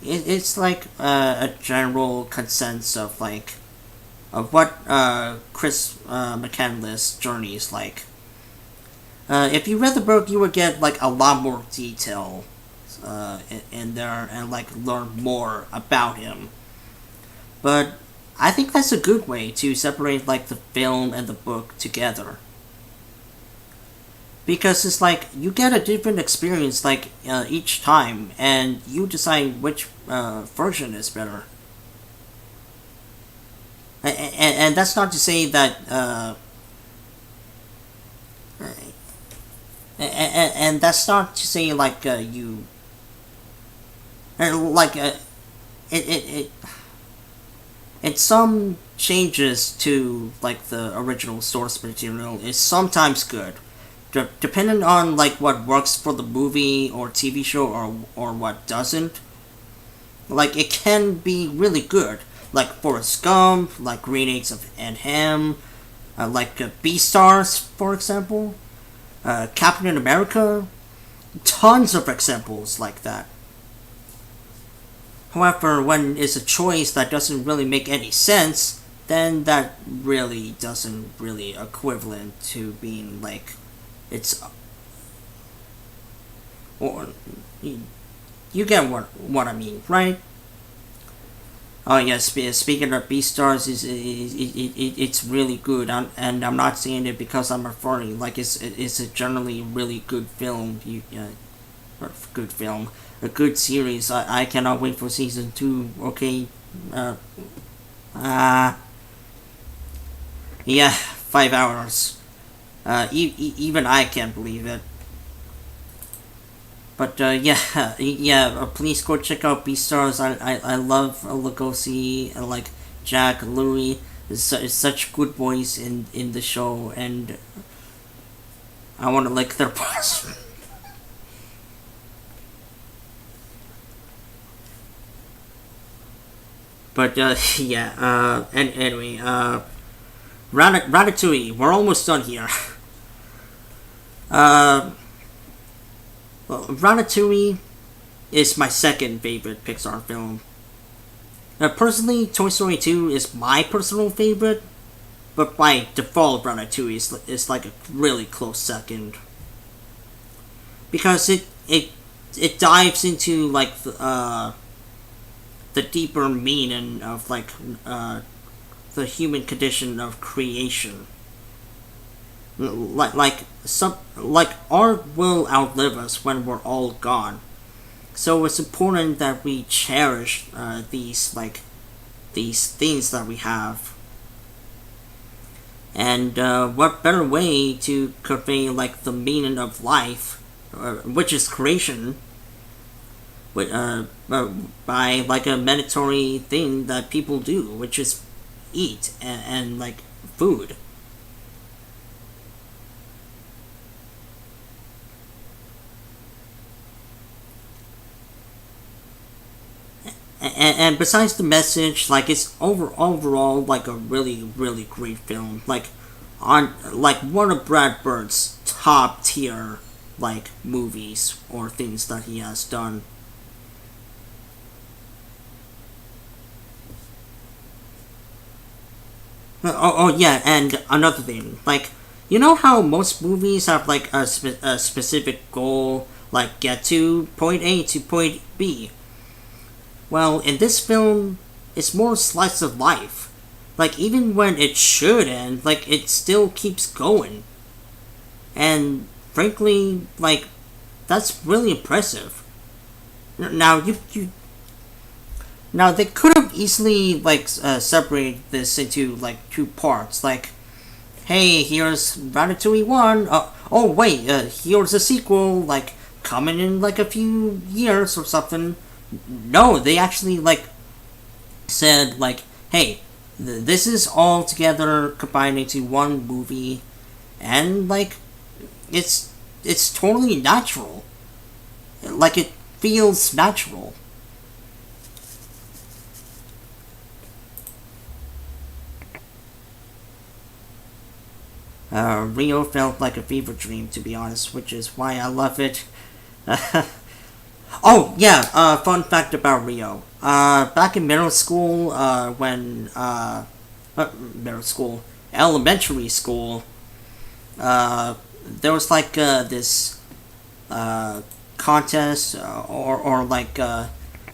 it's like a general consensus of like, of what Chris McCandless' journey is like. If you read the book, you would get like a lot more detail in there and like learn more about him. But I think that's a good way to separate like the film and the book together, because it's like you get a different experience like each time, and you decide which version is better. And that's not to say that. And that's not to say like you like it's some changes to like the original source material is sometimes good, depending on like what works for the movie or TV show or what doesn't. Like, it can be really good, like Forrest Gump, like Green Eggs and Ham, like Beastars, for example. Captain America, tons of examples like that. However, when it's a choice that doesn't really make any sense, then that really doesn't really equivalent to being like, it's, or you get what I mean, right? Oh yes, speaking of Beastars, it's really good, and I'm not saying it because I'm referring. Like, it's a generally really good film. Good film, a good series. I cannot wait for season 2. Okay, yeah, 5 hours. Even I can't believe it. But yeah. Please go check out Beastars. I love Lugosi and like Jack Lurie. Is such good boys in the show, and I want to lick their paws. But yeah. And anyway, Ratatouille. We're almost done here. Well, Ratatouille is my second favorite Pixar film. Personally, Toy Story 2 is my personal favorite, but by default, Ratatouille is like a really close second. Because it dives into like the deeper meaning of like the human condition of creation. Like art will outlive us when we're all gone. So it's important that we cherish these things that we have. And what better way to convey like the meaning of life, which is creation, by like a mandatory thing that people do, which is eat and like food. And besides the message, like it's overall like a really great film. Like one of Brad Bird's top tier like movies or things that he has done. Oh yeah, and another thing, like you know how most movies have like a specific goal, like get to point A to point B. Well, in this film, it's more slice of life. Like, even when it should end, like, it still keeps going. And, frankly, like, that's really impressive. Now, Now, they could have easily, like, separated this into, like, two parts. Like, hey, here's Ratatouille 1. Oh, wait, here's a sequel, like, coming in, like, a few years or something. No, they actually like said like, hey, this is all together combined into one movie, and like, it's totally natural. Like it feels natural. Rio felt like a fever dream, to be honest, which is why I love it. Oh yeah, fun fact about Rio. Back in middle school, elementary school, there was like this contest or like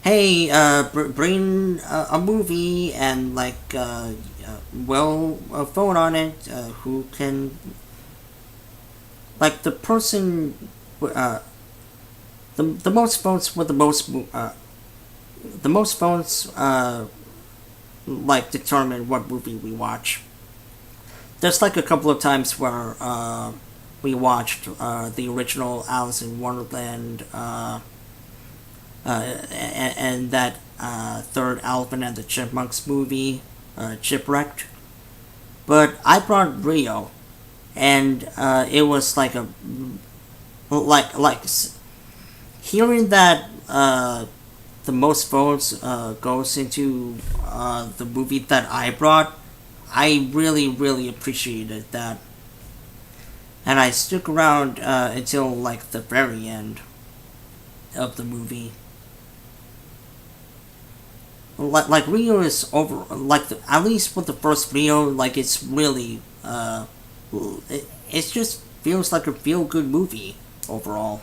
hey, bring a movie and like we'll vote on it. Who can like the person. The most votes with the most votes like determine what movie we watch. There's like a couple of times where we watched the original Alice in Wonderland and that third Alvin and the Chipmunks movie, Chipwrecked. But I brought Rio, and it was like a like hearing that the most votes goes into the movie that I brought, I really appreciated that, and I stuck around until like the very end of the movie. Like Rio is over, like at least with the first Rio, like it's really it just feels like a feel good movie overall.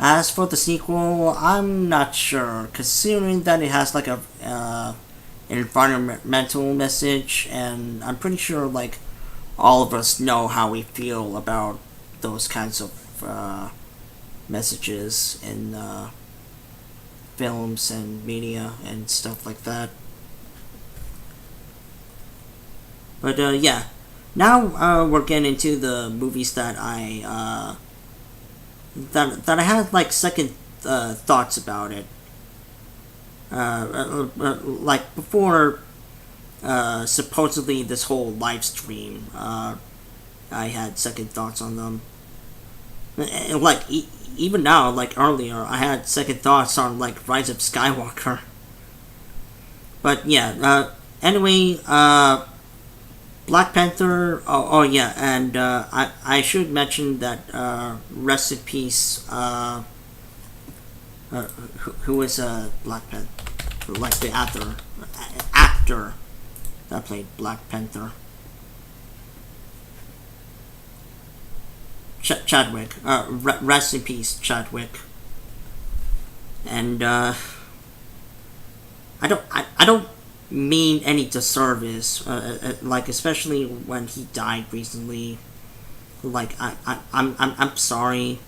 As for the sequel, I'm not sure, considering that it has like a environmental message, and I'm pretty sure like all of us know how we feel about those kinds of messages in films and media and stuff like that. But yeah, now we're getting into the movies that I had like second thoughts about it. Like before, supposedly this whole live stream, I had second thoughts on them. And, like, even now, like earlier, I had second thoughts on like Rise of Skywalker. But yeah, anyway, Black Panther. Oh yeah, and I should mention that rest in peace. Who is Black Panther? Like the actor that played Black Panther. Chadwick. Rest in peace, Chadwick. And I don't mean any disservice, like especially when he died recently. Like I'm sorry.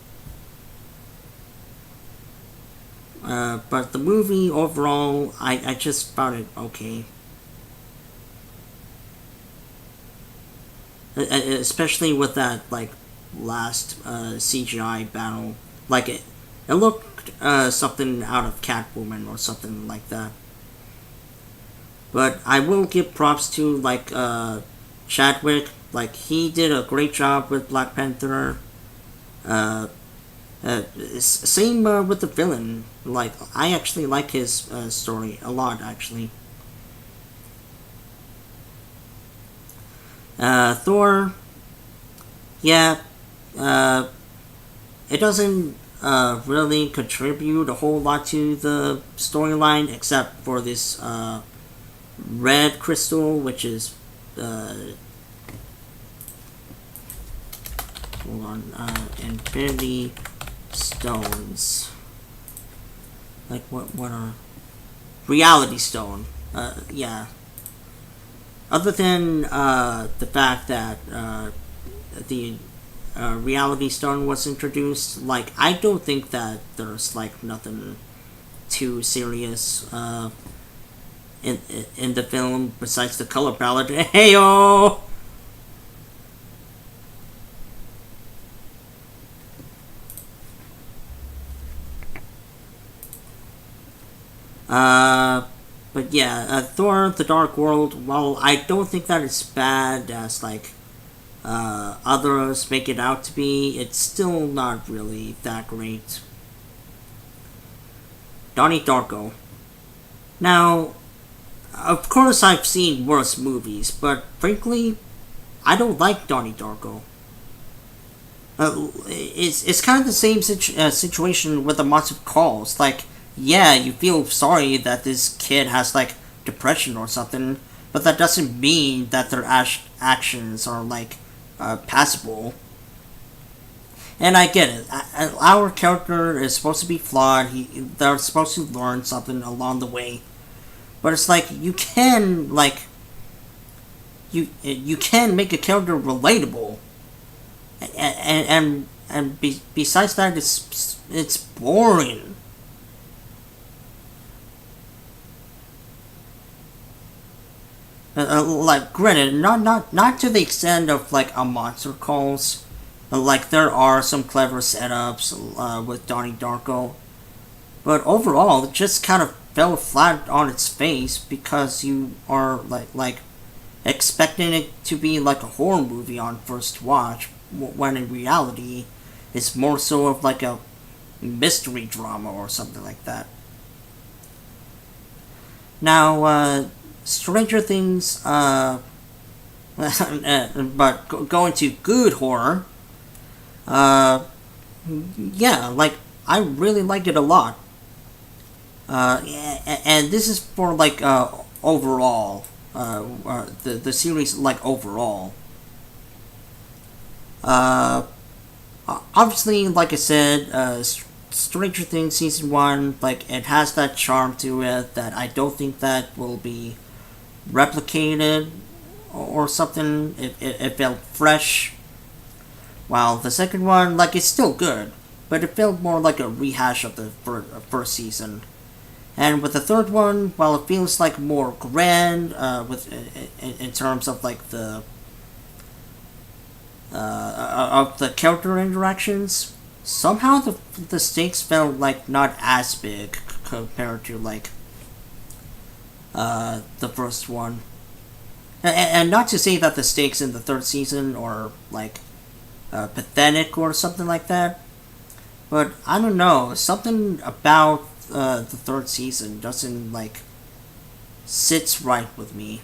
But the movie overall, I just found it okay. Especially with that like last CGI battle, like it looked something out of Catwoman or something like that. But I will give props to like Chadwick. Like he did a great job with Black Panther. Same with the villain. Like I actually like his story a lot. Actually, Thor. Yeah, it doesn't really contribute a whole lot to the storyline except for this red crystal, which is hold on, Infinity Stones. Like what are Reality Stone? Yeah. Other than the fact that the Reality Stone was introduced, like I don't think that there's like nothing too serious in the film besides the color palette. Heyo. But yeah, Thor: The Dark World. While I don't think that it's bad as like others make it out to be, it's still not really that great. Donnie Darko. Now, of course, I've seen worse movies, but frankly, I don't like Donnie Darko. It's kind of the same situation with the Monster Calls. Like, yeah, you feel sorry that this kid has like depression or something, but that doesn't mean that their actions are like passable. And I get it. Our character is supposed to be flawed. They're supposed to learn something along the way, but it's like you can like you can make a character relatable, and besides that, it's boring. Like granted, not to the extent of like a Monster Calls. Like there are some clever setups with Donnie Darko, but overall it just kind of fell flat on its face because you are like expecting it to be like a horror movie on first watch, when in reality it's more so of like a mystery drama or something like that. Now, Stranger Things, but going to good horror, yeah, like I really liked it a lot. And this is for like overall, the series like overall. Obviously, like I said, Stranger Things season 1, like it has that charm to it that I don't think that will be replicated or something. It felt fresh. While the second one, like it's still good, but it felt more like a rehash of the first season. And with the third one, while it feels like more grand, with in terms of like the of the character interactions, somehow the stakes felt like not as big compared to like the first one. And not to say that the stakes in the third season are like pathetic or something like that. But I don't know, something about the third season doesn't like sits right with me.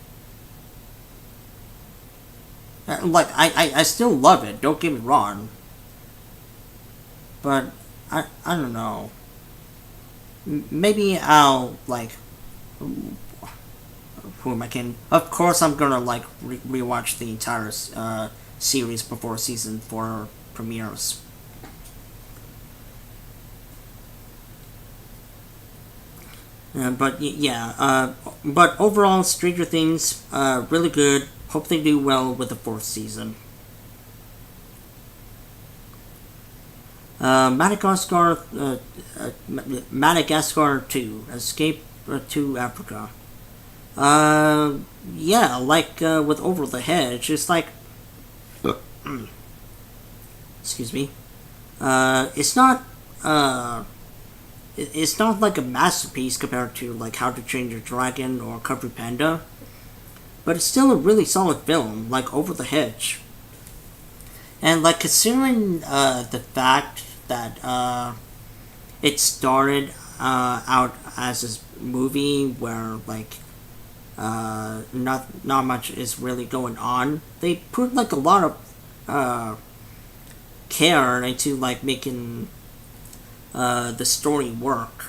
Like I still love it. Don't get me wrong. But I don't know. Maybe I'll like. Who am I kidding? Of course, I'm gonna like rewatch the entire series before season 4 premieres. But yeah, but overall, Stranger Things, really good. Hope they do well with the 4th season. Madagascar 2, Escape to Africa. Yeah, like with Over the Hedge, it's like, excuse me. It's not it's not like a masterpiece compared to like How to Train Your Dragon or Kung Fu Panda, but it's still a really solid film, like Over the Hedge. And like considering the fact that it started out as this movie where like not much is really going on, they put like a lot of care into like making the story work.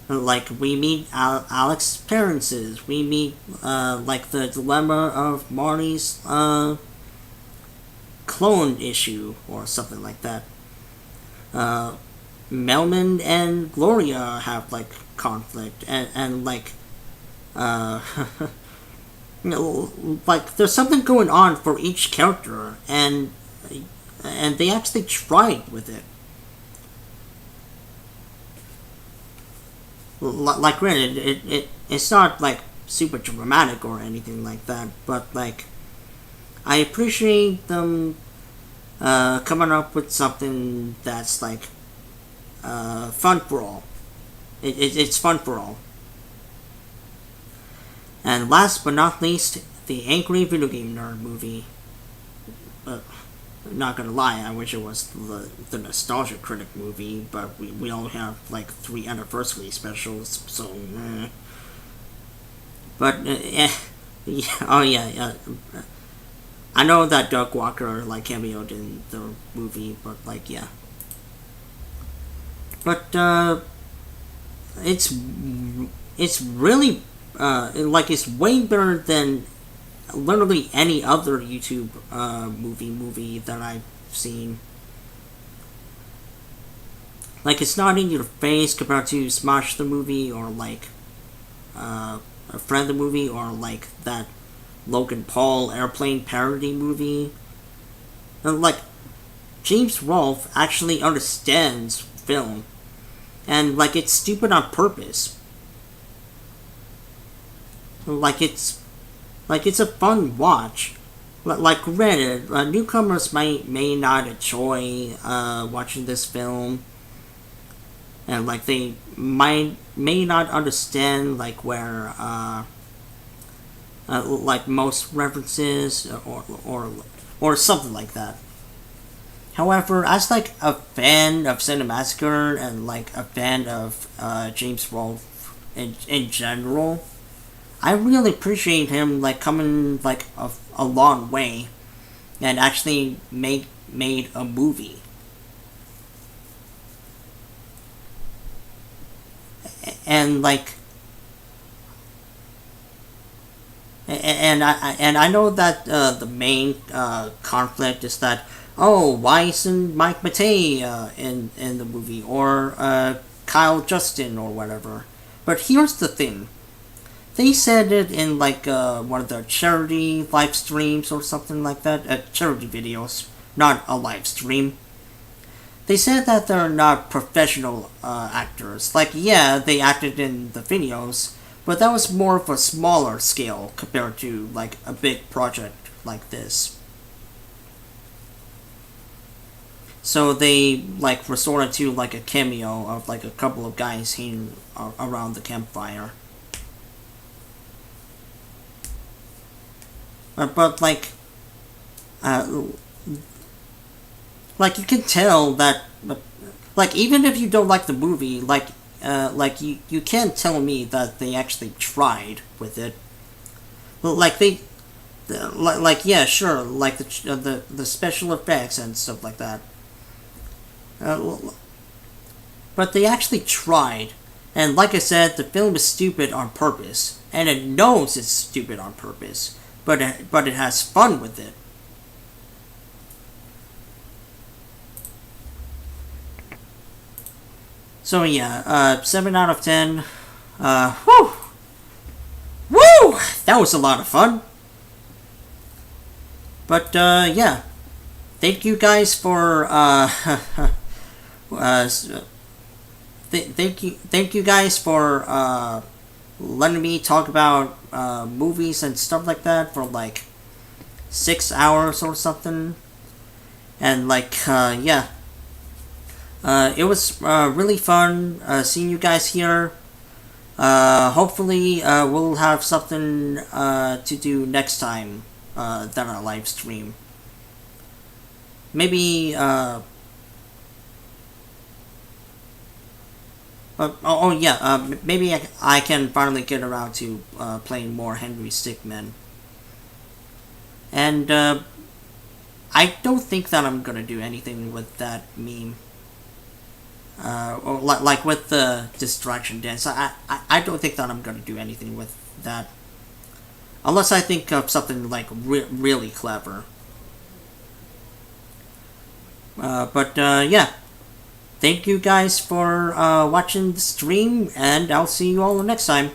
Like we meet Alex's parents, we meet like the dilemma of Marty's clone issue or something like that. Melman and Gloria have like conflict and like you know, like there's something going on for each character, and they actually tried with it. Like granted, it's not like super dramatic or anything like that, but like I appreciate them coming up with something that's like fun for all. It's fun for all. And last but not least, the Angry Video Game Nerd movie. Not gonna lie, I wish it was the Nostalgia Critic movie, but we only have like 3 anniversary specials, so. But yeah, oh yeah. I know that Doug Walker like cameoed in the movie, but like yeah. But it's really like it's way better than literally any other YouTube movie that I've seen. Like it's not in your face compared to Smash the movie or like a Friend the movie or like that Logan Paul airplane parody movie. And like James Rolfe actually understands film, and like it's stupid on purpose. Like it's a fun watch. Like granted, newcomers may not enjoy watching this film, and like they may not understand like where like most references or something like that. However, as like a fan of Cinemassacre and like a fan of James Rolfe in general, I really appreciate him like coming like a long way and actually made a movie. And like and I know that the main conflict is that, oh, why isn't Mike Matei in the movie, or Kyle Justin or whatever. But here's the thing. They said it in like one of their charity live streams or something like that. Charity videos, not a live stream. They said that they're not professional actors. Like, yeah, they acted in the videos, but that was more of a smaller scale compared to like a big project like this. So they like resorted to like a cameo of like a couple of guys hanging around the campfire. But like like you can tell that, like even if you don't like the movie, like you can tell me that they actually tried with it. Well, like they, like yeah, sure, like the special effects and stuff like that. But they actually tried, and like I said, the film is stupid on purpose, and it knows it's stupid on purpose, but it has fun with it. So yeah, 7 out of 10. Whew! Woo! That was a lot of fun. But yeah, thank you guys for thank you guys for letting me talk about movies and stuff like that for like 6 hours or something, and like yeah. It was really fun seeing you guys here. Hopefully, we'll have something to do next time that I live stream. Maybe. Maybe I can finally get around to playing more Henry Stickmin. And I don't think that I'm gonna do anything with that meme. Or like with the distraction dance, I don't think that I'm gonna do anything with that, unless I think of something like really clever. But yeah, thank you guys for watching the stream, and I'll see you all next time.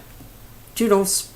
Toodles.